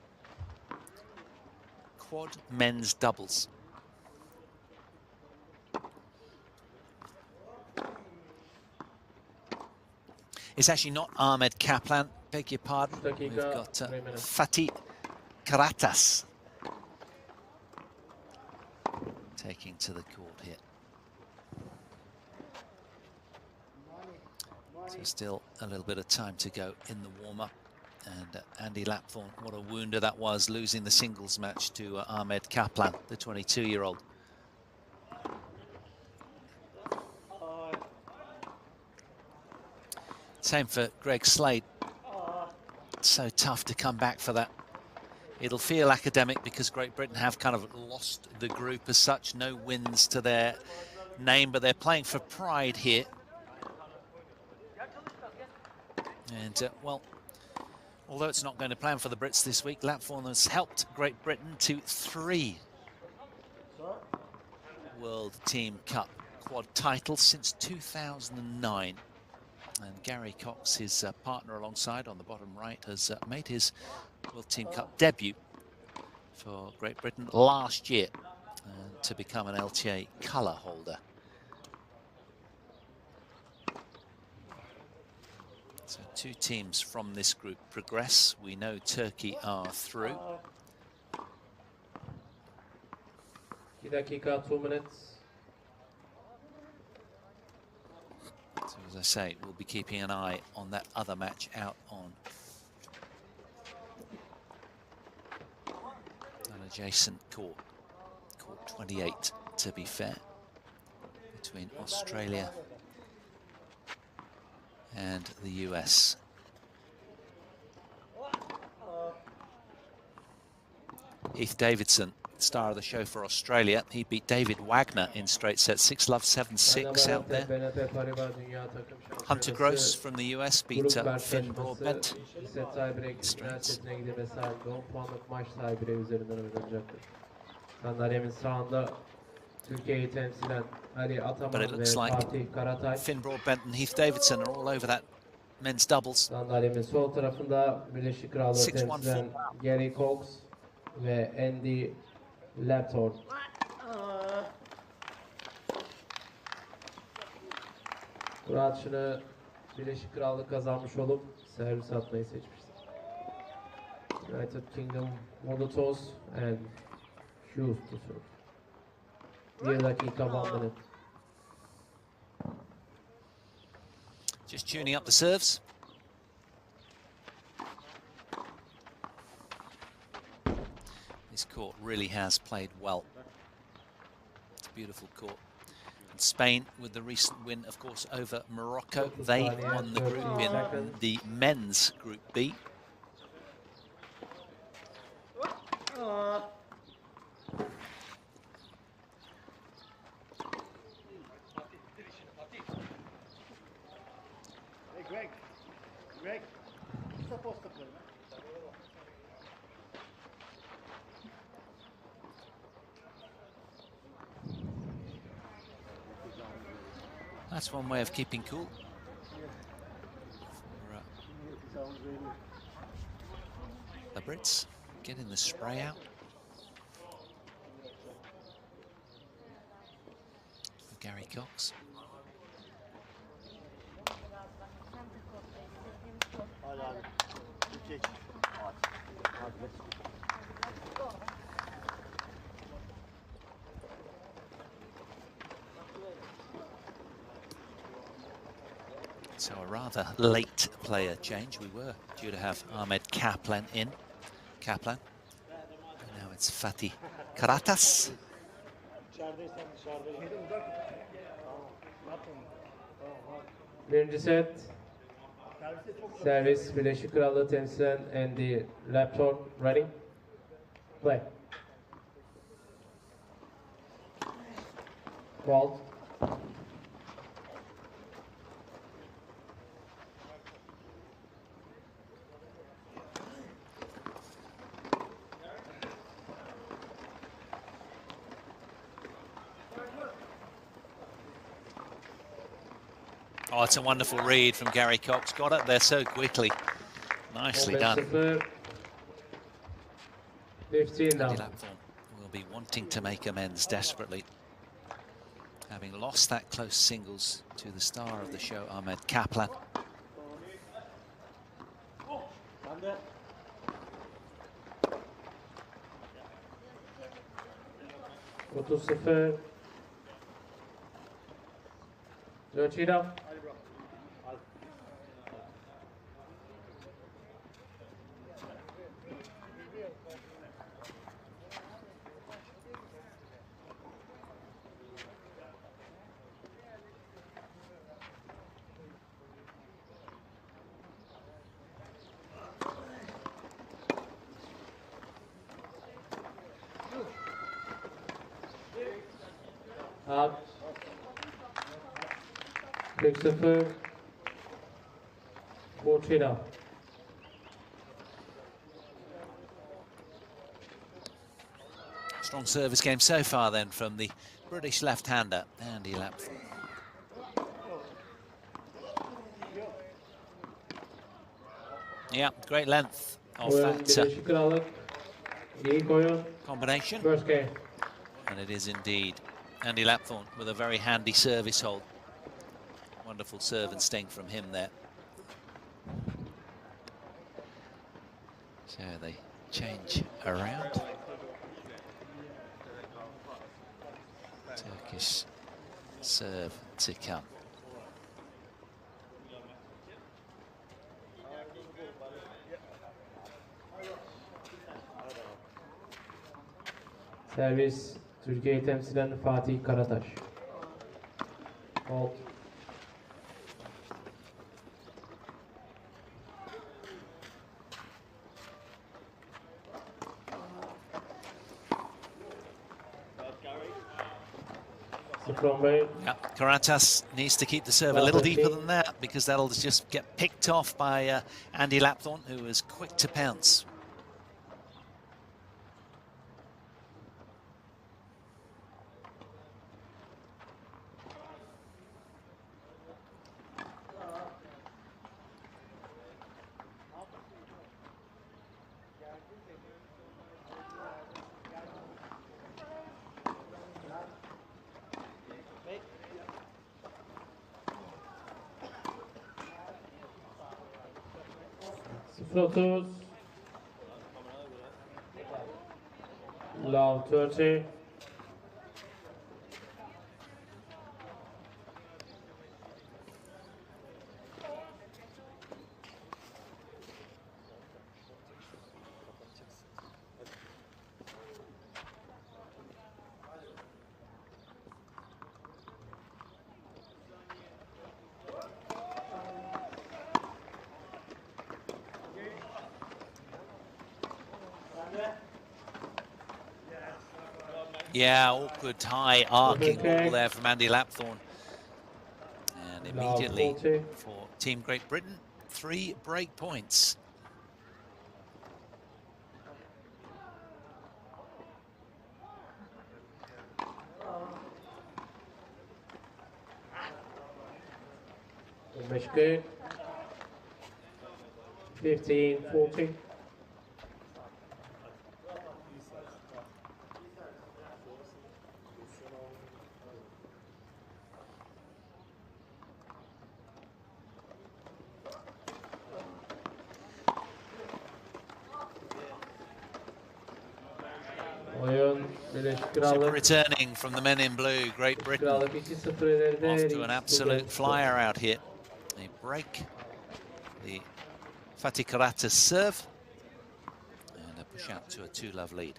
Quad men's doubles. It's actually not Ahmed Kaplan, beg your pardon. We've got Fatih Karatas taking to the court here. So still a little bit of time to go in the warm-up. And Andy Lapthorne, what a wounder that was, losing the singles match to Ahmed Kaplan, the 22-year-old. Same for Greg Slade. So tough to come back for that. It'll feel academic because Great Britain have kind of lost the group as such. No wins to their name, but they're playing for pride here. And, well, although it's not going to plan for the Brits this week, lap form has helped Great Britain to 3 World Team Cup quad titles since 2009. And Gary Cox, his partner alongside on the bottom right, has made his World Team Cup debut for Great Britain last year to become an LTA colour holder. So 2 teams from this group progress. We know Turkey are through. 2 dakika, 2 minutes. So as I say, we'll be keeping an eye on that other match out on an adjacent court, court 28 to be fair, between Australia and the US. Heath Davidson, star of the show for Australia. He beat David Wagner in straight sets, 6-love, 7-6 out there. Hunter Gross from the US beat Finn Broadbent. Straights. But it looks like Finn Broadbent and Heath Davidson are all over that men's doubles. 6-1-4. Gary Cox ve Andy Lapton. Kuratçını Birleşik Krallık kazanmış olup servis atmayı seçmiştir. United Kingdom Monotos and Hughes to serve. 1 dakika 1 minute. Just tuning up the serves. This court really has played well. It's a beautiful court. And Spain, with the recent win, of course, over Morocco, they won the group in the men's Group B. Greg, you're supposed to play, man. That's one way of keeping cool. For, the Brits getting the spray out. For Gary Cox. So a rather late player change. We were due to have Ahmed Kaplan in. Kaplan. And now it's Fatih Karatas. Birinci set. Servis Birleşik Krallığı temsilen Andy Lapton. Ready? Play. Ball. Oh, it's a wonderful read from Gary Cox. Got up there so quickly. Nicely done. 15 down. Will be wanting to make amends desperately, having lost that close singles to the star of the show, Ahmed Kaplan. $30. Rachida. Out. 40. 14 up. Strong service game so far then from the British left-hander, Andy Lapthorne. Yeah, great length of that combination. First game. And it is indeed Andy Lapthorne with a very handy service hold. Wonderful serve and sting from him there. So they change around. Turkish serve to come. Servis Türkiye'yi temsilen Fatih Karataş. Hold. Yeah, Karatas needs to keep the serve a little deeper than that because that'll just get picked off by Andy Lapthorne, who is quick to pounce. Floaters. Love 30. Yeah, awkward high arcing ball there from Andy Lapthorne. And immediately for Team Great Britain, 3 break points. Meşke 15-14. Super returning from the men in blue, Great Britain. Off to an absolute flyer out here. They break the Fatih Karata's serve and a push out to a 2-love lead.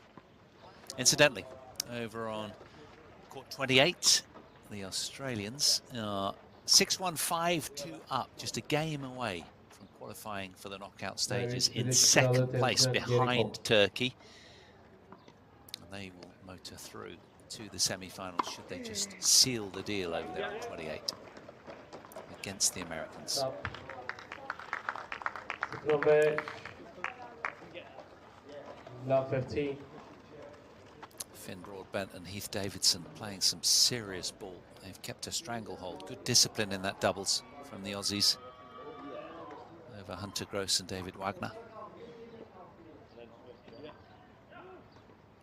Incidentally, over on court 28, the Australians are 6-1, 5-2 up, just a game away from qualifying for the knockout stages in second place behind Turkey. And they will motor through to the semi-finals should they just seal the deal over there on 28 against the Americans. Love 15. Finn Broadbent and Heath Davidson playing some serious ball. They've kept a stranglehold. Good discipline in that doubles from the Aussies over Hunter Gross and David Wagner.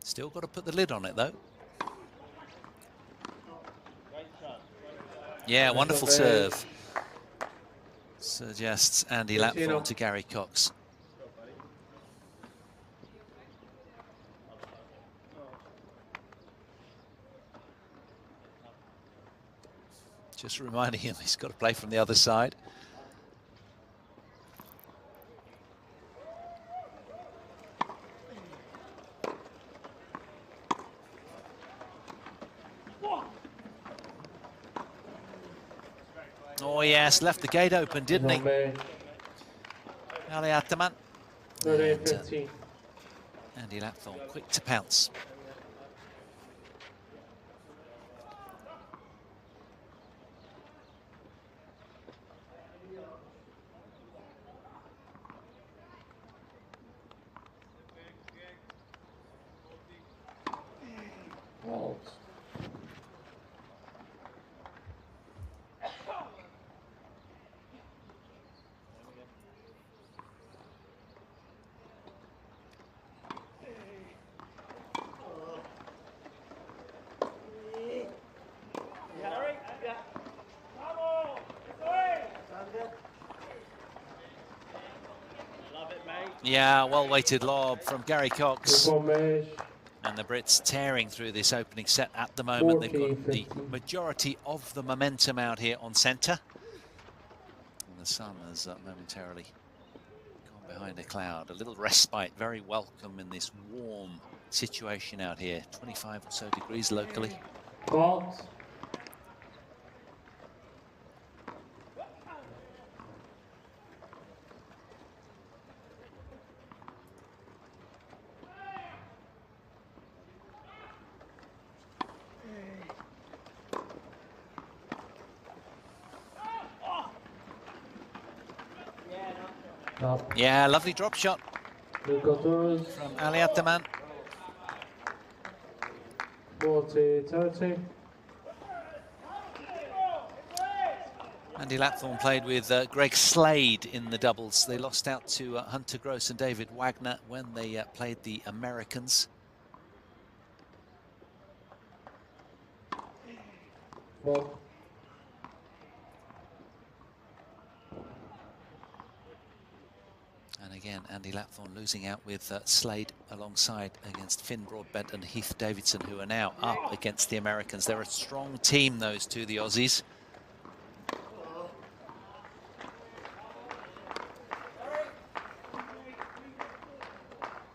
Still got to put the lid on it, though. Yeah, wonderful serve. Suggests Andy Lapthorne to Gary Cox. Just reminding him he's got to play from the other side. Oh yes, left the gate open, didn't he? Ali Ataman. And, Andy Lapthorne quick to pounce. Yeah, well-weighted lob from Gary Cox. Gomes. And the Brits tearing through this opening set at the moment. They've got the majority of the momentum out here on centre. And the sun has momentarily gone behind a cloud. A little respite, very welcome in this warm situation out here. 25 or so degrees locally. Fault. Yeah, lovely drop shot from Ali Ataman. 40-30. Andy Lapthorne played with Greg Slade in the doubles. They lost out to Hunter Gross and David Wagner when they played the Americans. Well. And again, Andy Lapthorne losing out with Slade alongside against Finn Broadbent and Heath Davidson, who are now up against the Americans. They're a strong team, those two, the Aussies.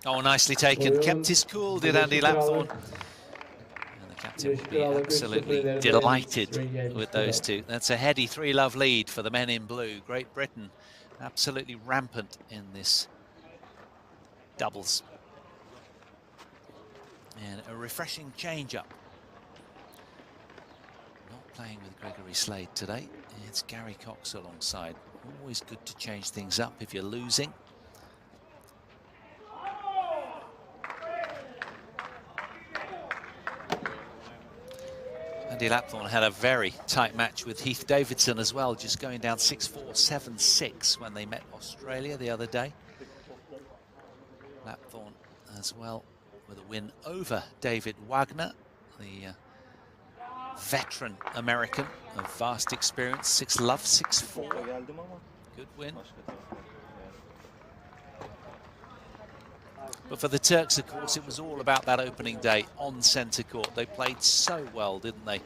Oh, nicely taken. Kept his cool, did Andy Lapthorne. And the captain would be absolutely delighted with those two. That's a heady 3-love lead for the men in blue. Great Britain absolutely rampant in this doubles. And a refreshing change-up. Not playing with Gregory Slade today. It's Gary Cox alongside. Always good to change things up if you're losing. Andy Lapthorne had a very tight match with Heath Davidson as well, just going down 6-4, 7-6 when they met Australia the other day. Lapthorne as well with a win over David Wagner, the veteran American of vast experience. 6-love, 6-4. Good win. But for the Turks, of course, it was all about that opening day on centre court. They played so well, didn't they?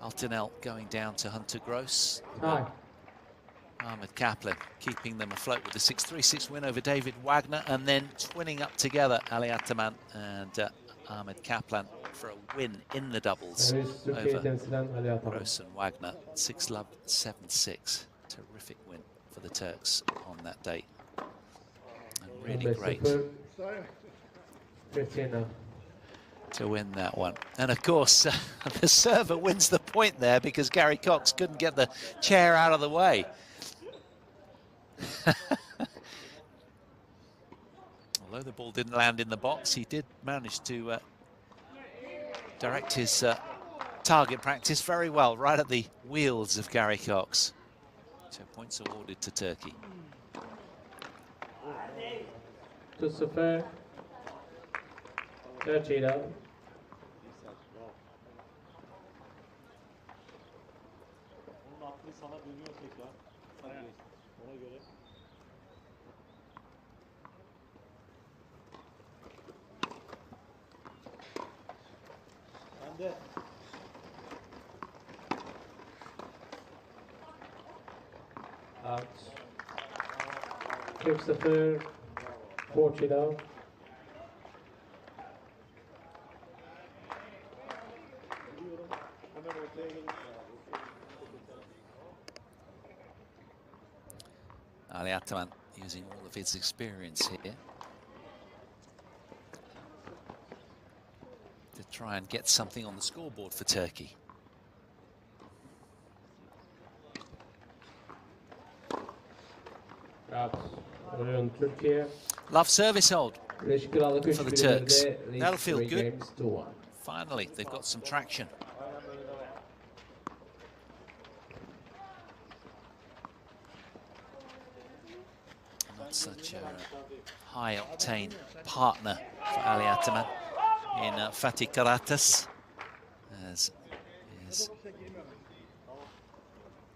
Altinel going down to Hunter Gross. Ahmed Kaplan keeping them afloat with a 6-3-6 win over David Wagner, and then twinning up together Ali Ataman and Ahmed Kaplan for a win in the doubles over Gross and Wagner. 6-love, 7-6. Terrific win for the Turks on that day. And really great to win that one. And of course, the server wins the point there because Gary Cox couldn't get the chair out of the way. Although the ball didn't land in the box, he did manage to direct his target practice very well, right at the wheels of Gary Cox. 2 points awarded to Turkey. To Sefer. 30 now. Out. Christopher, 40 now. Ali Ataman using all of his experience here to try and get something on the scoreboard for Turkey. Love service hold for the Turks. That'll feel good. Finally, they've got some traction. Not such a high-octane partner for Ali Ataman in Fatih Karatas, as is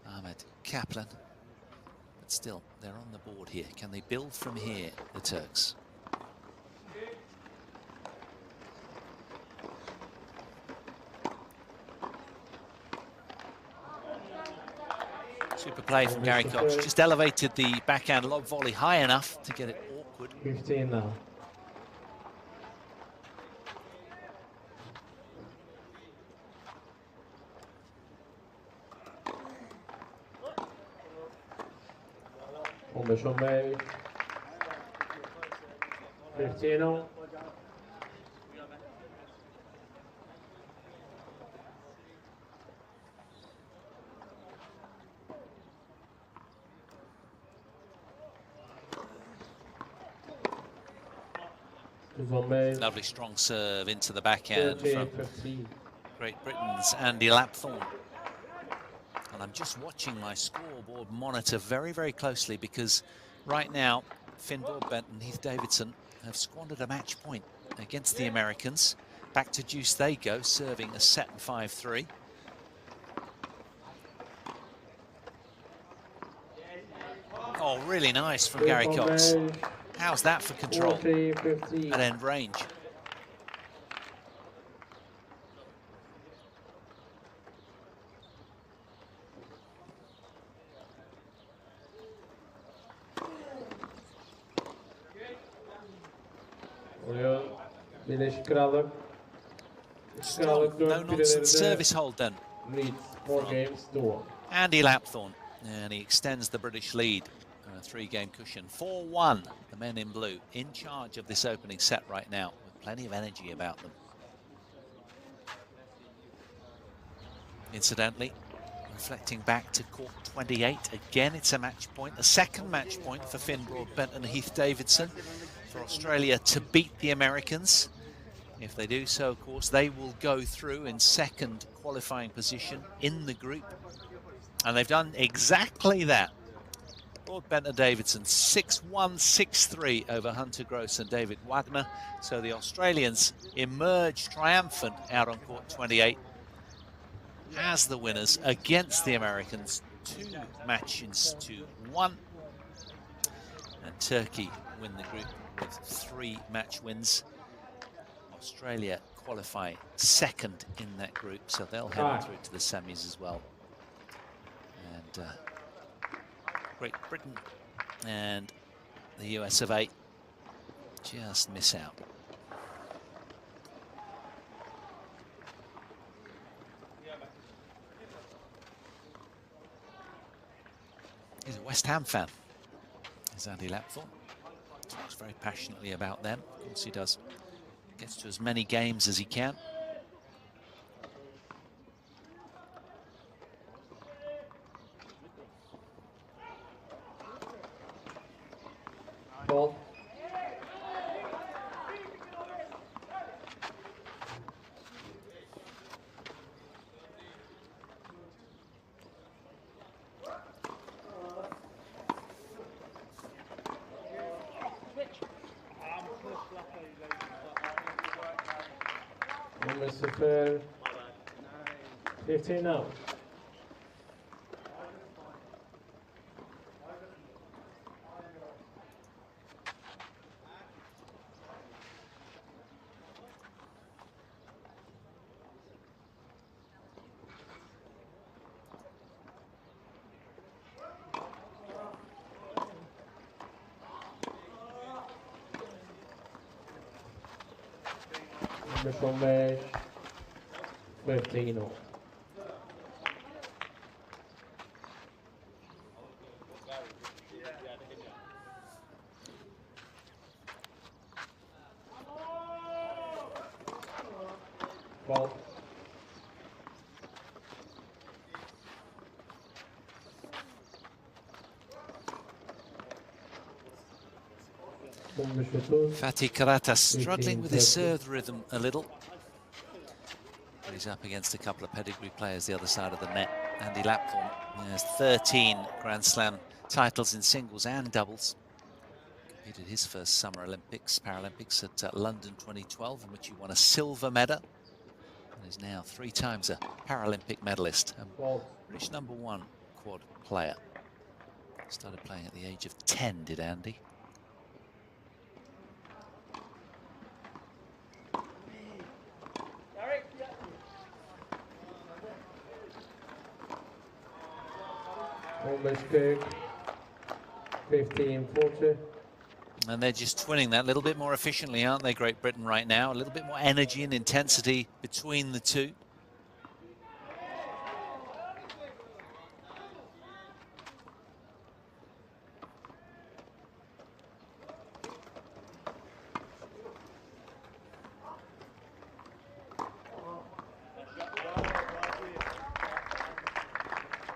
Ahmed Kaplan. But still, they're on the board here. Can they build from here, the Turks? Super play from Gary Cox. Just elevated the backhand lob volley high enough to get it awkward. 15 now. Bomber 15. Lovely strong serve into the backhand from Great Britain's Andy Lapthorne. And I'm just watching my scoreboard monitor very, very closely, because right now Finn Broadbent and Heath Davidson have squandered a match point against the Americans. Back to deuce they go, serving a set and 5-3. Oh, really nice from Gary Cox. How's that for control at end range? No nonsense service hold then. Andy Lapthorne, and he extends the British lead. A 3-game cushion. 4-1, the men in blue in charge of this opening set right now, with plenty of energy about them. Incidentally, reflecting back to court 28, again it's a match point, a second match point for Finn Broadbent and Heath Davidson, for Australia to beat the Americans. If they do so, of course, they will go through in second qualifying position in the group, and they've done exactly that. Broadbent and Davidson 6-1, 6-3 over Hunter Gross and David Wagner. So the Australians emerge triumphant out on court 28 as the winners against the Americans, 2 matches to 1. And Turkey win the group with 3 match wins. Australia qualify second in that group, so they'll head on through to the semis as well. And Great Britain and the US of A just miss out. He's a West Ham fan, is Andy Lapthorne. Talks very passionately about them. Of course he does. Gets to as many games as he can. Ball. Number 15 now. Number 15. Ball. Fatih Karatas struggling with his serve rhythm a little. He's up against a couple of pedigree players the other side of the net. Andy Lapthorne has 13 Grand Slam titles in singles and doubles. Competed his first Summer Olympics, Paralympics at London 2012, in which he won a silver medal. And is now 3 times a Paralympic medalist. And British #1 quad player. Started playing at the age of 10, did Andy? Almost good. 15-40. And they're just twinning that a little bit more efficiently, aren't they, Great Britain, right now? A little bit more energy and intensity between the two.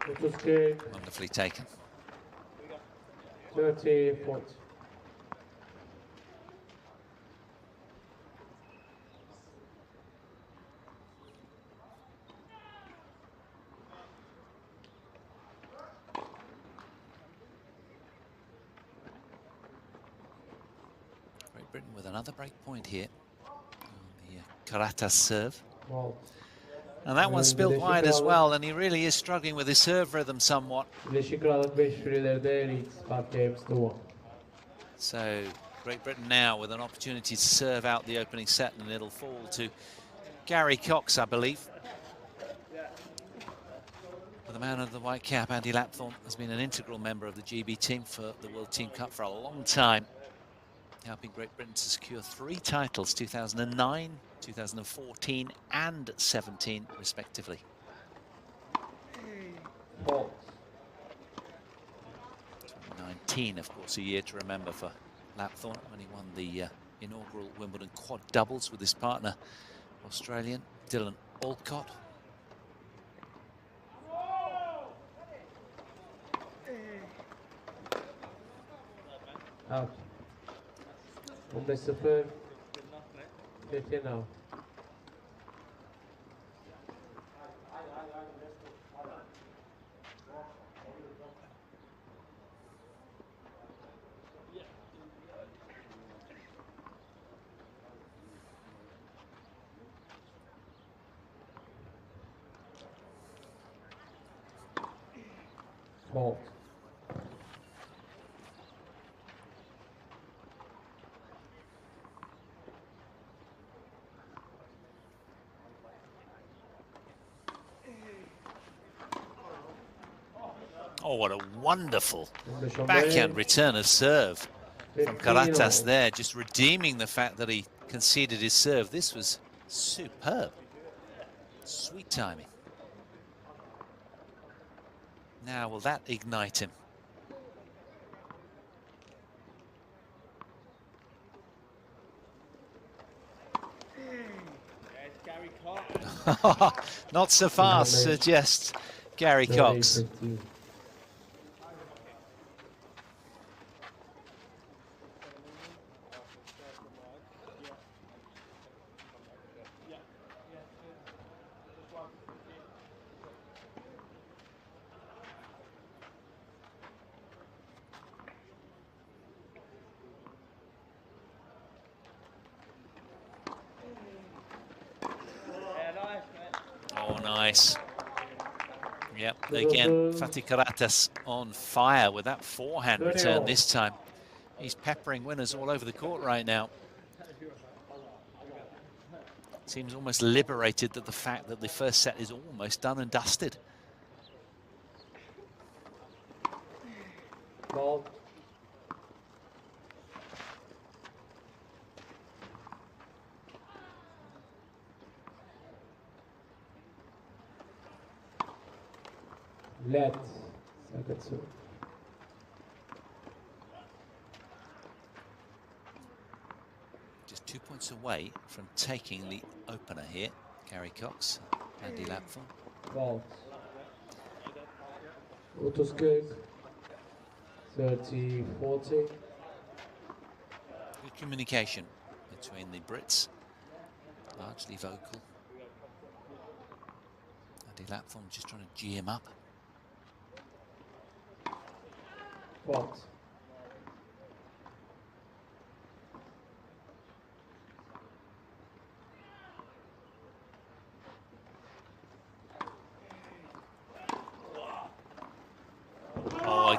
It was good. Wonderfully taken. 30-40. Great Britain with another break point here on the Karatas serve. Wow. And that one's spilled wide as well, and he really is struggling with his serve rhythm somewhat. So Great Britain now with an opportunity to serve out the opening set, and it'll fall to Gary Cox, I believe. But the man of the white cap, Andy Lapthorne, has been an integral member of the GB team for the World Team Cup for a long time, helping Great Britain to secure 3 titles, 2009, 2014 and 17 respectively. 2019, of course, a year to remember for Lapthorne when he won the inaugural Wimbledon quad doubles with his partner, Australian Dylan Alcott. Out. 15-0. 15 now. Fault. Oh, what a wonderful backhand return of serve from Karatas there, just redeeming the fact that he conceded his serve. This was superb. Sweet timing. Now, will that ignite him? Not so fast, suggests Gary Cox. Oh, nice. Yep, again, Fatih Karatas on fire with that forehand return this time. He's peppering winners all over the court right now. Seems almost liberated that the fact that the first set is almost done and dusted. Ball. Let. Second serve. Just 2 points away from taking the opener here. Gary Cox, Andy Lapthorne. Ball. 30-40. Good communication between the Brits, largely vocal. Andy Lapthorne just trying to G him up. Fault.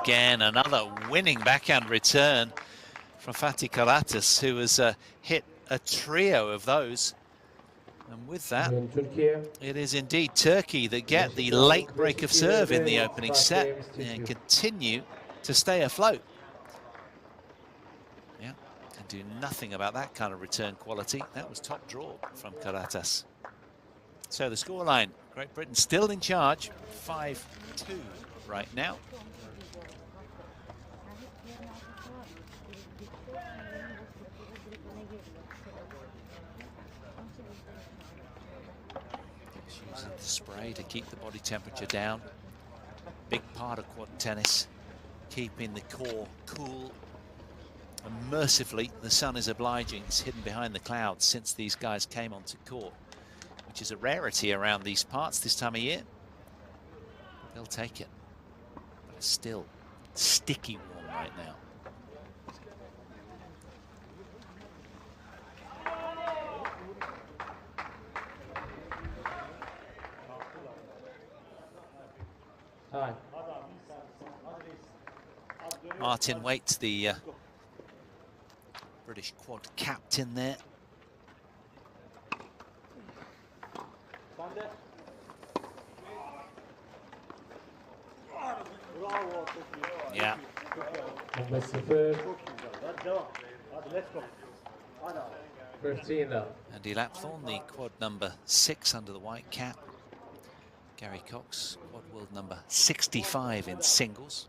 again. Another winning backhand return from Fatih Karatas, who has hit a trio of those. And with that, it is indeed Turkey that get the late break of serve in the opening set and continue to stay afloat. Yeah, can do nothing about that kind of return quality. That was top draw from Karatas. So the scoreline, Great Britain still in charge, 5-2 right now. Using the spray to keep the body temperature down. Big part of quad tennis, keeping the core cool. And mercifully, the sun is obliging. It's hidden behind the clouds since these guys came onto court, which is a rarity around these parts this time of year. They'll take it. But it's still sticky warm right now. Hi. Martin Waite, the British quad captain there. Yeah. Number 15 now. Andy Lapthorne, the quad number 6 under the white cap. Gary Cox, quad world number 65 in singles.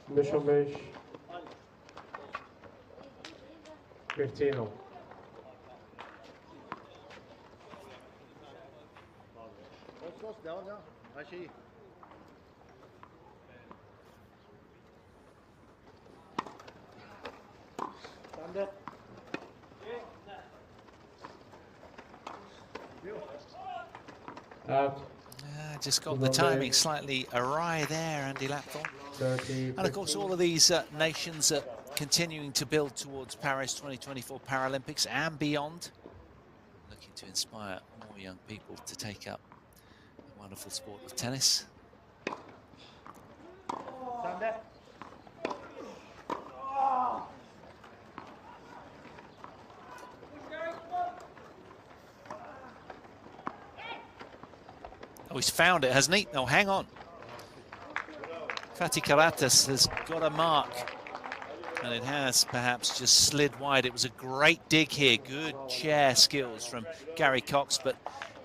Mission Beach. 15 on. Devam. Her şeyi. Sen de. Just got the timing slightly awry there, Andy Lapthorne. And of course, all of these nations are continuing to build towards Paris 2024 Paralympics and beyond, looking to inspire more young people to take up the wonderful sport of tennis. Oh, he's found it, hasn't he? Oh, hang on. Fatih Karatas has got a mark, and it has perhaps just slid wide. It was a great dig here. Good chair skills from Gary Cox, but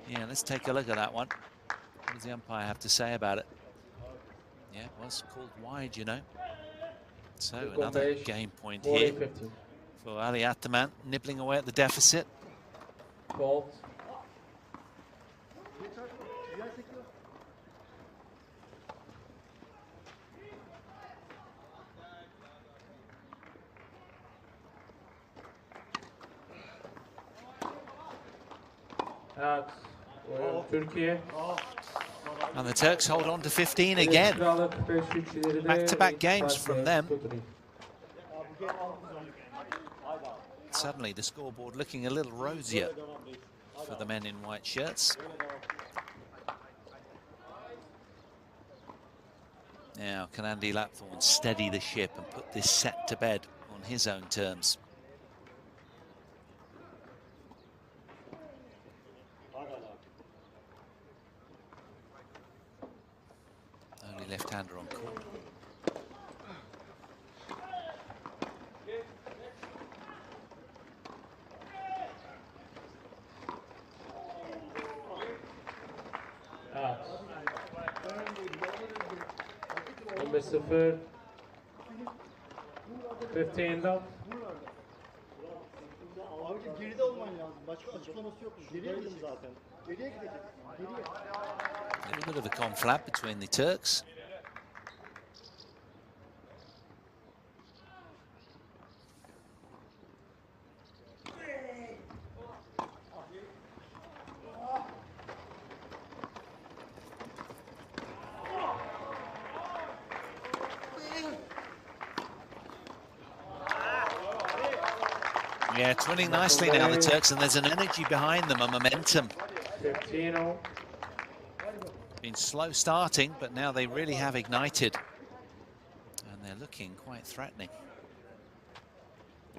yeah, let's take a look at that one. What does the umpire have to say about it? Yeah, it was called wide, you know. So another game point here for Ali Ataman, nibbling away at the deficit. Fault. Turkey. And the Turks hold on to 15 again. Back-to-back games from them. Suddenly the scoreboard looking a little rosier for the men in white shirts. Now, can Andy Lapthorne steady the ship and put this set to bed on his own terms? Only left-hander on court. Number 0. 15 down. Abi geride olman lazım. Başka açıklaması yok. Geriye gidin zaten. Geriye gidecek. Geriye. A little bit of a conflap between the Turks. Yeah, twinning nicely now, the Turks, and there's an energy behind them, a momentum. 15-0. Been slow starting, but now they really have ignited. And they're looking quite threatening.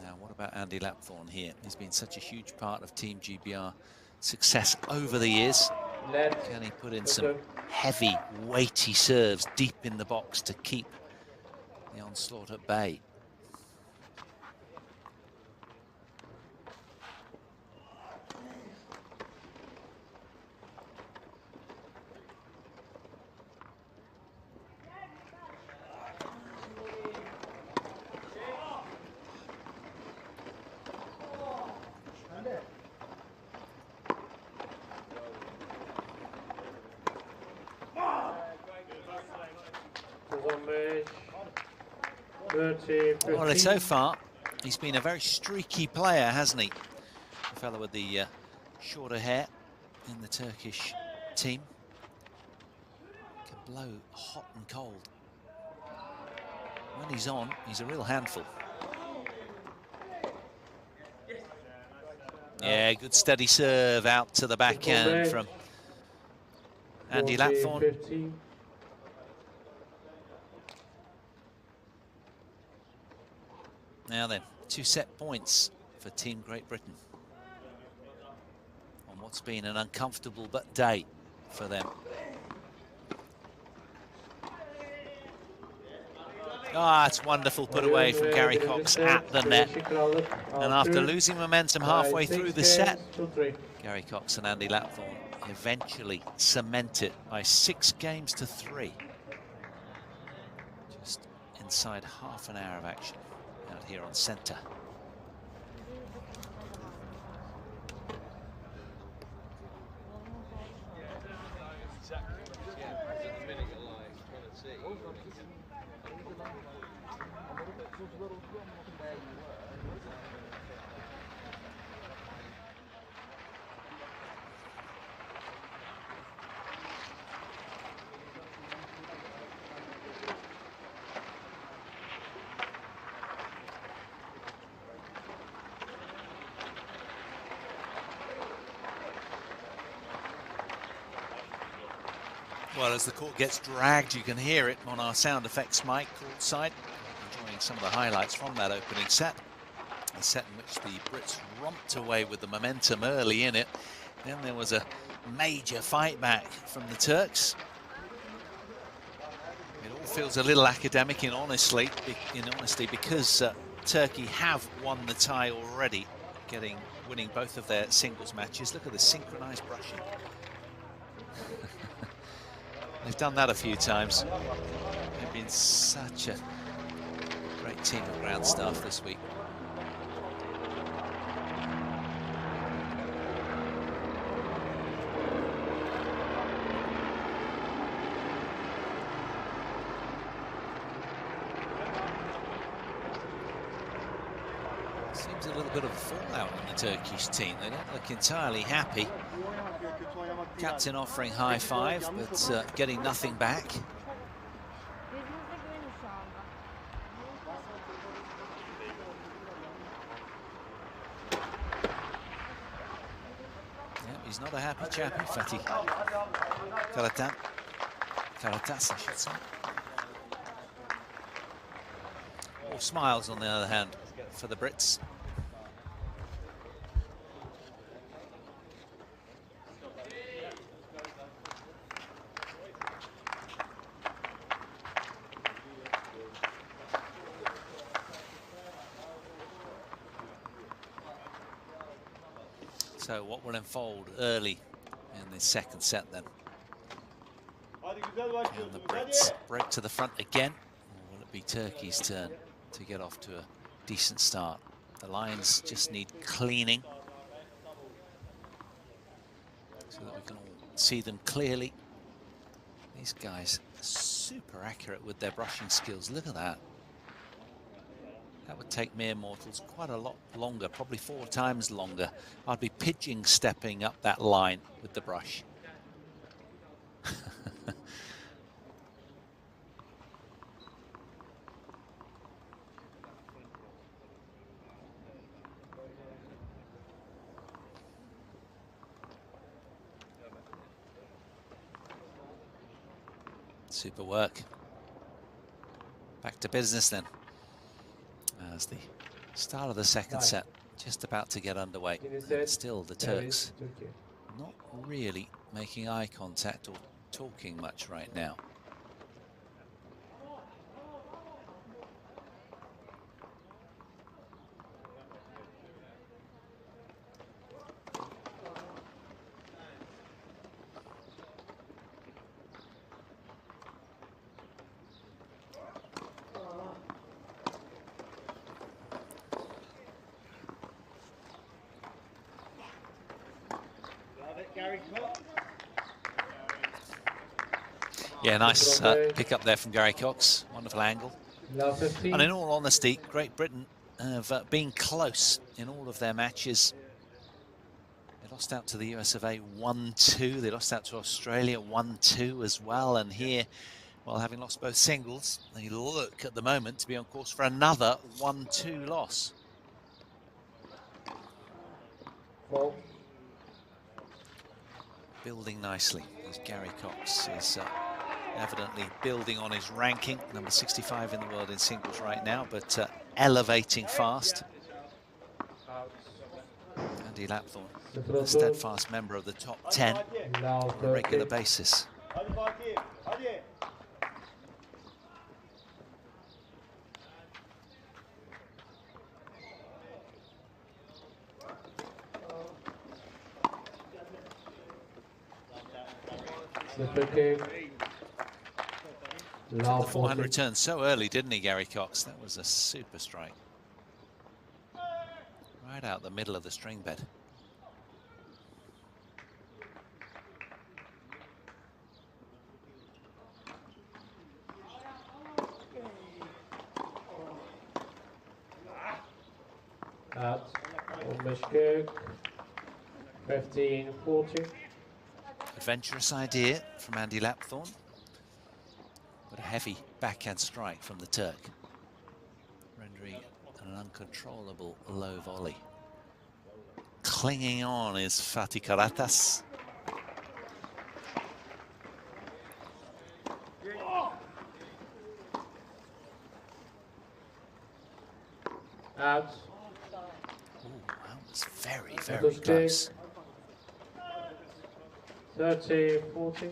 Now, what about Andy Lapthorne here? He's been such a huge part of Team GBR success over the years. Can he put in some heavy, weighty serves deep in the box to keep the onslaught at bay? Well, so far, he's been a very streaky player, hasn't he? The fellow with the shorter hair in the Turkish team. Can blow hot and cold. When he's on, he's a real handful. Yeah, good steady serve out to the backhand from Andy Lapthorne. Now then, 2 set points for Team Great Britain on what's been an uncomfortable day for them. Ah, it's wonderful put away from Gary Cox at the net. And after losing momentum halfway through the set, Gary Cox and Andy Lapthorne eventually cement it by 6 games to 3. Just inside half an hour of action out here on centre. Well, as the court gets dragged, you can hear it on our sound effects mic courtside. Enjoying some of the highlights from that opening set. A set in which the Brits romped away with the momentum early in it. Then there was a major fight back from the Turks. It all feels a little academic in honesty, because Turkey have won the tie already, winning both of their singles matches. Look at the synchronized brushing. They've done that a few times. They've been such a great team of ground staff this week. Seems a little bit of a fallout in the Turkish team. They don't look entirely happy. Captain offering high five, but getting nothing back. Yeah, he's not a happy chappy, Fatih Karatas, I should say. All smiles, on the other hand, for the Brits. So what will unfold early in the second set then? Can the Brits break to the front again? Or will it be Turkey's turn to get off to a decent start? The lines just need cleaning so that we can all see them clearly. These guys are super accurate with their brushing skills. Look at that. That would take mere mortals quite a lot longer, probably 4 times longer. I'd be pigeon stepping up that line with the brush. Super work. Back to business then, as the start of the second set just about to get underway. And still the Turks not really making eye contact or talking much right now. Yeah, nice pick up there from Gary Cox. Wonderful angle. And in all honesty, Great Britain have been close in all of their matches. They lost out to the US of A 1-2. They lost out to Australia 1-2 as well. And here, while having lost both singles, they look at the moment to be on course for another 1-2 loss. Building nicely as Gary Cox is evidently building on his ranking, number 65 in the world in singles right now, but elevating fast. Andy Lapthorne, a steadfast member of the top 10 on a regular basis. The forehand returned so early, didn't he, Gary Cox? That was a super strike. Right out the middle of the string bed. Out. Almost good. 15-40. Adventurous idea from Andy Lapthorne, but a heavy backhand strike from the Turk, rendering an uncontrollable low volley. Clinging on is Fatih Karatas. Out. Ooh, that was very, very close. 30-40.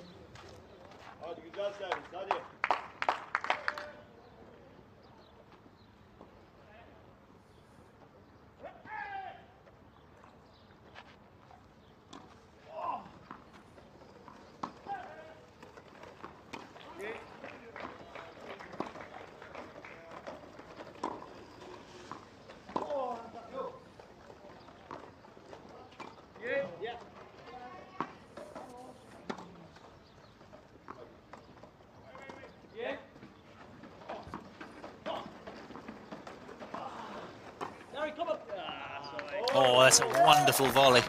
Oh, that's a wonderful volley.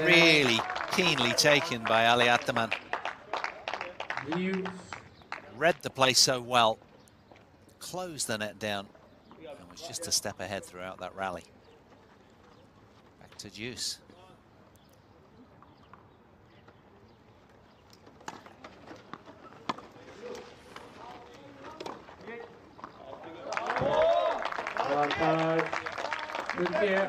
Really keenly taken by Ali Ataman. Read the play so well. Closed the net down. And was just a step ahead throughout that rally. Back to deuce. Good here.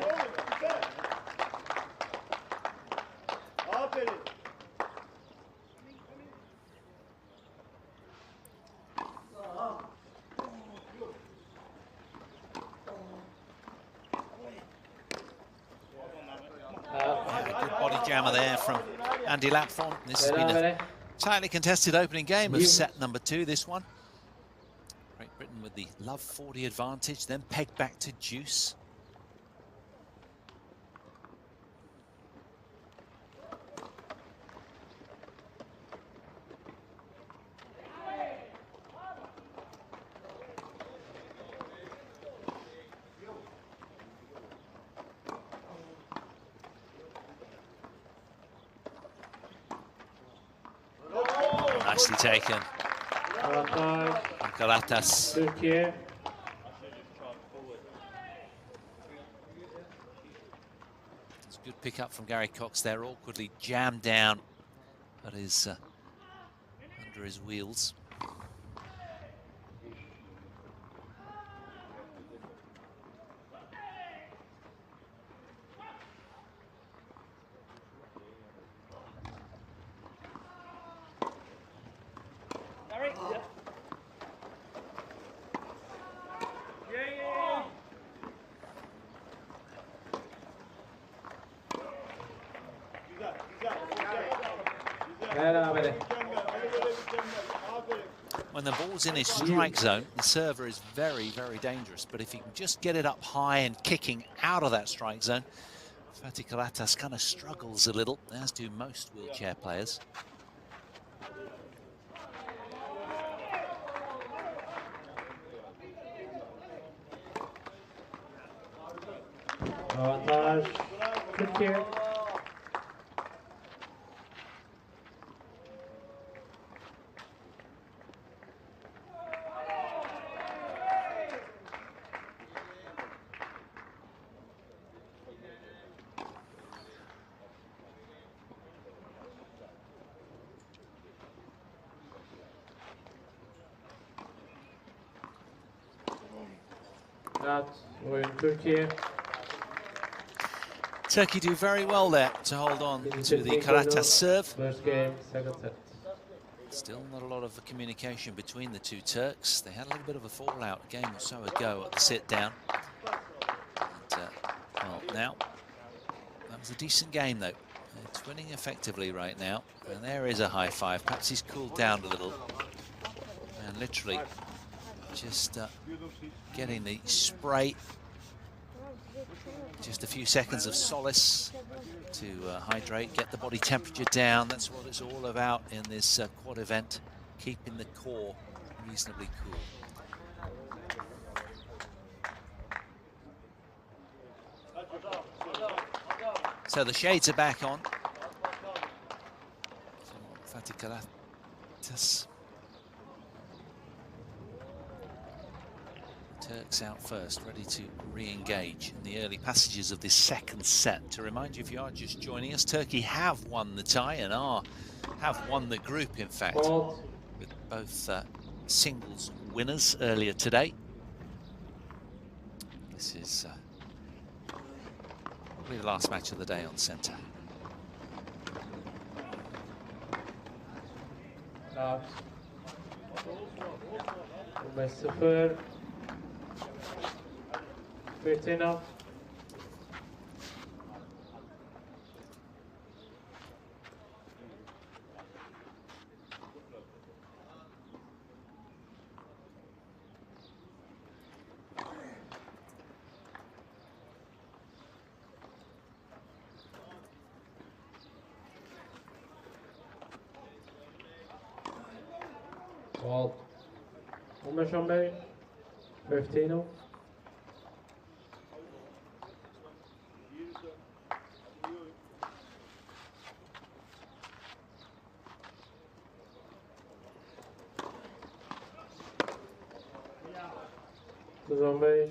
Good body jammer there from Andy Lapthorne. This has been a tightly contested opening game of set number 2, this one. Great Britain with the love 40 advantage, then pegged back to deuce. Nicely taken. Karatas. It's a good pick up from Gary Cox there, awkwardly jammed down, but is under his wheels. When the ball's in his strike zone, the server is very, very dangerous. But if he can just get it up high and kicking out of that strike zone, Fatih Karatas kind of struggles a little, as do most wheelchair players. Avantaj Türkiye. Oyun Türkiye. Turkey do very well there to hold on to the Karatas serve. First game, second set. Still not a lot of communication between the two Turks. They had a little bit of a fallout a game or so ago at the sit-down. Well, now, that was a decent game, though. It's winning effectively right now. And there is a high five. Perhaps he's cooled down a little. And literally just getting the spray. Just a few seconds of solace to hydrate, get the body temperature down. That's what it's all about in this quad event, keeping the core reasonably cool. So the shades are back on. Fatih Karatas. Turks out first, ready to re-engage in the early passages of this second set. To remind you, if you are just joining us, Turkey have won the tie and have won the group, in fact, with both singles winners earlier today. This is probably the last match of the day on centre. Out. 15-0. 15 now. Ball. 15-0. Zombies.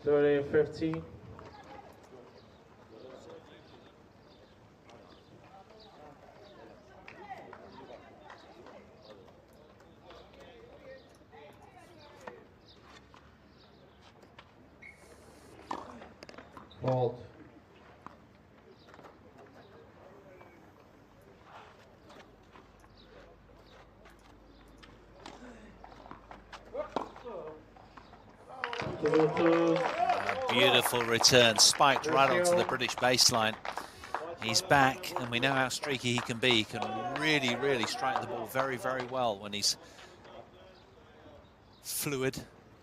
30-15. Fault. Beautiful return, spiked right onto the British baseline. He's back, and we know how streaky he can be. He can really, really strike the ball very, very well when he's fluid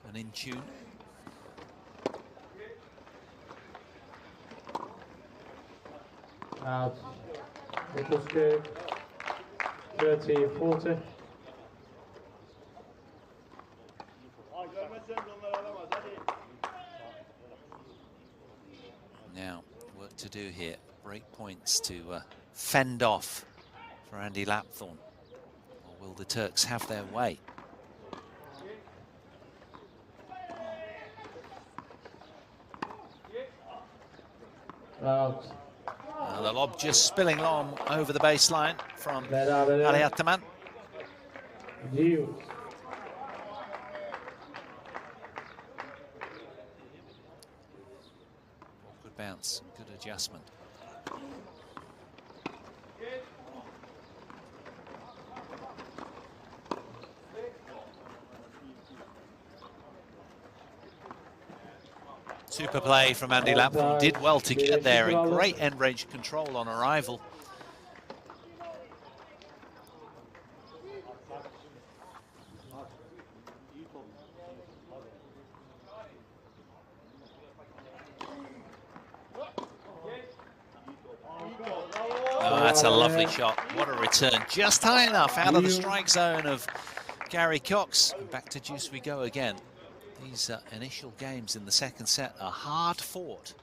and in tune. Out. It was good. 30-40. Now, work to do here. Break points to fend off for Andy Lapthorne. Or will the Turks have their way? Out. And the lob just spilling long over the baseline from Berabere. Ali Ataman. Gidiyoruz. Good bounce, good adjustment. Super play from Andy Lapford. Did well to get there, and great end range control on arrival. Oh, that's a lovely shot. What a return. Just high enough out of the strike zone of Gary Cox. And back to deuce we go again. These initial games in the second set are hard fought.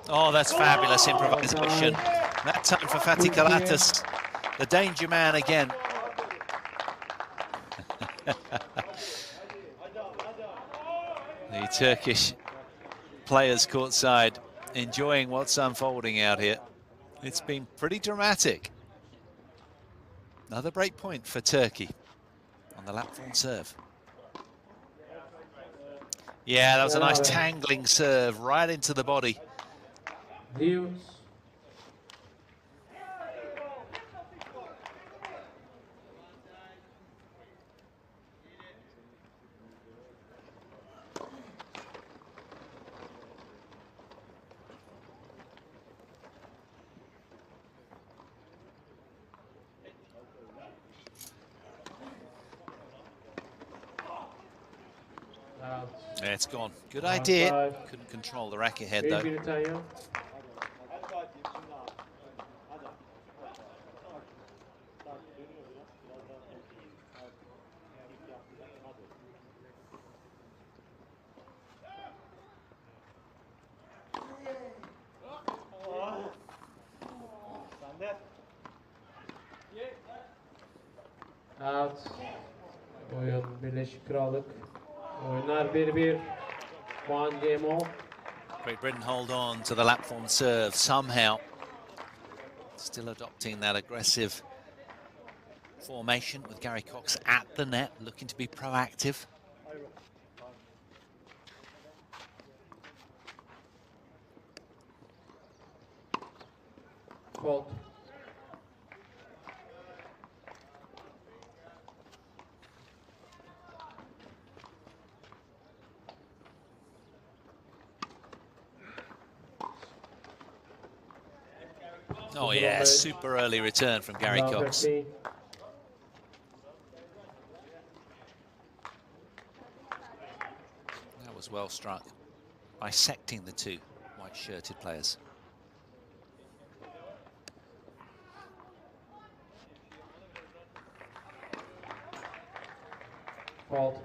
Oh, that's fabulous improvisation. That time for Fatih Kalatas, the danger man again. The Turkish players courtside enjoying what's unfolding out here. It's been pretty dramatic. Another break point for Turkey on the lap-form serve. Yeah, that was a nice tangling serve right into the body. Gidiyoruz. Yeah, it's gone. Good idea. Couldn't control the racket head though. Out. Oyun Birleşik Krallık. Oyunlar 1-1. One game all. Great Britain hold on to the lap-form serve somehow. Still adopting that aggressive formation with Gary Cox at the net, looking to be proactive. Fault. Oh yeah, super early return from Gary Cox. That was well struck, bisecting the two white-shirted players. Fault.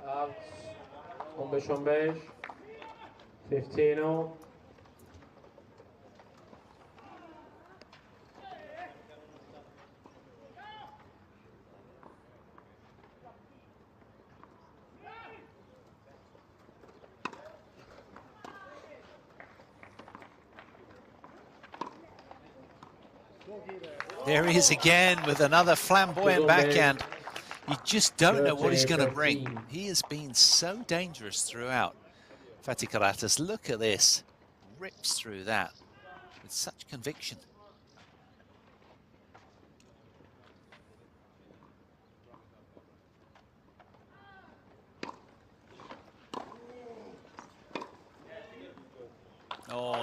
Out. 15-15. 15-0. There he is again with another flamboyant backhand. You just don't know what he's going to bring. He has been so dangerous throughout. Fatih Kalatas, look at this. Rips through that with such conviction.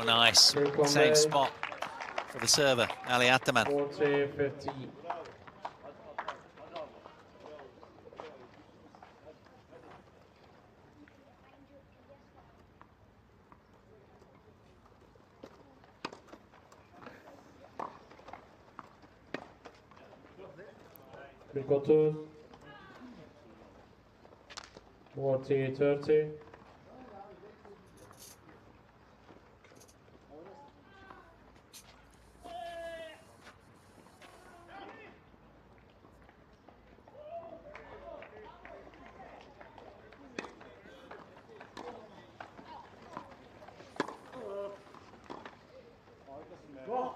Oh, nice. Same spot for the server, Ali Ataman. 40-50. İlk 30. 40-30.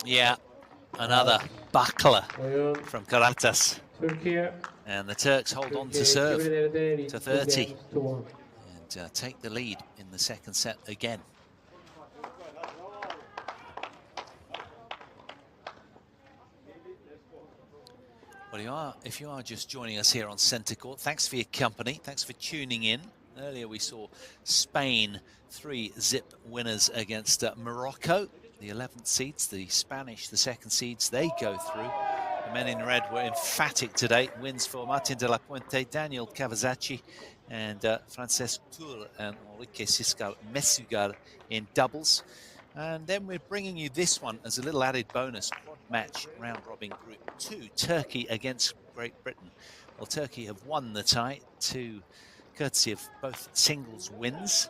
Yeah, another buckler Oyun from Karatas. Türkiye. And the Turks hold on to serve to 30 and take the lead in the second set again. Well, if you are just joining us here on Centre Court, thanks for your company, thanks for tuning in. Earlier we saw Spain 3-0 winners against Morocco, the 11th seeds, the Spanish, the second seeds, they go through. The men in red were emphatic today. Wins for Martin de la Puente, Daniel Kavachi, and Francesc Tur and Enrique Siscar Mesugar in doubles. And then we're bringing you this one as a little added bonus, quad match round robin group 2, Turkey against Great Britain. Well, Turkey have won the tie courtesy of both singles wins.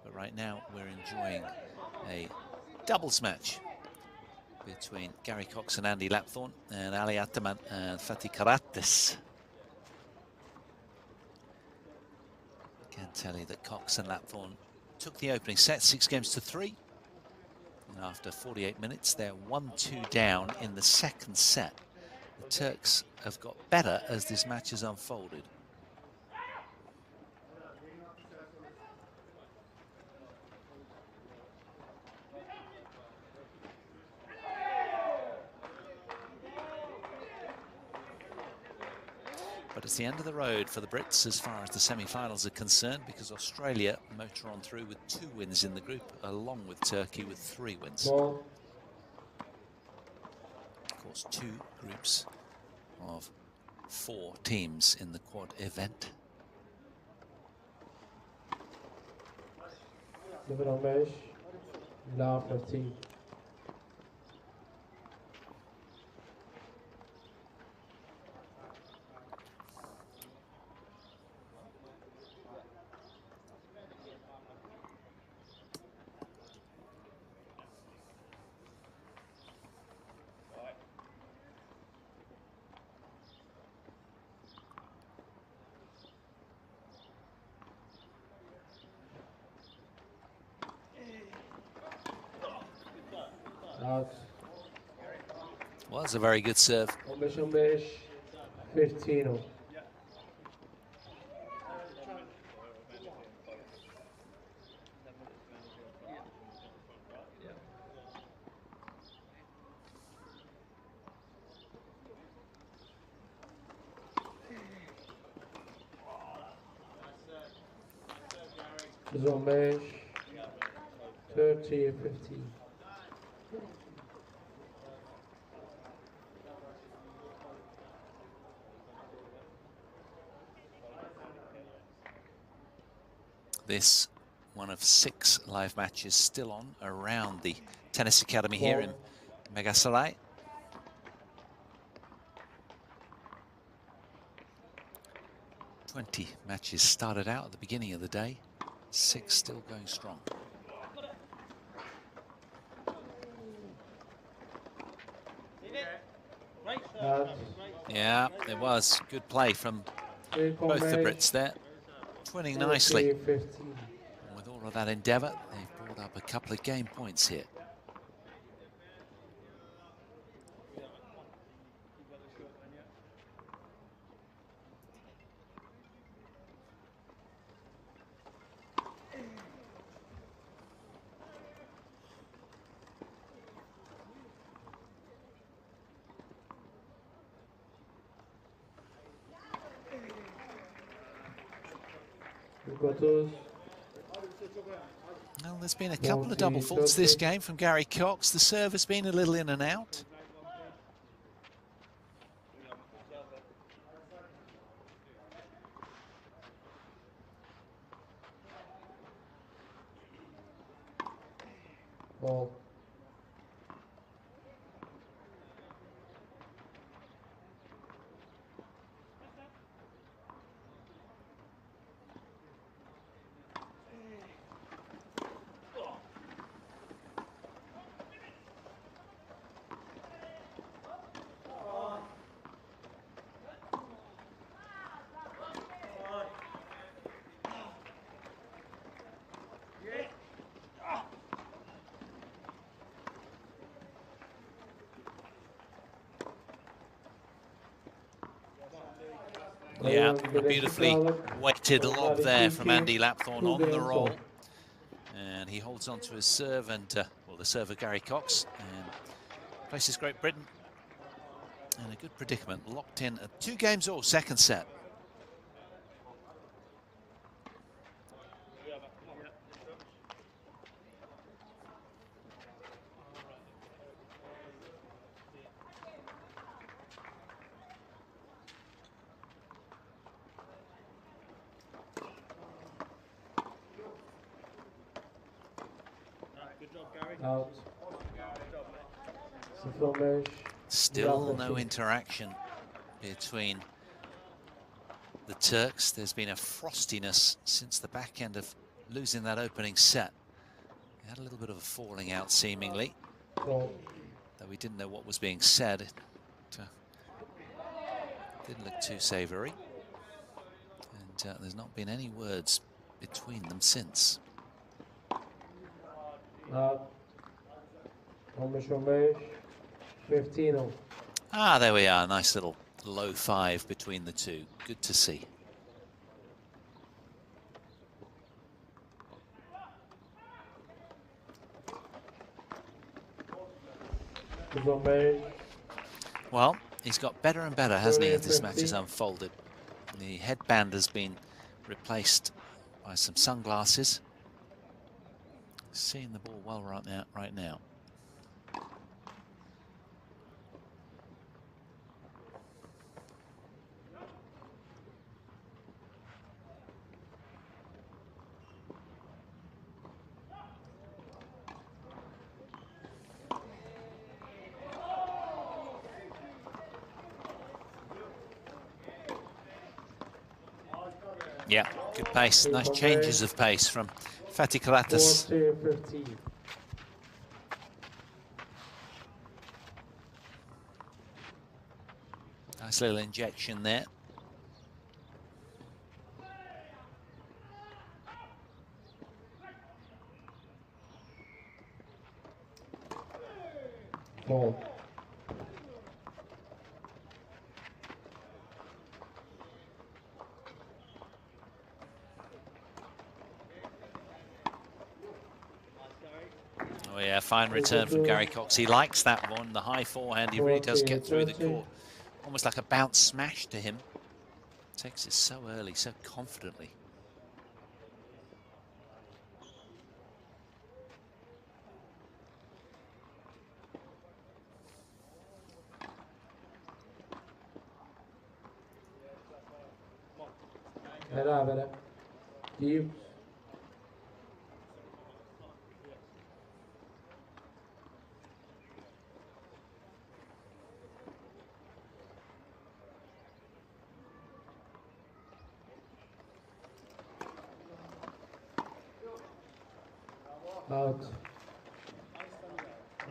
But right now we're enjoying a doubles match between Gary Cox and Andy Lapthorne and Ali Ataman and Fatih Karatis. I can tell you that Cox and Lapthorne took the opening set 6-3. And after 48 minutes, they're 1-2 down in the second set. The Turks have got better as this match has unfolded. But it's the end of the road for the Brits as far as the semi-finals are concerned, because Australia motor on through with 2 wins in the group, along with Turkey with 3 wins. Of course, 2 groups of 4 teams in the quad event. Number 15. Was a very good serve. 15-15. 15. Zomesh 30-15. This one of 6 live matches still on around the tennis academy here in Megasarai. "20 matches started out at the beginning of the day, 6 still going strong. Yeah, it was good play from both the Brits there, twinning nicely. And with all of that endeavour, they've brought up a couple of game points here. Well, there's been a couple of double faults this game from Gary Cox. The serve has been a little in and out. Ball. Yeah, a beautifully weighted lob there from Andy Lapthorne on the roll. And he holds on to his serve and, well, the serve of Gary Cox, and places Great Britain in a good predicament, locked in at 2 games all, second set. Out. Still no interaction between the Turks. There's been a frostiness since the back end of losing that opening set. We had a little bit of a falling out seemingly, though we didn't know what was being said. It didn't look too savoury, and there's not been any words between them since. On 15. Ah, there we are. Nice little low 5 between the two. Good to see. Well, he's got better and better, hasn't he, as this match has unfolded. The headband has been replaced by some sunglasses. Seeing the ball well right now. Yeah, good pace. Nice changes of pace from Fatih Kalatas. 15. Nice little injection there. Ball. Oh yeah, fine return from Gary Cox. He likes that one, the high forehand. He really does get through the court. Almost like a bounce smash to him. Takes it so early, so confidently. Berabere. Deep. Out.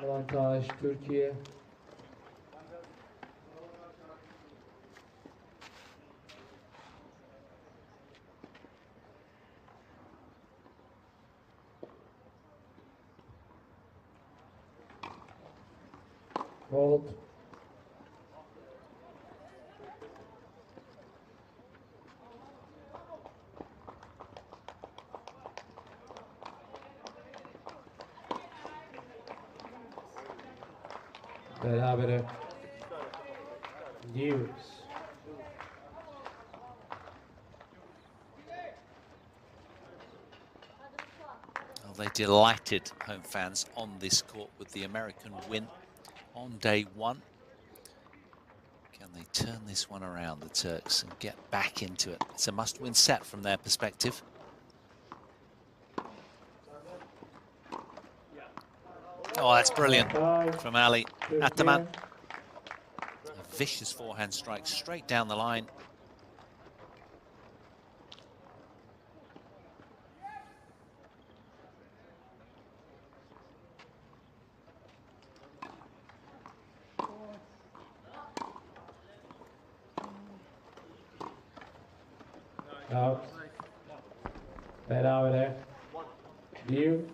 Avantaj Türkiye. Hold. Berabere. News. Well, they delighted home fans on this court with the American win on day one. Can they turn this one around, the Turks, and get back into it? It's a must-win set from their perspective. Oh, that's brilliant from Ali Ataman. A vicious forehand strike straight down the line. Out. Bed over there. View.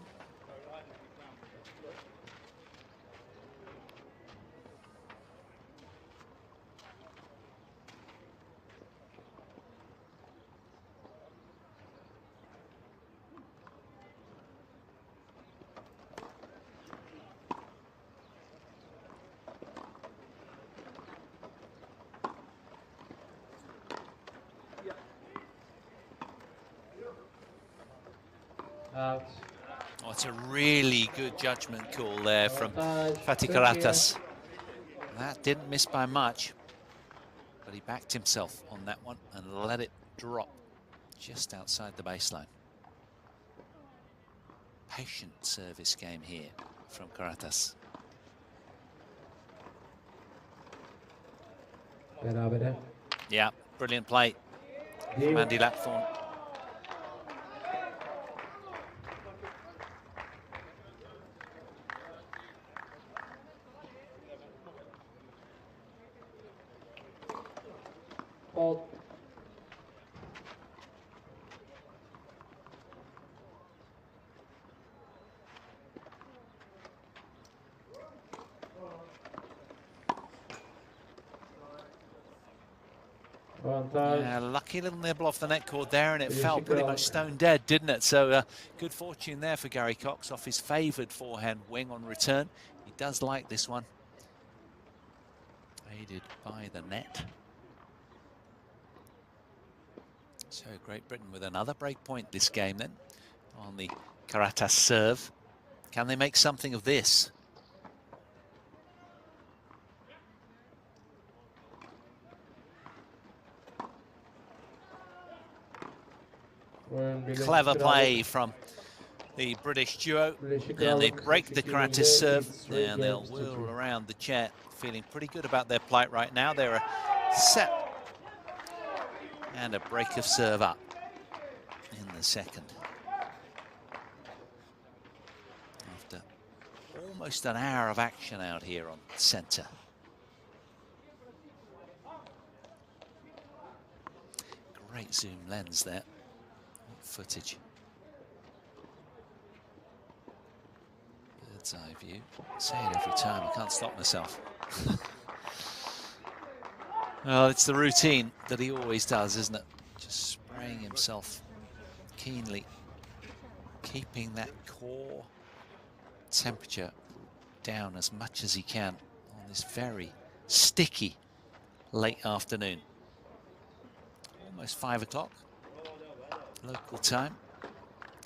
Out. Oh, it's a really good judgment call there from Fatih Karatas. That didn't miss by much, but he backed himself on that one and let it drop just outside the baseline. Patient service game here from Karatas. Yeah, brilliant play from Andy Lapthorne. Hold. Yeah, lucky little nibble off the net cord there, and it fell pretty much stone dead, didn't it? So good fortune there for Gary Cox off his favoured forehand wing on return. He does like this one. Aided by the net. So Great Britain with another break point this game then on the Karatas serve. Can they make something of this? Clever play from the British duo, and they break the Karatas serve, and they'll whirl around the chair, feeling pretty good about their plight right now. They're a set and a break of serve up in the second. After almost an hour of action out here on centre. Great zoom lens there. Footage. Bird's eye view. I say it every time, I can't stop myself. Well, it's the routine that he always does, isn't it? Just spraying himself keenly, keeping that core temperature down as much as he can on this very sticky late afternoon. Almost 5 o'clock. Local time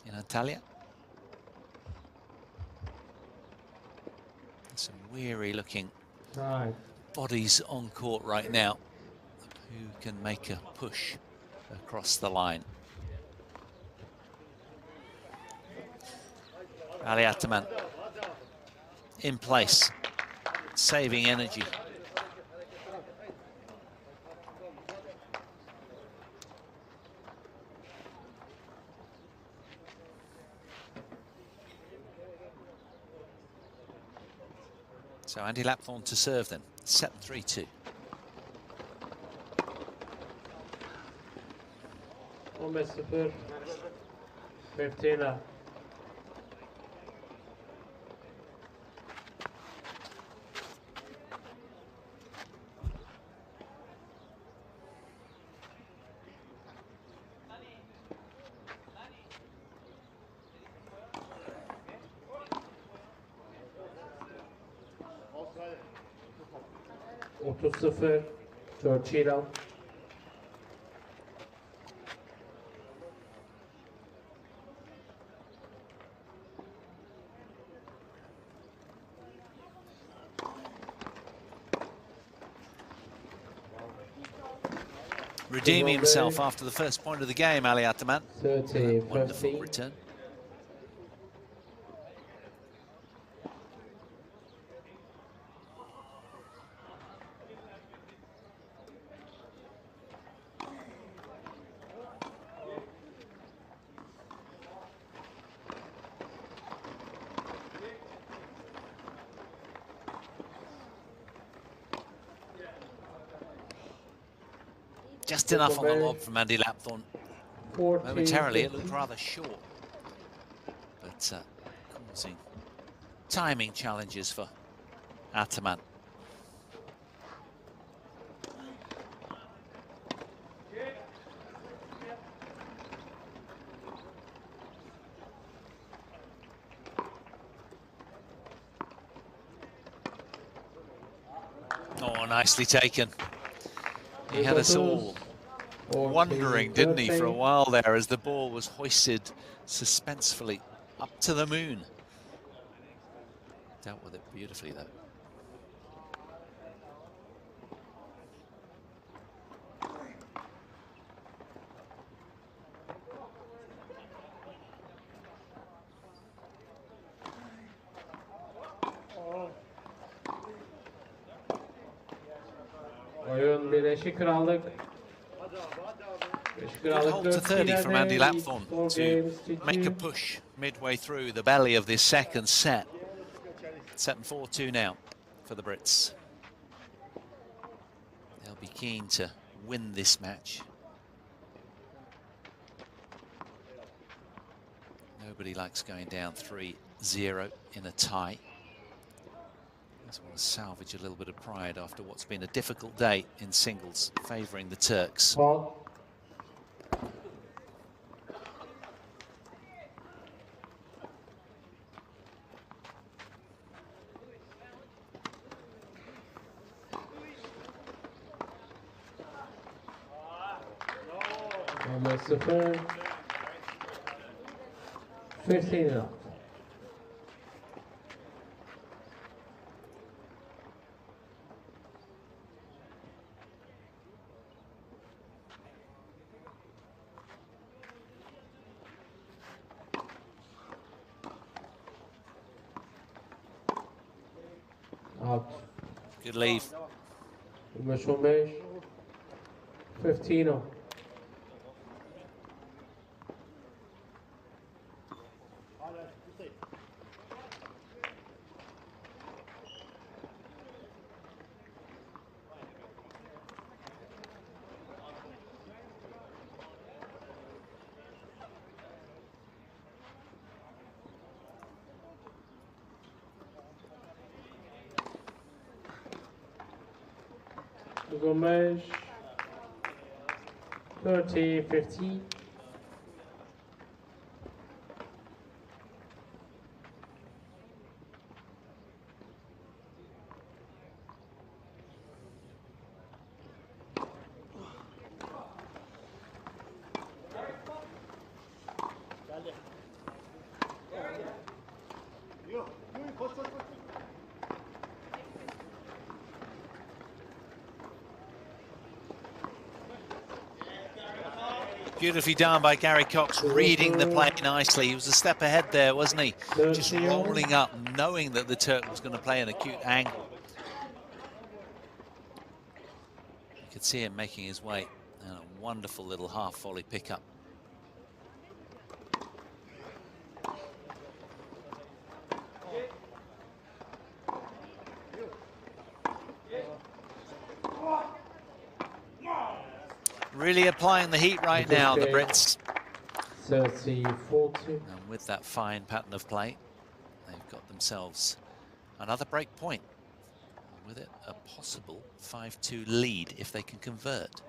in Antalya. Some weary looking bodies on court right now who can make a push across the line. Ali Ataman in place, saving energy. So Andy Lapthorne to serve then, set 3-2. 15-0. 15 Georgina. redeeming himself after the first point of the game, Ali Ataman. 30, Wonderful 15. return. Just enough on the lob from Andy Lapthorne. Momentarily, it looked rather short, but causing timing challenges for Ataman. Oh, nicely taken. He had us all wondering, didn't he, for a while there as the ball was hoisted suspensefully up to the moon. Dealt with it beautifully, though. Oyun Birleşik Krallık. Good hold to 30 from Andy Lapthorne to make a push midway through the belly of this second set. Set and 4-2 now for the Brits. They'll be keen to win this match. Nobody likes going down 3-0 in a tie. Just want to salvage a little bit of pride after what's been a difficult day in singles, favouring the Turks. Ball. Almost the third. 15 up. Out. Good leave. 15. 15 up. Gomes, 30, 50. Beautifully done by Gary Cox, reading the play nicely. He was a step ahead there, wasn't he? Just rolling up, knowing that the Turk was going to play an acute angle. You could see him making his way, and a wonderful little half volley pickup. Really applying the heat right now, the Brits. 30, 40. And with that fine pattern of play, they've got themselves another break point. And with it, a possible 5-2 lead if they can convert.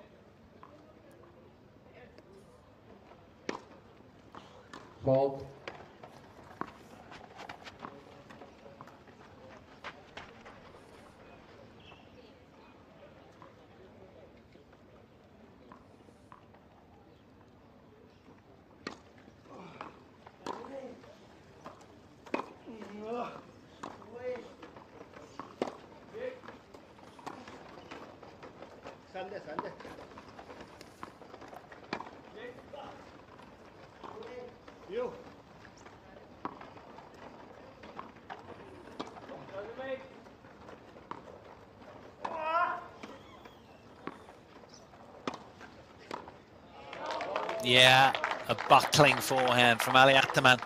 Ball. You. Yeah, a buckling forehand from Ali Ataman.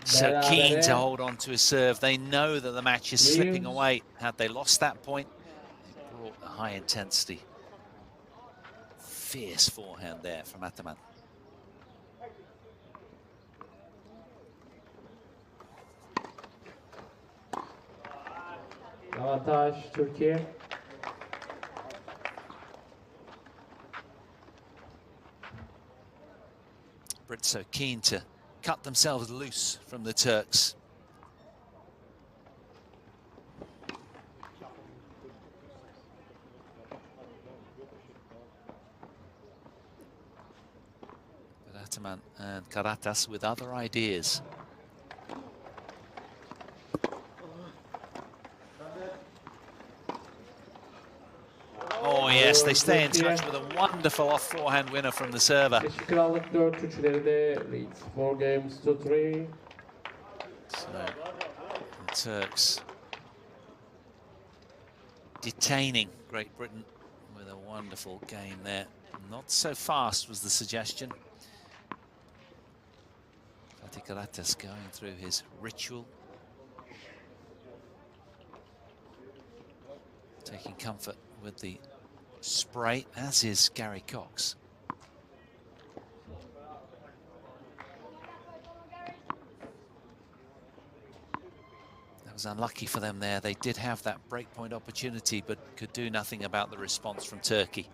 So keen to hold on to his serve. They know that the match is slipping away. Had they lost that point, it brought the high intensity. Fierce forehand there from Ataman. Avantaj Türkiye. Brits so keen to cut themselves loose from the Turks. But Ataman and Karatas with other ideas. Oh yes, they stay in touch with a wonderful off forehand winner from the server. Krallık 4-3'leri de leads 4 games to 3. So the Turks detaining Great Britain with a wonderful game there. Not so fast was the suggestion. Fatih Karatas going through his ritual. Taking comfort with the spray, as is Gary Cox. That was unlucky for them there. They did have that breakpoint opportunity, but could do nothing about the response from Turkey.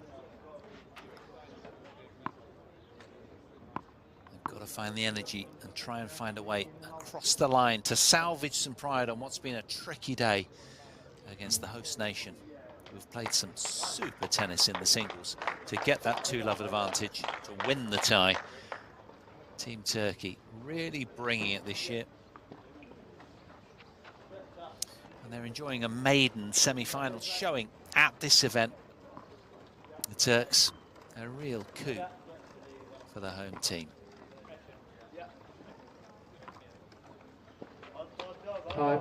They've got to find the energy and try and find a way across the line to salvage some pride on what's been a tricky day against the host nation, who've played some super tennis in the singles to get that 2-love advantage to win the tie. Team Turkey really bringing it this year. And they're enjoying a maiden semi-final showing at this event. The Turks, a real coup for the home team. Time.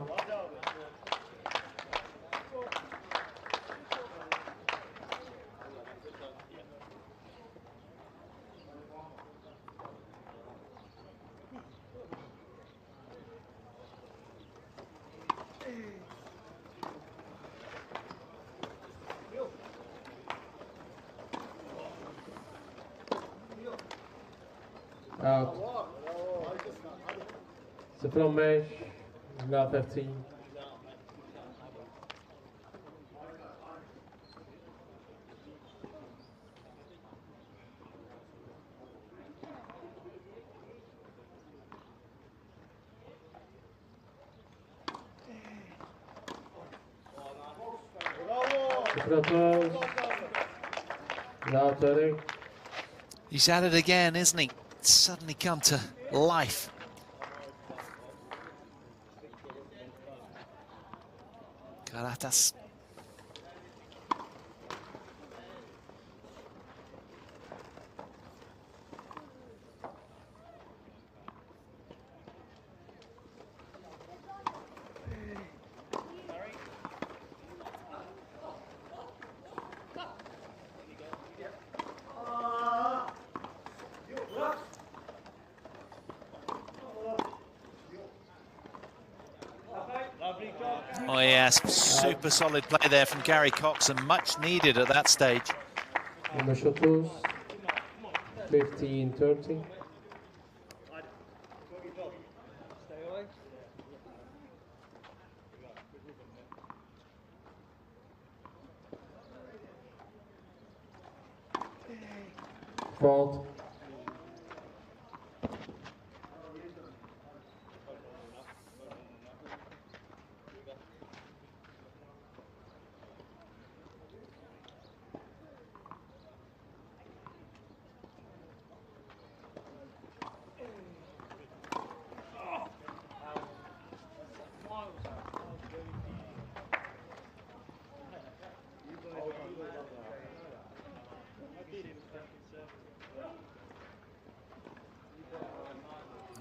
Out. 0-15. Now 15. Now 30. He's at it again, isn't he? It's suddenly come to life. Karatas. Oh yes, super solid play there from Gary Cox, and much needed at that stage. Number 30. 15-30. Fault.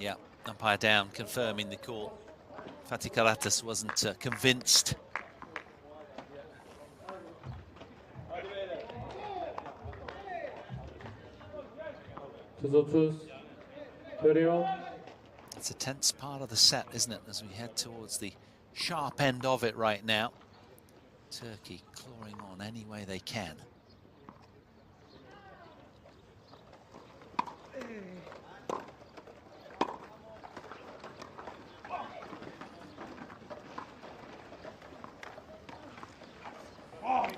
Yeah, umpire down, confirming the call. Fatih Karatas wasn't convinced. It's a tense part of the set, isn't it, as we head towards the sharp end of it right now. Turkey clawing on any way they can.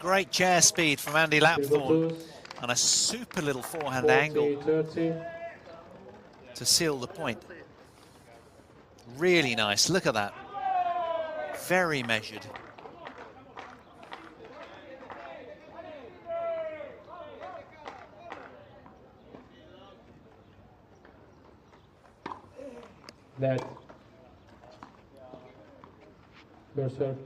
Great chair speed from Andy Lapthorne and a super little forehand angle to seal the point. Really nice, look at that. Very measured. That. Cursor.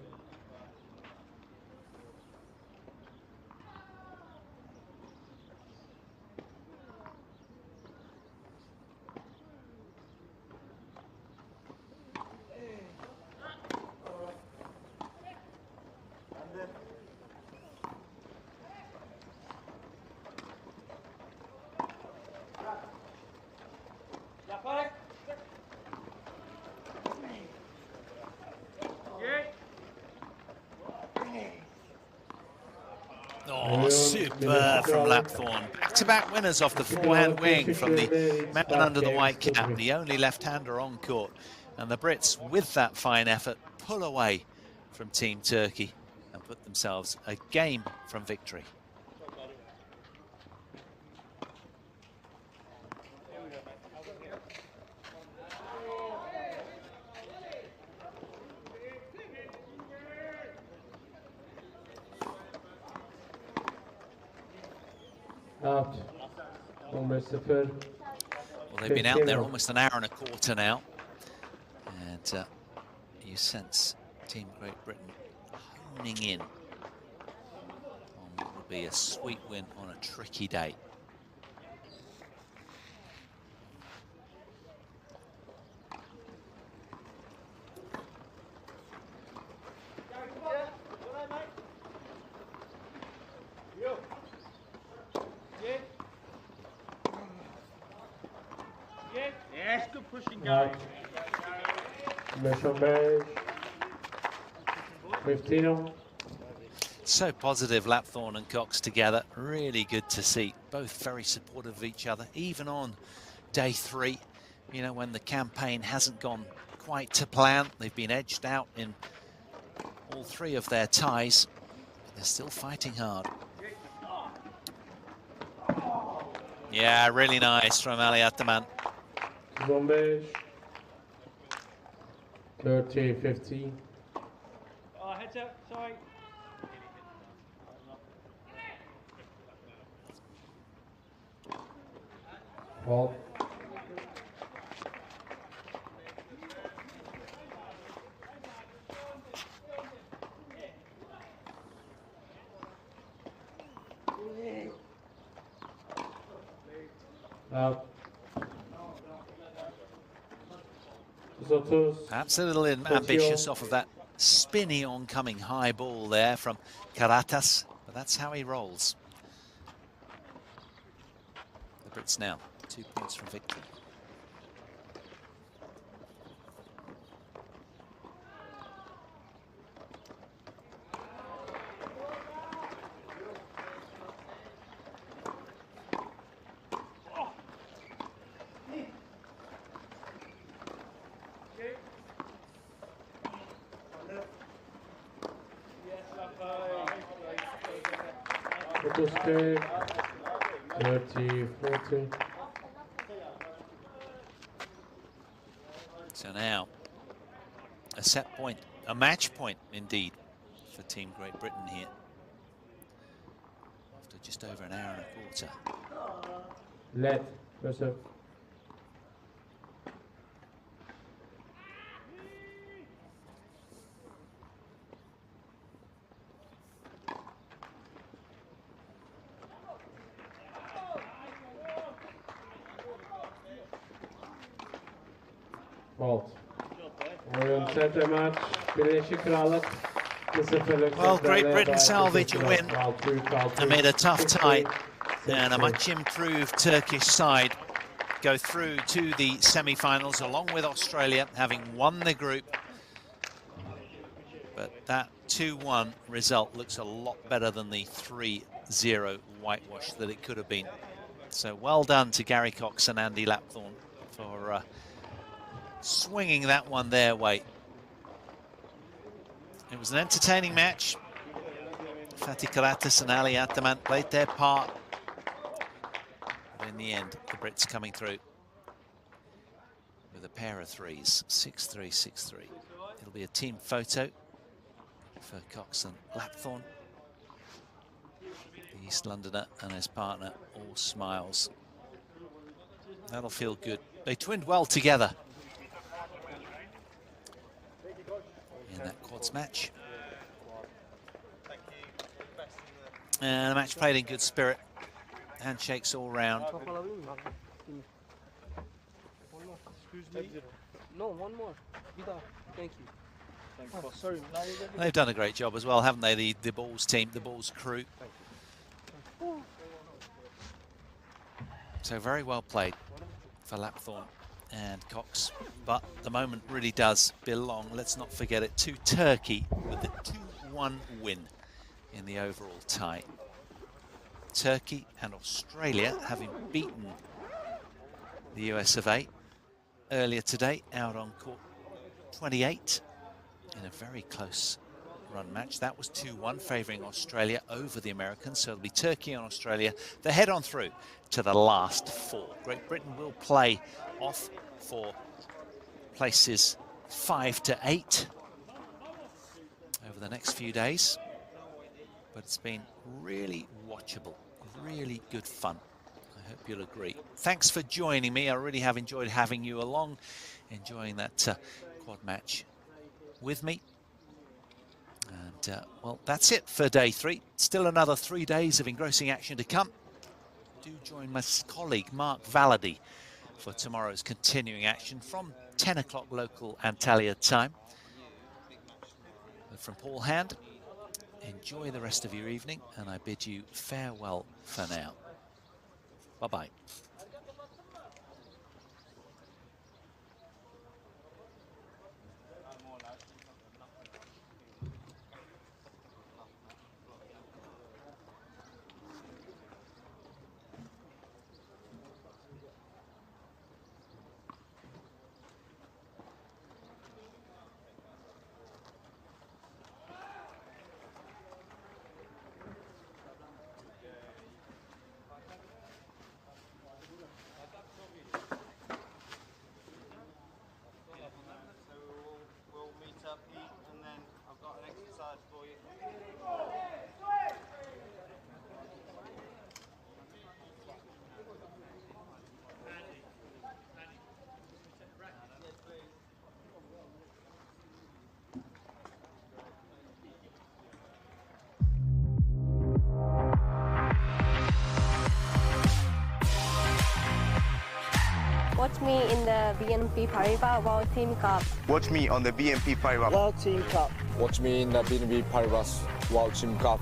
Oh, superb from Lapthorne. Back-to-back winners off the forehand wing from the man under the white cap, the only left-hander on court. And the Brits, with that fine effort, pull away from Team Turkey and put themselves a game from victory. Out. Well, they've been out there almost an hour and a quarter now. And you sense Team Great Britain honing in on what would be a sweet win on a tricky day. Yes, good pushing, Out. guys. Mission beige. 15. So positive, Lapthorne and Cox together. Really good to see. Both very supportive of each other, even on day 3. You know, when the campaign hasn't gone quite to plan. They've been edged out in all 3 of their ties. But they're still fighting hard. Yeah, really nice from Ali Ataman. Beige. 30-15. Oh, heads up, sorry. Ball. Out. Perhaps a little ambitious off of that spinny oncoming high ball there from Karatas, but that's how he rolls. The Brits now 2 points from victory. Escape. 30-40. So now a set point, a match point indeed for Team Great Britain here. After just over an hour and a quarter. Let. Cursor. Vault. Oyun sete maç Birleşik Krallık 0-0'lık Well, Great setlerle Britain salvage a win 6-3, amid a tough tie, 6-3. and a much improved Turkish side go through to the semi-finals along with Australia, having won the group. But that 2-1 result looks a lot better than the 3-0 whitewash that it could have been. So well done to Gary Cox and Andy Lapthorne for swinging that one their way. It was an entertaining match. Fatih Karatis and Ali Ataman played their part. But in the end, the Brits coming through with a pair of threes, 6-3, 6-3. It'll be a team photo for Cox and Lapthorne. The East Londoner and his partner, all smiles. That'll feel good. They twinned well together in that quads match. And a match played in good spirit. Handshakes all round. Excuse me. No, one more. Thank you. Oh, sorry. They've done a great job as well, haven't they? The Balls team, the Balls crew. So very well played for Lapthorne and Cox. But the moment really does belong, let's not forget it, to Turkey with the 2-1 win in the overall tie. Turkey and Australia having beaten the US of A earlier today out on court 28 in a very close run match. That was 2-1 favouring Australia over the Americans. So it'll be Turkey and Australia. They head on through to the last four. Great Britain will play off for places 5 to 8 over the next few days. But it's been really watchable, really good fun. I hope you'll agree. Thanks for joining me. I really have enjoyed having you along, enjoying that quad match with me. And, well, that's it for day 3. Still another 3 days of engrossing action to come. Do join my colleague, Mark Valady, for tomorrow's continuing action from 10 o'clock local Antalya time. And from Paul Hand, enjoy the rest of your evening, and I bid you farewell for now. Bye-bye. Watch me in the BNP Paribas World Team Cup. Watch me on the BNP Paribas World Team Cup. Watch me in the BNP Paribas World Team Cup.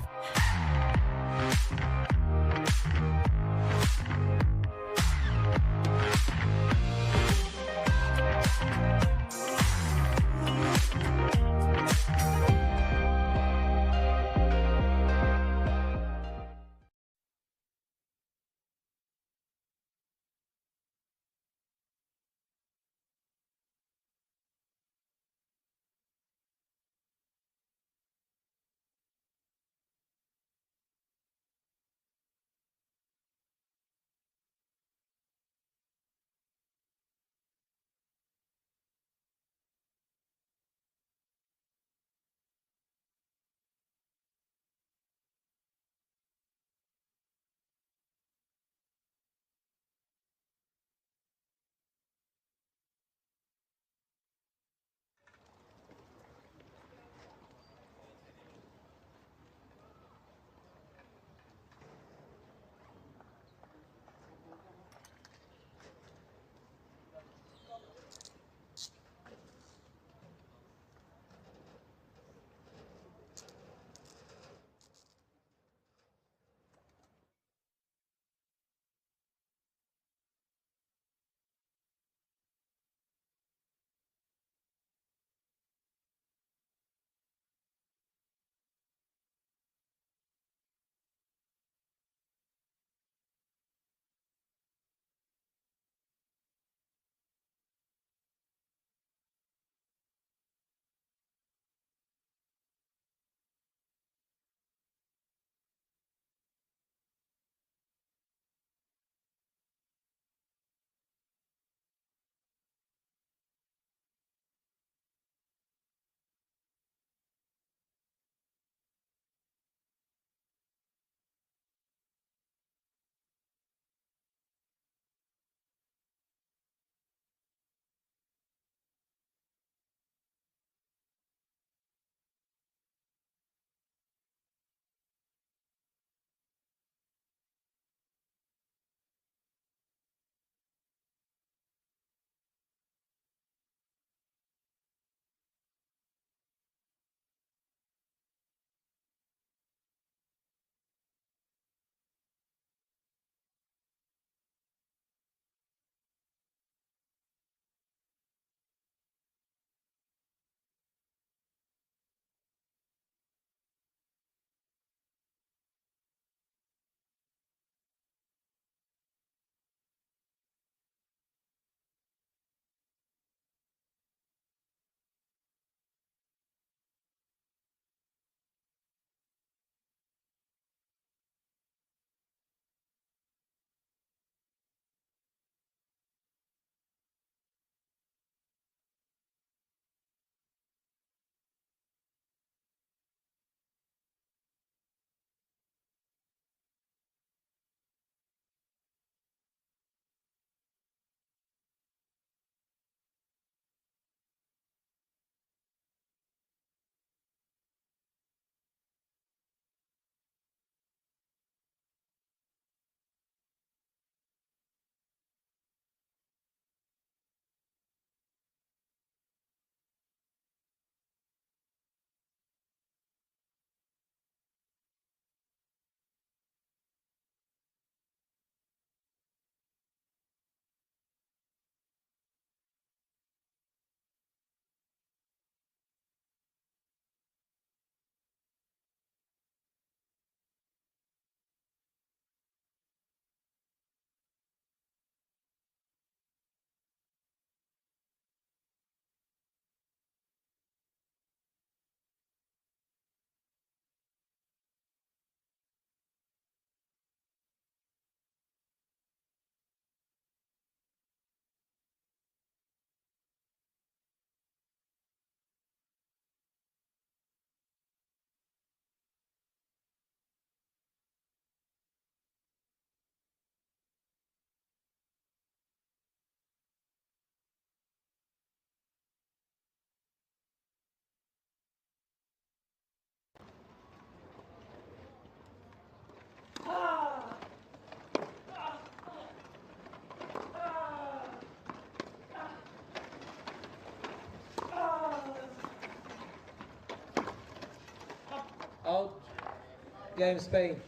Game Spain.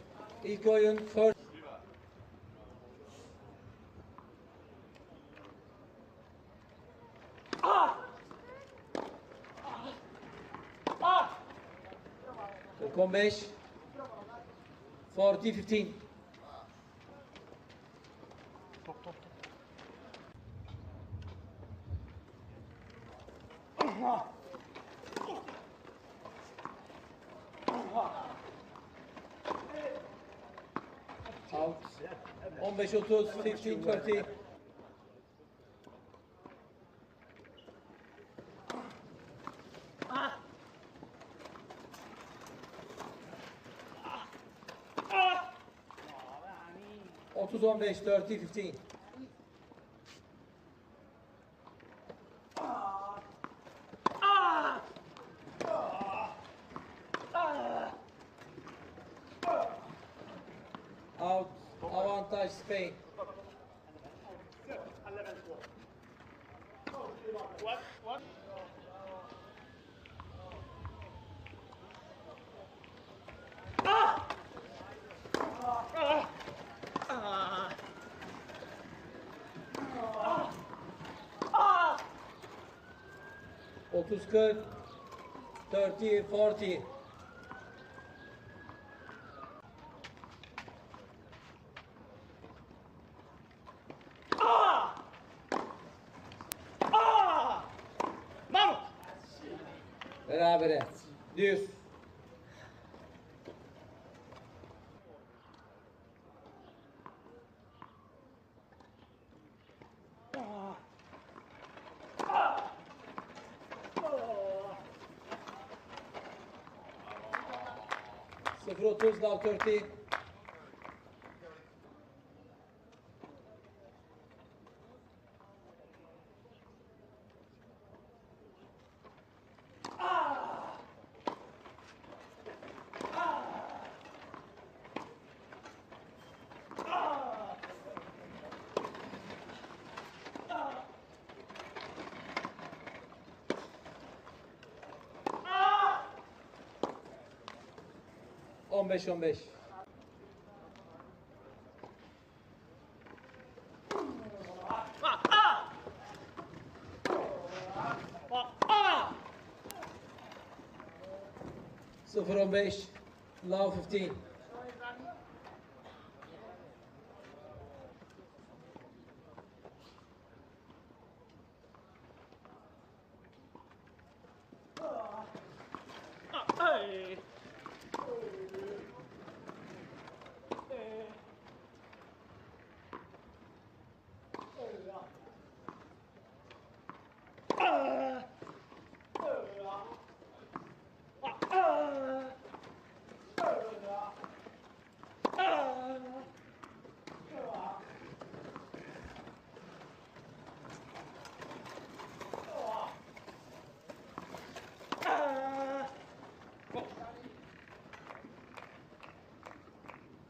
İlk oyun first. Come 5. 40-15. Out. 15-30, 15-30. Otuz 15, 30-15. Out. Avantage Spain. What? 30-40. 30-40. Berabere. Düz. Sıfır 30, love 30. On beş. 0-15, love 15.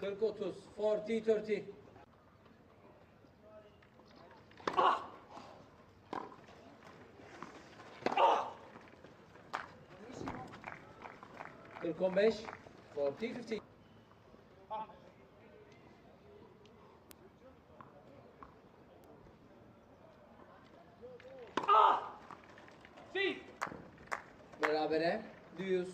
Kırk 30, 40-30. Kırk 15, 40-15. Berabere. Düz.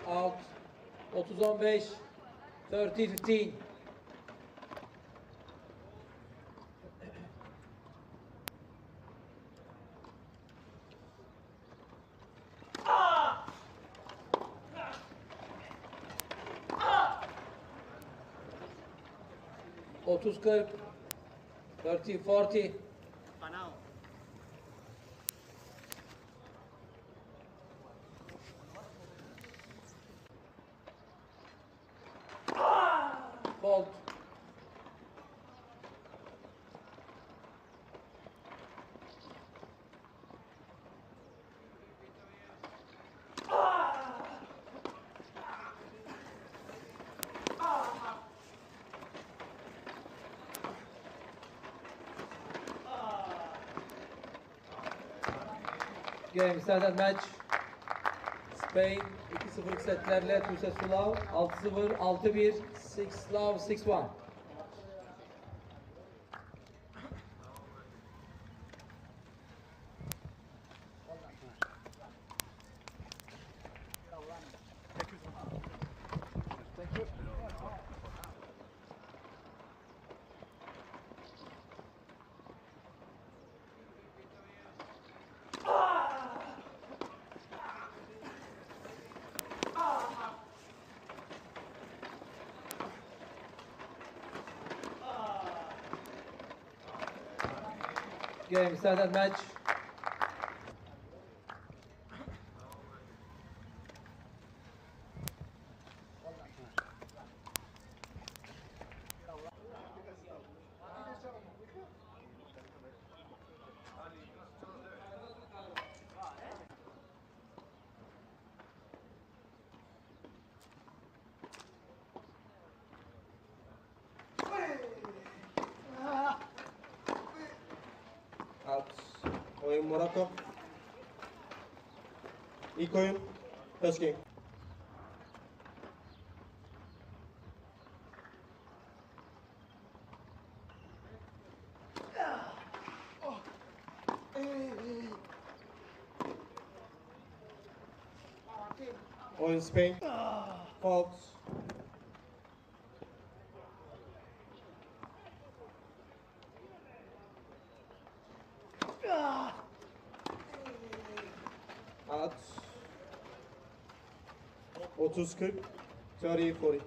Out. 30-15. 30-15. Otuz 40. 30-40. Fault. Game started match. Spain 2-0'lık setlerle 2 sets to love. 6-0, 6-1, 6 love, 6-1. Game started match. Out. Oyun Morocco. İlk oyun. First game. Oyun Spain. Fault. Out. 30-40. 30-40.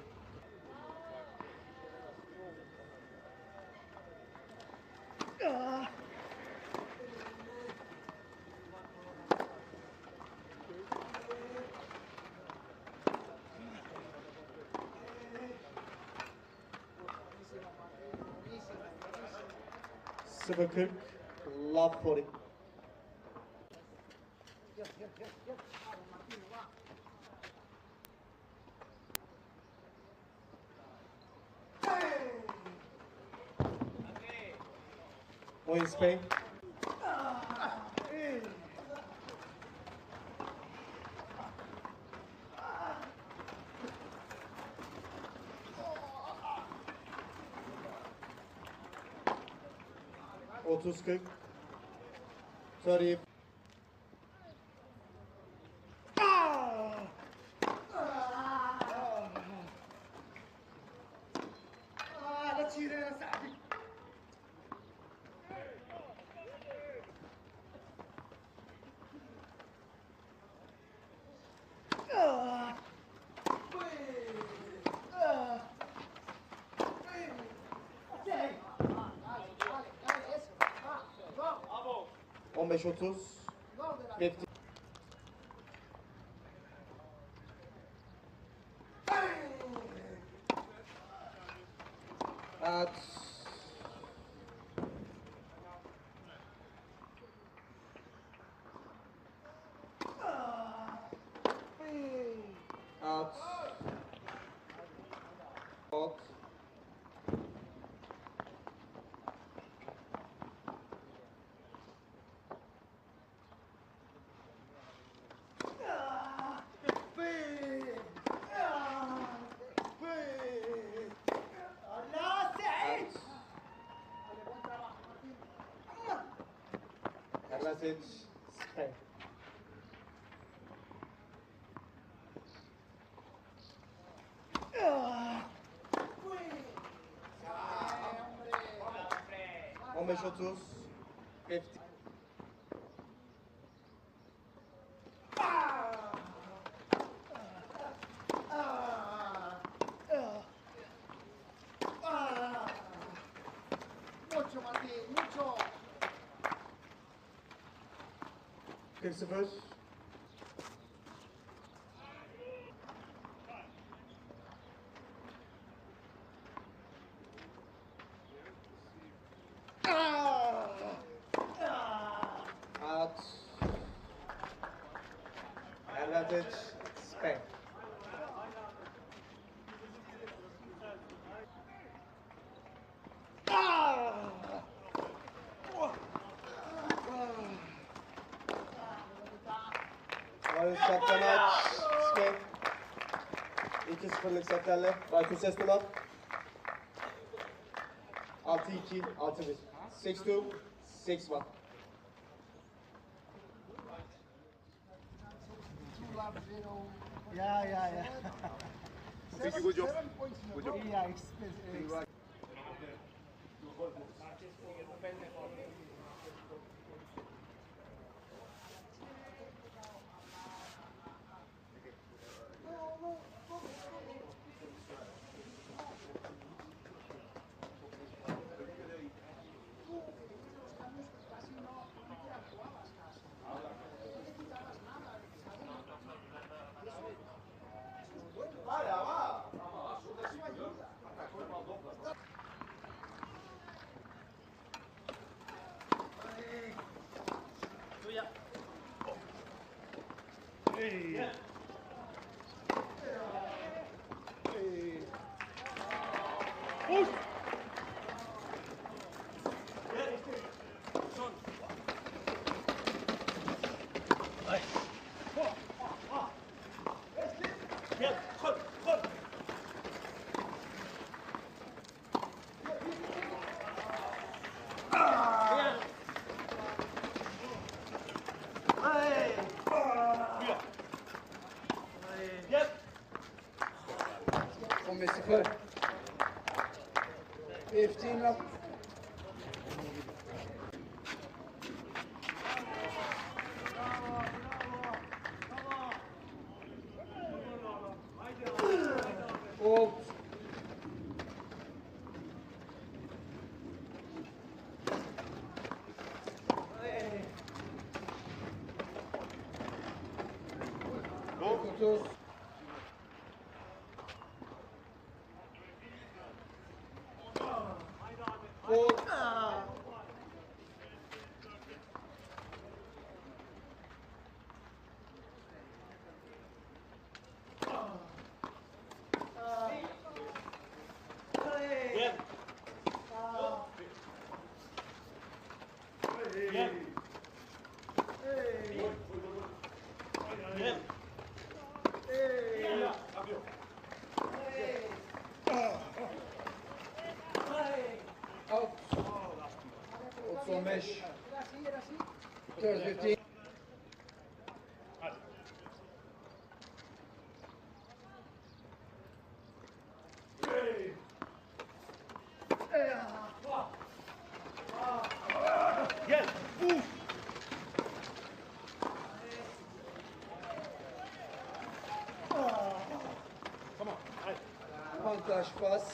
Sıfır 40. Love 40. Oyun Spain. Otuz 40. 30. On beş 30. 50. At. Out. Out. Advantage. Spain. On beş 30. 50. Mucho, Martín, mucho. 40-0. Out. Advantage. Spain. Sarı saklamaç. Spin. 2-0'lık setlerle. Baytun ses dolap. 6-2, 6-1. 6-2, 6-1. Yeah. Thank you, good job. Good job. Yeah, $15 15 up. Hold. Go. Hold. Out. Also mesh. Third 15. Montage pass.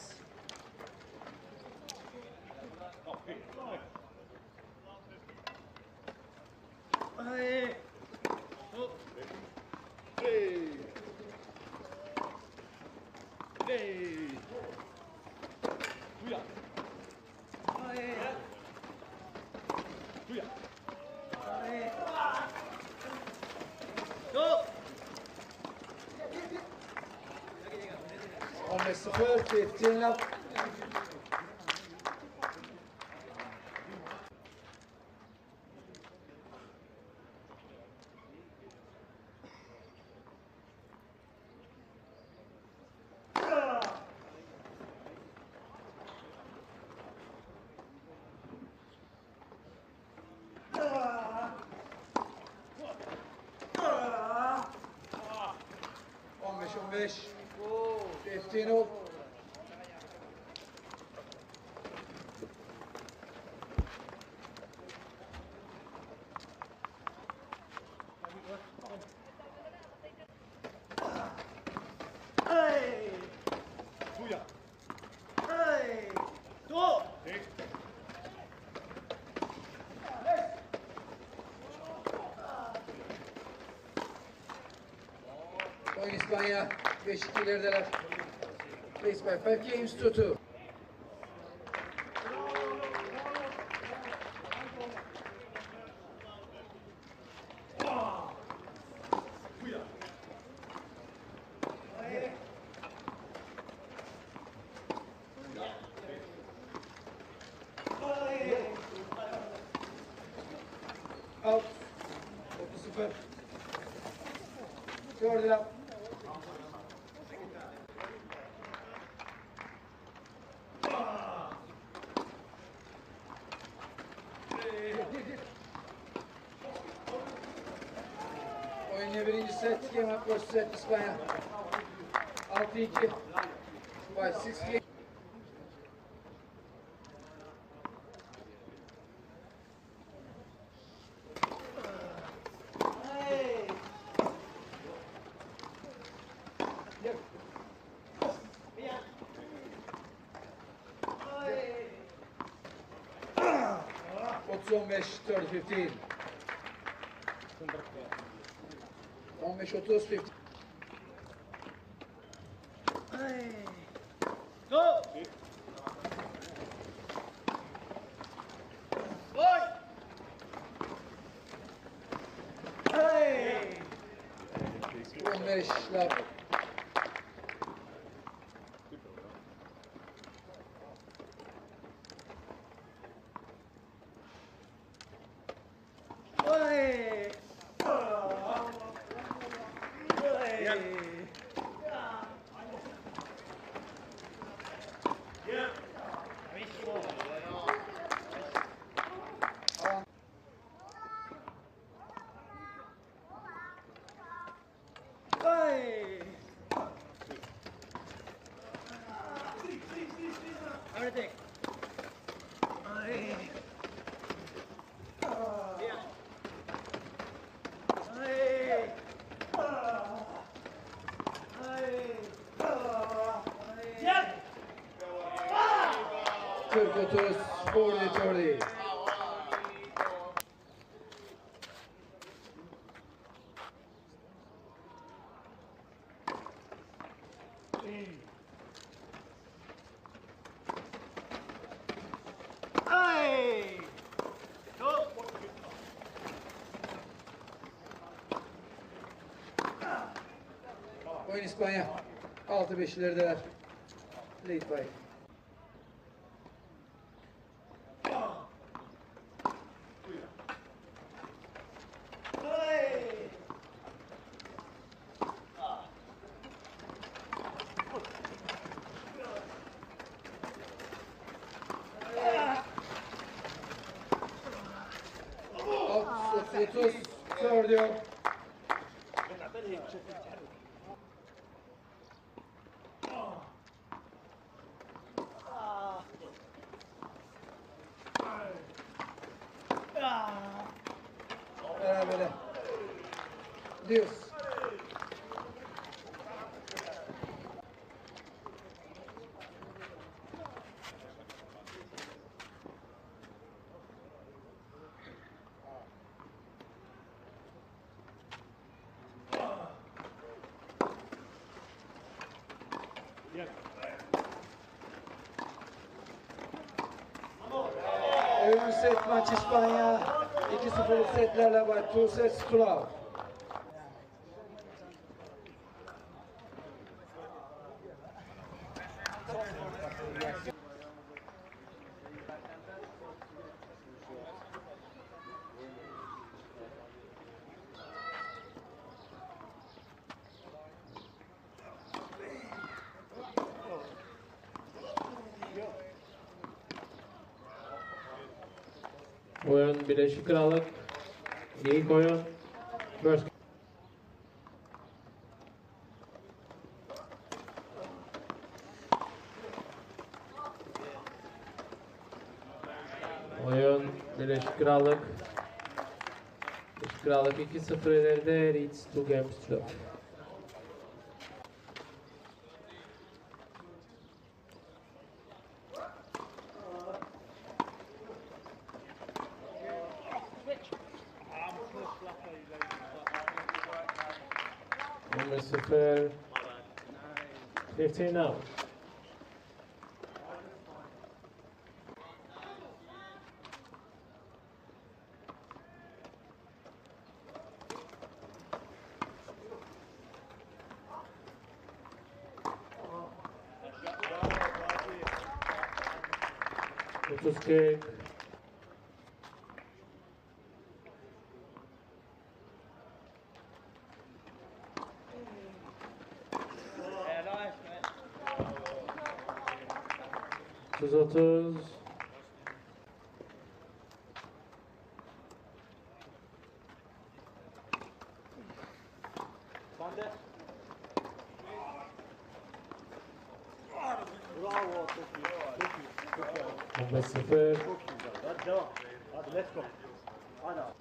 On the first 15 up. On 15 up. Oyun İspanya 5-2 ilerideler. Race by 5 games 2-2. Out. 30-0. Third lap. Oyunun birinci set, game up first set İspanya. 6-2. 5-6. What's 15, 30, 15. 15, 30, 50. Go! Boy! Hey! 15 lap. Hey! Everything. Turkotos 40-30. Hey! Go! Oyun İspanya. 6-5 ilerideler. Lead by. Alt 30, third yok. Berabere. Diyoruz. Oyun set maç İspanya. 2-0'lık setlerle var. 2 sets to love. Oyun Birleşik Krallık. İlk oyun. First. Oyun Birleşik Krallık. Birleşik Krallık 2-0 ileride. Leads 2 games to love. Number 0. 15 now. Kick. 130. Sende. Bravo, çok iyi. Çok iyi. Çok iyi. 15-0. Çok iyi. Hadi devam. Hadi let's go. Hadi abi.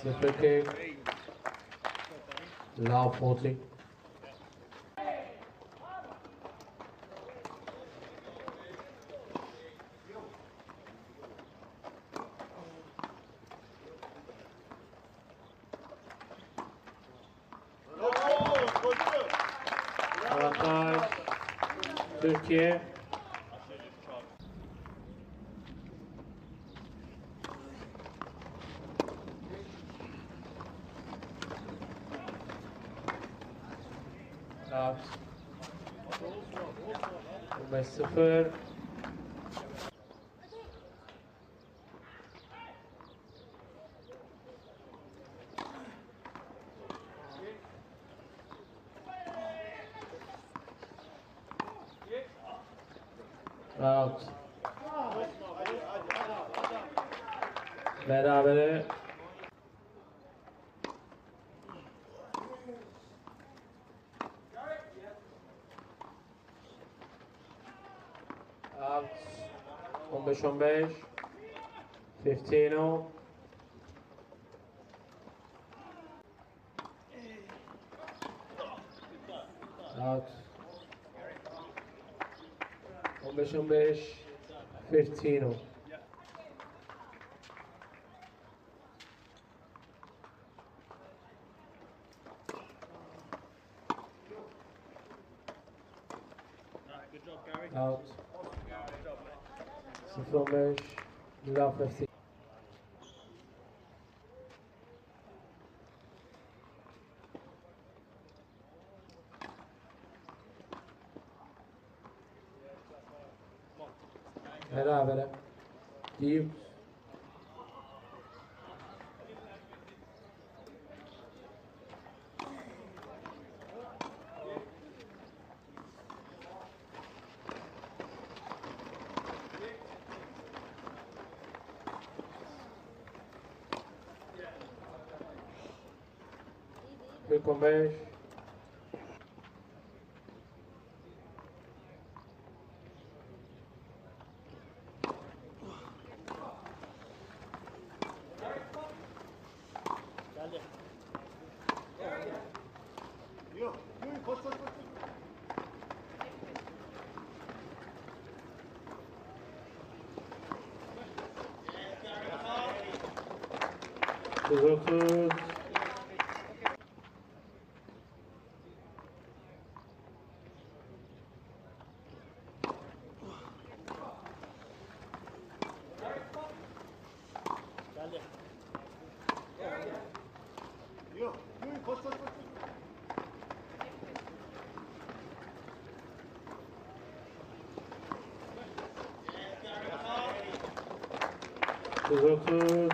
Slipper kick. Low 40. Avantaj Türkiye. Out. 15-0. Out. Berabere. Out. 15-15. 15-0. Out. 15-15. 15-0. Out. 0-15. Low 15. Berabere. Deep. Quick on base. Good.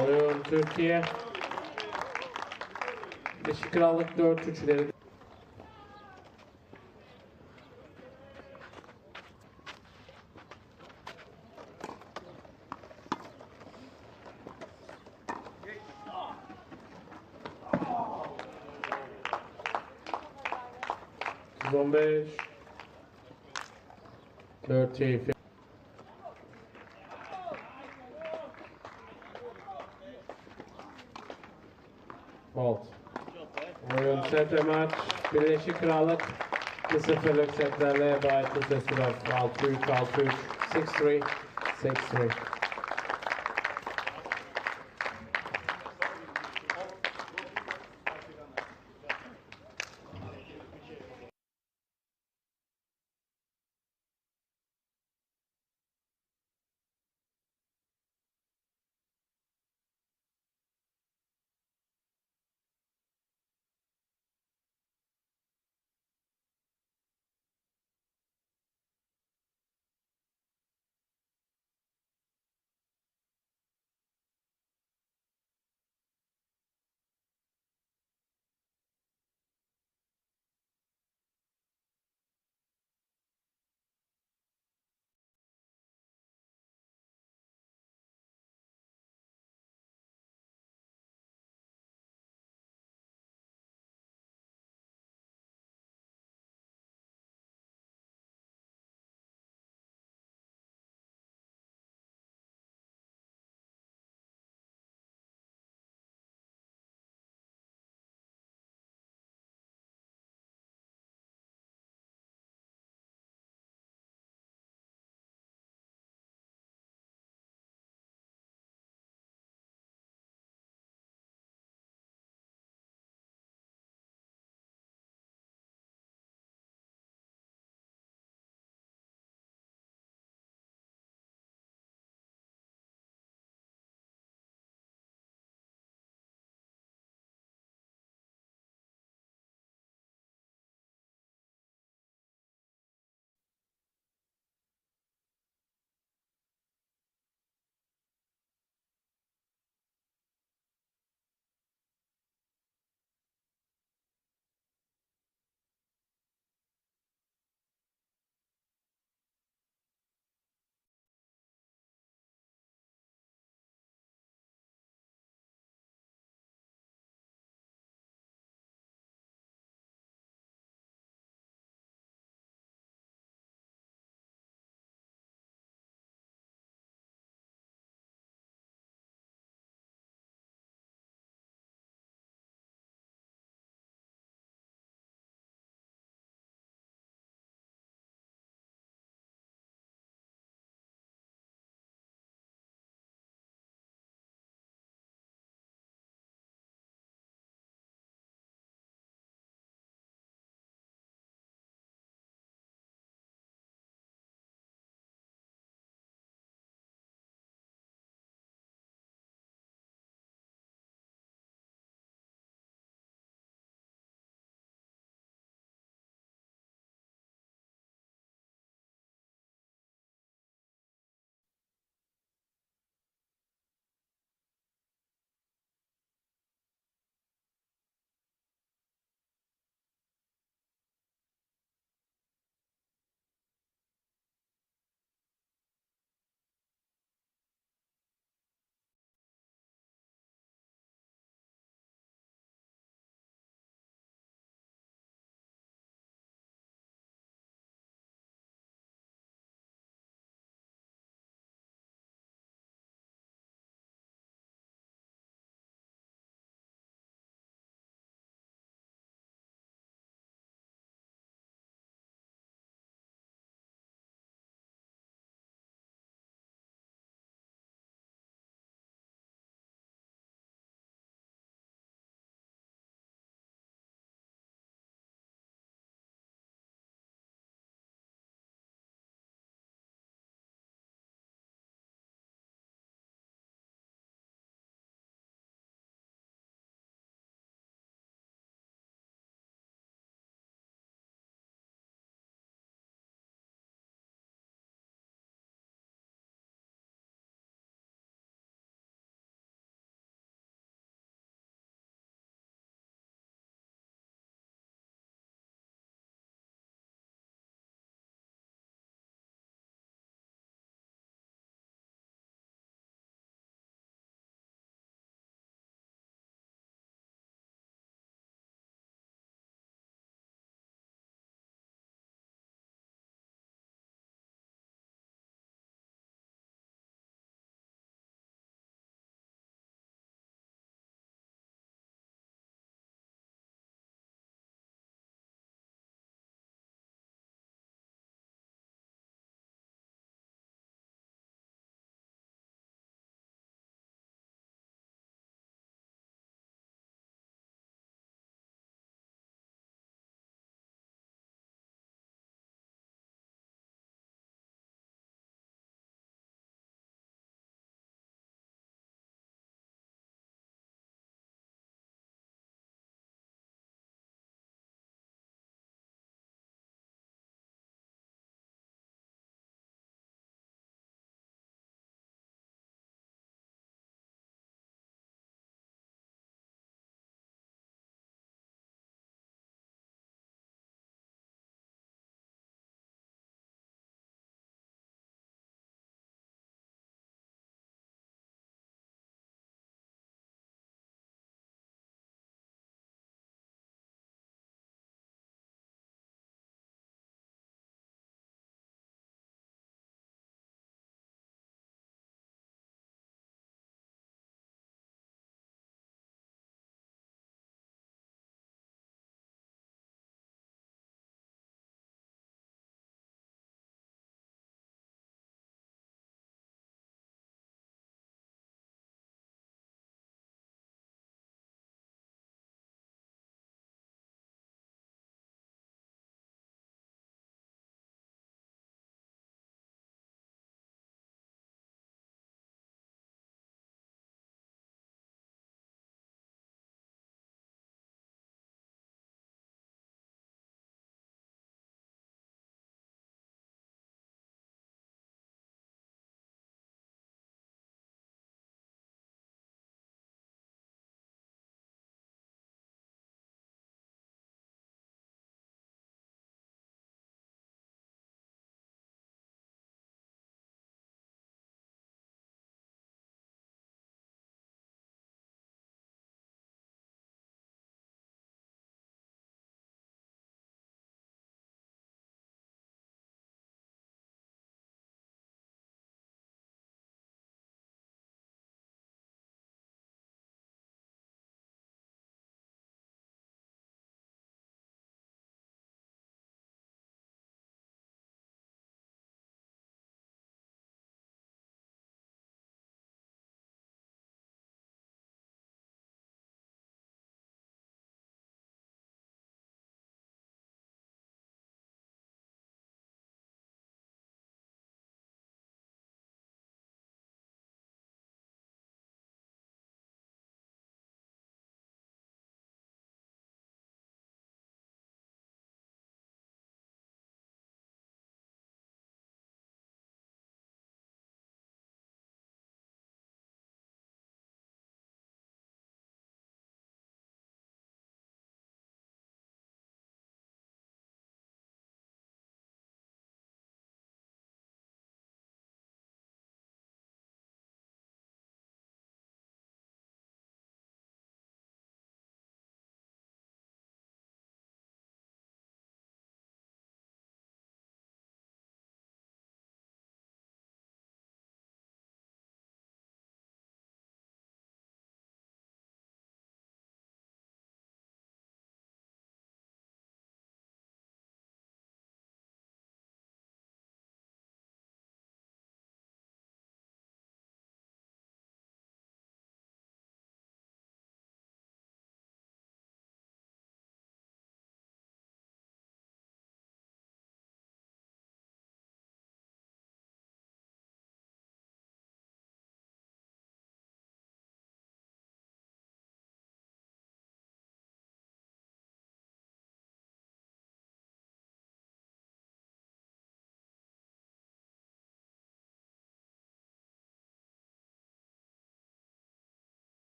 Oyun Türkiye. Birleşik Krallık 4-3'leri. Zombeş 30. Fault. Oyun set ve maç Birleşik Krallık 1-0'lık setlerle bayat sesi var. 6-3, 6-3, 6-3, 6-3, 6-3.